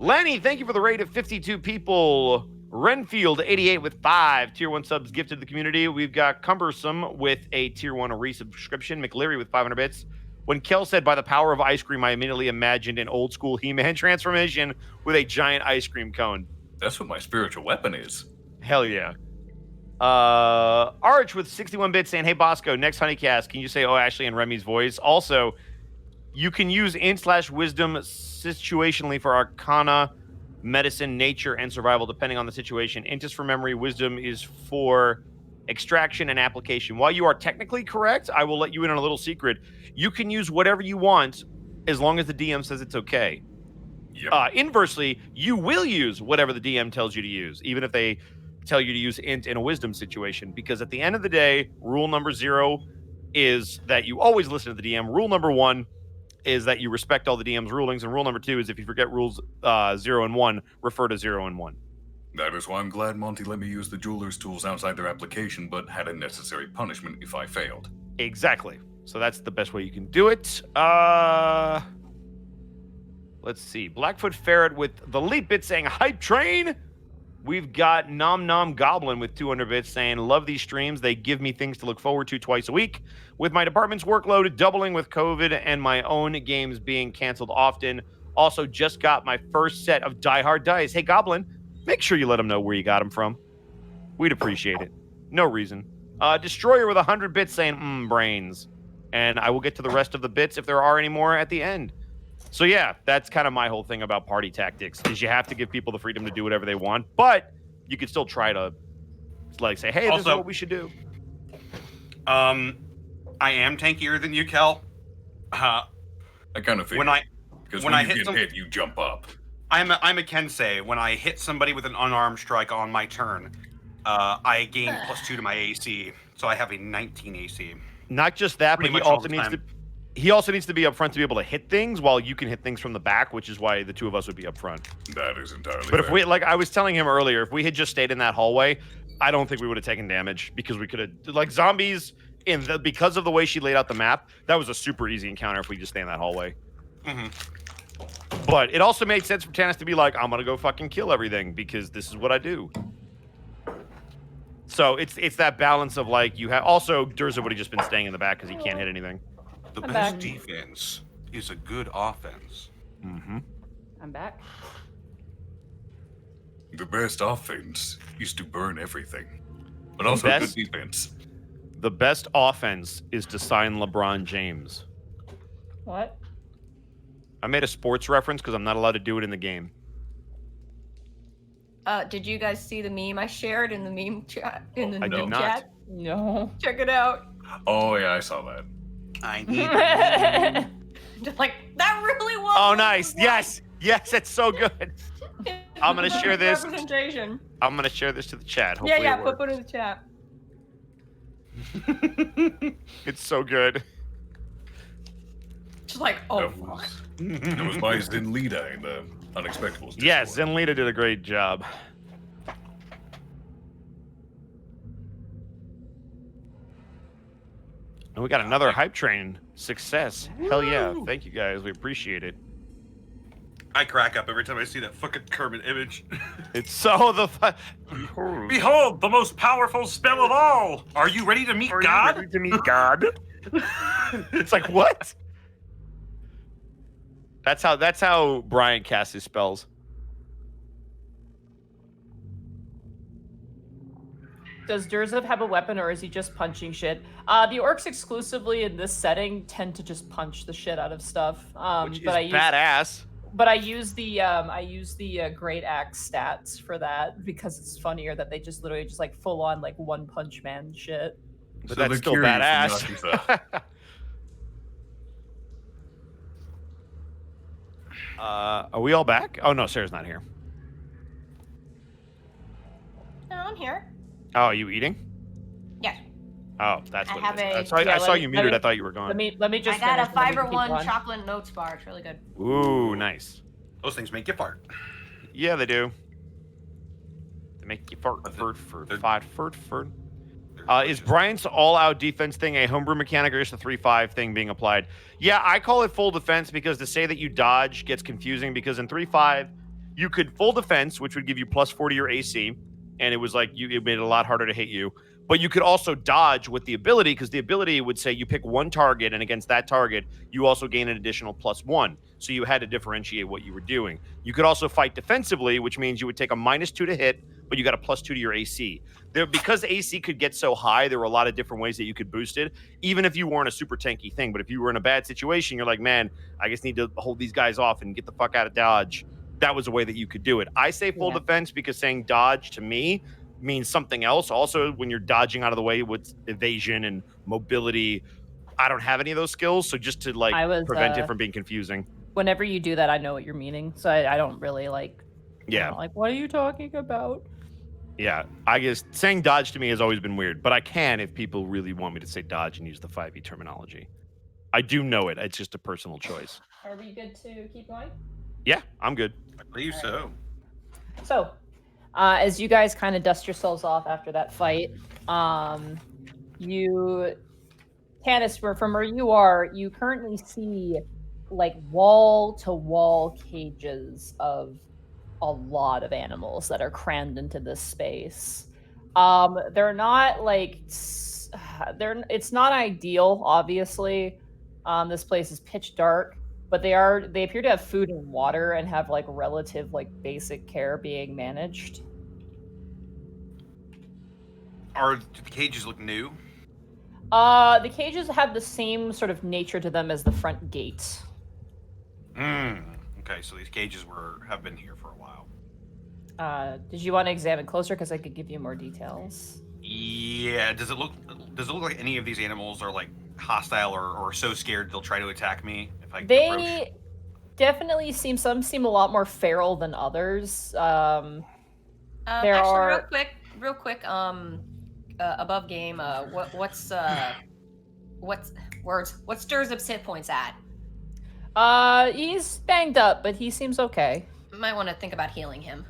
[SPEAKER 3] Lenny, thank you for the raid of 52 people. Renfield, 88 with 5 tier 1 subs gifted to the community. We've got Cumbersome with a tier 1 resubscription. McLeary with 500 bits. When Kel said by the power of ice cream, I immediately imagined an old school He-Man transformation with a giant ice cream cone.
[SPEAKER 6] That's what my spiritual weapon is.
[SPEAKER 3] Hell yeah. Arch with 61 bits saying, hey Bosco, next Honeycast, can you say, oh, Ashley and Remy's voice? Also, you can use int/wisdom situationally for Arcana, Medicine, Nature, and Survival, depending on the situation. Int is for memory, Wisdom is for extraction and application. While you are technically correct, I will let you in on a little secret. You can use whatever you want as long as the DM says it's okay.
[SPEAKER 6] Yep.
[SPEAKER 3] Inversely, you will use whatever the DM tells you to use, even if they tell you to use int in a wisdom situation, because at the end of the day, rule number 0 is that you always listen to the DM. Rule number 1 is that you respect all the DM's rulings, and rule number 2 is if you forget rules 0 and 1, refer to 0 and 1.
[SPEAKER 6] That is why I'm glad Monty let me use the jeweler's tools outside their application, but had a necessary punishment if I failed.
[SPEAKER 3] Exactly. So that's the best way you can do it. Let's see. Blackfoot Ferret with the leap bit saying, hype train. We've got Nom Nom Goblin with 200 bits saying, love these streams. They give me things to look forward to twice a week. With my department's workload doubling with COVID and my own games being canceled often. Also just got my first set of Die Hard dice. Hey, Goblin, make sure you let them know where you got them from. we'd appreciate it. No reason. Destroyer with 100 bits saying, brains. And I will get to the rest of the bits if there are any more at the end. So yeah, that's kind of my whole thing about party tactics, is you have to give people the freedom to do whatever they want, but you can still try to like say, hey, this is what we should do.
[SPEAKER 2] I am tankier than you, Kel.
[SPEAKER 6] I kind of figured. Because when you get hit, you jump up.
[SPEAKER 2] I'm a Kensei. When I hit somebody with an unarmed strike on my turn, I gain +2 to my AC, so I have a 19 AC.
[SPEAKER 3] Not just that, but he also needs to be up front to be able to hit things, while you can hit things from the back, which is why the two of us would be up front.
[SPEAKER 6] That is entirely
[SPEAKER 3] But
[SPEAKER 6] fair.
[SPEAKER 3] if we, like I was telling him earlier, if we had just stayed in that hallway, I don't think we would have taken damage, because we could have, like, zombies because of the way she laid out the map, that was a super easy encounter if we just stay in that hallway. But it also made sense for Tannis to be like, I'm gonna go fucking kill everything because this is what I do. So it's that balance of like, you have also Durza would have just been staying in the back because he can't hit anything.
[SPEAKER 2] The best defense is a good offense.
[SPEAKER 1] I'm back.
[SPEAKER 6] The best offense is to burn everything, but also good defense.
[SPEAKER 3] The best offense is to sign LeBron James.
[SPEAKER 1] What?
[SPEAKER 3] I made a sports reference because I'm not allowed to do it in the game.
[SPEAKER 4] Did you guys see the meme I shared in the meme chat? In the
[SPEAKER 3] I did
[SPEAKER 4] meme
[SPEAKER 3] not.
[SPEAKER 4] chat?
[SPEAKER 1] No.
[SPEAKER 4] Check it out.
[SPEAKER 6] Oh yeah, I saw that.
[SPEAKER 2] I need
[SPEAKER 4] Just like, that really was.
[SPEAKER 3] Oh, nice. Yes. Yes, it's so good. I'm going to share this.
[SPEAKER 4] Representation.
[SPEAKER 3] I'm going to share this to the chat. Hopefully
[SPEAKER 4] Yeah,
[SPEAKER 3] it
[SPEAKER 4] put
[SPEAKER 3] works.
[SPEAKER 4] it in the chat.
[SPEAKER 3] It's so good.
[SPEAKER 4] Just like, oh,
[SPEAKER 6] That was by Zenlita in the Unexpectables.
[SPEAKER 3] Yes, Zenlita did a great job. And we got another hype train success. Hell yeah. Thank you guys. We appreciate it.
[SPEAKER 2] I crack up every time I see that fucking Kermit image.
[SPEAKER 3] It's so
[SPEAKER 2] Behold, the most powerful spell of all! Are you ready to meet God?
[SPEAKER 3] It's like, what? That's how Brian casts his spells.
[SPEAKER 1] Does Durza have a weapon, or is he just punching shit? The orcs exclusively in this setting tend to just punch the shit out of stuff.
[SPEAKER 3] Which is
[SPEAKER 1] but
[SPEAKER 3] badass.
[SPEAKER 1] But I use the great axe stats for that because it's funnier that they just literally just like full on like one punch man shit.
[SPEAKER 3] But that's still badass. Are we all back? Oh no, Sarah's not here.
[SPEAKER 4] no, I'm here.
[SPEAKER 3] Oh, are you eating?
[SPEAKER 4] Yeah.
[SPEAKER 3] Oh, that's what it is.
[SPEAKER 4] Yeah,
[SPEAKER 3] I saw you muted. I thought you were gone.
[SPEAKER 1] Let me just.
[SPEAKER 4] I got a
[SPEAKER 1] finish, then we can
[SPEAKER 4] Fiber
[SPEAKER 1] keep
[SPEAKER 4] One
[SPEAKER 1] going.
[SPEAKER 4] chocolate notes bar. It's really good.
[SPEAKER 3] Ooh, nice.
[SPEAKER 2] Those things make you fart.
[SPEAKER 3] Yeah, they do. They make you fart. Is Brian's all-out defense thing a homebrew mechanic or just a 3-5 thing being applied? Yeah, I call it full defense because to say that you dodge gets confusing because in 3-5, you could full defense, which would give you +40 your AC, and it was like it made it a lot harder to hit you. But you could also dodge with the ability because the ability would say you pick one target, and against that target, you also gain an additional +1. So you had to differentiate what you were doing. You could also fight defensively, which means you would take a -2 to hit, but you got a +2 to your AC. Because AC could get so high, there were a lot of different ways that you could boost it, even if you weren't a super tanky thing. But if you were in a bad situation, you're like, man, I just need to hold these guys off and get the fuck out of dodge. That was a way that you could do it. I say full defense because saying dodge to me means something else. Also, when you're dodging out of the way with evasion and mobility, I don't have any of those skills. So just to prevent it from being confusing.
[SPEAKER 1] Whenever you do that, I know what you're meaning. So I don't really like.
[SPEAKER 3] Yeah.
[SPEAKER 1] Like, what are you talking about?
[SPEAKER 3] Yeah, I guess saying dodge to me has always been weird, but I can if people really want me to say dodge and use the 5e terminology. I do know it. It's just a personal choice.
[SPEAKER 1] Are we good to keep going?
[SPEAKER 3] Yeah, I'm good.
[SPEAKER 2] I believe so.
[SPEAKER 1] So, as you guys kind of dust yourselves off after that fight, Tannis, from where you are, you currently see like wall-to-wall cages of a lot of animals that are crammed into this space. They're not like it's not ideal, obviously. This place is pitch dark, but they appear to have food and water and have like relative like basic care being managed.
[SPEAKER 2] Do the cages look new?
[SPEAKER 1] The cages have the same sort of nature to them as the front gate.
[SPEAKER 2] Okay, so these cages have been here for a while.
[SPEAKER 1] Did you want to examine closer? Because I could give you more details.
[SPEAKER 2] Yeah. Does it look like any of these animals are like hostile or so scared they'll try to attack me if I approach?
[SPEAKER 1] They definitely some seem a lot more feral than others. There
[SPEAKER 4] Actually,
[SPEAKER 1] are
[SPEAKER 4] real quick. Above game. What stirs up hit points at?
[SPEAKER 1] He's banged up, but he seems okay.
[SPEAKER 4] Might want to think about healing him.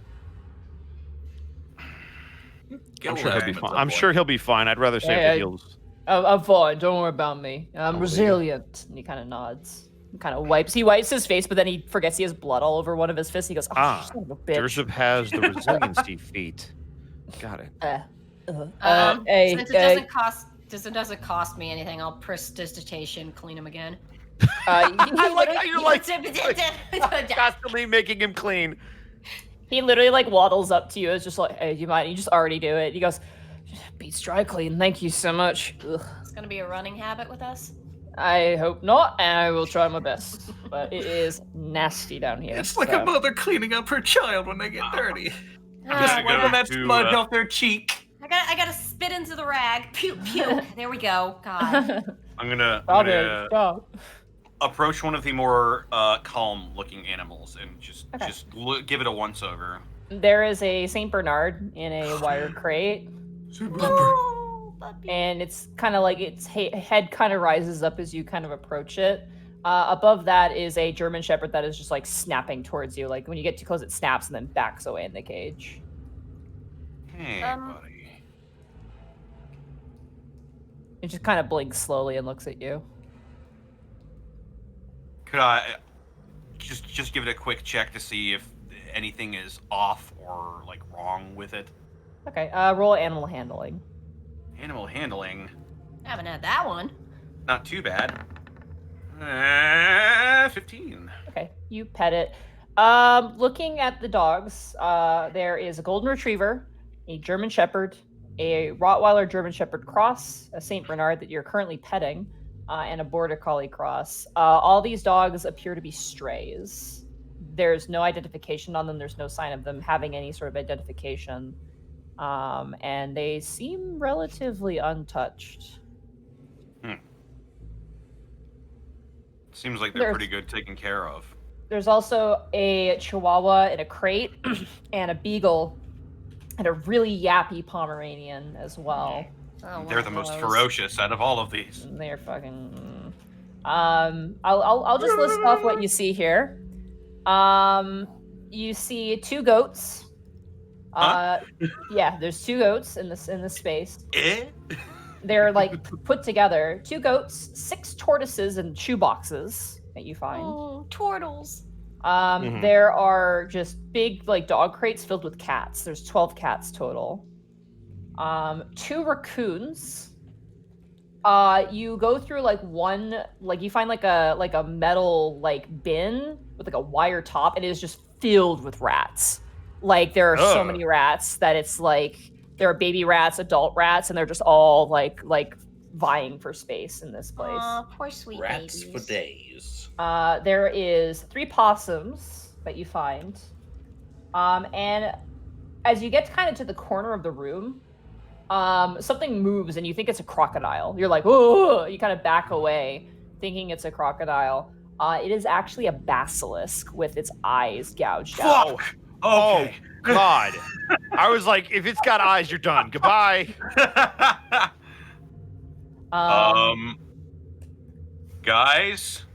[SPEAKER 3] I'm sure he'll be fine. I'm sure he'll be fine. I'd rather save the heals.
[SPEAKER 1] I'm fine. Don't worry about me. I'm resilient. And he kind of nods. He wipes his face, but then he forgets he has blood all over one of his fists. He goes, "Oh, son of a bitch."
[SPEAKER 3] Jerzeb has the resiliency feat. Got it.
[SPEAKER 4] Since it doesn't cost me anything, I'll prestidigitation clean him again.
[SPEAKER 3] I like how you're like constantly making him clean.
[SPEAKER 1] He literally like waddles up to you. It's just like, "Hey, you mind? You just already do it." He goes, "Beats dry clean. Thank you so much." Ugh.
[SPEAKER 4] It's gonna be a running habit with us.
[SPEAKER 1] I hope not, and I will try my best. But it is nasty down here.
[SPEAKER 5] It's like a mother cleaning up her child when they get dirty.
[SPEAKER 2] Just
[SPEAKER 5] Wiping that smudge off their cheek.
[SPEAKER 4] I gotta spit into the rag. Puke, puke. There we go. God.
[SPEAKER 2] I'm gonna
[SPEAKER 1] Stop.
[SPEAKER 2] approach one of the more calm-looking animals and just give it a once-over.
[SPEAKER 1] There is a Saint Bernard in a wire crate.
[SPEAKER 4] Oh, puppy.
[SPEAKER 1] And it's kind of like its head kind of rises up as you kind of approach it. Above that is a German Shepherd that is just like snapping towards you. Like when you get too close, it snaps and then backs away in the cage.
[SPEAKER 2] Hey, buddy.
[SPEAKER 1] It just kind of blinks slowly and looks at you.
[SPEAKER 2] Could I just give it a quick check to see if anything is off or like wrong with it?
[SPEAKER 1] Okay, roll animal handling.
[SPEAKER 2] Animal handling.
[SPEAKER 4] Haven't had that one.
[SPEAKER 2] Not too bad. 15.
[SPEAKER 1] Okay, you pet it. Looking at the dogs, there is a golden retriever, a German Shepherd, a Rottweiler German Shepherd cross, a Saint Bernard that you're currently petting, and a Border Collie cross. All these dogs appear to be strays. There's no identification on them. There's no sign of them having any sort of identification. And they seem relatively untouched.
[SPEAKER 2] Seems like they're pretty good taken care of.
[SPEAKER 1] There's also a Chihuahua in a crate, and a Beagle, and a really yappy Pomeranian as well.
[SPEAKER 4] Oh,
[SPEAKER 2] they're the most ferocious out of all of these.
[SPEAKER 1] They're fucking. I'll just list off what you see here. You see 2 goats. Yeah, there's 2 goats in this space. They're like put together. 2 goats, 6 tortoises, and shoe boxes that you find.
[SPEAKER 4] Oh, turtles.
[SPEAKER 1] There are just big like dog crates filled with cats. There's 12 cats total. 2 raccoons. You go through like one, like you find like a metal like bin with like a wire top, and it is just filled with rats. Like there are so many rats that it's like there are baby rats, adult rats, and they're just all like vying for space in this place.
[SPEAKER 4] Aw, poor sweet
[SPEAKER 5] Rats
[SPEAKER 4] babies.
[SPEAKER 5] for days.
[SPEAKER 1] There is 3 possums that you find. And as you get kind of to the corner of the room, something moves and you think it's a crocodile. You're like, oh, you kind of back away thinking it's a crocodile. It is actually a basilisk with its eyes gouged out.
[SPEAKER 2] Fuck!
[SPEAKER 3] Oh, God. I was like, if it's got eyes, you're done. Goodbye.
[SPEAKER 2] Guys?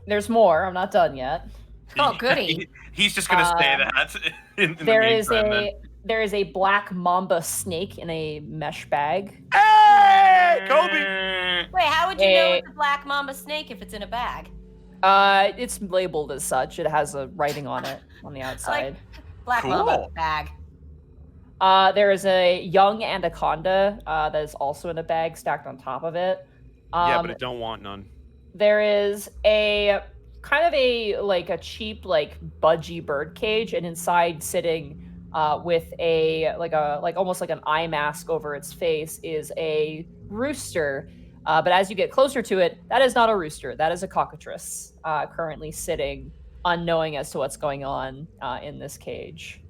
[SPEAKER 1] There's more. I'm not done yet.
[SPEAKER 4] Oh, goody.
[SPEAKER 2] He's just gonna say that. In
[SPEAKER 1] There
[SPEAKER 2] the
[SPEAKER 1] is
[SPEAKER 2] meantime, then.
[SPEAKER 1] there is a black mamba snake in a mesh bag.
[SPEAKER 3] Hey, Kobe.
[SPEAKER 4] Wait, how would you know it's a black mamba snake if it's in a bag?
[SPEAKER 1] It's labeled as such. It has a writing on it on the outside.
[SPEAKER 4] Black mamba bag.
[SPEAKER 1] There is a young anaconda that is also in a bag stacked on top of it.
[SPEAKER 3] Yeah, but I don't want none.
[SPEAKER 1] There is a kind of a cheap like budgie bird cage, and inside sitting with almost like an eye mask over its face is a rooster. But as you get closer to it, that is not a rooster. That is a cockatrice currently sitting, unknowing as to what's going on in this cage.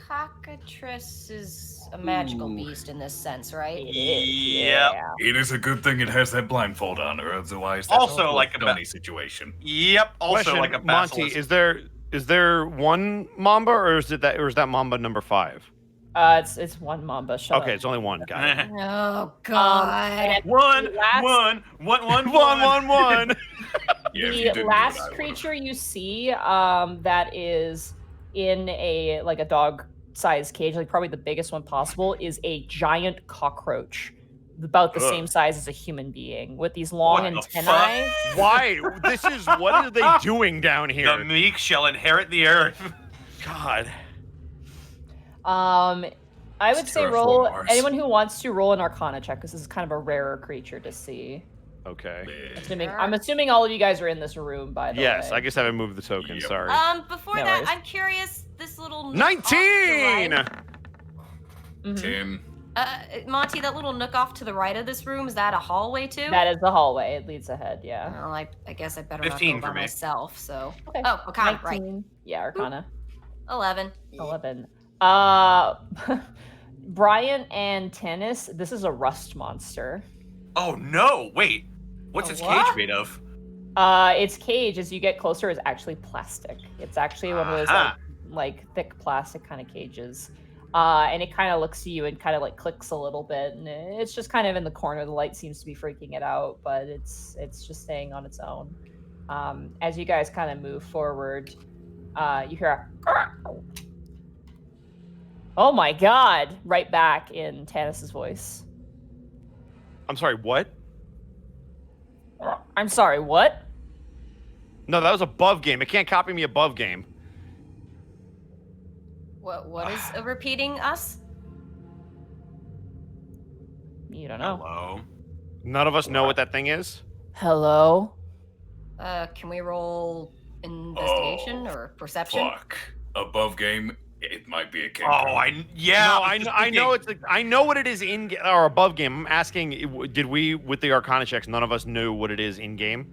[SPEAKER 4] Cockatrice is a magical beast in this sense, right?
[SPEAKER 2] Yep.
[SPEAKER 6] It is a good thing it has that blindfold on, or otherwise that's
[SPEAKER 2] Also like a
[SPEAKER 6] Tony situation.
[SPEAKER 2] Yep. Also
[SPEAKER 3] Question,
[SPEAKER 2] like a
[SPEAKER 3] Monty,
[SPEAKER 2] basilisk.
[SPEAKER 3] is there one Mamba, or is that Mamba number 5?
[SPEAKER 1] It's one Mamba. Shut
[SPEAKER 3] Okay,
[SPEAKER 1] up.
[SPEAKER 3] it's only one. Got it.
[SPEAKER 4] Oh God!
[SPEAKER 2] One.
[SPEAKER 6] Yeah, if you didn't
[SPEAKER 1] The
[SPEAKER 6] do it,
[SPEAKER 1] last
[SPEAKER 6] I would've.
[SPEAKER 1] creature you see that is in a dog-sized cage, like probably the biggest one possible, is a giant cockroach, about the same size as a human being, with these long
[SPEAKER 2] What the
[SPEAKER 1] antennae.
[SPEAKER 3] Why? What are they doing down
[SPEAKER 2] The
[SPEAKER 3] here?
[SPEAKER 2] meek shall inherit the earth.
[SPEAKER 3] God.
[SPEAKER 1] I would say
[SPEAKER 6] Terraform
[SPEAKER 1] roll.
[SPEAKER 6] Mars.
[SPEAKER 1] Anyone who wants to roll an Arcana check, because this is kind of a rarer creature to see.
[SPEAKER 3] Okay.
[SPEAKER 1] I'm assuming all of you guys are in this room, by the way.
[SPEAKER 3] Yes, I guess I haven't moved the token.
[SPEAKER 6] Yep.
[SPEAKER 3] Sorry.
[SPEAKER 4] Before
[SPEAKER 1] No
[SPEAKER 4] that,
[SPEAKER 1] worries.
[SPEAKER 4] I'm curious. This little
[SPEAKER 3] 19.
[SPEAKER 1] Mhm.
[SPEAKER 6] 10.
[SPEAKER 4] Monty, that little nook off to the right of this room, is that a hallway too?
[SPEAKER 1] That is the hallway. It leads ahead. Yeah.
[SPEAKER 4] Well, I guess I better
[SPEAKER 2] 15
[SPEAKER 4] not go
[SPEAKER 2] for
[SPEAKER 4] by
[SPEAKER 2] me.
[SPEAKER 4] myself. So.
[SPEAKER 1] Okay.
[SPEAKER 4] Oh, Arcana, right?
[SPEAKER 1] 19. Yeah, Arcana.
[SPEAKER 4] 11.
[SPEAKER 1] 11. Brian and Tannis, this is a rust monster.
[SPEAKER 2] Oh no! Wait, what's
[SPEAKER 4] A
[SPEAKER 2] its
[SPEAKER 4] what?
[SPEAKER 2] cage made of?
[SPEAKER 1] Its cage, as you get closer, is actually plastic. It's actually one of those
[SPEAKER 2] Aha.
[SPEAKER 1] like thick plastic kind of cages. And it kind of looks to you and kind of like clicks a little bit, and it's just kind of in the corner. The light seems to be freaking it out, but it's just staying on its own. As you guys kind of move forward, you hear a "Oh my god!" right back in Tannis's voice.
[SPEAKER 3] I'm sorry. What?
[SPEAKER 1] I'm sorry, what?
[SPEAKER 3] No, that was above game. It can't copy me above game.
[SPEAKER 4] What is repeating us?
[SPEAKER 1] You don't know.
[SPEAKER 2] Hello.
[SPEAKER 3] None of us know what that thing is.
[SPEAKER 1] Hello?
[SPEAKER 4] Can we roll investigation or perception?
[SPEAKER 6] Fuck. Above game, it might be a king.
[SPEAKER 2] Oh,
[SPEAKER 3] No, I know it's. I know what it is in or above game. I'm asking, did we with the Arcana checks? None of us knew what it is in game.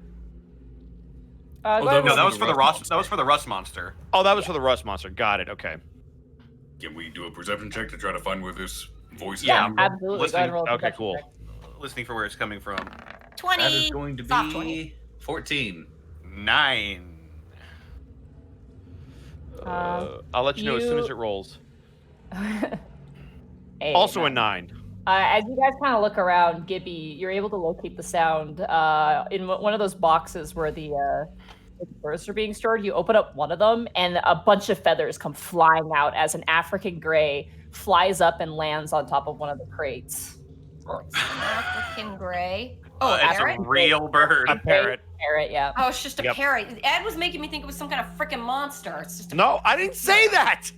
[SPEAKER 1] Go
[SPEAKER 6] that
[SPEAKER 1] ahead.
[SPEAKER 2] No,
[SPEAKER 6] was
[SPEAKER 2] that
[SPEAKER 6] the
[SPEAKER 2] was for the
[SPEAKER 6] rust
[SPEAKER 2] rust.
[SPEAKER 6] monster.
[SPEAKER 2] That was for the rust monster.
[SPEAKER 3] Oh, that was for the Rust monster. Got it. Okay.
[SPEAKER 6] Can we do a perception check to try to find where this voice is?
[SPEAKER 1] Yeah,
[SPEAKER 6] coming from?
[SPEAKER 1] absolutely. Go ahead and roll a
[SPEAKER 3] Okay,
[SPEAKER 1] perception
[SPEAKER 3] cool.
[SPEAKER 1] check.
[SPEAKER 2] Listening for where it's coming from.
[SPEAKER 4] 20.
[SPEAKER 5] That is going to
[SPEAKER 4] Soft
[SPEAKER 5] be
[SPEAKER 4] 20.
[SPEAKER 5] 14.
[SPEAKER 2] 9.
[SPEAKER 3] I'll let you know as soon as it rolls.
[SPEAKER 1] Hey,
[SPEAKER 3] Also a
[SPEAKER 1] nine.
[SPEAKER 3] 9.
[SPEAKER 1] As you guys kind of look around, Gibby, you're able to locate the sound in one of those boxes where the birds are being stored. You open up one of them, and a bunch of feathers come flying out as an African gray flies up and lands on top of one of the crates.
[SPEAKER 4] It's an African gray. Oh, a
[SPEAKER 2] It's
[SPEAKER 4] parrot?
[SPEAKER 2] a real bird.
[SPEAKER 3] A parrot.
[SPEAKER 1] Parrot, yeah.
[SPEAKER 4] Oh, it's just a
[SPEAKER 3] Yep.
[SPEAKER 4] parrot. Ed was making me think it was some kind of freaking monster. It's just a
[SPEAKER 3] No, I didn't say that.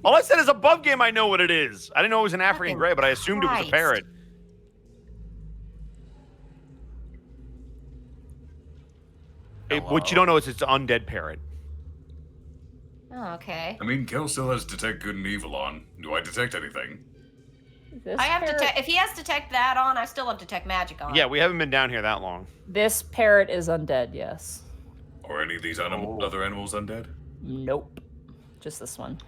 [SPEAKER 3] All I said is above game. I know what it is. I didn't know it was an African
[SPEAKER 4] Fucking
[SPEAKER 3] gray, but I assumed it was a
[SPEAKER 4] Christ.
[SPEAKER 3] parrot. What you don't know is it's an undead parrot.
[SPEAKER 4] Oh, okay.
[SPEAKER 6] I mean, Kel still has detect good and evil on. Do I detect anything?
[SPEAKER 1] This
[SPEAKER 4] I have
[SPEAKER 1] parrot,
[SPEAKER 4] if he has detect that on, I still have detect magic on.
[SPEAKER 3] Yeah, we haven't been down here that long.
[SPEAKER 1] This parrot is undead, yes.
[SPEAKER 6] Are any of these other animals undead?
[SPEAKER 1] Nope. Just this one.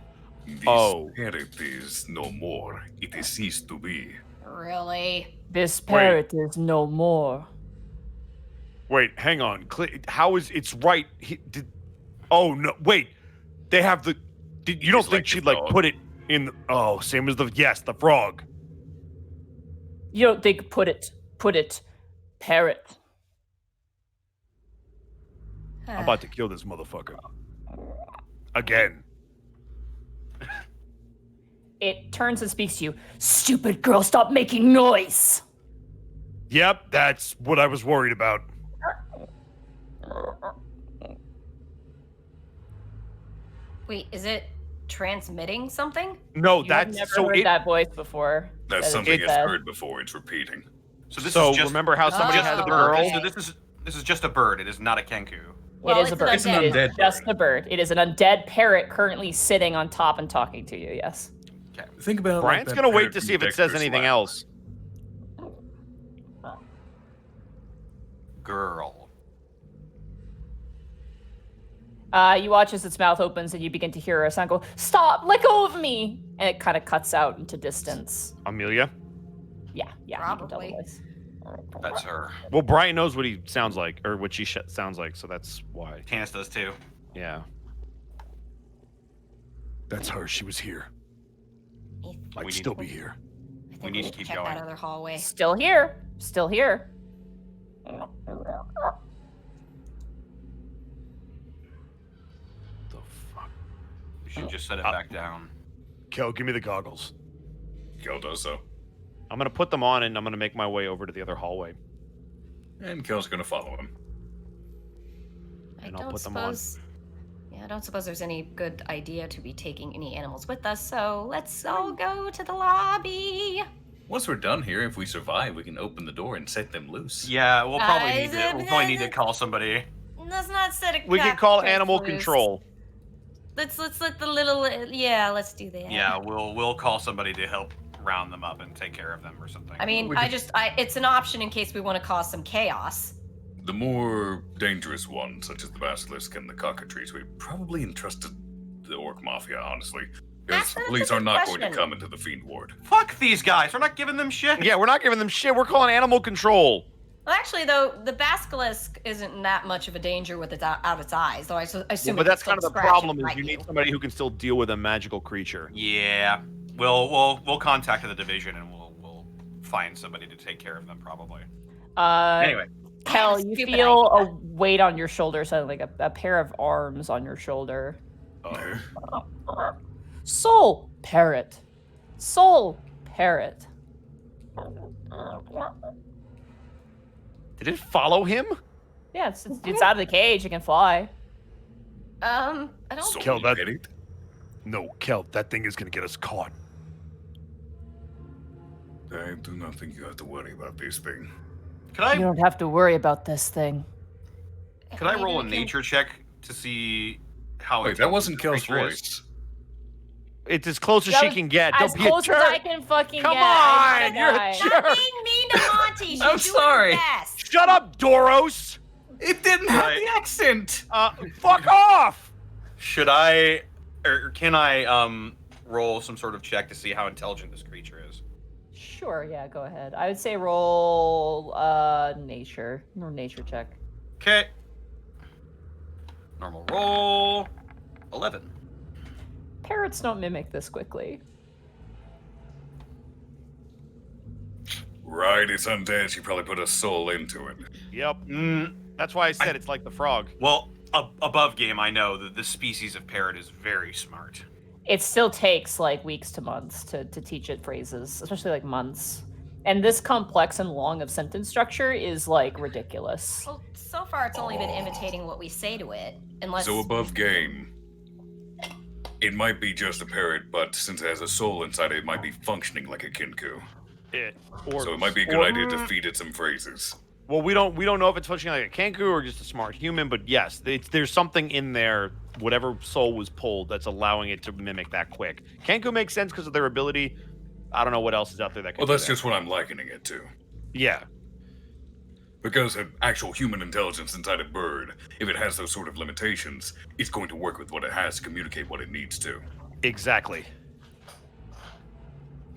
[SPEAKER 6] This
[SPEAKER 3] Oh.
[SPEAKER 6] parrot is no more. It is ceased to be.
[SPEAKER 4] Really?
[SPEAKER 1] This parrot is no more.
[SPEAKER 3] Wait, hang on. How is it's right? Oh no! Wait, they have the. You don't
[SPEAKER 6] It's
[SPEAKER 3] think
[SPEAKER 6] like
[SPEAKER 3] she'd
[SPEAKER 6] the
[SPEAKER 3] like
[SPEAKER 6] frog.
[SPEAKER 3] put it in? Oh, same as the the frog.
[SPEAKER 1] You don't think put it, parrot.
[SPEAKER 3] I'm about to kill this motherfucker again.
[SPEAKER 1] It turns and speaks to you. Stupid girl, stop making noise.
[SPEAKER 3] Yep, that's what I was worried about.
[SPEAKER 4] Wait, is it transmitting something?
[SPEAKER 3] No,
[SPEAKER 1] You've never
[SPEAKER 3] that's so.
[SPEAKER 1] heard that voice before.
[SPEAKER 6] That's
[SPEAKER 1] That
[SPEAKER 6] something
[SPEAKER 1] is
[SPEAKER 6] I've
[SPEAKER 1] bad.
[SPEAKER 6] heard before. It's repeating.
[SPEAKER 2] So this
[SPEAKER 3] So
[SPEAKER 2] is just
[SPEAKER 3] remember how somebody
[SPEAKER 4] Oh,
[SPEAKER 3] had
[SPEAKER 2] just
[SPEAKER 3] the
[SPEAKER 2] a bird.
[SPEAKER 3] girl?
[SPEAKER 4] okay.
[SPEAKER 2] So this is just a bird. It is not a kenku.
[SPEAKER 4] Well,
[SPEAKER 1] it is a
[SPEAKER 4] it's
[SPEAKER 1] bird.
[SPEAKER 4] an
[SPEAKER 5] It's an
[SPEAKER 1] It is
[SPEAKER 5] undead
[SPEAKER 1] just
[SPEAKER 5] bird.
[SPEAKER 1] a bird. It is an undead parrot currently sitting on top and talking to you. Yes.
[SPEAKER 6] Think about
[SPEAKER 3] Brian's
[SPEAKER 6] like
[SPEAKER 3] gonna wait
[SPEAKER 6] parrot
[SPEAKER 3] to
[SPEAKER 6] from
[SPEAKER 3] see if it
[SPEAKER 6] Dexter's
[SPEAKER 3] says anything
[SPEAKER 6] Lab.
[SPEAKER 3] else.
[SPEAKER 2] Girl.
[SPEAKER 1] You watch as its mouth opens and you begin to hear a sound go, "Stop! Let go of me!" And it kind of cuts out into distance.
[SPEAKER 3] Amelia?
[SPEAKER 1] Yeah, you can tell the
[SPEAKER 4] Probably.
[SPEAKER 1] voice.
[SPEAKER 2] That's her.
[SPEAKER 3] Well, Brian knows what he sounds like, or what she sounds like, so that's why.
[SPEAKER 2] Tannis does too.
[SPEAKER 3] Yeah.
[SPEAKER 7] That's her. She was here. Might
[SPEAKER 2] We need-
[SPEAKER 7] still be here.
[SPEAKER 4] I think
[SPEAKER 2] We need to
[SPEAKER 4] should
[SPEAKER 2] keep
[SPEAKER 4] check
[SPEAKER 2] going.
[SPEAKER 4] that other hallway.
[SPEAKER 1] Still here. Still here.
[SPEAKER 7] The fuck?
[SPEAKER 2] You should just set it back down.
[SPEAKER 7] Kel, give me the goggles.
[SPEAKER 6] Kel does so.
[SPEAKER 3] I'm gonna put them on and I'm gonna make my way over to the other hallway.
[SPEAKER 6] And Kel's gonna follow him.
[SPEAKER 3] And I'll put them on.
[SPEAKER 4] Yeah, I don't suppose there's any good idea to be taking any animals with us, so let's all go to the lobby.
[SPEAKER 5] Once we're done here, if we survive, we can open the door and set them loose.
[SPEAKER 2] Yeah, we'll probably
[SPEAKER 4] Is
[SPEAKER 2] need to.
[SPEAKER 4] it-
[SPEAKER 2] We'll probably need to call somebody.
[SPEAKER 4] Let's not set a
[SPEAKER 3] We can
[SPEAKER 4] crap
[SPEAKER 3] call
[SPEAKER 4] crap
[SPEAKER 3] animal
[SPEAKER 4] loose.
[SPEAKER 3] control.
[SPEAKER 4] Let's let the little yeah, let's do that.
[SPEAKER 2] Yeah, we'll call somebody to help round them up and take care of them or something.
[SPEAKER 4] I mean,
[SPEAKER 5] We could-
[SPEAKER 4] it's an option in case we want to cause some chaos.
[SPEAKER 6] The more dangerous ones, such as the basilisk and the cockatrice, we probably entrusted the orc mafia, honestly. Because
[SPEAKER 4] That's
[SPEAKER 6] the
[SPEAKER 4] a
[SPEAKER 6] police
[SPEAKER 4] good
[SPEAKER 6] are not going to
[SPEAKER 4] question.
[SPEAKER 6] come into the fiend ward.
[SPEAKER 2] Fuck these guys. We're not giving them shit.
[SPEAKER 3] Yeah, we're not giving them shit. We're calling animal control.
[SPEAKER 4] Well, actually, though, the basilisk isn't that much of a danger with its out of its eyes, though I assume.
[SPEAKER 3] Yeah,
[SPEAKER 4] it
[SPEAKER 3] but that's
[SPEAKER 4] can
[SPEAKER 3] kind of
[SPEAKER 4] still
[SPEAKER 3] the
[SPEAKER 4] scratch
[SPEAKER 3] problem
[SPEAKER 4] and
[SPEAKER 3] is
[SPEAKER 4] bite
[SPEAKER 3] you need somebody who can still deal with a magical creature.
[SPEAKER 2] Yeah. We'll contact the division and we'll find somebody to take care of them probably. Anyway.
[SPEAKER 1] Kel,
[SPEAKER 4] Yeah,
[SPEAKER 1] you
[SPEAKER 4] stupid
[SPEAKER 1] feel
[SPEAKER 4] idea.
[SPEAKER 1] a weight on your shoulder, so like a pair of arms on your shoulder. Soul parrot. Soul parrot.
[SPEAKER 3] Did it follow him?
[SPEAKER 1] Yeah, it's out of the cage. It can fly.
[SPEAKER 4] I don't.
[SPEAKER 6] So
[SPEAKER 7] Kel,
[SPEAKER 6] you
[SPEAKER 7] that-
[SPEAKER 6] get it?
[SPEAKER 7] No, Kel, that thing is gonna get us caught.
[SPEAKER 6] I do not think you have to worry about this thing.
[SPEAKER 2] Could
[SPEAKER 1] You don't have to worry about this thing.
[SPEAKER 2] Could I
[SPEAKER 4] Maybe
[SPEAKER 2] roll a
[SPEAKER 4] we can-
[SPEAKER 2] nature check to see how
[SPEAKER 6] Wait, that wasn't Kel's
[SPEAKER 2] creature is?
[SPEAKER 6] voice.
[SPEAKER 3] It's as close as
[SPEAKER 1] That
[SPEAKER 3] she
[SPEAKER 1] was
[SPEAKER 3] can get.
[SPEAKER 1] As
[SPEAKER 3] Don't be a
[SPEAKER 1] close as I
[SPEAKER 3] jerk.
[SPEAKER 1] can fucking
[SPEAKER 3] Come
[SPEAKER 1] get. I'm
[SPEAKER 3] on,
[SPEAKER 1] gonna
[SPEAKER 3] you're a
[SPEAKER 1] die.
[SPEAKER 3] jerk.
[SPEAKER 4] Stop being mean to Monty. She's
[SPEAKER 5] I'm
[SPEAKER 4] doing
[SPEAKER 5] sorry.
[SPEAKER 4] her best.
[SPEAKER 3] Shut up, Doros.
[SPEAKER 5] It didn't have
[SPEAKER 2] Right.
[SPEAKER 5] the accent.
[SPEAKER 3] Fuck off.
[SPEAKER 2] Should I or can I roll some sort of check to see how intelligent this creature is?
[SPEAKER 1] Sure, yeah, go ahead. I would say roll nature or nature check.
[SPEAKER 2] Okay. Normal roll. 11.
[SPEAKER 1] Parrots don't mimic this quickly.
[SPEAKER 6] Right, it's undead. She probably put a soul into it.
[SPEAKER 3] Yep.
[SPEAKER 2] Mm,
[SPEAKER 3] That's why I said it's like the frog.
[SPEAKER 2] well, above game, I know that this species of parrot is very smart.
[SPEAKER 1] It still takes like weeks to months to teach it phrases, especially like months. And this complex and long of sentence structure is like ridiculous.
[SPEAKER 4] Well, so far it's only been imitating what we say to it, unless.
[SPEAKER 6] So above game, it might be just a parrot, but since it has a soul inside it, it might be functioning like a kinku. So it might be a good idea to feed it some phrases.
[SPEAKER 3] Well, we don't know if it's functioning like a kangaroo or just a smart human, but yes, there's something in there, whatever soul was pulled, that's allowing it to mimic that quick. Kanku makes sense because of their ability. I don't know what else is out there that can
[SPEAKER 6] Well,
[SPEAKER 3] do
[SPEAKER 6] that's
[SPEAKER 3] that.
[SPEAKER 6] just what I'm likening it to.
[SPEAKER 3] Yeah.
[SPEAKER 6] Because an actual human intelligence inside a bird, if it has those sort of limitations, it's going to work with what it has to communicate what it needs to.
[SPEAKER 3] Exactly.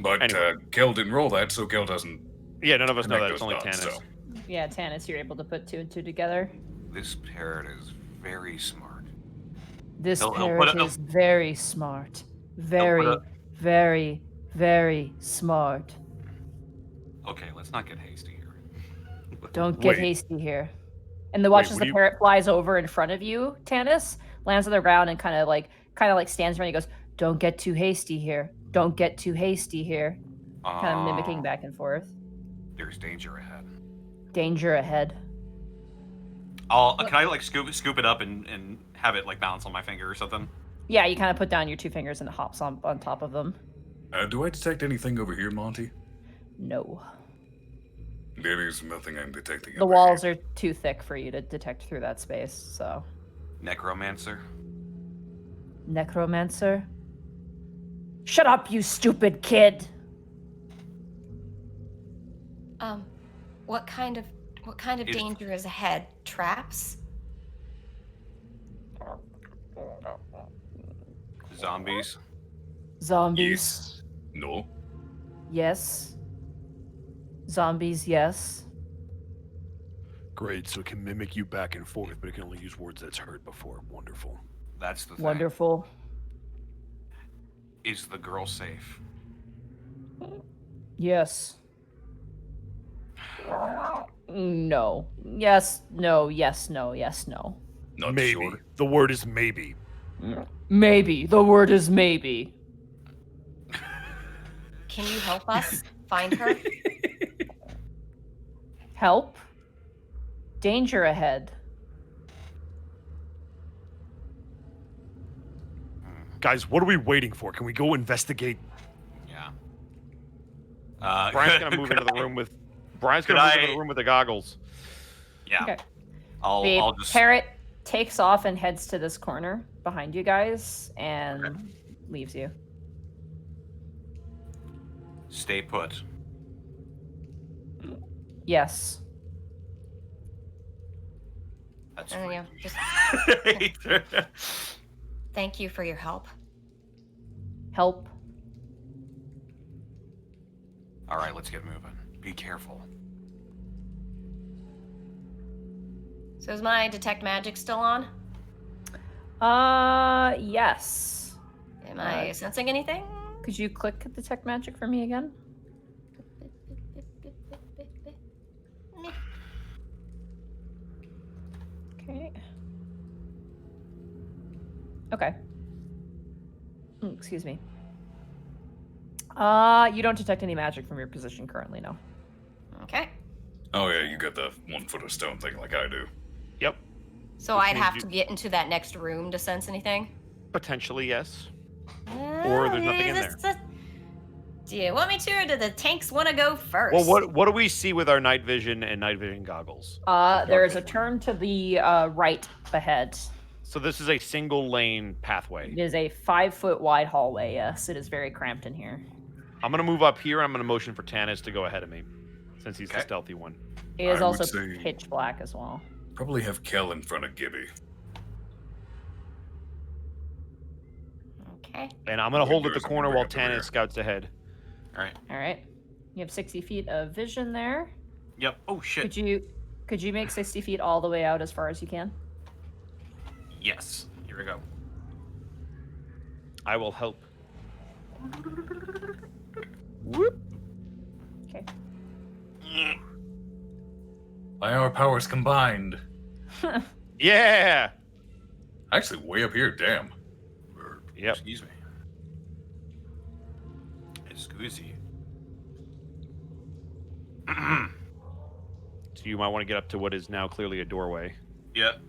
[SPEAKER 6] But
[SPEAKER 3] Anyway.
[SPEAKER 6] Kel didn't roll that, so Kel doesn't
[SPEAKER 3] Yeah, none of us know
[SPEAKER 6] connect
[SPEAKER 3] that. It's
[SPEAKER 6] those
[SPEAKER 3] only
[SPEAKER 6] dots,
[SPEAKER 3] Tannis.
[SPEAKER 6] so.
[SPEAKER 1] Yeah, Tannis, you're able to put two and two together.
[SPEAKER 2] This parrot is very smart.
[SPEAKER 1] This
[SPEAKER 2] He'll put
[SPEAKER 1] parrot
[SPEAKER 2] a-
[SPEAKER 1] is very smart. Very,
[SPEAKER 2] a-
[SPEAKER 1] very, very smart.
[SPEAKER 2] Okay, let's not get hasty here.
[SPEAKER 1] Don't get
[SPEAKER 7] Wait.
[SPEAKER 1] hasty here. And the watch
[SPEAKER 7] Wait,
[SPEAKER 1] as
[SPEAKER 7] what
[SPEAKER 1] the
[SPEAKER 7] do you-
[SPEAKER 1] parrot flies over in front of you, Tannis, lands on the ground and kind of like stands around. He goes, "Don't get too hasty here. Don't get too hasty here." Kind of mimicking back and forth.
[SPEAKER 2] There's danger ahead.
[SPEAKER 1] Danger ahead.
[SPEAKER 2] Can I like scoop it up and have it like bounce on my finger or something?
[SPEAKER 1] Yeah, you kind of put down your two fingers and it hops on top of them.
[SPEAKER 6] Do I detect anything over here, Monty?
[SPEAKER 1] No.
[SPEAKER 6] There is nothing I'm detecting.
[SPEAKER 1] The walls are too thick for you to detect through that space, so.
[SPEAKER 2] Necromancer.
[SPEAKER 1] Necromancer. Shut up, you stupid kid.
[SPEAKER 4] What kind of
[SPEAKER 2] Is-
[SPEAKER 4] danger is ahead? Traps?
[SPEAKER 2] Zombies.
[SPEAKER 1] Zombies.
[SPEAKER 6] No.
[SPEAKER 1] Yes. Zombies, yes.
[SPEAKER 7] Great, so it can mimic you back and forth, but it can only use words that it's heard before. Wonderful.
[SPEAKER 2] That's the thing.
[SPEAKER 1] Wonderful.
[SPEAKER 2] Is the girl safe?
[SPEAKER 1] Yes. No. Yes, no, yes, no, yes, no.
[SPEAKER 6] Not
[SPEAKER 7] Maybe.
[SPEAKER 6] sure.
[SPEAKER 7] The word is maybe.
[SPEAKER 1] Maybe. The word is maybe.
[SPEAKER 4] Can you help us find her?
[SPEAKER 1] Help? Danger ahead.
[SPEAKER 7] Guys, what are we waiting for? Can we go investigate?
[SPEAKER 2] Yeah.
[SPEAKER 3] Brian's gonna move into the room with. Brian's
[SPEAKER 2] Could
[SPEAKER 3] gonna move into
[SPEAKER 2] I-
[SPEAKER 3] the room with the goggles.
[SPEAKER 2] Yeah.
[SPEAKER 1] Okay.
[SPEAKER 2] I'll
[SPEAKER 1] The
[SPEAKER 2] just.
[SPEAKER 1] parrot takes off and heads to this corner behind you guys and leaves you.
[SPEAKER 2] Stay put.
[SPEAKER 1] Yes.
[SPEAKER 2] That's
[SPEAKER 4] Yeah, just
[SPEAKER 2] free.
[SPEAKER 4] thank you for your help.
[SPEAKER 1] Help.
[SPEAKER 2] All right, let's get moving. Be careful.
[SPEAKER 4] So is my detect magic still on?
[SPEAKER 1] Yes.
[SPEAKER 4] Am I sensing anything?
[SPEAKER 1] Could you click detect magic for me again? Okay. Okay. Excuse me. You don't detect any magic from your position currently, no.
[SPEAKER 4] Okay.
[SPEAKER 6] Oh yeah, you got the 1 foot of stone thing like I do.
[SPEAKER 3] Yep.
[SPEAKER 4] So
[SPEAKER 3] Which
[SPEAKER 4] I'd
[SPEAKER 3] means
[SPEAKER 4] have
[SPEAKER 3] you-
[SPEAKER 4] to get into that next room to sense anything?
[SPEAKER 3] Potentially, yes. Or there's nothing in there.
[SPEAKER 4] Do you want me to, or do the tanks want to go first?
[SPEAKER 3] Well, what do we see with our night vision and night vision goggles?
[SPEAKER 1] There is a turn to the right ahead.
[SPEAKER 3] So this is a single lane
[SPEAKER 1] It
[SPEAKER 3] pathway.
[SPEAKER 1] is a 5-foot wide hallway. Yes, it is very cramped in here.
[SPEAKER 3] I'm gonna move up here. I'm gonna motion for Tanis to go ahead of me, since he's the
[SPEAKER 2] Okay.
[SPEAKER 3] stealthy one.
[SPEAKER 1] It is
[SPEAKER 6] I
[SPEAKER 1] also
[SPEAKER 6] would say-
[SPEAKER 1] pitch black as well.
[SPEAKER 6] Probably have Kel in front of Gibby.
[SPEAKER 4] Okay.
[SPEAKER 3] And I'm gonna hold at the
[SPEAKER 6] Windows and
[SPEAKER 3] corner
[SPEAKER 6] bring
[SPEAKER 3] while
[SPEAKER 6] up the rear.
[SPEAKER 3] Tanis scouts ahead.
[SPEAKER 2] All right.
[SPEAKER 1] All right. You have 60 feet of vision there.
[SPEAKER 2] Yep. Oh shit.
[SPEAKER 1] Could you make 60 feet all the way out as far as you can?
[SPEAKER 2] Yes. Here we go.
[SPEAKER 3] I will help.
[SPEAKER 1] Okay.
[SPEAKER 6] By our powers combined.
[SPEAKER 3] Yeah.
[SPEAKER 6] Actually, way up here. Damn.
[SPEAKER 3] Yep.
[SPEAKER 2] Excuse me. Excuse you.
[SPEAKER 3] So you might want to get up to what is now clearly a doorway.
[SPEAKER 2] Yep.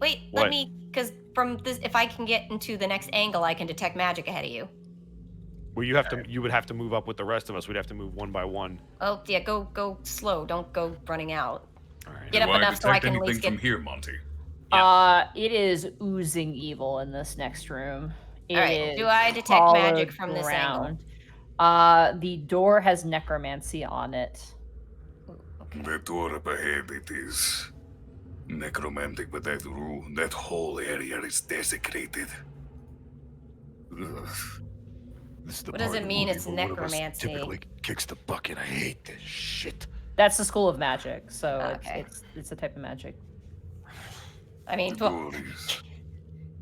[SPEAKER 4] Wait. Let
[SPEAKER 3] What?
[SPEAKER 4] me, because from this, if I can get into the next angle, I can detect magic ahead of you.
[SPEAKER 3] Well, you would have to move up with the rest of us. We'd have to move one by one.
[SPEAKER 4] Oh, yeah, go slow. Don't go running out.
[SPEAKER 3] All right.
[SPEAKER 4] Get up
[SPEAKER 6] Do I
[SPEAKER 4] enough so I
[SPEAKER 6] detect
[SPEAKER 4] can at
[SPEAKER 6] anything
[SPEAKER 4] least get...
[SPEAKER 6] from here, Monty?
[SPEAKER 1] It is oozing evil in this next room. It
[SPEAKER 4] All right,
[SPEAKER 1] is
[SPEAKER 4] do I detect
[SPEAKER 1] hollowed
[SPEAKER 4] magic from this angle?
[SPEAKER 1] The door has necromancy on it.
[SPEAKER 6] The door up ahead, it is necromantic, but that room, that whole area is desecrated. Ugh.
[SPEAKER 7] This is the
[SPEAKER 4] What does
[SPEAKER 7] part
[SPEAKER 4] it
[SPEAKER 7] of the
[SPEAKER 4] mean
[SPEAKER 7] movie
[SPEAKER 4] it's
[SPEAKER 7] where one of us
[SPEAKER 4] necromancy?
[SPEAKER 7] Typically kicks the bucket. I hate this shit.
[SPEAKER 1] That's the school of magic, so
[SPEAKER 4] Okay.
[SPEAKER 1] it's a type of magic.
[SPEAKER 4] I mean,
[SPEAKER 6] The
[SPEAKER 4] well,
[SPEAKER 6] door is...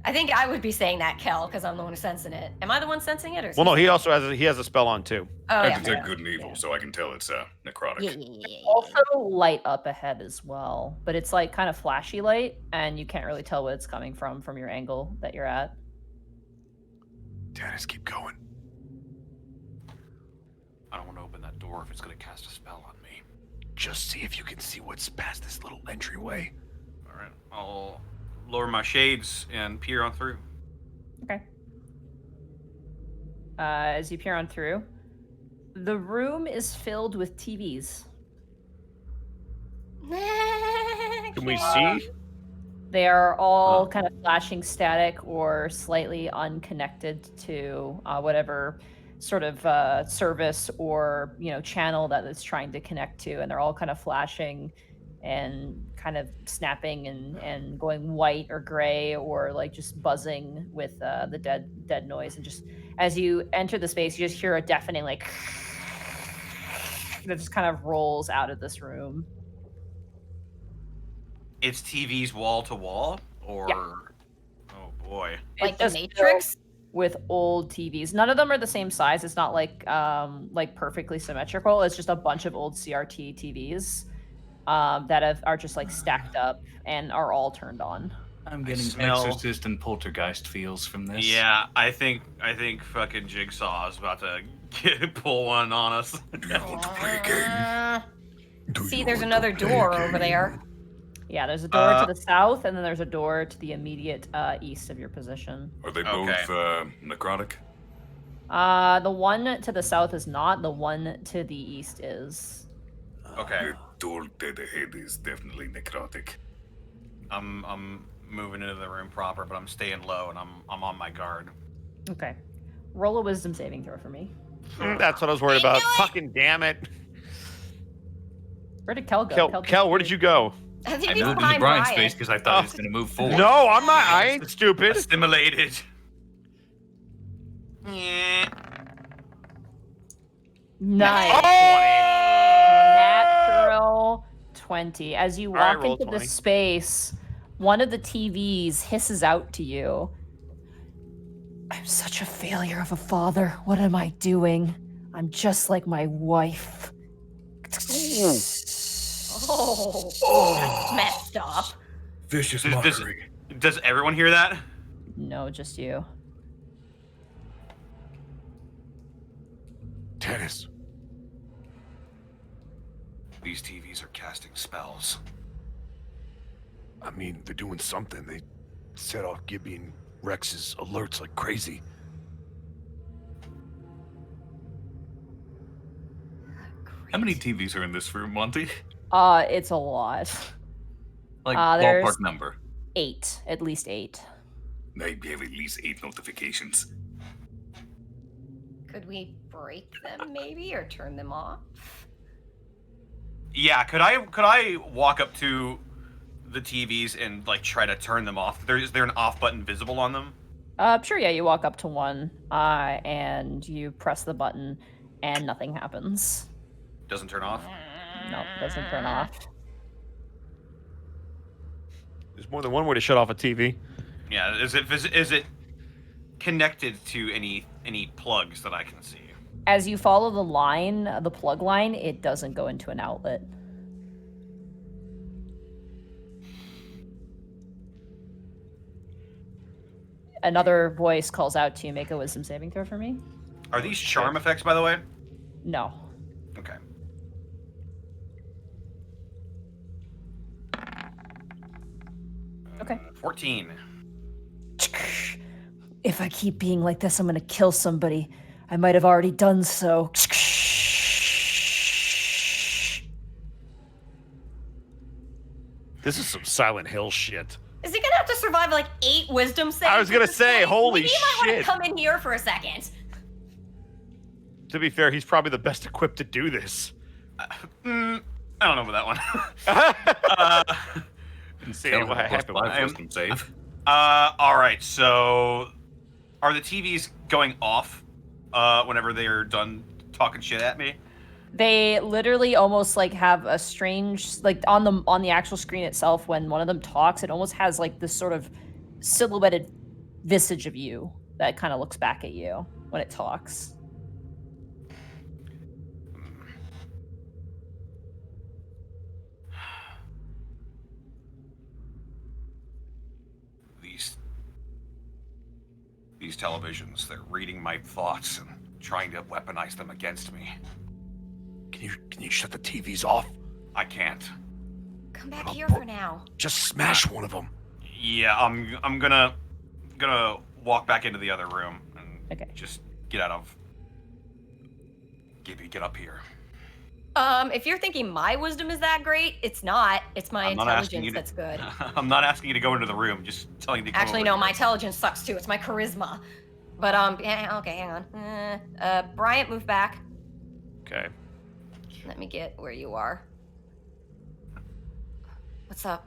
[SPEAKER 4] I think I would be saying that, Kel, because I'm the one who's sensing it. Am I the one sensing it, or? is
[SPEAKER 3] Well,
[SPEAKER 4] he
[SPEAKER 3] no, he
[SPEAKER 4] sensing
[SPEAKER 3] also has a spell on too.
[SPEAKER 4] it? Oh,
[SPEAKER 6] I
[SPEAKER 4] yeah.
[SPEAKER 6] detect good and evil, so I can tell it's necrotic.
[SPEAKER 4] Yeah.
[SPEAKER 1] Also light up ahead as well, but it's like kind of flashy light, and you can't really tell what it's coming from your angle that you're at.
[SPEAKER 7] Dennis, keep going.
[SPEAKER 2] I don't want to open that door if it's going to cast a spell on me.
[SPEAKER 7] Just see if you can see what's past this little entryway.
[SPEAKER 2] All right. I'll lower my shades and peer on through.
[SPEAKER 1] Okay. As you peer on through, the room is filled with TVs.
[SPEAKER 3] Can we see?
[SPEAKER 1] They are all kind of flashing static or slightly unconnected to whatever sort of service or channel that it's trying to connect to, and they're all kind of flashing and kind of snapping and going white or gray or like just buzzing with the dead noise. And just as you enter the space, you just hear a deafening like that just kind of rolls out of this room.
[SPEAKER 2] It's TVs wall to wall, or
[SPEAKER 1] Yeah.
[SPEAKER 2] oh boy,
[SPEAKER 4] Like
[SPEAKER 1] It's
[SPEAKER 4] the
[SPEAKER 1] just
[SPEAKER 4] Matrix?
[SPEAKER 1] with old TVs. None of them are the same size. It's not like perfectly symmetrical. It's just a bunch of old CRT TVs that are just like stacked up and are all turned on.
[SPEAKER 9] I'm getting
[SPEAKER 2] smell-
[SPEAKER 9] Exorcist and Poltergeist feels from this.
[SPEAKER 2] yeah, I think fucking Jigsaw is about to pull one on us.
[SPEAKER 6] Do you want to play a game? Do
[SPEAKER 4] See,
[SPEAKER 6] you
[SPEAKER 4] there's
[SPEAKER 6] want to
[SPEAKER 4] another
[SPEAKER 6] play a
[SPEAKER 4] door over
[SPEAKER 6] game?
[SPEAKER 4] there.
[SPEAKER 1] Yeah, there's a door to the south, and then there's a door to the immediate east of your position.
[SPEAKER 6] Are they
[SPEAKER 2] Okay.
[SPEAKER 6] both necrotic?
[SPEAKER 1] The one to the south is not. The one to the east is.
[SPEAKER 2] Okay,
[SPEAKER 6] The door dead ahead is definitely necrotic.
[SPEAKER 2] I'm moving into the room proper, but I'm staying low and I'm on my guard.
[SPEAKER 1] Okay. Roll a wisdom saving throw for me.
[SPEAKER 3] That's what I was worried about. Fucking damn it.
[SPEAKER 1] Where did Kel go?
[SPEAKER 3] Kel, where did you go?
[SPEAKER 4] I think
[SPEAKER 9] I
[SPEAKER 4] he's
[SPEAKER 9] moved into
[SPEAKER 4] behind
[SPEAKER 9] Brian's
[SPEAKER 4] Brian.
[SPEAKER 9] space because I thought he was going to move forward.
[SPEAKER 3] No, I'm not. I ain't stupid.
[SPEAKER 2] Assimilated. Yeah.
[SPEAKER 1] Nice.
[SPEAKER 3] Oh!
[SPEAKER 1] Natural 20. As you
[SPEAKER 3] All right,
[SPEAKER 1] walk
[SPEAKER 3] roll
[SPEAKER 1] into
[SPEAKER 3] 20.
[SPEAKER 1] the space, one of the TVs hisses out to you. I'm such a failure of a father. What am I doing? I'm just like my wife.
[SPEAKER 4] Oh, that's messed up.
[SPEAKER 6] Vicious
[SPEAKER 2] Does-
[SPEAKER 6] mockery.
[SPEAKER 2] Does everyone hear that?
[SPEAKER 1] No, just you.
[SPEAKER 7] Tennis.
[SPEAKER 2] These TVs are casting spells.
[SPEAKER 7] I mean, they're doing something. They set off Gibby and Rex's alerts like crazy.
[SPEAKER 9] How many TVs are in this room, Monty?
[SPEAKER 1] It's a lot.
[SPEAKER 9] Like
[SPEAKER 1] There's-
[SPEAKER 9] ballpark number.
[SPEAKER 1] 8. At least 8.
[SPEAKER 6] Maybe have at least 8 notifications.
[SPEAKER 4] Could we break them maybe or turn them off?
[SPEAKER 2] Yeah, could I walk up to the TVs and like try to turn them off? Is there an off button visible on them?
[SPEAKER 1] Sure, yeah, you walk up to one, and you press the button, and nothing happens.
[SPEAKER 2] Doesn't turn off.
[SPEAKER 1] No, it doesn't turn off.
[SPEAKER 3] There's more than one way to shut off a TV.
[SPEAKER 2] Yeah, is it connected to any plugs that I can see?
[SPEAKER 1] As you follow the line, the plug line, it doesn't go into an outlet. Another voice calls out to you. Make a wisdom saving throw for me.
[SPEAKER 2] Are these charm effects, by the way?
[SPEAKER 1] No.
[SPEAKER 2] Okay.
[SPEAKER 1] Okay.
[SPEAKER 2] 14.
[SPEAKER 1] If I keep being like this, I'm gonna kill somebody. I might have already done so.
[SPEAKER 3] This is some Silent Hill shit.
[SPEAKER 4] Is he gonna have to survive like 8 wisdom saves?
[SPEAKER 3] I was gonna
[SPEAKER 4] at this
[SPEAKER 3] say,
[SPEAKER 4] point?
[SPEAKER 3] holy
[SPEAKER 4] Maybe you might
[SPEAKER 3] shit.
[SPEAKER 4] want to come in here for a second.
[SPEAKER 3] To be fair, he's probably the best equipped to do this.
[SPEAKER 2] I don't know about that one.
[SPEAKER 3] Didn't say
[SPEAKER 9] Kel
[SPEAKER 3] what
[SPEAKER 9] had a
[SPEAKER 3] happened.
[SPEAKER 9] +5 wisdom save.
[SPEAKER 2] All right. So, are the TVs going off whenever they are done talking shit at me?
[SPEAKER 1] They literally almost like have a strange, like on the actual screen itself, when one of them talks, it almost has like this sort of silhouetted visage of you that kind of looks back at you when it talks.
[SPEAKER 2] These televisions, they're reading my thoughts and trying to weaponize them against me.
[SPEAKER 7] Can you shut the TVs off?
[SPEAKER 2] I can't.
[SPEAKER 4] Come back here for now.
[SPEAKER 7] Just smash one of them.
[SPEAKER 2] Yeah, I'm gonna walk back into the other room and
[SPEAKER 1] Okay.
[SPEAKER 2] just get out of. Gibby, get up here.
[SPEAKER 4] If you're thinking my wisdom is that great, it's not. It's my
[SPEAKER 2] I'm not asking you
[SPEAKER 4] intelligence
[SPEAKER 2] to-
[SPEAKER 4] that's good.
[SPEAKER 2] I'm not asking you to go into the room. Just telling you to come
[SPEAKER 4] Actually,
[SPEAKER 2] over
[SPEAKER 4] no,
[SPEAKER 2] here.
[SPEAKER 4] my intelligence sucks too. It's my charisma. But yeah, okay, hang on. Bryant, move back.
[SPEAKER 3] Okay.
[SPEAKER 4] Let me get where you are. What's up?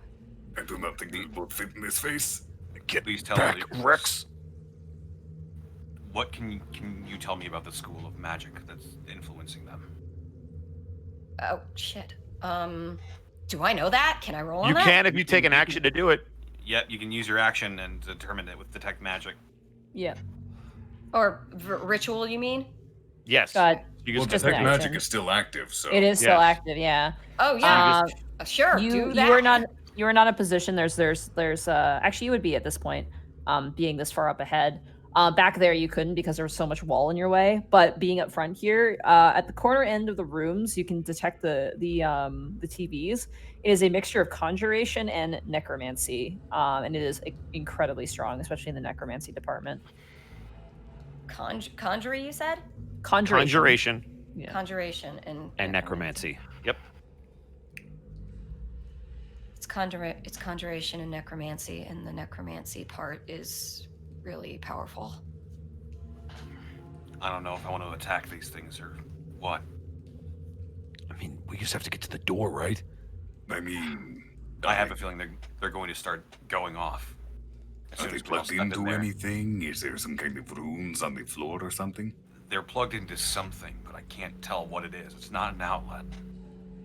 [SPEAKER 6] I do not think we both fit in this face.
[SPEAKER 2] Please tell
[SPEAKER 7] Back,
[SPEAKER 2] me,
[SPEAKER 7] Rex.
[SPEAKER 2] what can you tell me about the school of magic that's influencing them?
[SPEAKER 4] Oh shit. Do I know that? Can I roll on
[SPEAKER 3] You
[SPEAKER 4] that?
[SPEAKER 3] can if you take an action to do it.
[SPEAKER 2] Yep, you can use your action and determine it with detect magic.
[SPEAKER 1] Yeah.
[SPEAKER 4] Or ritual, you mean?
[SPEAKER 3] Yes.
[SPEAKER 1] God.
[SPEAKER 3] You
[SPEAKER 6] Well,
[SPEAKER 3] can
[SPEAKER 1] just
[SPEAKER 6] detect
[SPEAKER 1] an
[SPEAKER 6] magic
[SPEAKER 1] action.
[SPEAKER 6] is still active, so
[SPEAKER 1] It is still
[SPEAKER 3] Yes.
[SPEAKER 1] active, yeah.
[SPEAKER 4] Oh yeah. Sure.
[SPEAKER 1] You
[SPEAKER 4] do that.
[SPEAKER 1] you are not in a position. There's actually you would be at this point, being this far up ahead. Back there you couldn't because there was so much wall in your way. But being up front here, at the corner end of the rooms, you can detect the TVs. It is a mixture of conjuration and necromancy, and it is incredibly strong, especially in the necromancy department.
[SPEAKER 4] Conjury, you said?
[SPEAKER 3] Conjuration
[SPEAKER 1] Yeah.
[SPEAKER 4] Conjuration
[SPEAKER 3] and necromancy. Yep.
[SPEAKER 4] It's conjuration and necromancy, and the necromancy part is really powerful.
[SPEAKER 2] I don't know if I want to attack these things or what.
[SPEAKER 7] I mean, we just have to get to the door, right?
[SPEAKER 6] I mean,
[SPEAKER 2] I have a feeling they're going to start going off. As
[SPEAKER 6] Are
[SPEAKER 2] soon
[SPEAKER 6] they
[SPEAKER 2] as we all
[SPEAKER 6] plugged
[SPEAKER 2] step in
[SPEAKER 6] into
[SPEAKER 2] there.
[SPEAKER 6] anything? Is there some kind of runes on the floor or something?
[SPEAKER 2] They're plugged into something, but I can't tell what it is. It's not an outlet.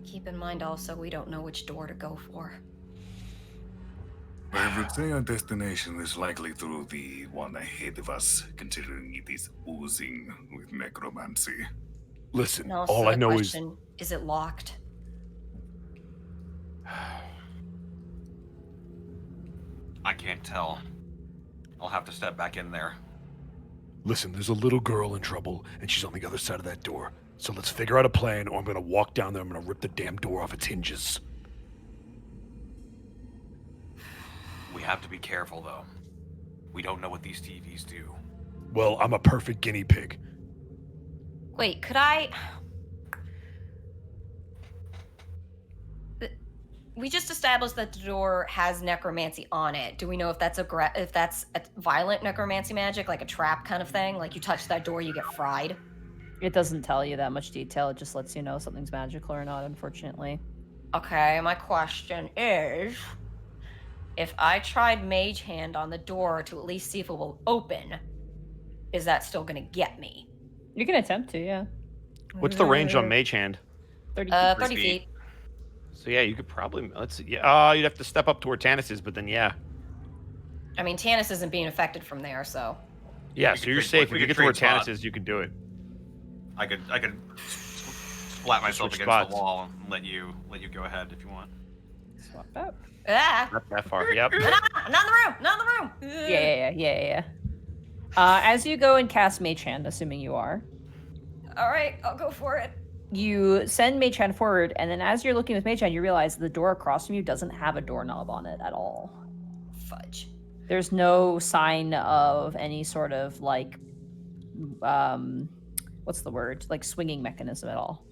[SPEAKER 4] Keep in mind also, we don't know which door to go for.
[SPEAKER 6] I would say our destination is likely through the one ahead of us, considering it is oozing with necromancy.
[SPEAKER 7] Listen,
[SPEAKER 4] And also
[SPEAKER 7] all I
[SPEAKER 4] the
[SPEAKER 7] know
[SPEAKER 4] question, is it locked?
[SPEAKER 2] I can't tell. I'll have to step back in there.
[SPEAKER 7] listen, there's a little girl in trouble, and she's on the other side of that door. So let's figure out a plan, or I'm gonna walk down there, I'm gonna rip the damn door off its hinges.
[SPEAKER 2] We have to be careful, though. We don't know what these TVs do.
[SPEAKER 7] Well, I'm a perfect guinea pig.
[SPEAKER 4] Wait, could I... We just established that the door has necromancy on it. Do we know if that's if that's a violent necromancy magic, like a trap kind of thing? Like you touch that door, you get fried?
[SPEAKER 1] It doesn't tell you that much detail. It just lets you know something's magical or not, unfortunately.
[SPEAKER 4] Okay, my question is, if I tried Mage Hand on the door to at least see if it will open, is that still gonna get me?
[SPEAKER 1] You can attempt to, yeah.
[SPEAKER 3] What's the range on Mage Hand?
[SPEAKER 1] 30
[SPEAKER 4] 30 feet.
[SPEAKER 3] So yeah, you could probably let's see. Yeah, you'd have to step up to where Tannis is, but then yeah.
[SPEAKER 4] I mean, Tannis isn't being affected from there, so.
[SPEAKER 3] Yeah,
[SPEAKER 2] We
[SPEAKER 3] so
[SPEAKER 2] could
[SPEAKER 3] you're
[SPEAKER 2] trade-
[SPEAKER 3] safe.
[SPEAKER 2] we
[SPEAKER 3] If you
[SPEAKER 2] could
[SPEAKER 3] get to where
[SPEAKER 2] trade
[SPEAKER 3] Tannis
[SPEAKER 2] spots.
[SPEAKER 3] is, you can do it.
[SPEAKER 2] I could splat myself
[SPEAKER 3] Switch
[SPEAKER 2] against
[SPEAKER 3] spots.
[SPEAKER 2] the wall and let you go ahead if you want.
[SPEAKER 1] Swap out.
[SPEAKER 4] Ah!
[SPEAKER 3] Not that far. Yep.
[SPEAKER 4] Not in the room! Not in the room!
[SPEAKER 1] Yeah. As you go and cast Mage Hand, assuming you are,
[SPEAKER 4] All right, I'll go for it.
[SPEAKER 1] you send Mage Hand forward, and then as you're looking with Mage Hand, you realize the door across from you doesn't have a doorknob on it at all.
[SPEAKER 4] Fudge.
[SPEAKER 1] There's no sign of any sort of like, what's the word? Like swinging mechanism at all.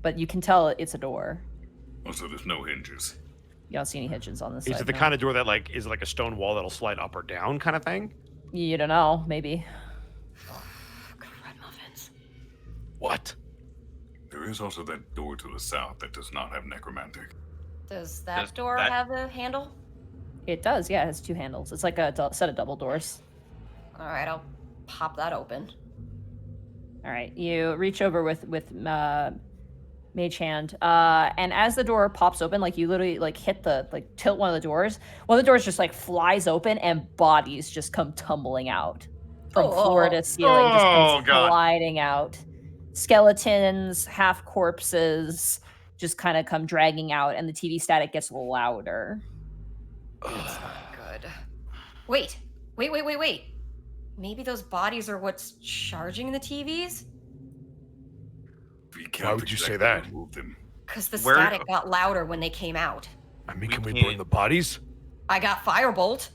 [SPEAKER 1] But you can tell it's a door.
[SPEAKER 6] Also, there's no hinges.
[SPEAKER 1] You don't see any hinges on this
[SPEAKER 3] Is
[SPEAKER 1] side.
[SPEAKER 3] it the
[SPEAKER 1] no.
[SPEAKER 3] kind of door that like is like a stone wall that'll slide up or down kind of thing?
[SPEAKER 1] You don't know, maybe.
[SPEAKER 4] Red muffins.
[SPEAKER 7] What?
[SPEAKER 6] There is also that door to the south that does not have necromantic.
[SPEAKER 4] Does that
[SPEAKER 2] Does
[SPEAKER 4] door
[SPEAKER 2] that-
[SPEAKER 4] have a handle?
[SPEAKER 1] It does, yeah. It has two handles. It's like a set of double doors.
[SPEAKER 4] All right, I'll pop that open.
[SPEAKER 1] All right, you reach over with Mage Hand, and as the door pops open, like you literally like hit the like tilt one of the doors. One of the doors just like flies open, and bodies just come tumbling out from floor to ceiling, just
[SPEAKER 2] Oh,
[SPEAKER 1] comes
[SPEAKER 2] God.
[SPEAKER 1] sliding out. Skeletons, half corpses, just kind of come dragging out, and the TV static gets louder.
[SPEAKER 4] That's not good. Wait. Maybe those bodies are what's charging the TVs?
[SPEAKER 6] We can't
[SPEAKER 7] Why would you say
[SPEAKER 6] exactly
[SPEAKER 7] that?
[SPEAKER 6] remove them.
[SPEAKER 4] Because the
[SPEAKER 2] Where-
[SPEAKER 4] static got louder when they came out.
[SPEAKER 7] I mean,
[SPEAKER 2] We
[SPEAKER 7] can we
[SPEAKER 2] can't-
[SPEAKER 7] burn the bodies?
[SPEAKER 4] I got Firebolt.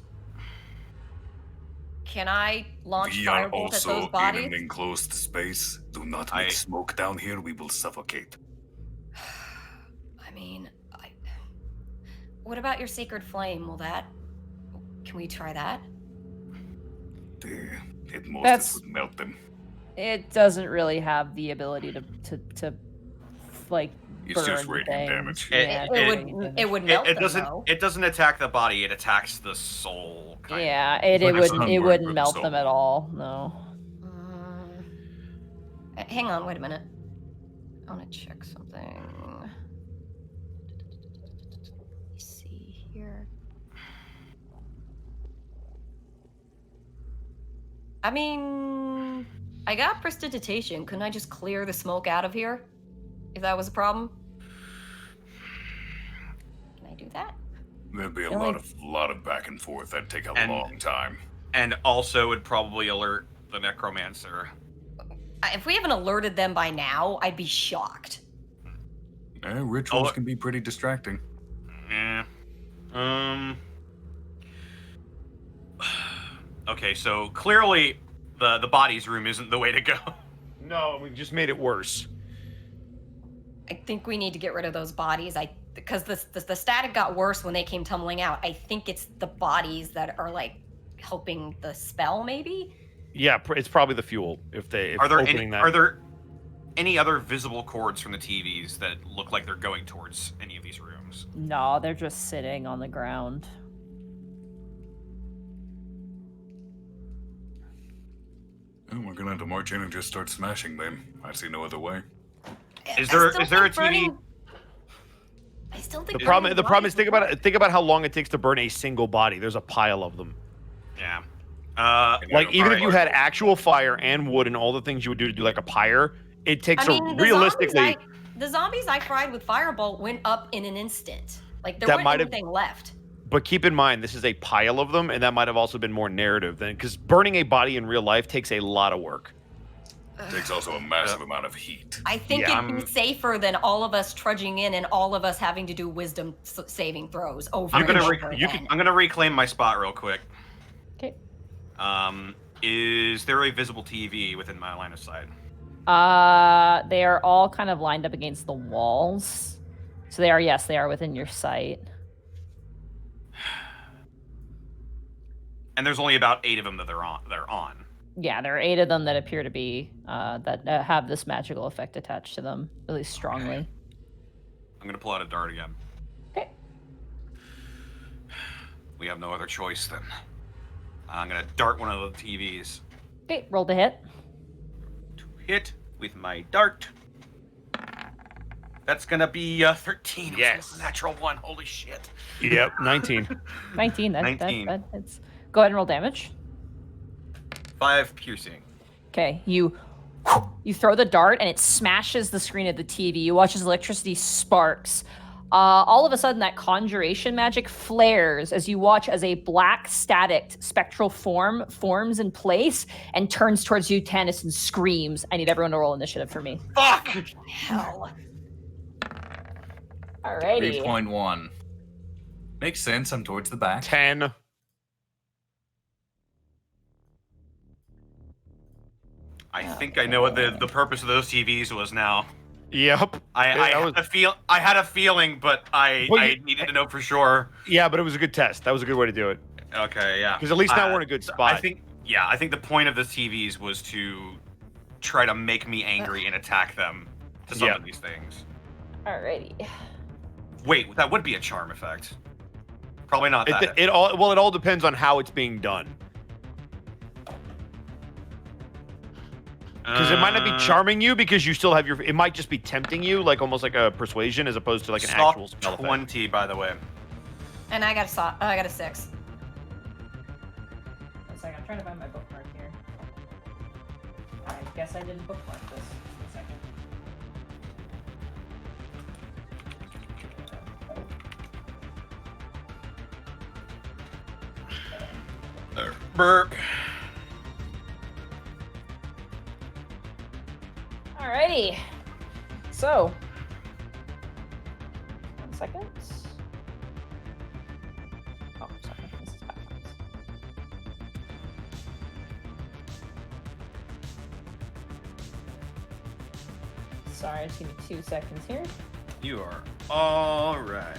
[SPEAKER 4] Can I launch
[SPEAKER 6] We are
[SPEAKER 4] Firebolt at
[SPEAKER 6] also
[SPEAKER 4] those
[SPEAKER 6] in an
[SPEAKER 4] bodies?
[SPEAKER 6] enclosed space. Do not
[SPEAKER 2] I-
[SPEAKER 6] make smoke down here. We will suffocate.
[SPEAKER 4] I mean, what about your sacred flame? Can we try that?
[SPEAKER 6] The hypnosis
[SPEAKER 1] That's-
[SPEAKER 6] would melt them.
[SPEAKER 1] It doesn't really have the ability to like
[SPEAKER 6] It's just
[SPEAKER 1] burn
[SPEAKER 6] radiant
[SPEAKER 1] things.
[SPEAKER 6] damage.
[SPEAKER 1] Yeah,
[SPEAKER 4] It would melt
[SPEAKER 2] it
[SPEAKER 4] them,
[SPEAKER 2] doesn't.
[SPEAKER 4] though.
[SPEAKER 2] It doesn't attack the body. It attacks the soul. Kind
[SPEAKER 1] Yeah,
[SPEAKER 2] of.
[SPEAKER 1] it
[SPEAKER 6] like a
[SPEAKER 1] wouldn't
[SPEAKER 6] sunburn
[SPEAKER 1] wouldn't
[SPEAKER 6] for the
[SPEAKER 1] melt them
[SPEAKER 6] soul.
[SPEAKER 1] at all. No.
[SPEAKER 4] Hang on, wait a minute. I want to check something. Let me see here. I mean, I got prestidigitation. Couldn't I just clear the smoke out of here? If that was a problem? Can I do that?
[SPEAKER 6] There'd be a
[SPEAKER 1] Feel
[SPEAKER 6] lot
[SPEAKER 1] like-
[SPEAKER 6] of back and forth. That'd take a
[SPEAKER 2] And-
[SPEAKER 6] long time.
[SPEAKER 2] And also would probably alert the necromancer.
[SPEAKER 4] If we haven't alerted them by now, I'd be shocked.
[SPEAKER 6] Rituals
[SPEAKER 2] Oh,
[SPEAKER 6] can be pretty distracting.
[SPEAKER 2] Yeah. Okay, so clearly the bodies room isn't the way to go.
[SPEAKER 3] No, we just made it worse.
[SPEAKER 4] I think we need to get rid of those bodies. Because the static got worse when they came tumbling out. I think it's the bodies that are like helping the spell, maybe.
[SPEAKER 3] Yeah, it's probably the fuel. If
[SPEAKER 2] Are there
[SPEAKER 3] opening
[SPEAKER 2] any,
[SPEAKER 3] that.
[SPEAKER 2] are there any other visible cords from the TVs that look like they're going towards any of these rooms?
[SPEAKER 1] No, they're just sitting on the ground.
[SPEAKER 6] Oh, we're gonna have to march in and just start smashing them. I see no other way.
[SPEAKER 2] Is there a TV?
[SPEAKER 4] I still think
[SPEAKER 3] The problem is think about how long it takes to burn a single body. There's a pile of them.
[SPEAKER 2] Yeah.
[SPEAKER 3] Like even if you
[SPEAKER 2] alright.
[SPEAKER 3] had actual fire and wood and all the things you would do to do like a pyre, it takes realistically.
[SPEAKER 4] The zombies I fried with Firebolt went up in an instant. Like there
[SPEAKER 3] That
[SPEAKER 4] wasn't
[SPEAKER 3] might have-
[SPEAKER 4] anything left.
[SPEAKER 3] But keep in mind, this is a pile of them, and that might have also been more narrative than because burning a body in real life takes a lot of work.
[SPEAKER 6] It takes also a massive amount of heat.
[SPEAKER 4] I think
[SPEAKER 3] Yeah,
[SPEAKER 4] it'd be safer than all of us trudging in and all of us having to do wisdom saving throws over
[SPEAKER 2] I'm
[SPEAKER 4] and
[SPEAKER 2] gonna
[SPEAKER 4] over again.
[SPEAKER 2] I'm gonna reclaim my spot real quick.
[SPEAKER 1] Okay.
[SPEAKER 2] Is there a visible TV within my line of sight?
[SPEAKER 1] They are all kind of lined up against the walls. So they are within your sight.
[SPEAKER 2] And there's only about 8 of them that they're on.
[SPEAKER 1] Yeah, there are 8 of them that appear to be that have this magical effect attached to them, at least strongly.
[SPEAKER 2] Okay. I'm gonna pull out a dart again.
[SPEAKER 1] Okay.
[SPEAKER 2] We have no other choice then. I'm gonna dart one of the TVs.
[SPEAKER 1] Okay, roll to hit.
[SPEAKER 2] To hit with my dart. That's gonna be 13.
[SPEAKER 3] Yes.
[SPEAKER 2] Natural 1. Holy shit.
[SPEAKER 3] Yep, 19.
[SPEAKER 1] 19.
[SPEAKER 2] 19.
[SPEAKER 1] That hits. Go ahead and roll damage.
[SPEAKER 2] 5 piercing.
[SPEAKER 1] Okay, you throw the dart and it smashes the screen of the TV. You watch as electricity sparks. All of a sudden, that conjuration magic flares as you watch as a black static spectral form forms in place and turns towards you, Tannis, and screams. I need everyone to roll initiative for me.
[SPEAKER 2] Fuck!
[SPEAKER 4] Hell.
[SPEAKER 1] Alrighty.
[SPEAKER 9] 3.1. Makes sense. I'm towards the back.
[SPEAKER 3] 10.
[SPEAKER 2] I think I know what the purpose of those TVs was now.
[SPEAKER 3] Yep.
[SPEAKER 2] I had a feeling, but I needed to know for sure.
[SPEAKER 3] Yeah, but it was a good test. That was a good way to do it.
[SPEAKER 2] Okay, yeah.
[SPEAKER 3] Because at least now we're in a good spot.
[SPEAKER 2] I think the point of the TVs was to try to make me angry and attack them to summon these things.
[SPEAKER 1] Alrighty.
[SPEAKER 2] Wait, that would be a charm effect. Probably not that.
[SPEAKER 3] It all depends on how it's being done. Because it might not be charming you because you still have your. It might just be tempting you, like almost like a persuasion, as opposed to like an actual spell effect.
[SPEAKER 2] 20, by the way.
[SPEAKER 4] And I got a 6.
[SPEAKER 1] One second, I'm trying to find my bookmark here. I guess I didn't bookmark this. A second.
[SPEAKER 2] Burp.
[SPEAKER 1] Alrighty. So, 1 second. Oh, sorry. This is backwards. Sorry, just give me 2 seconds here.
[SPEAKER 2] You are all right.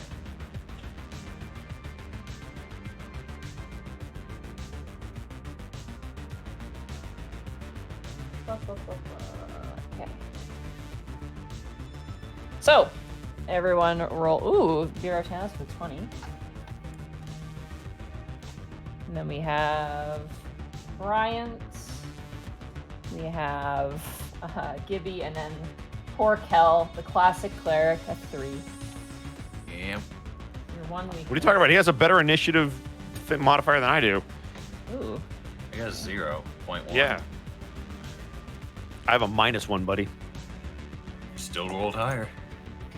[SPEAKER 1] Okay. So, everyone roll. Ooh, Bureau Task for 20. And then we have Bryant. We have Gibby, and then poor Kel, the classic cleric, at 3.
[SPEAKER 9] Yeah.
[SPEAKER 1] You're 1 week.
[SPEAKER 3] What are you talking about? He has a better initiative modifier than I do.
[SPEAKER 1] Ooh.
[SPEAKER 9] I got 0.1.
[SPEAKER 3] Yeah. I have a -1, buddy.
[SPEAKER 9] Still rolled higher.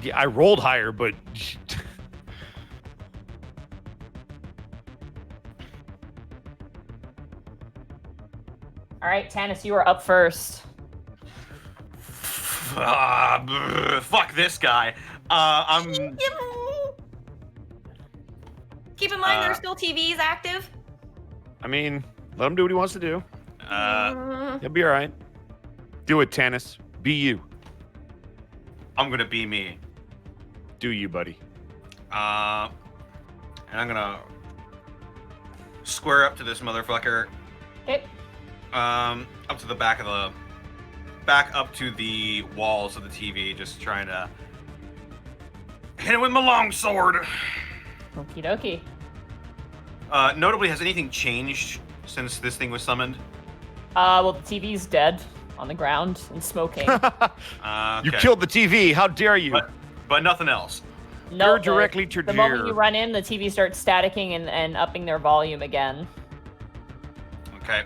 [SPEAKER 3] Yeah, I rolled higher, but
[SPEAKER 1] All right, Tanis, you are up first.
[SPEAKER 2] Fuck this guy. I'm.
[SPEAKER 4] Keep in mind, there are still TVs active.
[SPEAKER 3] I mean, let him do what he wants to do. He'll be all right. Do it, Tanis. Be you.
[SPEAKER 2] I'm gonna be me.
[SPEAKER 3] Do you, buddy.
[SPEAKER 2] And I'm gonna square up to this motherfucker.
[SPEAKER 1] Okay.
[SPEAKER 2] Up to the back up to the walls of the TV, just trying to hit it with my longsword.
[SPEAKER 1] Okie dokie.
[SPEAKER 2] Notably, has anything changed since this thing was summoned?
[SPEAKER 1] Well, the TV's dead on the ground and smoking.
[SPEAKER 3] You
[SPEAKER 2] Okay.
[SPEAKER 3] killed the TV. How dare you?
[SPEAKER 2] But nothing else.
[SPEAKER 1] No,
[SPEAKER 3] You're directly to
[SPEAKER 1] the moment
[SPEAKER 3] deer.
[SPEAKER 1] you run in, the TV starts staticking and upping their volume again.
[SPEAKER 2] Okay.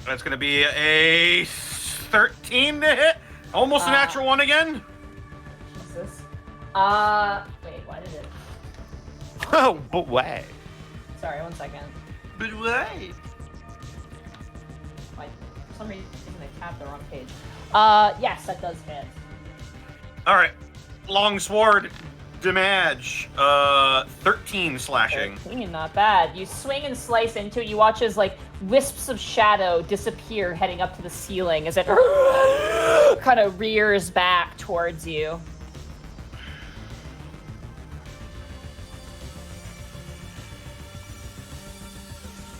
[SPEAKER 2] That's gonna be a 13 to hit. Almost a natural one again.
[SPEAKER 1] What's this? Wait, why did it?
[SPEAKER 3] Oh, but why?
[SPEAKER 1] Sorry, 1 second.
[SPEAKER 2] But why?
[SPEAKER 1] For some reason, I tapped the wrong page. Yes, that does hit.
[SPEAKER 2] All right. Longsword damage. 13 slashing.
[SPEAKER 1] 13, not bad. You swing and slice into it. You watch as like wisps of shadow disappear heading up to the ceiling as it kind of rears back towards you.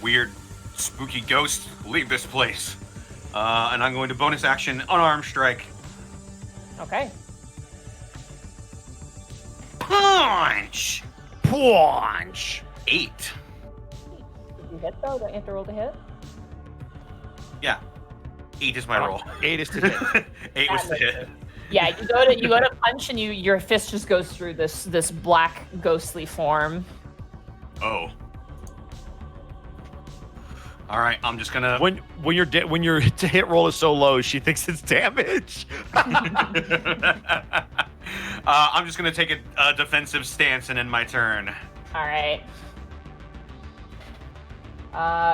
[SPEAKER 2] Weird, spooky ghost. Leave this place. And I'm going to bonus action unarmed strike.
[SPEAKER 1] Okay.
[SPEAKER 2] Punch.
[SPEAKER 3] Punch.
[SPEAKER 2] 8.
[SPEAKER 1] Did you hit though? Don't you have to roll to hit?
[SPEAKER 2] Yeah. 8 is my roll.
[SPEAKER 3] 8 is to hit.
[SPEAKER 2] 8 was the hit.
[SPEAKER 1] Yeah, you go to punch and your fist just goes through this black ghostly form.
[SPEAKER 2] Oh. All right, I'm just gonna.
[SPEAKER 3] When your to hit roll is so low, she thinks it's damage.
[SPEAKER 2] I'm just gonna take a defensive stance and end my turn.
[SPEAKER 1] All right.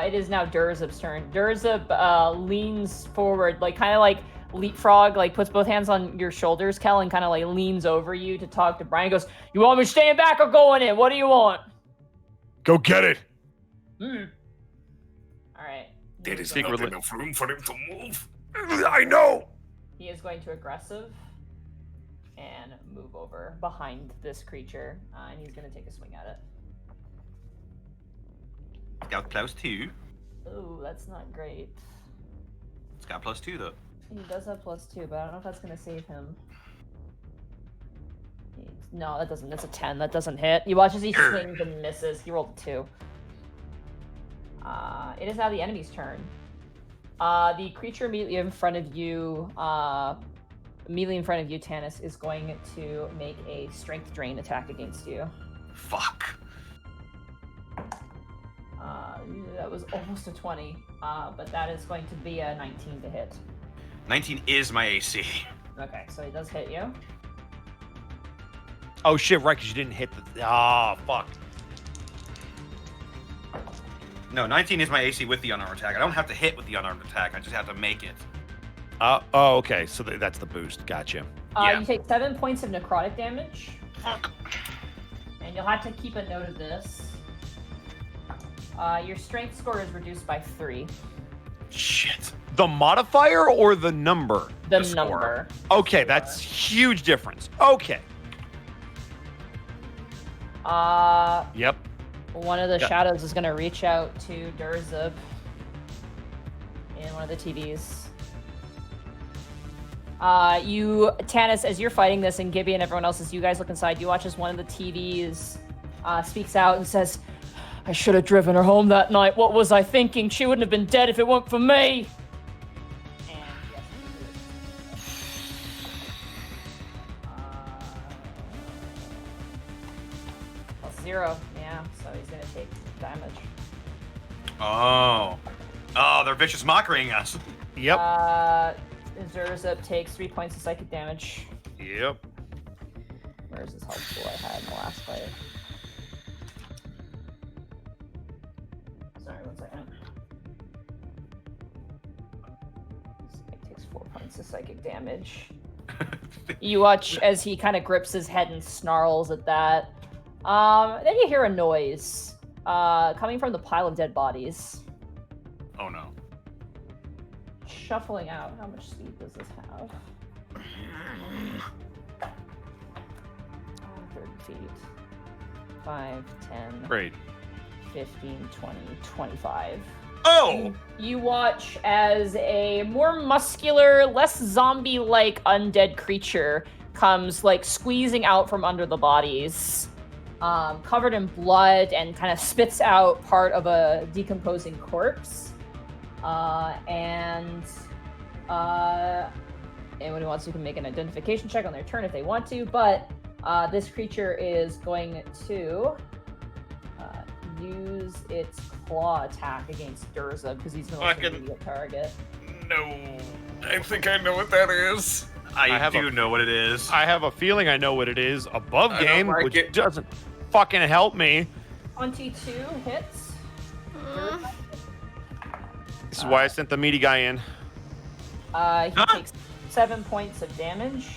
[SPEAKER 1] It is now Durzub's turn. Durzub leans forward, kind of like leapfrog, puts both hands on your shoulders, Kel, and kind of leans over you to talk to Brian. He goes, "You want me staying back or going in? What do you want?"
[SPEAKER 7] Go get it.
[SPEAKER 1] All right.
[SPEAKER 6] There is not enough room for him to move.
[SPEAKER 7] I know.
[SPEAKER 1] He is going to aggressive and move over behind this creature, and he's going to take a swing at it.
[SPEAKER 2] Got +2.
[SPEAKER 1] Ooh, that's not great.
[SPEAKER 2] It's got +2 though.
[SPEAKER 1] He does have +2, but I don't know if that's going to save him. No, that doesn't. That's a 10. That doesn't hit. You watch as he swings and misses. He rolled a 2. It is now the enemy's turn. The creature immediately in front of you, Tanis, is going to make a strength drain attack against you.
[SPEAKER 2] Fuck.
[SPEAKER 1] That was almost a 20, but that is going to be a 19 to hit.
[SPEAKER 2] 19 is my AC.
[SPEAKER 1] Okay, so he does hit you.
[SPEAKER 3] Oh shit! Right, because you didn't hit the. Ah, fuck.
[SPEAKER 2] No, 19 is my AC with the unarmed attack. I don't have to hit with the unarmed attack. I just have to make it.
[SPEAKER 3] Oh, okay. So that's the boost. Gotcha.
[SPEAKER 2] Yeah.
[SPEAKER 1] You take 7 points of necrotic damage. And you'll have to keep a note of this. Your strength score is reduced by 3.
[SPEAKER 2] Shit.
[SPEAKER 3] The modifier or the number?
[SPEAKER 1] The
[SPEAKER 2] score.
[SPEAKER 1] number.
[SPEAKER 3] Okay, that's huge difference. Okay. Yep.
[SPEAKER 1] One of the
[SPEAKER 3] Yeah.
[SPEAKER 1] shadows is going to reach out to Durzub in one of the TVs. Tanis, as you're fighting this, and Gibby and everyone else, as you guys look inside, you watch as one of the TVs speaks out and says, I should have driven her home that night. What was I thinking? She wouldn't have been dead if it weren't for me. And yes, +0. Yeah, so he's going to take damage.
[SPEAKER 2] Oh, they're vicious mocking us.
[SPEAKER 3] Yep.
[SPEAKER 1] Zurzub takes 3 points of psychic damage.
[SPEAKER 3] Yep.
[SPEAKER 1] Where's this health pool I had in the last fight? Sorry, 1 second. He takes 4 points of psychic damage. You watch as he kind of grips his head and snarls at that. Then you hear a noise coming from the pile of dead bodies.
[SPEAKER 2] Oh no.
[SPEAKER 1] Shuffling out. How much speed does this have? 30 feet. 5, 10,
[SPEAKER 3] Great.
[SPEAKER 1] 15, 20, 25.
[SPEAKER 2] Oh!
[SPEAKER 1] You watch as a more muscular, less zombie-like undead creature comes, like, squeezing out from under the bodies, covered in blood, and kind of spits out part of a decomposing corpse. Anyone who wants to can make an identification check on their turn if they want to, but this creature is going to use its claw attack against Durza because he's going to immediate target.
[SPEAKER 6] No, I think I know what that is.
[SPEAKER 2] I do know what it is.
[SPEAKER 3] I have a feeling I know what it is. Above
[SPEAKER 6] I don't
[SPEAKER 3] game,
[SPEAKER 6] like
[SPEAKER 3] which
[SPEAKER 6] it.
[SPEAKER 3] doesn't fucking help me.
[SPEAKER 1] 22 hits.
[SPEAKER 3] This is why I sent the meaty guy in.
[SPEAKER 1] He takes 7 points of damage.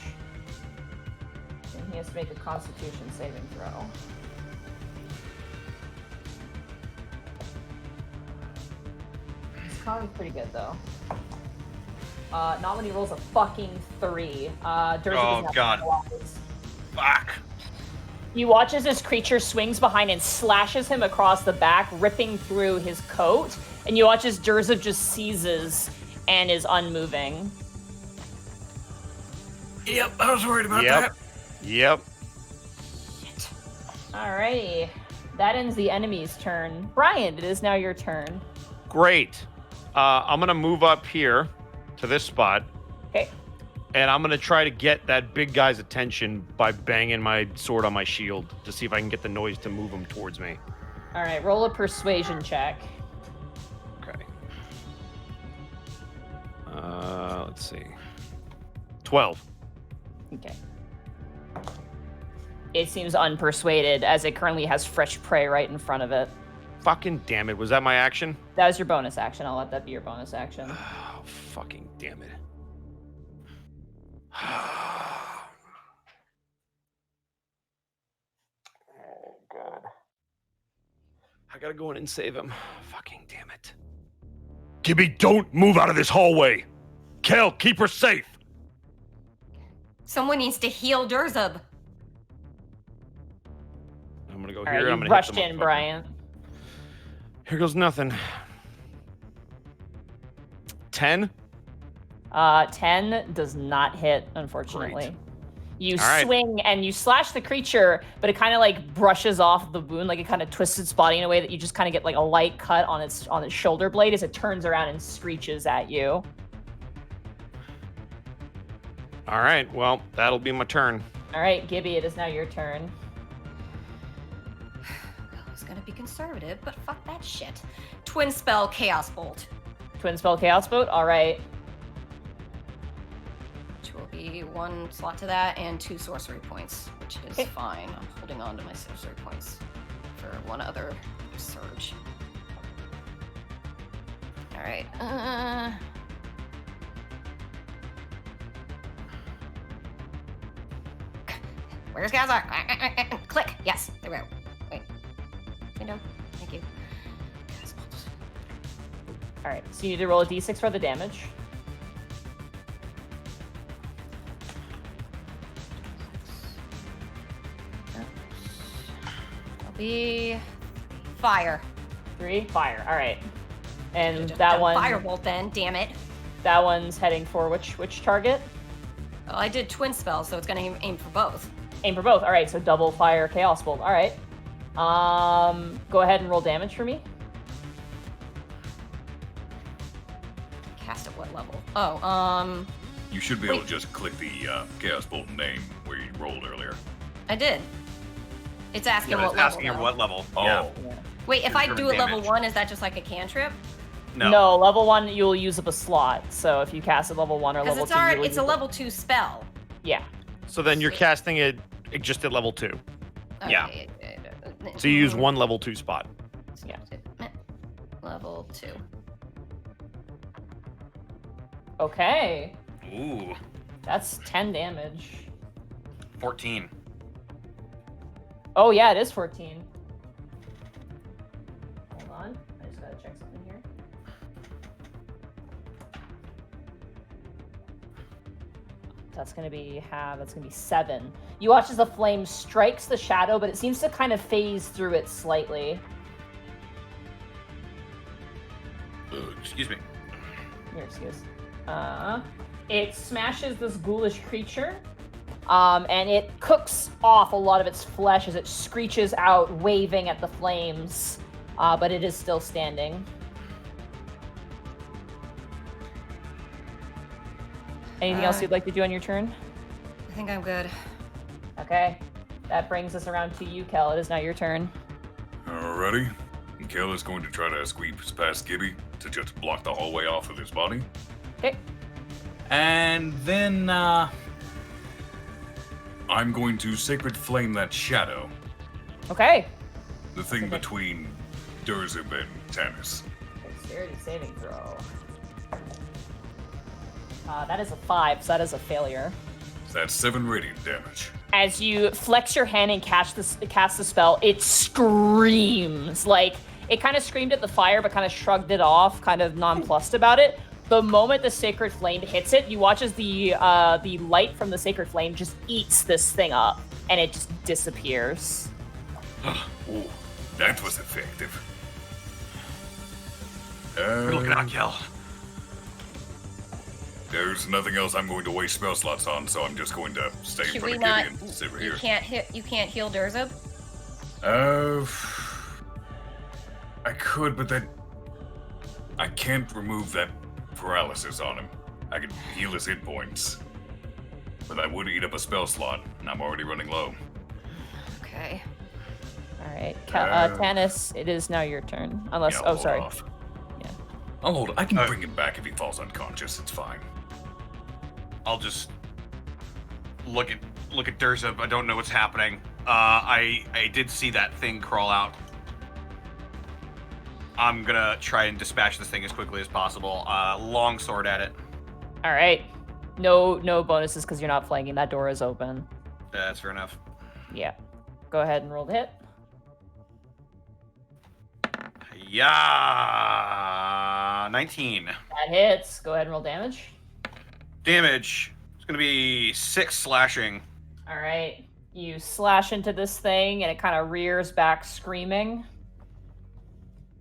[SPEAKER 1] And he has to make a Constitution saving throw. His con is pretty good, though. Not when he rolls a fucking 3.
[SPEAKER 2] Oh, God. Fuck.
[SPEAKER 1] You watch as this creature swings behind and slashes him across the back, ripping through his coat. And you watch as Durza just seizes and is unmoving.
[SPEAKER 6] Yep, I was worried about that.
[SPEAKER 3] Yep.
[SPEAKER 1] Alrighty. That ends the enemy's turn. Brian, it is now your turn.
[SPEAKER 3] Great. I'm going to move up here to this spot.
[SPEAKER 1] Okay.
[SPEAKER 3] And I'm going to try to get that big guy's attention by banging my sword on my shield to see if I can get the noise to move him towards me.
[SPEAKER 1] Alright, roll a persuasion check.
[SPEAKER 3] Okay. Let's see. 12.
[SPEAKER 1] Okay. It seems unpersuaded as it currently has fresh prey right in front of it.
[SPEAKER 3] Fucking damn it. Was that my action?
[SPEAKER 1] That was your bonus action. I'll let that be your bonus action.
[SPEAKER 3] Oh, fucking damn it. Oh, God. I gotta go in and save him. Fucking damn it.
[SPEAKER 7] Gibby, don't move out of this hallway. Kel, keep her safe.
[SPEAKER 4] Someone needs to heal Durzub.
[SPEAKER 3] I'm gonna go
[SPEAKER 1] All
[SPEAKER 3] here.
[SPEAKER 1] right,
[SPEAKER 3] I'm
[SPEAKER 1] you
[SPEAKER 3] gonna
[SPEAKER 1] rushed
[SPEAKER 3] hit the
[SPEAKER 1] in,
[SPEAKER 3] motherfucker.
[SPEAKER 1] Brian.
[SPEAKER 3] Here goes nothing. 10?
[SPEAKER 1] 10 does not hit, unfortunately.
[SPEAKER 3] Great.
[SPEAKER 1] You
[SPEAKER 3] All right.
[SPEAKER 1] swing and you slash the creature, but it kind of like brushes off the wound, like it kind of twists its body in a way that you just kind of get like a light cut on its shoulder blade as it turns around and screeches at you.
[SPEAKER 3] All right, well, that'll be my turn.
[SPEAKER 1] All right, Gibby, it is now your turn.
[SPEAKER 4] I was gonna be conservative, but fuck that shit. Twin spell Chaos Bolt,
[SPEAKER 1] Twin spell Chaos Bolt. All right.
[SPEAKER 4] which will be 1 slot to that and 2 sorcery points, which is
[SPEAKER 1] Okay.
[SPEAKER 4] fine. I'm holding on to my sorcery points for one other surge. All right. Where's Gaza? Click. Yes. There we go. Wait. Window. Thank you.
[SPEAKER 1] All right. So you need to roll a d6 for the damage.
[SPEAKER 4] be fire.
[SPEAKER 1] 3 fire. All right. And
[SPEAKER 4] Should've
[SPEAKER 1] that
[SPEAKER 4] done
[SPEAKER 1] one.
[SPEAKER 4] Firebolt then. Damn it.
[SPEAKER 1] That one's heading for which target?
[SPEAKER 4] Oh, I did twin spells, so it's gonna aim for both.
[SPEAKER 1] Aim for both. All right. So double fire chaos bolt. All right. Go ahead and roll damage for me.
[SPEAKER 4] Cast at what level? Oh,
[SPEAKER 6] You should be able to just click the Chaos Bolt name where you rolled earlier.
[SPEAKER 4] I did. It's asking
[SPEAKER 3] Yeah,
[SPEAKER 4] what
[SPEAKER 3] it's
[SPEAKER 4] level.
[SPEAKER 3] asking him
[SPEAKER 4] though.
[SPEAKER 3] what level.
[SPEAKER 6] Oh,
[SPEAKER 3] Yeah.
[SPEAKER 4] Wait, if I
[SPEAKER 3] Determine
[SPEAKER 4] do it level
[SPEAKER 3] damage.
[SPEAKER 4] 1, is that just like a cantrip?
[SPEAKER 3] No.
[SPEAKER 1] Level 1 you'll use up a slot. So if you cast at level 1 or
[SPEAKER 4] Because
[SPEAKER 1] level
[SPEAKER 4] it's
[SPEAKER 1] 2,
[SPEAKER 4] already
[SPEAKER 1] you'll
[SPEAKER 4] it's
[SPEAKER 1] use
[SPEAKER 4] a level 2 spell.
[SPEAKER 1] Yeah.
[SPEAKER 3] So then you're casting it just at level 2. Yeah.
[SPEAKER 4] Okay.
[SPEAKER 3] So you use 1 level 2 spot.
[SPEAKER 1] Yeah.
[SPEAKER 4] Level 2.
[SPEAKER 1] Okay.
[SPEAKER 2] Ooh,
[SPEAKER 1] That's 10 damage.
[SPEAKER 2] 14.
[SPEAKER 1] Oh yeah, it is 14. Hold on. I just gotta check something here. That's gonna be That's gonna be 7. You watch as the flame strikes the shadow, but it seems to kind of phase through it slightly.
[SPEAKER 2] Excuse me.
[SPEAKER 1] Your excuse. It smashes this ghoulish creature, and it cooks off a lot of its flesh as it screeches out, waving at the flames, but it is still standing. Anything else you'd like to do on your turn?
[SPEAKER 4] I think I'm good.
[SPEAKER 1] Okay. That brings us around to you, Kel. It is now your turn.
[SPEAKER 6] Alrighty. Kel is going to try to squeeze past Gibby to just block the hallway off of his body.
[SPEAKER 1] Okay.
[SPEAKER 5] And then,
[SPEAKER 6] I'm going to Sacred Flame that shadow.
[SPEAKER 1] Okay.
[SPEAKER 6] The thing between Durzub and Tannis.
[SPEAKER 1] Dexterity saving throw. That is a 5, so that is a failure.
[SPEAKER 6] That's 7 radiant damage.
[SPEAKER 1] As you flex your hand and cast the spell, it screams. Like, it kind of screamed at the fire, but kind of shrugged it off, kind of nonplussed about it. The moment the Sacred Flame hits it, you watch as the light from the Sacred Flame just eats this thing up, and it just disappears.
[SPEAKER 6] Ooh, that was effective.
[SPEAKER 3] We're looking at Kel.
[SPEAKER 6] There's nothing else I'm going to waste spell slots on, so I'm just going to stay in
[SPEAKER 4] Should
[SPEAKER 6] front
[SPEAKER 4] we
[SPEAKER 6] of
[SPEAKER 4] not?
[SPEAKER 6] Gibby and sit over
[SPEAKER 4] You
[SPEAKER 6] here.
[SPEAKER 4] can't heal Durzub.
[SPEAKER 6] I could, but then I can't remove that paralysis on him. I could heal his hit points, but that would eat up a spell slot, and I'm already running low.
[SPEAKER 4] Okay.
[SPEAKER 1] All right, Tannis, it is now your turn. Unless,
[SPEAKER 6] Yeah,
[SPEAKER 1] oh,
[SPEAKER 6] I'll
[SPEAKER 1] sorry.
[SPEAKER 6] hold off.
[SPEAKER 1] Yeah.
[SPEAKER 6] I'll hold. I can bring him back if he falls unconscious. It's fine.
[SPEAKER 3] I'll just look at Durzub. I don't know what's happening. I did see that thing crawl out. I'm gonna try and dispatch this thing as quickly as possible. Long sword at it.
[SPEAKER 1] All right. No bonuses because you're not flanking. That door is open.
[SPEAKER 3] That's fair enough.
[SPEAKER 1] Yeah. Go ahead and roll the hit.
[SPEAKER 3] Yeah, 19
[SPEAKER 1] That hits. Go ahead and roll damage.
[SPEAKER 3] damage. It's gonna be 6 slashing.
[SPEAKER 1] All right. You slash into this thing, and it kind of rears back, screaming.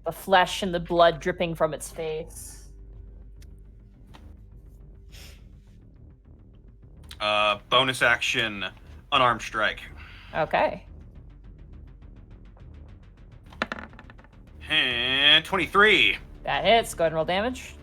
[SPEAKER 1] The flesh and the blood dripping from its face.
[SPEAKER 3] Bonus action, unarmed strike.
[SPEAKER 1] Okay.
[SPEAKER 3] And 23.
[SPEAKER 1] That hits. Go ahead and roll damage.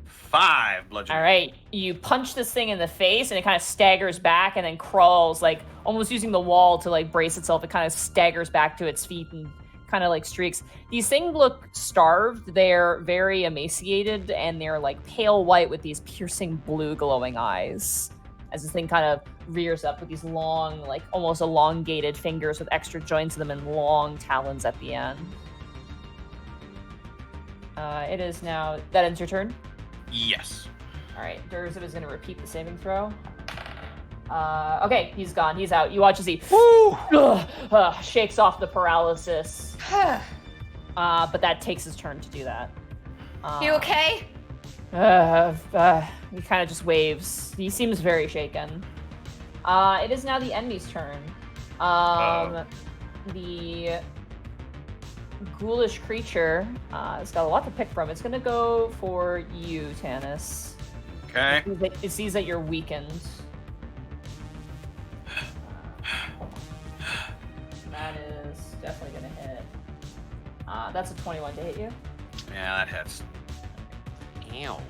[SPEAKER 3] 5 bludgeoning.
[SPEAKER 1] All right. You punch this thing in the face, and it kind of staggers back and then crawls, like almost using the wall to like brace itself. It kind of staggers back to its feet and kind of like streaks. These things look starved. They're very emaciated, and they're like pale white with these piercing blue glowing eyes. As this thing kind of rears up with these long, like almost elongated fingers with extra joints in them and long talons at the end. It is now. That ends your turn?
[SPEAKER 3] Yes.
[SPEAKER 1] All right. Durzub is going to repeat the saving throw. Okay, he's gone. He's out. You watch as he shakes off the paralysis. But that takes his turn to do that.
[SPEAKER 4] You okay?
[SPEAKER 1] He kind of just waves. He seems very shaken. It is now the enemy's turn. the ghoulish creature has got a lot to pick from. It's going to go for you, Tanis.
[SPEAKER 2] Okay.
[SPEAKER 1] It sees that you're weakened. That is definitely going to hit. That's a 21 to hit you.
[SPEAKER 2] Yeah, that hits.
[SPEAKER 8] Ow.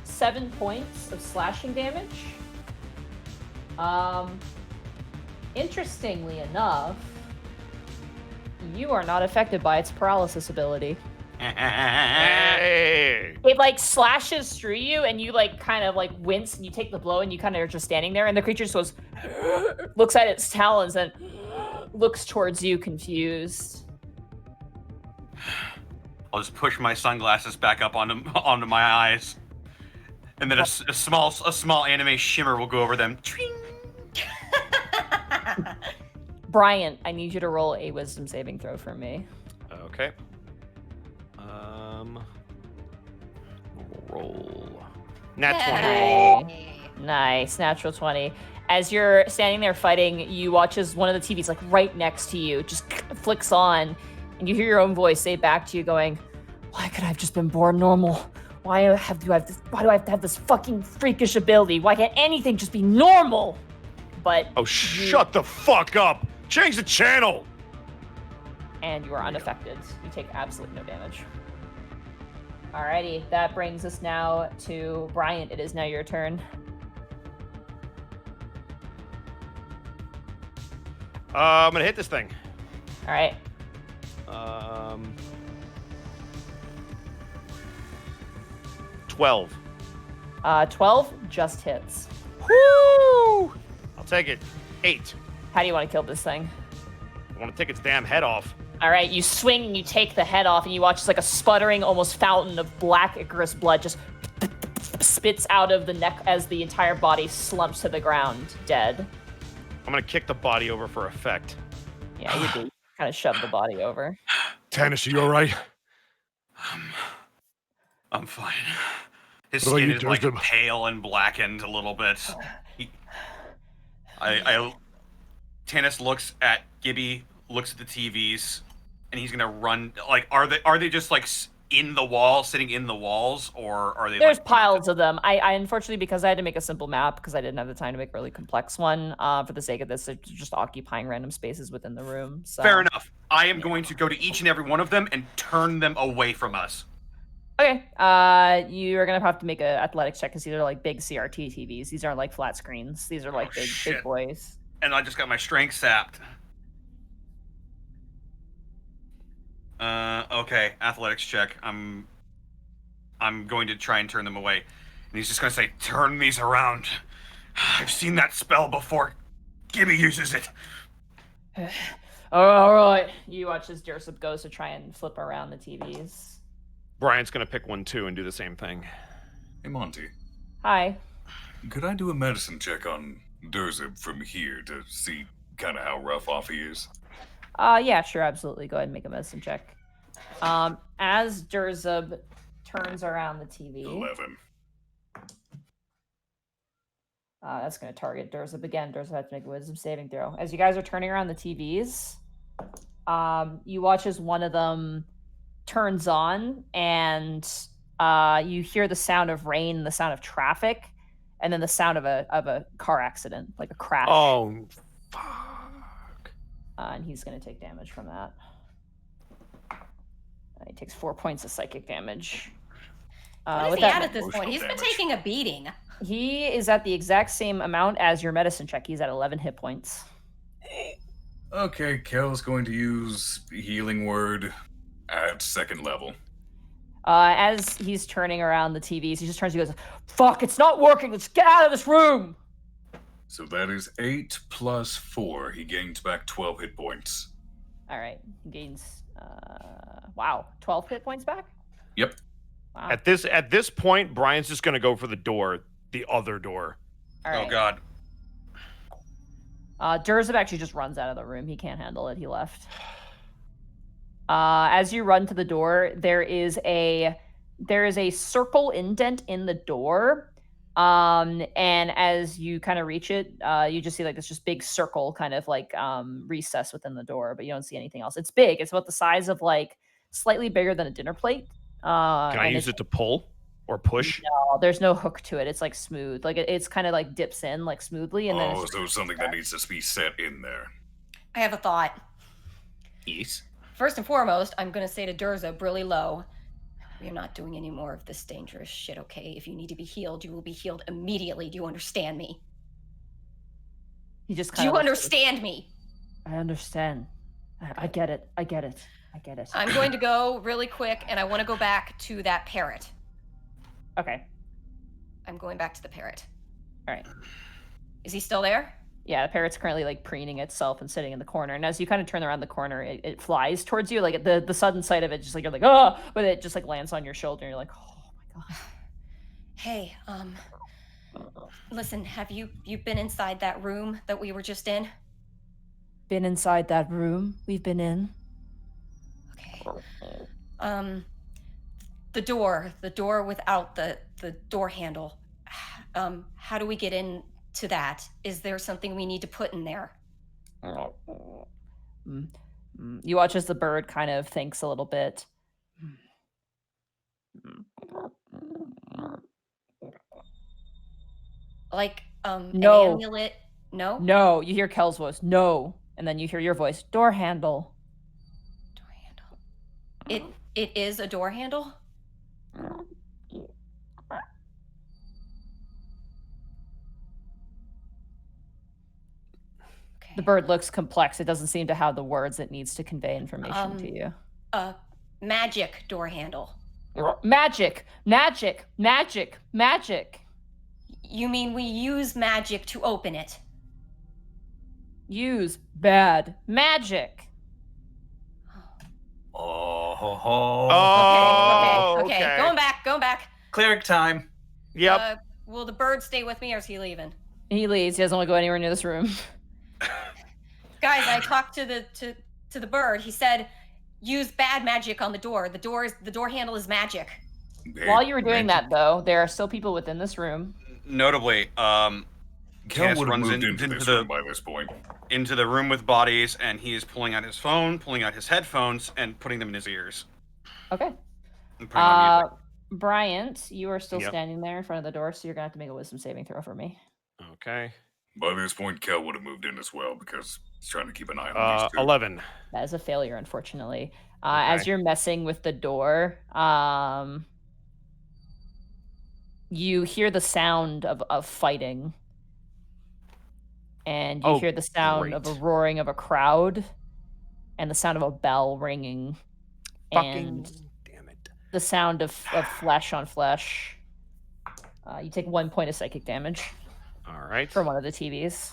[SPEAKER 1] 7 points of slashing damage. Interestingly enough, you are not affected by its paralysis ability.
[SPEAKER 3] Hey!
[SPEAKER 1] It like slashes through you, and you like kind of like wince, and you take the blow, and you kind of are just standing there, and the creature just goes, looks at its talons, and looks towards you, confused.
[SPEAKER 2] I'll just push my sunglasses back up onto my eyes, and then a small anime shimmer will go over them.
[SPEAKER 1] Brian, I need you to roll a wisdom saving throw for me.
[SPEAKER 3] Okay. We'll roll. Nat 20.
[SPEAKER 1] Nice, natural 20. As you're standing there fighting, you watch as one of the TVs, like right next to you, just flicks on, and you hear your own voice say back to you, going, "Why could I have just been born normal? Why do I have to have this fucking freakish ability? Why can't anything just be normal?" But
[SPEAKER 3] Oh, shut the fuck up! Change the channel!
[SPEAKER 1] And you are unaffected. You take absolutely no damage. Alrighty, that brings us now to Bryant. It is now your turn.
[SPEAKER 3] I'm gonna hit this thing.
[SPEAKER 1] All right.
[SPEAKER 3] 12.
[SPEAKER 1] 12 just hits.
[SPEAKER 3] Woo! I'll take it. 8.
[SPEAKER 1] How do you want to kill this thing?
[SPEAKER 3] I want to take its damn head off.
[SPEAKER 1] All right, you swing and you take the head off, and you watch it's like a sputtering, almost fountain of black Icarus blood just spits out of the neck as the entire body slumps to the ground, dead.
[SPEAKER 3] I'm gonna kick the body over for effect.
[SPEAKER 1] Yeah, you do. Kind of shove the body over.
[SPEAKER 7] Tanis, are you all right?
[SPEAKER 2] I'm fine. His
[SPEAKER 7] What about
[SPEAKER 2] skin
[SPEAKER 7] you,
[SPEAKER 2] is like
[SPEAKER 7] Drizzt?
[SPEAKER 2] pale and blackened a little bit. Tanis looks at Gibby, looks at the TVs, and he's gonna run. Like, are they just like in the wall, sitting in the walls, or are they?
[SPEAKER 1] There's
[SPEAKER 2] like,
[SPEAKER 1] piles of them. I unfortunately, because I had to make a simple map because I didn't have the time to make a really complex one. For the sake of this, they're just occupying random spaces within the room. So.
[SPEAKER 2] Fair enough. I am going to go to each and every one of them and turn them away from us.
[SPEAKER 1] Okay. You are gonna have to make an athletics check because these are like big CRT TVs. These aren't like flat screens. These are like big boys.
[SPEAKER 2] And I just got my strength sapped. Okay, athletics check. I'm going to try and turn them away. And he's just gonna say, "Turn these around. I've seen that spell before. Gibby uses it."
[SPEAKER 1] All right. You watch as Jersip goes to try and flip around the TVs.
[SPEAKER 3] Brian's gonna pick one too and do the same thing.
[SPEAKER 6] Hey, Monty.
[SPEAKER 1] Hi.
[SPEAKER 6] Could I do a medicine check on Durzib from here to see kind of how rough off he is?
[SPEAKER 1] Yeah, sure, absolutely. Go ahead and make a medicine check. As Durzub turns around the TV.
[SPEAKER 6] 11.
[SPEAKER 1] That's going to target Durzub again. Durzub has to make a wisdom saving throw. As you guys are turning around the TVs, you watch as one of them turns on, and you hear the sound of rain, the sound of traffic, and then the sound of a car accident, like a crash.
[SPEAKER 3] Oh, fuck.
[SPEAKER 1] And he's going to take damage from that. He takes 4 points of psychic damage.
[SPEAKER 4] What is he at this point? He's been taking a beating.
[SPEAKER 1] He is at the exact same amount as your medicine check. He's at 11 hit points.
[SPEAKER 6] Okay, Kel's going to use Healing Word at 2nd level.
[SPEAKER 1] As he's turning around the TVs, he just turns and goes, "Fuck, it's not working. Let's get out of this room."
[SPEAKER 6] So that is 8 plus 4. He gains back 12 hit points.
[SPEAKER 1] All right. He gains, 12 hit points back?
[SPEAKER 6] Yep.
[SPEAKER 1] Wow.
[SPEAKER 3] At this point, Brian's just gonna go for the door, the other door.
[SPEAKER 1] All right.
[SPEAKER 2] Oh God.
[SPEAKER 1] Durzib actually just runs out of the room. He can't handle it. He left. As you run to the door, there is a circle indent in the door And as you kind of reach it, you just see like this just big circle kind of like recess within the door, but you don't see anything else. It's big. It's about the size of like slightly bigger than a dinner plate.
[SPEAKER 3] Can I
[SPEAKER 1] and
[SPEAKER 3] use it to pull or push?
[SPEAKER 1] No, there's no hook to it. It's like smooth. Like it's kind of like dips in like smoothly, and then
[SPEAKER 6] so something that needs to be set in there.
[SPEAKER 4] I have a thought.
[SPEAKER 5] Yes.
[SPEAKER 4] First and foremost, I'm going to say to Durza really low, we're not doing any more of this dangerous shit, okay? If you need to be healed, you will be healed immediately. Do you understand me?
[SPEAKER 1] He just
[SPEAKER 4] Do you understand me?
[SPEAKER 1] I understand. I get it. I get it. I get it.
[SPEAKER 4] I'm going to go really quick, and I want to go back to that parrot.
[SPEAKER 1] Okay.
[SPEAKER 4] I'm going back to the parrot.
[SPEAKER 1] All right.
[SPEAKER 4] Is he still there?
[SPEAKER 1] Yeah, the parrot's currently like preening itself and sitting in the corner. And as you kind of turn around the corner, it flies towards you. Like the sudden sight of it, just like you're like, oh, but it just like lands on your shoulder. And you're like, oh my god.
[SPEAKER 4] Hey, listen, have you been inside that room that we were just in?
[SPEAKER 1] Been inside that room we've been in?
[SPEAKER 4] Okay. The door without the door handle. How do we get into that? Is there something we need to put in there?
[SPEAKER 1] You watch as the bird kind of thinks a little bit.
[SPEAKER 4] Like,
[SPEAKER 1] No.
[SPEAKER 4] an amulet? No?
[SPEAKER 1] No, you hear Kel's voice. No. And then you hear your voice. Door handle.
[SPEAKER 4] Door handle. It is a door handle? Okay.
[SPEAKER 1] The bird looks complex. It doesn't seem to have the words it needs to convey information to you.
[SPEAKER 4] Magic door handle.
[SPEAKER 1] Magic, magic, magic, magic.
[SPEAKER 4] You mean we use magic to open it?
[SPEAKER 1] Use bad magic.
[SPEAKER 4] Okay. Going back.
[SPEAKER 5] Cleric time.
[SPEAKER 3] Yep.
[SPEAKER 4] Will the bird stay with me, or is he leaving?
[SPEAKER 1] He leaves. He doesn't want to go anywhere near this room.
[SPEAKER 4] Guys, I talked to the bird. He said, use bad magic on the door. The door handle is magic.
[SPEAKER 1] While you were doing that, though, there are still people within this room.
[SPEAKER 2] Notably,
[SPEAKER 6] Kel
[SPEAKER 2] Cass
[SPEAKER 6] would have
[SPEAKER 2] runs
[SPEAKER 6] moved
[SPEAKER 2] into
[SPEAKER 6] this
[SPEAKER 2] the
[SPEAKER 6] room by this point.
[SPEAKER 2] into the room with bodies, and he is pulling out his phone, pulling out his headphones, and putting them in his ears.
[SPEAKER 1] Okay.
[SPEAKER 2] And putting on music.
[SPEAKER 1] Bryant, you are still
[SPEAKER 3] Yep.
[SPEAKER 1] standing there in front of the door, so you're gonna have to make a wisdom saving throw for me.
[SPEAKER 3] Okay.
[SPEAKER 6] By this point, Kel would have moved in as well because he's trying to keep an eye on these two.
[SPEAKER 3] 11.
[SPEAKER 1] That is a failure, unfortunately. As you're messing with the door, you hear the sound of fighting. And you hear the sound of a roaring of a crowd and the sound of a bell ringing. And
[SPEAKER 3] Damn it.
[SPEAKER 1] the sound of flesh on flesh. You take 1 point of psychic damage
[SPEAKER 3] All right.
[SPEAKER 1] from one of the TVs.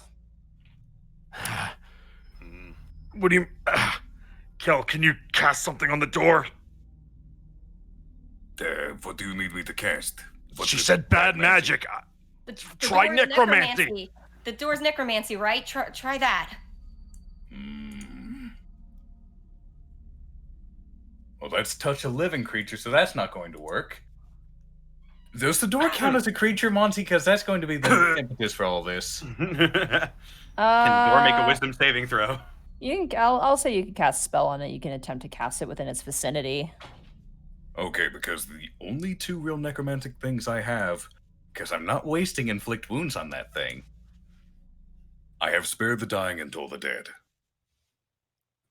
[SPEAKER 7] What do you... Kel, can you cast something on the door?
[SPEAKER 6] What do you need me to cast?
[SPEAKER 7] She said bad magic.
[SPEAKER 4] The
[SPEAKER 7] Try
[SPEAKER 4] door is
[SPEAKER 7] necromancy.
[SPEAKER 4] The door's necromancy, right? Try that.
[SPEAKER 9] Well, that's touch a living creature, so that's not going to work. Does the door count as a creature, Monty? Because that's going to be the impetus for all this.
[SPEAKER 2] Can Door make a wisdom saving throw?
[SPEAKER 1] You can. I'll say you can cast a spell on it. You can attempt to cast it within its vicinity.
[SPEAKER 6] Okay, because the only two real necromantic things I have, because I'm not wasting inflict wounds on that thing. I have Spare the Dying and Toll the Dead.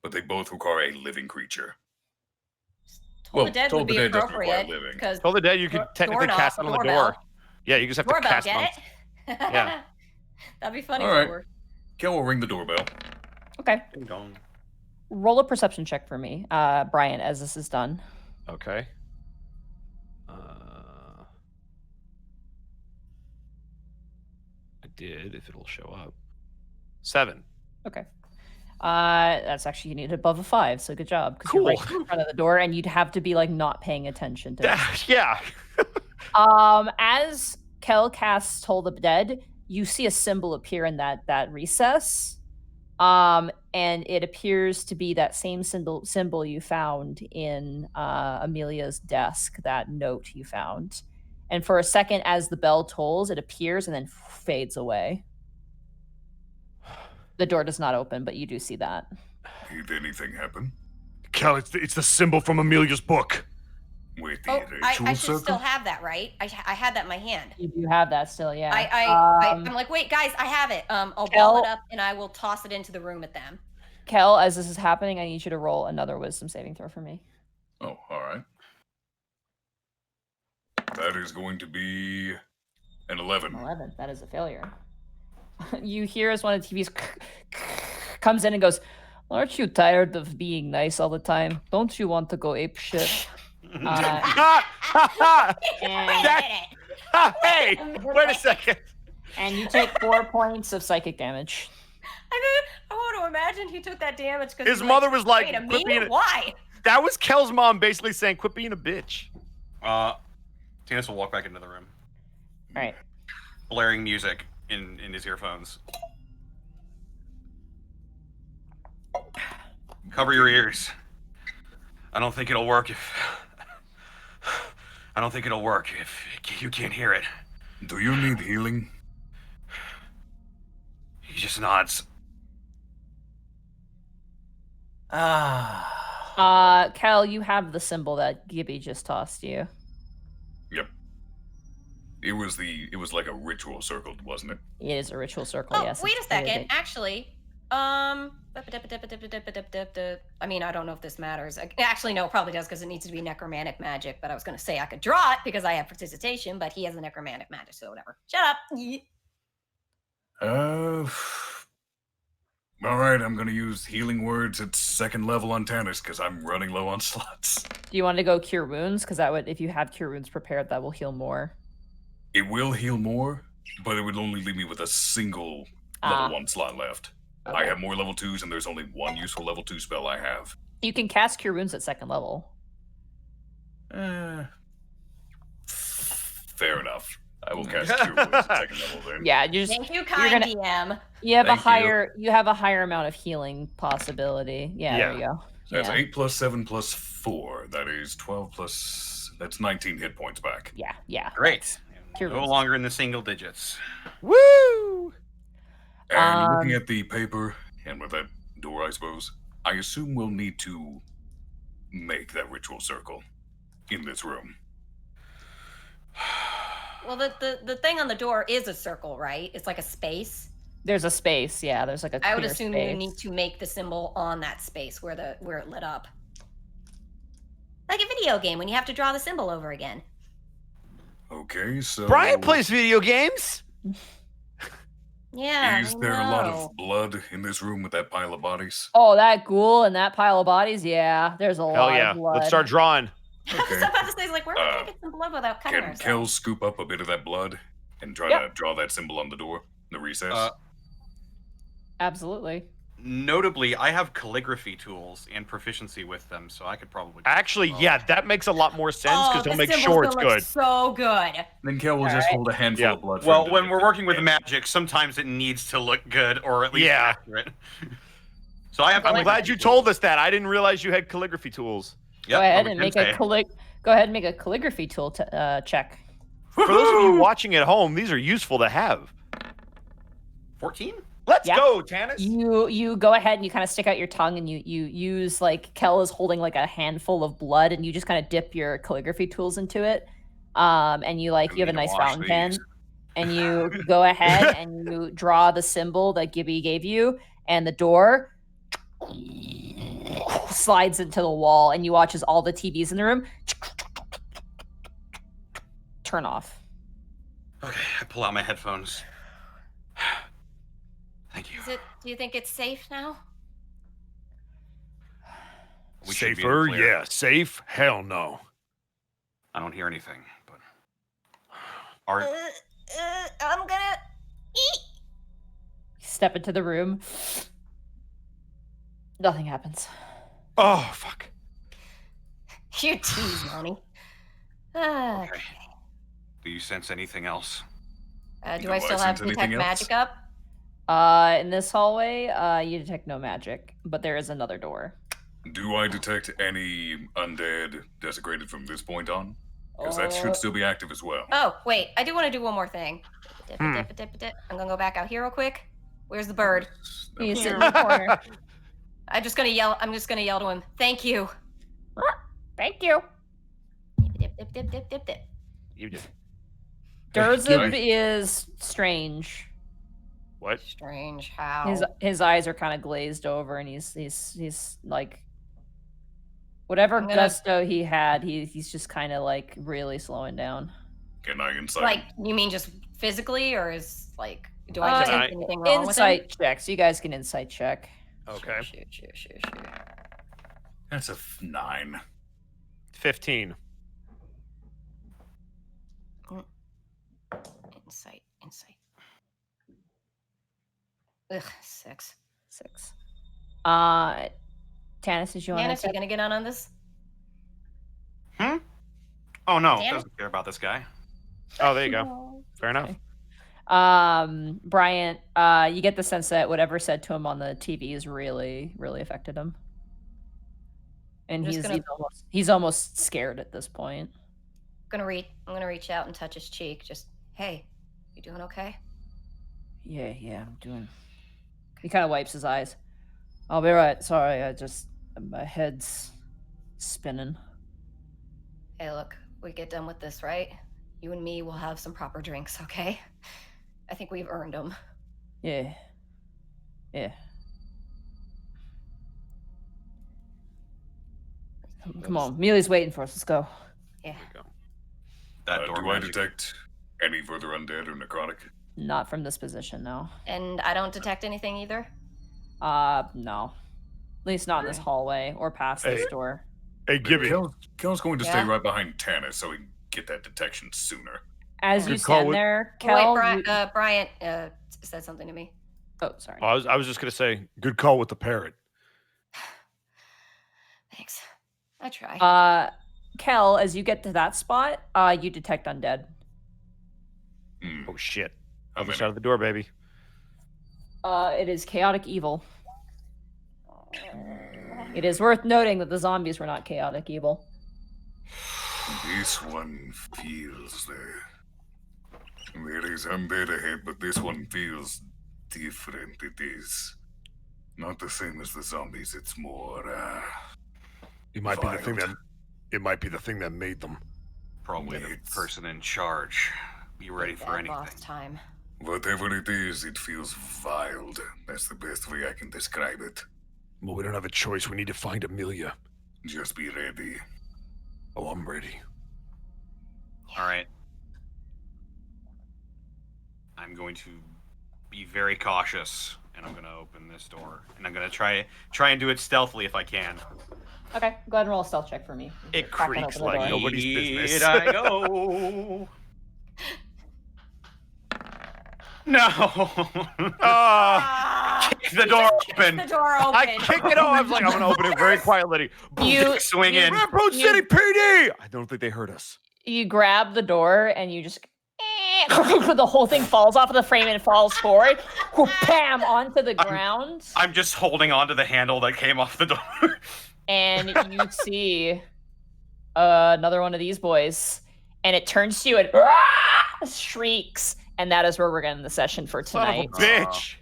[SPEAKER 6] But they both require a living creature.
[SPEAKER 4] Toll the Dead
[SPEAKER 6] Toll
[SPEAKER 4] would
[SPEAKER 6] the
[SPEAKER 4] be
[SPEAKER 6] Dead doesn't require
[SPEAKER 4] appropriate
[SPEAKER 6] living.
[SPEAKER 4] because
[SPEAKER 3] Toll the Dead, you could technically cast it on the door. Yeah, you just have to
[SPEAKER 4] doorbell.
[SPEAKER 3] cast
[SPEAKER 4] Get
[SPEAKER 3] on.
[SPEAKER 4] it?
[SPEAKER 3] Yeah.
[SPEAKER 4] That'd be funny.
[SPEAKER 6] All
[SPEAKER 4] if it
[SPEAKER 6] right.
[SPEAKER 4] worked.
[SPEAKER 6] Kel will ring the doorbell.
[SPEAKER 1] Okay.
[SPEAKER 2] Ding dong.
[SPEAKER 1] Roll a perception check for me, Brian, as this is done.
[SPEAKER 3] Okay. I did, if it'll show up. 7.
[SPEAKER 1] Okay. That's actually, you need above a 5, so good job. Because you're right in front of the door, and you'd have to be like not paying attention to it.
[SPEAKER 3] Yeah.
[SPEAKER 1] As Kel casts Toll the Dead, you see a symbol appear in that recess. And it appears to be that same symbol you found in Amelia's desk, that note you found. And for a second, as the bell tolls, it appears and then fades away. The door does not open, but you do see that.
[SPEAKER 6] Did anything happen?
[SPEAKER 7] Cal, it's the symbol from Amelia's book.
[SPEAKER 6] With the
[SPEAKER 4] Oh, I
[SPEAKER 6] ritual
[SPEAKER 4] should
[SPEAKER 6] circle?
[SPEAKER 4] still have that, right? I had that in my hand.
[SPEAKER 1] You do have that still, yeah.
[SPEAKER 4] I'm like, wait, guys, I have it. I'll ball it up and I will toss it into the room at them.
[SPEAKER 1] Kel, as this is happening, I need you to roll another wisdom saving throw for me.
[SPEAKER 6] Oh, all right. That is going to be an 11.
[SPEAKER 1] 11. That is a failure. You hear as one of the TVs comes in and goes, "Aren't you tired of being nice all the time? Don't you want to go ape shit?"
[SPEAKER 4] Wait a minute.
[SPEAKER 3] Hey, wait a second.
[SPEAKER 1] And you take 4 points of psychic damage.
[SPEAKER 4] I want to imagine he took that damage because
[SPEAKER 3] His mother was like,
[SPEAKER 4] wait a
[SPEAKER 3] "Quit being
[SPEAKER 4] minute, why?
[SPEAKER 3] That was Kel's mom basically saying, "Quit being a bitch."
[SPEAKER 2] Tannis will walk back into the room.
[SPEAKER 1] All right.
[SPEAKER 2] Blaring music in his earphones. Cover your ears. I don't think it'll work if you can't hear it.
[SPEAKER 6] Do you need healing?
[SPEAKER 2] He just nods.
[SPEAKER 1] Cal, you have the symbol that Gibby just tossed you.
[SPEAKER 6] Yep. It was like a ritual circle, wasn't it?
[SPEAKER 1] It is a ritual circle,
[SPEAKER 4] Oh,
[SPEAKER 1] yes.
[SPEAKER 4] wait a
[SPEAKER 1] it's really
[SPEAKER 4] second.
[SPEAKER 1] big.
[SPEAKER 4] Actually, I mean, I don't know if this matters. Actually, no, it probably does because it needs to be necromantic magic. But I was going to say I could draw it because I have participation, but he has a necromantic magic, so whatever. Shut up.
[SPEAKER 6] All right, I'm going to use healing words at 2nd level on Tannis because I'm running low on slots.
[SPEAKER 1] Do you want to go cure wounds? Because that would, if you have cure wounds prepared, that will heal more.
[SPEAKER 6] It will heal more, but it would only leave me with a single level 1 slot left.
[SPEAKER 1] Okay.
[SPEAKER 6] I have more level 2s, and there's only one useful level 2 spell I have.
[SPEAKER 1] You can cast cure wounds at 2nd level.
[SPEAKER 6] Fair enough. I will cast Cure Wounds at 2nd level then.
[SPEAKER 1] Yeah, you just
[SPEAKER 4] Thank you, kind DM.
[SPEAKER 1] you have
[SPEAKER 6] Thank
[SPEAKER 1] you have a higher amount of healing possibility. Yeah, there you go.
[SPEAKER 6] That's
[SPEAKER 1] Yeah.
[SPEAKER 6] 8 plus 7 plus 4. That is 12 plus... That's 19 hit points back.
[SPEAKER 1] Yeah.
[SPEAKER 2] Great.
[SPEAKER 1] Cure
[SPEAKER 2] No
[SPEAKER 1] wounds.
[SPEAKER 2] longer in the single digits.
[SPEAKER 3] Woo!
[SPEAKER 6] And looking at the paper, and with that door, I suppose, I assume we'll need to make that ritual circle in this room.
[SPEAKER 4] Well, the thing on the door is a circle, right? It's like a space.
[SPEAKER 1] There's a space, yeah. There's like a
[SPEAKER 4] I would
[SPEAKER 1] clear
[SPEAKER 4] assume
[SPEAKER 1] space.
[SPEAKER 4] you need to make the symbol on that space where it lit up. Like a video game when you have to draw the symbol over again.
[SPEAKER 6] Okay, so...
[SPEAKER 3] Brian plays video games.
[SPEAKER 4] Yeah.
[SPEAKER 6] Is there a lot of blood in this room with that pile of bodies?
[SPEAKER 1] Oh, that ghoul and that pile of bodies, yeah. There's a
[SPEAKER 3] Hell
[SPEAKER 1] lot
[SPEAKER 3] yeah.
[SPEAKER 1] of blood.
[SPEAKER 3] Let's start drawing.
[SPEAKER 4] I was about to say, like, where would I get some blood without cutting
[SPEAKER 6] Can
[SPEAKER 4] ourselves?
[SPEAKER 6] Kel scoop up a bit of that blood and try
[SPEAKER 1] Yep.
[SPEAKER 6] to draw that symbol on the door, the recess?
[SPEAKER 1] Absolutely.
[SPEAKER 2] Notably, I have calligraphy tools and proficiency with them, so I could probably...
[SPEAKER 3] Actually, yeah, that makes a lot more sense because
[SPEAKER 4] the
[SPEAKER 3] they'll make
[SPEAKER 4] symbol's
[SPEAKER 3] sure
[SPEAKER 4] gonna
[SPEAKER 3] it's
[SPEAKER 4] look
[SPEAKER 3] good.
[SPEAKER 4] So good.
[SPEAKER 6] Then Kel will just
[SPEAKER 1] Alright.
[SPEAKER 6] hold a handful
[SPEAKER 3] Yeah.
[SPEAKER 6] of blood. for
[SPEAKER 2] Well,
[SPEAKER 6] him to
[SPEAKER 2] when
[SPEAKER 6] dip
[SPEAKER 2] we're
[SPEAKER 6] it
[SPEAKER 2] working with
[SPEAKER 6] in.
[SPEAKER 2] magic, sometimes it needs to look good, or at least
[SPEAKER 3] Yeah.
[SPEAKER 2] accurate. So I have...
[SPEAKER 3] I'm glad you told us that. I didn't realize you had calligraphy tools.
[SPEAKER 1] Go ahead and make a calligraphy tool check.
[SPEAKER 3] For those of you watching at home, these are useful to have.
[SPEAKER 2] 14?
[SPEAKER 3] Let's
[SPEAKER 1] Yeah.
[SPEAKER 3] go, Tannis.
[SPEAKER 1] You go ahead and you kind of stick out your tongue and you use, like, Kel is holding like a handful of blood and you just kind of dip your calligraphy tools into it. And you have a
[SPEAKER 2] need to
[SPEAKER 1] nice
[SPEAKER 2] wash
[SPEAKER 1] fountain pen.
[SPEAKER 2] these.
[SPEAKER 1] And you go ahead and you draw the symbol that Gibby gave you, and the door slides into the wall, and you watch as all the TVs in the room turn off.
[SPEAKER 2] Okay, I pull out my headphones. Thank you.
[SPEAKER 4] Do you think it's safe now?
[SPEAKER 2] We should be in the
[SPEAKER 7] Safer?
[SPEAKER 2] clear.
[SPEAKER 7] Yeah. Safe? Hell no.
[SPEAKER 2] I don't hear anything, but...
[SPEAKER 4] I'm gonna eat.
[SPEAKER 1] Step into the room. Nothing happens.
[SPEAKER 3] Oh, fuck.
[SPEAKER 4] You tease, Monty.
[SPEAKER 2] Okay. Do you sense anything else?
[SPEAKER 4] Do
[SPEAKER 6] Do
[SPEAKER 4] I
[SPEAKER 6] I
[SPEAKER 4] still have
[SPEAKER 6] sense anything
[SPEAKER 4] detect
[SPEAKER 6] else?
[SPEAKER 4] magic up?
[SPEAKER 1] In this hallway, you detect no magic, but there is another door.
[SPEAKER 6] Do I detect any undead desecrated from this point on? Because that should still be active as well.
[SPEAKER 4] Oh, wait. I do want to do one more thing. I'm going to go back out here real quick. Where's the bird?
[SPEAKER 1] He's sitting in the corner.
[SPEAKER 4] I'm just going to yell to him. Thank you.
[SPEAKER 1] Thank you.
[SPEAKER 4] Dip, dip, dip, dip, dip, dip.
[SPEAKER 3] You did.
[SPEAKER 1] Durzib is strange.
[SPEAKER 3] What?
[SPEAKER 4] Strange. How?
[SPEAKER 1] His eyes are kind of glazed over, and he's like, whatever gusto he had, he's just kind of like really slowing down.
[SPEAKER 6] Can I insight?
[SPEAKER 4] Like, you mean just physically, or is like, do I detect anything wrong with
[SPEAKER 1] insight
[SPEAKER 4] him?
[SPEAKER 1] check. So you guys can insight check.
[SPEAKER 3] Okay.
[SPEAKER 4] Shoot.
[SPEAKER 6] That's a 9.
[SPEAKER 3] 15.
[SPEAKER 4] Insight. Ugh, 6.
[SPEAKER 1] Tanis, did you want
[SPEAKER 4] Tanis, you gonna get on this?
[SPEAKER 2] Oh no,
[SPEAKER 4] Damn it.
[SPEAKER 2] doesn't care about this guy.
[SPEAKER 3] Oh, there you go. Fair enough.
[SPEAKER 1] Bryant, you get the sense that whatever said to him on the TV has really, really affected him. And he's almost scared at this point.
[SPEAKER 4] I'm gonna reach out and touch his cheek. Just, hey, you doing okay?
[SPEAKER 1] Yeah, I'm doing. He kind of wipes his eyes. I'll be right. Sorry, my head's spinning.
[SPEAKER 4] Hey, look, we get done with this, right? You and me will have some proper drinks, okay? I think we've earned them.
[SPEAKER 1] Yeah. Come on, Mealy's waiting for us. Let's go.
[SPEAKER 4] Yeah.
[SPEAKER 2] That door
[SPEAKER 6] Do I
[SPEAKER 2] magic.
[SPEAKER 6] detect any further undead or necrotic?
[SPEAKER 1] Not from this position, no.
[SPEAKER 4] And I don't detect anything either?
[SPEAKER 1] No. At least not in this hallway or past this door.
[SPEAKER 3] Hey, Gibby.
[SPEAKER 6] Kel's going to stay right behind Tanis so he can get that detection sooner.
[SPEAKER 1] As you
[SPEAKER 3] Good call
[SPEAKER 1] stand
[SPEAKER 3] with-
[SPEAKER 1] there,
[SPEAKER 4] Oh, wait,
[SPEAKER 1] Kel,
[SPEAKER 4] Bryant said something to me.
[SPEAKER 1] Oh, sorry.
[SPEAKER 3] I was just gonna say, good call with the parrot.
[SPEAKER 4] Thanks. I try.
[SPEAKER 1] Kel, as you get to that spot, you detect undead.
[SPEAKER 3] Oh shit!
[SPEAKER 6] How
[SPEAKER 3] Other
[SPEAKER 6] many?
[SPEAKER 3] side of the door, baby.
[SPEAKER 1] It is chaotic evil. It is worth noting that the zombies were not chaotic evil.
[SPEAKER 6] This one feels there is undead ahead, but this one feels different. It is not the same as the zombies. It's more
[SPEAKER 7] It might be the thing
[SPEAKER 6] Wild.
[SPEAKER 7] that. It might be the thing that made them.
[SPEAKER 2] Probably the
[SPEAKER 6] It's-
[SPEAKER 2] person in charge. Be ready for
[SPEAKER 4] Bad boss
[SPEAKER 2] anything.
[SPEAKER 4] time.
[SPEAKER 6] whatever it is. It feels wild. That's the best way I can describe it.
[SPEAKER 7] Well, we don't have a choice. We need to find Amelia.
[SPEAKER 6] Just be ready.
[SPEAKER 7] Oh, I'm ready.
[SPEAKER 2] All right. I'm going to be very cautious, and I'm going to open this door, and I'm going to try and do it stealthily if I can.
[SPEAKER 1] Okay, go ahead and roll a stealth check for me.
[SPEAKER 3] It
[SPEAKER 1] Cracking
[SPEAKER 3] creaks
[SPEAKER 1] open the
[SPEAKER 3] like
[SPEAKER 1] door.
[SPEAKER 3] nobody's business.
[SPEAKER 2] Here I go. No. Kick the door open.
[SPEAKER 4] The door open.
[SPEAKER 3] I kicked it off. I was like, I'm gonna open it very quietly.
[SPEAKER 1] You
[SPEAKER 2] Swing in.
[SPEAKER 7] Rampart
[SPEAKER 1] You-
[SPEAKER 7] City PD! I don't think they heard us.
[SPEAKER 1] you grab the door and you just the whole thing falls off of the frame and falls forward, bam, onto the ground,
[SPEAKER 2] I'm just holding onto the handle that came off the door.
[SPEAKER 1] and you see another one of these boys, and it turns to you and shrieks, and that is where we're getting the session for tonight.
[SPEAKER 3] Son of a bitch.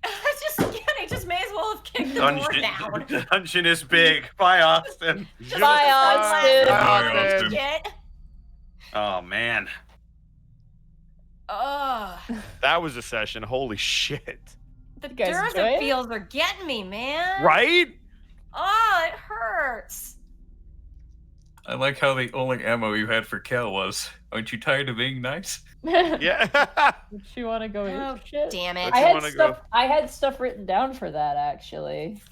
[SPEAKER 4] I just may as well have kicked the door down.
[SPEAKER 2] The dungeon is big. Bye, Austin.
[SPEAKER 1] Bye, Austin.
[SPEAKER 6] Bye, Austin.
[SPEAKER 4] Shit.
[SPEAKER 2] Oh man.
[SPEAKER 4] Ugh.
[SPEAKER 3] That was a session. Holy shit.
[SPEAKER 4] The
[SPEAKER 1] You guys enjoy
[SPEAKER 4] Durza
[SPEAKER 1] it?
[SPEAKER 4] feels are getting me, man.
[SPEAKER 3] Right?
[SPEAKER 4] Oh, it hurts.
[SPEAKER 9] I like how the only ammo you had for Kel was, aren't you tired of being nice?
[SPEAKER 3] Yeah.
[SPEAKER 1] Would you want to go
[SPEAKER 4] Oh,
[SPEAKER 1] in? Shit.
[SPEAKER 4] damn it.
[SPEAKER 3] Let's-
[SPEAKER 1] I
[SPEAKER 3] you
[SPEAKER 1] had
[SPEAKER 3] wanna
[SPEAKER 1] stuff.
[SPEAKER 3] go?
[SPEAKER 1] I had stuff written down for that actually,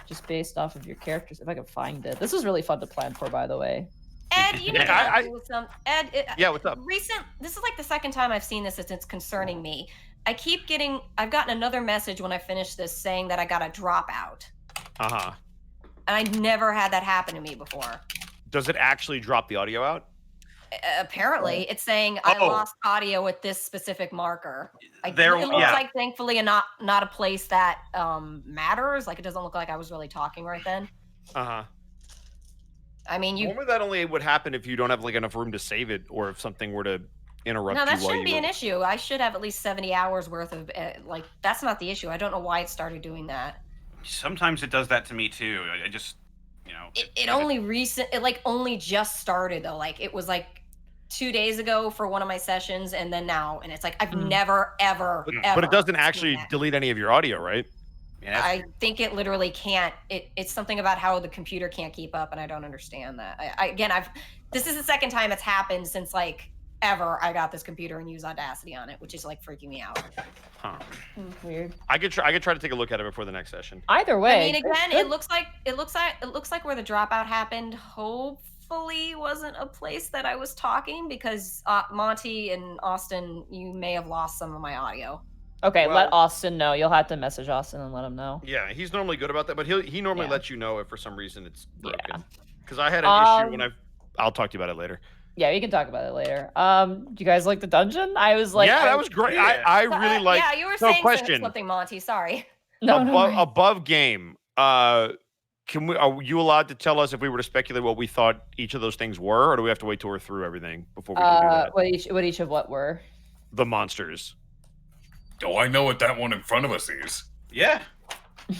[SPEAKER 1] just based off of your characters. If I could find it, this was really fun to plan for, by the way.
[SPEAKER 4] Ed, you know
[SPEAKER 3] Yeah,
[SPEAKER 4] what
[SPEAKER 3] I-
[SPEAKER 4] I'm with some Ed.
[SPEAKER 3] Yeah, what's up?
[SPEAKER 4] This is like the second time I've seen this. It's concerning me. I've gotten another message when I finished this saying that I got a dropout,
[SPEAKER 3] Uh-huh.
[SPEAKER 4] and I never had that happen to me before.
[SPEAKER 3] Does it actually drop the audio out?
[SPEAKER 4] Apparently, it's saying I
[SPEAKER 3] Oh.
[SPEAKER 4] lost audio at this specific marker. It
[SPEAKER 2] There-
[SPEAKER 4] looks
[SPEAKER 2] yeah.
[SPEAKER 4] like, thankfully, not a place that matters. Like, it doesn't look like I was really talking right then.
[SPEAKER 3] Uh-huh.
[SPEAKER 4] I mean, you.
[SPEAKER 3] Normally that only would happen if you don't have like enough room to save it, or if something were to interrupt
[SPEAKER 4] No,
[SPEAKER 3] you
[SPEAKER 4] that
[SPEAKER 3] while
[SPEAKER 4] shouldn't
[SPEAKER 3] you
[SPEAKER 4] be
[SPEAKER 3] were...
[SPEAKER 4] an issue. I should have at least 70 hours worth of like. That's not the issue. I don't know why it started doing that.
[SPEAKER 10] Sometimes it does that to me too. I just,
[SPEAKER 4] It only only just started though. Like it was like 2 days ago for one of my sessions, and then now, and it's like I've never ever.
[SPEAKER 3] But it doesn't actually delete any of your audio, right?
[SPEAKER 10] Yeah,
[SPEAKER 4] I think it literally can't. It's something about how the computer can't keep up, and I don't understand that. This is the second time it's happened since like ever I got this computer and use Audacity on it, which is like freaking me out.
[SPEAKER 3] Huh.
[SPEAKER 1] Weird.
[SPEAKER 3] I could try to take a look at it before the next session.
[SPEAKER 1] Either way.
[SPEAKER 4] I mean, again, it looks like where the dropout happened. Hopefully, wasn't a place that I was talking, because Monty and Austin, you may have lost some of my audio.
[SPEAKER 1] Okay,
[SPEAKER 3] Well-
[SPEAKER 1] let Austin know. You'll have to message Austin and let him know.
[SPEAKER 3] Yeah, he's normally good about that, but he normally
[SPEAKER 1] Yeah.
[SPEAKER 3] lets you know if for some reason it's broken.
[SPEAKER 1] Yeah.
[SPEAKER 3] Because I had an issue when I'll talk to you about it later.
[SPEAKER 1] Yeah, we can talk about it later. Do you guys like the dungeon? I was like,
[SPEAKER 3] yeah, that was great.
[SPEAKER 10] Yeah.
[SPEAKER 3] I really like.
[SPEAKER 4] Yeah, you were
[SPEAKER 3] no
[SPEAKER 4] saying
[SPEAKER 3] question.
[SPEAKER 4] something, Monty. Sorry.
[SPEAKER 3] Above game. Can we? Are you allowed to tell us if we were to speculate what we thought each of those things were, or do we have to wait till we're through everything before we can do that?
[SPEAKER 1] What each of what were?
[SPEAKER 3] The monsters.
[SPEAKER 6] Oh, I know what that one in front of us is.
[SPEAKER 10] Yeah.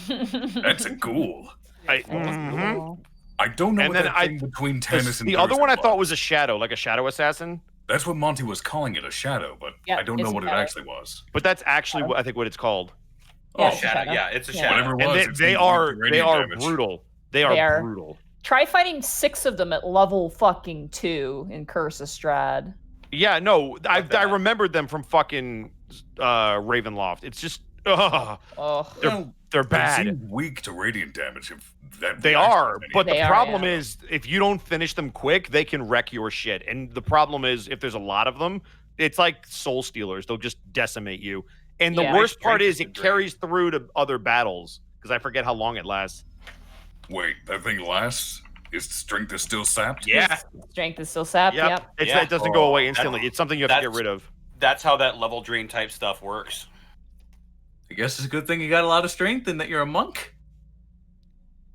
[SPEAKER 6] That's a ghoul.
[SPEAKER 3] Mhm.
[SPEAKER 6] I don't know
[SPEAKER 3] And
[SPEAKER 6] what
[SPEAKER 3] then
[SPEAKER 6] that thing between Tannis and
[SPEAKER 3] The other
[SPEAKER 6] Thursday
[SPEAKER 3] one I
[SPEAKER 6] was.
[SPEAKER 3] thought was a shadow, like a shadow assassin.
[SPEAKER 6] That's what Monty was calling it, a shadow, but
[SPEAKER 1] Yeah,
[SPEAKER 6] I don't know
[SPEAKER 1] it's a
[SPEAKER 6] what it
[SPEAKER 1] shadow.
[SPEAKER 6] actually was.
[SPEAKER 3] But that's actually I think what it's called.
[SPEAKER 1] Yeah,
[SPEAKER 10] Oh,
[SPEAKER 1] it's a
[SPEAKER 10] shadow.
[SPEAKER 1] shadow.
[SPEAKER 10] Yeah, it's a
[SPEAKER 1] Yeah.
[SPEAKER 10] shadow.
[SPEAKER 6] Whatever it
[SPEAKER 3] And
[SPEAKER 6] was,
[SPEAKER 3] they,
[SPEAKER 6] it
[SPEAKER 3] they
[SPEAKER 6] seemed to
[SPEAKER 3] are
[SPEAKER 6] do
[SPEAKER 3] they
[SPEAKER 6] radiant
[SPEAKER 3] are
[SPEAKER 6] damage.
[SPEAKER 3] brutal. They
[SPEAKER 1] They
[SPEAKER 3] are
[SPEAKER 1] are.
[SPEAKER 3] brutal.
[SPEAKER 1] Try fighting 6 of them at level fucking 2 in Curse of Strahd.
[SPEAKER 3] Yeah, no, I
[SPEAKER 10] that.
[SPEAKER 3] remembered them from fucking Ravenloft. It's just
[SPEAKER 1] Oh,
[SPEAKER 3] they're
[SPEAKER 6] They
[SPEAKER 3] bad.
[SPEAKER 6] seem weak to radiant damage. If that
[SPEAKER 3] They
[SPEAKER 6] reacts
[SPEAKER 3] are,
[SPEAKER 6] to any
[SPEAKER 3] but
[SPEAKER 6] of
[SPEAKER 3] the
[SPEAKER 1] They are,
[SPEAKER 3] problem
[SPEAKER 1] yeah.
[SPEAKER 3] is if you don't finish them quick, they can wreck your shit. And the problem is if there's a lot of them, it's like soul stealers. They'll just decimate you. And the
[SPEAKER 1] Yeah.
[SPEAKER 3] worst
[SPEAKER 10] My
[SPEAKER 3] part
[SPEAKER 10] strength
[SPEAKER 3] is
[SPEAKER 10] is
[SPEAKER 3] it
[SPEAKER 10] great.
[SPEAKER 3] carries through to other battles because I forget how long it lasts.
[SPEAKER 6] Wait, that thing lasts? Its strength is still sapped?
[SPEAKER 10] Yeah.
[SPEAKER 1] strength is still sapped. Yep.
[SPEAKER 3] It doesn't go away instantly.
[SPEAKER 10] That's-
[SPEAKER 3] It's something you have to get
[SPEAKER 10] that's-
[SPEAKER 3] rid of.
[SPEAKER 10] That's how that level drain type stuff works.
[SPEAKER 9] I guess it's a good thing you got a lot of strength and that you're a monk.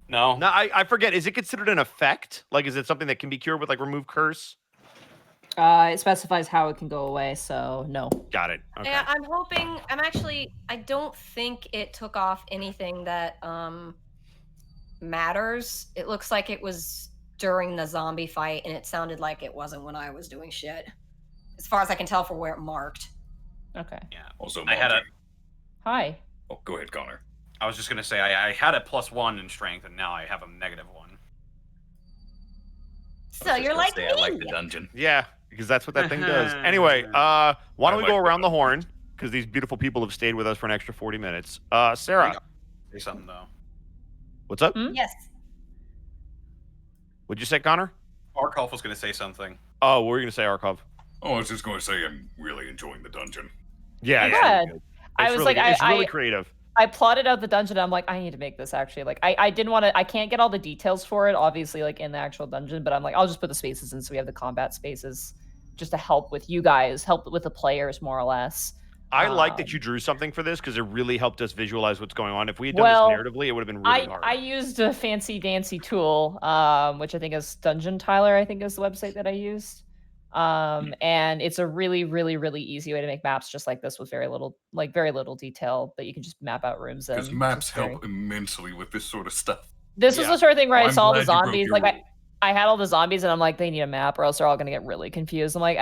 [SPEAKER 10] No.
[SPEAKER 3] No, I forget. Is it considered an effect? Like, is it something that can be cured with like remove curse?
[SPEAKER 1] It specifies how it can go away, so no.
[SPEAKER 3] Got it. Okay.
[SPEAKER 4] Yeah, I'm hoping. I don't think it took off anything that matters. It looks like it was during the zombie fight, and it sounded like it wasn't when I was doing shit. As far as I can tell from where it marked.
[SPEAKER 1] Okay.
[SPEAKER 10] Yeah.
[SPEAKER 6] Also,
[SPEAKER 10] I had
[SPEAKER 6] Monty.
[SPEAKER 1] Hi.
[SPEAKER 6] Oh, go ahead, Connor.
[SPEAKER 10] I was just gonna say I had a +1 in strength, and now I have a -1.
[SPEAKER 4] So you're like me.
[SPEAKER 9] I like the dungeon.
[SPEAKER 3] Yeah, because that's what that thing does. Anyway, why don't we
[SPEAKER 6] I
[SPEAKER 3] go
[SPEAKER 6] like
[SPEAKER 3] around
[SPEAKER 6] that.
[SPEAKER 3] the horn? Because these beautiful people have stayed with us for an extra 40 minutes. Sarah,
[SPEAKER 10] Say something though.
[SPEAKER 3] what's up?
[SPEAKER 1] Hmm?
[SPEAKER 4] Yes.
[SPEAKER 3] What'd you say, Connor?
[SPEAKER 10] Arkolf was gonna say something.
[SPEAKER 3] Oh, what were you gonna say, Arkov?
[SPEAKER 6] Oh, I was just going to say I'm really enjoying the dungeon.
[SPEAKER 3] Yeah, it's
[SPEAKER 1] Good.
[SPEAKER 3] really good.
[SPEAKER 1] I
[SPEAKER 3] It's
[SPEAKER 1] was
[SPEAKER 3] really
[SPEAKER 1] like,
[SPEAKER 3] good. It's really
[SPEAKER 1] I
[SPEAKER 3] creative.
[SPEAKER 1] I plotted out the dungeon. I'm like, I need to make this actually. Like, I didn't want to. I can't get all the details for it, obviously, like in the actual dungeon. But I'm like, I'll just put the spaces in, so we have the combat spaces, just to help with you guys, help with the players, more or less.
[SPEAKER 3] I like that you drew something for this because it really helped us visualize what's going on. If we had done
[SPEAKER 1] Well,
[SPEAKER 3] this narratively, it would have been really hard.
[SPEAKER 1] I used a fancy dancy tool, which I think is Dungeon Tyler. I think is the website that I used. And it's a really, really, really easy way to make maps just like this with very little detail that you can just map out rooms in.
[SPEAKER 6] Because maps help immensely with this sort of stuff.
[SPEAKER 1] This was the sort of thing where I
[SPEAKER 6] I'm
[SPEAKER 1] saw the
[SPEAKER 6] glad you broke
[SPEAKER 1] zombies.
[SPEAKER 6] your
[SPEAKER 1] Like
[SPEAKER 6] rule.
[SPEAKER 1] I had all the zombies and I'm like, they need a map or else they're all gonna get really confused. I'm like,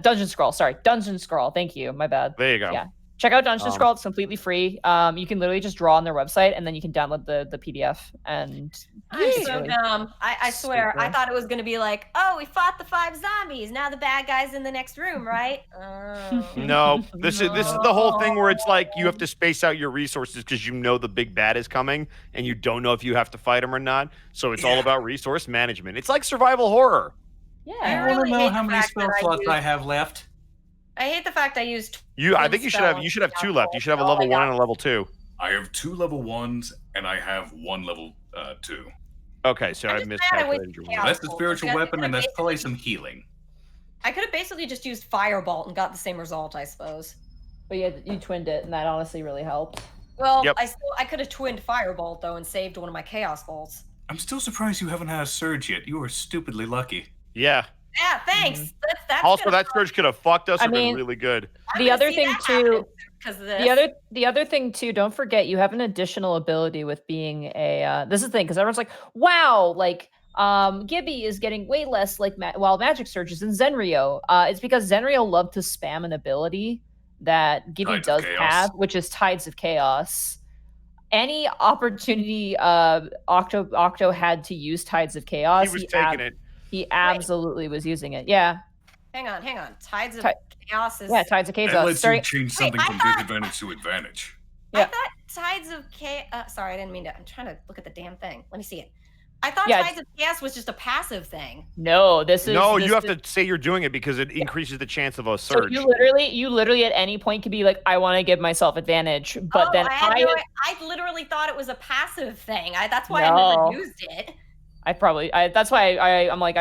[SPEAKER 1] Dungeon Scroll. Sorry, Dungeon Scroll. Thank you. My bad.
[SPEAKER 3] There you go.
[SPEAKER 1] Yeah. Check out Dungeon Scroll. It's completely free. You can literally just draw on their website and then you can download the PDF. And
[SPEAKER 4] I'm
[SPEAKER 1] it's
[SPEAKER 4] so
[SPEAKER 1] really
[SPEAKER 4] dumb. I swear, I
[SPEAKER 1] super.
[SPEAKER 4] thought it was going to be like, oh, we fought the 5 zombies. Now the bad guy's in the next room, right? Oh.
[SPEAKER 3] No, this is the whole thing where it's like you have to space out your resources because you know the big bad is coming and you don't know if you have to fight him or not. So it's all about resource management. It's like survival horror.
[SPEAKER 1] yeah.
[SPEAKER 4] I
[SPEAKER 9] I
[SPEAKER 4] really
[SPEAKER 9] want to know
[SPEAKER 4] hate
[SPEAKER 9] how
[SPEAKER 4] the
[SPEAKER 9] many
[SPEAKER 4] fact
[SPEAKER 9] spell
[SPEAKER 4] that I
[SPEAKER 9] slots
[SPEAKER 4] used-
[SPEAKER 9] I have left.
[SPEAKER 4] I hate the fact I used.
[SPEAKER 3] I
[SPEAKER 4] twin
[SPEAKER 3] think you should
[SPEAKER 4] spells
[SPEAKER 3] have 2 left. You should have a
[SPEAKER 4] Oh my
[SPEAKER 3] level 1
[SPEAKER 4] God.
[SPEAKER 3] and a level 2.
[SPEAKER 6] I have 2 level 1s and I have 1 level 2.
[SPEAKER 3] Okay, so
[SPEAKER 4] I'm
[SPEAKER 3] I
[SPEAKER 4] just mad I
[SPEAKER 3] miscalculated
[SPEAKER 4] wasted
[SPEAKER 3] your
[SPEAKER 4] chaos.
[SPEAKER 3] one.
[SPEAKER 9] That's the
[SPEAKER 4] Well,
[SPEAKER 9] spiritual
[SPEAKER 4] because
[SPEAKER 9] weapon, and
[SPEAKER 4] it's
[SPEAKER 9] that's probably some healing.
[SPEAKER 4] I could have basically just used Firebolt and got the same result, I suppose.
[SPEAKER 1] But yeah, you twinned it and that honestly really helped.
[SPEAKER 4] Well,
[SPEAKER 3] Yep.
[SPEAKER 4] I could have twinned Firebolt though and saved one of my Chaos Bolts.
[SPEAKER 6] I'm still surprised you haven't had a surge yet. You are stupidly lucky.
[SPEAKER 3] Yeah.
[SPEAKER 4] Yeah, thanks. That's
[SPEAKER 3] Also,
[SPEAKER 4] gonna
[SPEAKER 3] that surge could have fucked us
[SPEAKER 1] I
[SPEAKER 3] or been
[SPEAKER 1] mean,
[SPEAKER 3] really good.
[SPEAKER 4] I'm
[SPEAKER 1] the
[SPEAKER 4] gonna
[SPEAKER 1] other
[SPEAKER 4] see
[SPEAKER 1] thing
[SPEAKER 4] that
[SPEAKER 1] too,
[SPEAKER 4] happen because of this.
[SPEAKER 1] the other thing too, don't forget you have an additional ability with being a this is the thing, because everyone's like, wow, like Gibby is getting way less like wild magic surges than Zenrio. It's because Zenrio loved to spam an ability that Gibby
[SPEAKER 6] Tides of
[SPEAKER 1] does
[SPEAKER 6] Chaos.
[SPEAKER 1] have, which is Tides of Chaos. Any opportunity Octo had to use Tides of Chaos,
[SPEAKER 3] He was taking it.
[SPEAKER 1] He absolutely was using it. Yeah.
[SPEAKER 4] Hang on. Tides of Chaos is...
[SPEAKER 1] Yeah, Tides of Chaos.
[SPEAKER 6] That lets you change something from disadvantage to advantage.
[SPEAKER 1] Yeah.
[SPEAKER 4] I thought Tides of Chaos... sorry, I didn't mean to... I'm trying to look at the damn thing. Let me see it. I thought Tides of Chaos was just a passive thing.
[SPEAKER 1] No, this is...
[SPEAKER 3] No, you have to say you're doing it because it increases the chance of a surge.
[SPEAKER 1] So you literally at any point could be like, I want to give myself advantage, but then
[SPEAKER 4] I literally thought it was a passive thing. That's why I never used it.
[SPEAKER 1] That's why I'm like,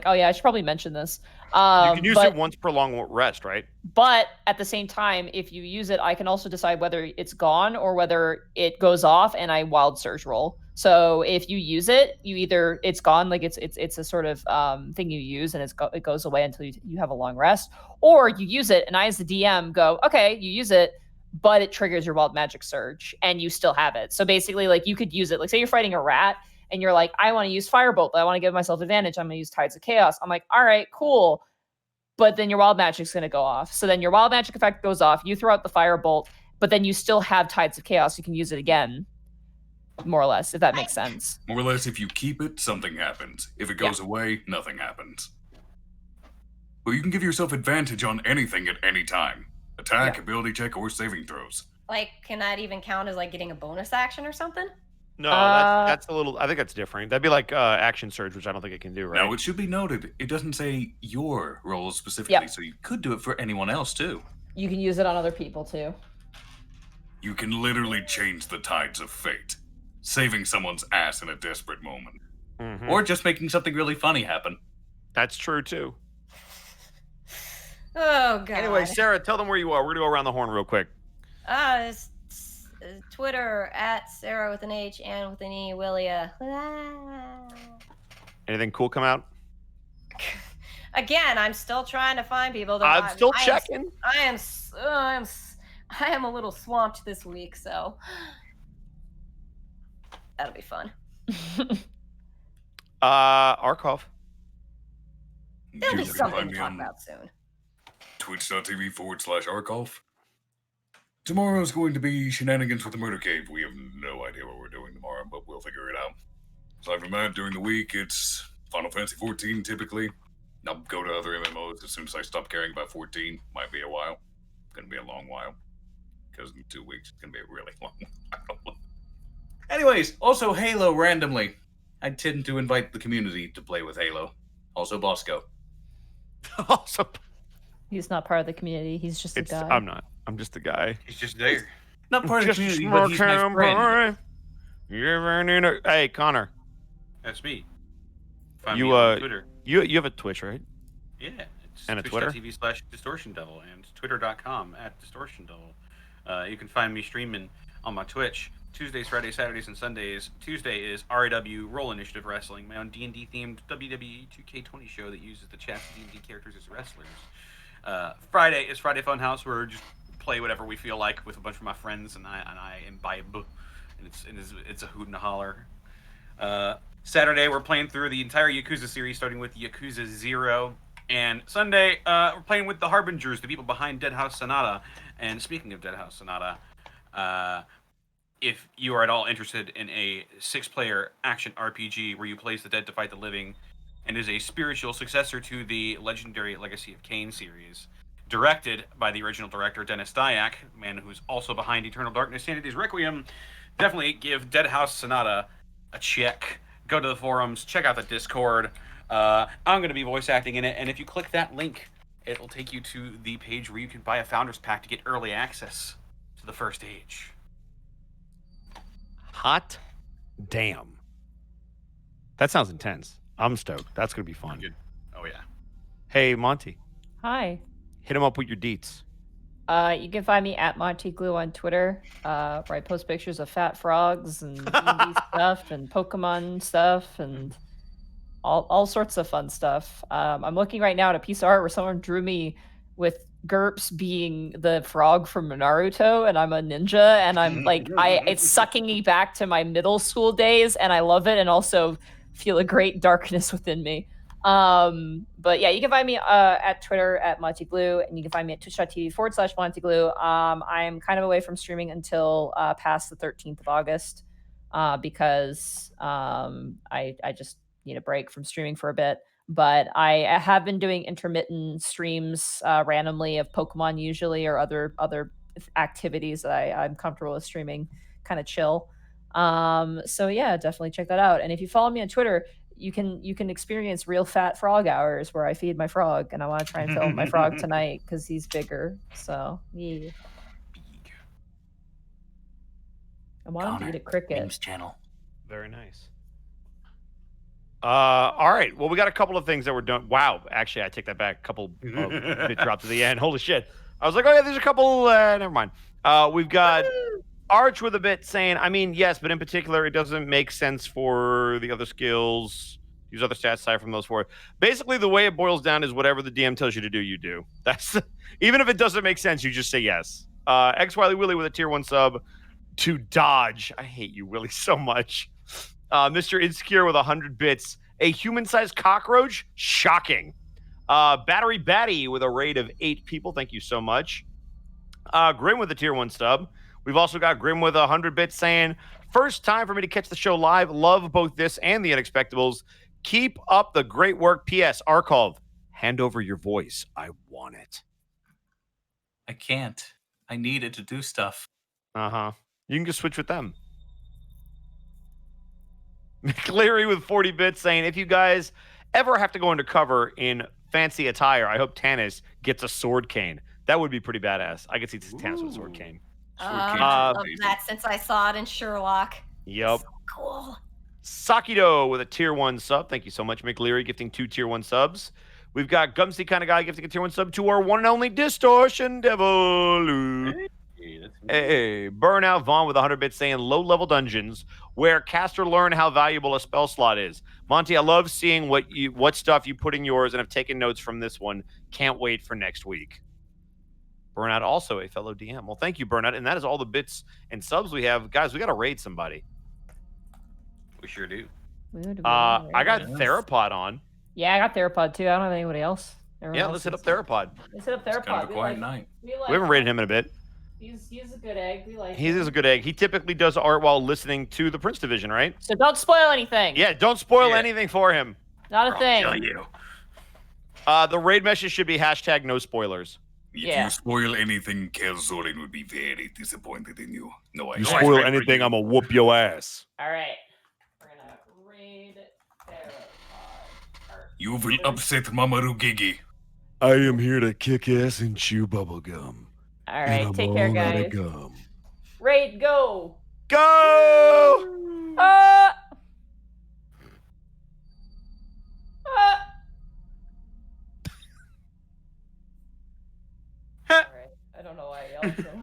[SPEAKER 1] oh yeah, I should probably mention this.
[SPEAKER 3] You can use it once per long rest, right?
[SPEAKER 1] But at the same time, if you use it, I can also decide whether it's gone or whether it goes off and I wild surge roll. So if you use it, it's gone, like it's a sort of thing you use and it goes away until you have a long rest, or you use it and I as the DM go, okay, you use it, but it triggers your wild magic surge and you still have it. So basically, like, you could use it, like say you're fighting a rat and you're like, I want to use Firebolt, but I want to give myself advantage. I'm going to use Tides of Chaos. I'm like, all right, cool. But then your wild magic's going to go off. So then your wild magic effect goes off. You throw out the Firebolt, but then you still have Tides of Chaos. You can use it again, more or less, if that makes sense.
[SPEAKER 6] More or less, if you keep it, something happens. If it goes away, nothing happens. But you can give yourself advantage on anything at any time. Attack, ability check, or saving throws.
[SPEAKER 4] Like, can that even count as like getting a bonus action or something?
[SPEAKER 3] No, that's a little... I think that's different. That'd be like action surge, which I don't think it can do, right?
[SPEAKER 6] Now, it should be noted, it doesn't say your role specifically, so you could do it for anyone else, too.
[SPEAKER 1] You can use it on other people, too.
[SPEAKER 6] You can literally change the tides of fate, saving someone's ass in a desperate moment.
[SPEAKER 3] Mm-hmm.
[SPEAKER 6] Or just making something really funny happen.
[SPEAKER 3] That's true, too.
[SPEAKER 4] Oh, God.
[SPEAKER 3] Anyway, Sarah, tell them where you are. We're going to go around the horn real quick.
[SPEAKER 4] It's Twitter at Sarah with an H and with an E, Willia.
[SPEAKER 3] Anything cool come out?
[SPEAKER 4] Again, I'm still trying to find people.
[SPEAKER 3] I'm still checking.
[SPEAKER 4] I am a little swamped this week, so that'll be fun.
[SPEAKER 3] Arkhov.
[SPEAKER 4] There'll be something to talk about soon.
[SPEAKER 6] Twitch.tv/Arkhov. Tomorrow's going to be shenanigans with the Murder Cave. We have no idea what we're doing tomorrow, but we'll figure it out. Aside from that, during the week, it's Final Fantasy 14 typically. I'll go to other MMOs as soon as I stop caring about 14. Might be a while. Gonna be a long while. Because in 2 weeks, it's gonna be a really long while.
[SPEAKER 9] Anyways, also Halo randomly. I tend to invite the community to play with Halo. Also Bosco.
[SPEAKER 3] Also,
[SPEAKER 1] he's not part of the community. He's just a guy.
[SPEAKER 3] I'm not. I'm just a guy.
[SPEAKER 10] He's just there.
[SPEAKER 9] Not part of the
[SPEAKER 3] Just
[SPEAKER 9] community, but he's my friend.
[SPEAKER 3] You ever need a... Hey, Connor.
[SPEAKER 10] That's me. Find
[SPEAKER 3] You
[SPEAKER 10] me on Twitter.
[SPEAKER 3] you have a Twitch, right?
[SPEAKER 10] Yeah, it's
[SPEAKER 3] And a Twitter?
[SPEAKER 10] twitch.tv/DistortionDevil and twitter.com/DistortionDevil. You can find me streaming on my Twitch Tuesdays, Fridays, Saturdays, and Sundays. Tuesday is RAW Roll Initiative Wrestling, my own D&D themed WWE 2K20 show that uses the chat's D&D characters as wrestlers. Friday is Friday Funhouse, where we just play whatever we feel like with a bunch of my friends, and I imbibe, and it's a hoot and a holler. Saturday we're playing through the entire Yakuza series, starting with Yakuza 0. And Sunday, we're playing with the Harbingers, the people behind Dead House Sonata. And speaking of Dead House Sonata, if you are at all interested in a 6-player action RPG where you play as the dead to fight the living, and is a spiritual successor to the legendary Legacy of Kain series, directed by the original director Dennis Dyack, man who's also behind Eternal Darkness, Sanity's Requiem, definitely give Dead House Sonata a check. Go to the forums, check out the Discord. I'm going to be voice acting in it, and if you click that link, it'll take you to the page where you can buy a Founders Pack to get early access to the first stage.
[SPEAKER 3] Hot damn. That sounds intense. I'm stoked. That's going to be fun.
[SPEAKER 10] Good. Oh, yeah.
[SPEAKER 3] Hey, Monty.
[SPEAKER 1] Hi.
[SPEAKER 3] Hit him up with your deets.
[SPEAKER 1] You can find me at Monty Glue on Twitter, where I post pictures of fat frogs and D&D stuff and Pokemon stuff and all sorts of fun stuff. I'm looking right now at a piece of art where someone drew me with GURPS being the frog from Naruto, and I'm a ninja, and I'm like, it's sucking me back to my middle school days, and I love it, and also feel a great darkness within me. But yeah, you can find me at Twitter at Monty Glue, and you can find me at twitch.tv/Monty Glue. I'm kind of away from streaming until past the 13th of August because I just need a break from streaming for a bit. But I have been doing intermittent streams randomly of Pokemon usually, or other activities that I'm comfortable with streaming, kind of chill. So yeah, definitely check that out. And if you follow me on Twitter, you can experience real fat frog hours where I feed my frog, and I want to try and film my frog tonight because he's bigger. So yeah, I want him to eat a cricket.
[SPEAKER 9] Memes channel.
[SPEAKER 3] Very nice. All right. Well, we got a couple of things that were done. Wow. Actually, I take that back. A couple of bit drops at the end. Holy shit. I was like, oh yeah, there's a couple. Never mind. We've got Arch with a bit saying, I mean, yes, but in particular, it doesn't make sense for the other skills. Use other stats aside from those four. Basically, the way it boils down is whatever the DM tells you to do, you do. That's even if it doesn't make sense, you just say yes. X Wiley Willie with a tier 1 sub to Dodge. I hate you, Willie, so much. Mr. Insecure with 100 bits. A human-sized cockroach? Shocking. Battery Batty with a raid of 8 people. Thank you so much. Grim with a tier 1 stub. We've also got Grim with 100 bits saying, first time for me to catch the show live. Love both this and the Unexpectables. Keep up the great work. P.S. Arcov, hand over your voice. I want it.
[SPEAKER 9] I can't. I need it to do stuff.
[SPEAKER 3] Uh-huh. You can just switch with them. McLeary with 40 bits saying, if you guys ever have to go undercover in fancy attire, I hope Tannis gets a sword cane. That would be pretty badass. I could see Tannis with a sword cane.
[SPEAKER 4] I love that since I saw it in Sherlock.
[SPEAKER 3] Yep.
[SPEAKER 4] So cool.
[SPEAKER 3] Sakido with a tier 1 sub. Thank you so much, McLeary, gifting 2 tier 1 subs. We've got Gumsy kind of guy gifting a tier 1 sub to our one and only Distortion Devil. Hey, Burnout Vaughn with 100 bits saying low-level dungeons where caster learn how valuable a spell slot is. Monty, I love seeing what stuff you put in yours and have taken notes from this one. Can't wait for next week. Burnout, also a fellow DM. Well, thank you, Burnout. And that is all the bits and subs we have. Guys, we got to raid somebody.
[SPEAKER 10] We sure do.
[SPEAKER 3] I got Therapod on.
[SPEAKER 1] Yeah, I got Therapod too. I don't have anybody else. Everyone
[SPEAKER 3] Let's hit up Therapod.
[SPEAKER 1] Let's hit up Therapod.
[SPEAKER 9] It's kind of a quiet night.
[SPEAKER 1] We
[SPEAKER 3] haven't raided him in a bit.
[SPEAKER 1] He's a good egg. We like
[SPEAKER 3] He
[SPEAKER 1] him.
[SPEAKER 3] is a good egg. He typically does art while listening to the Prince Division, right?
[SPEAKER 1] So don't spoil anything.
[SPEAKER 3] Yeah, don't spoil anything for him.
[SPEAKER 1] Not a thing.
[SPEAKER 9] I'll kill you.
[SPEAKER 3] The raid message should be hashtag no spoilers.
[SPEAKER 6] If
[SPEAKER 1] Yeah.
[SPEAKER 6] you spoil anything, Kelzorin would be very disappointed in you. No, I
[SPEAKER 3] You
[SPEAKER 6] don't.
[SPEAKER 3] spoil anything, I'm going to whoop your ass.
[SPEAKER 1] All right. We're going to raid Therapod.
[SPEAKER 6] You will upset Mamaru Gigi.
[SPEAKER 7] I am here to kick ass and chew bubblegum.
[SPEAKER 1] All
[SPEAKER 7] And
[SPEAKER 1] right.
[SPEAKER 7] I'm
[SPEAKER 1] Take care,
[SPEAKER 7] all out
[SPEAKER 1] guys.
[SPEAKER 7] of gum.
[SPEAKER 1] Raid, go.
[SPEAKER 3] Go!
[SPEAKER 1] All right. I don't know why I yelled. So.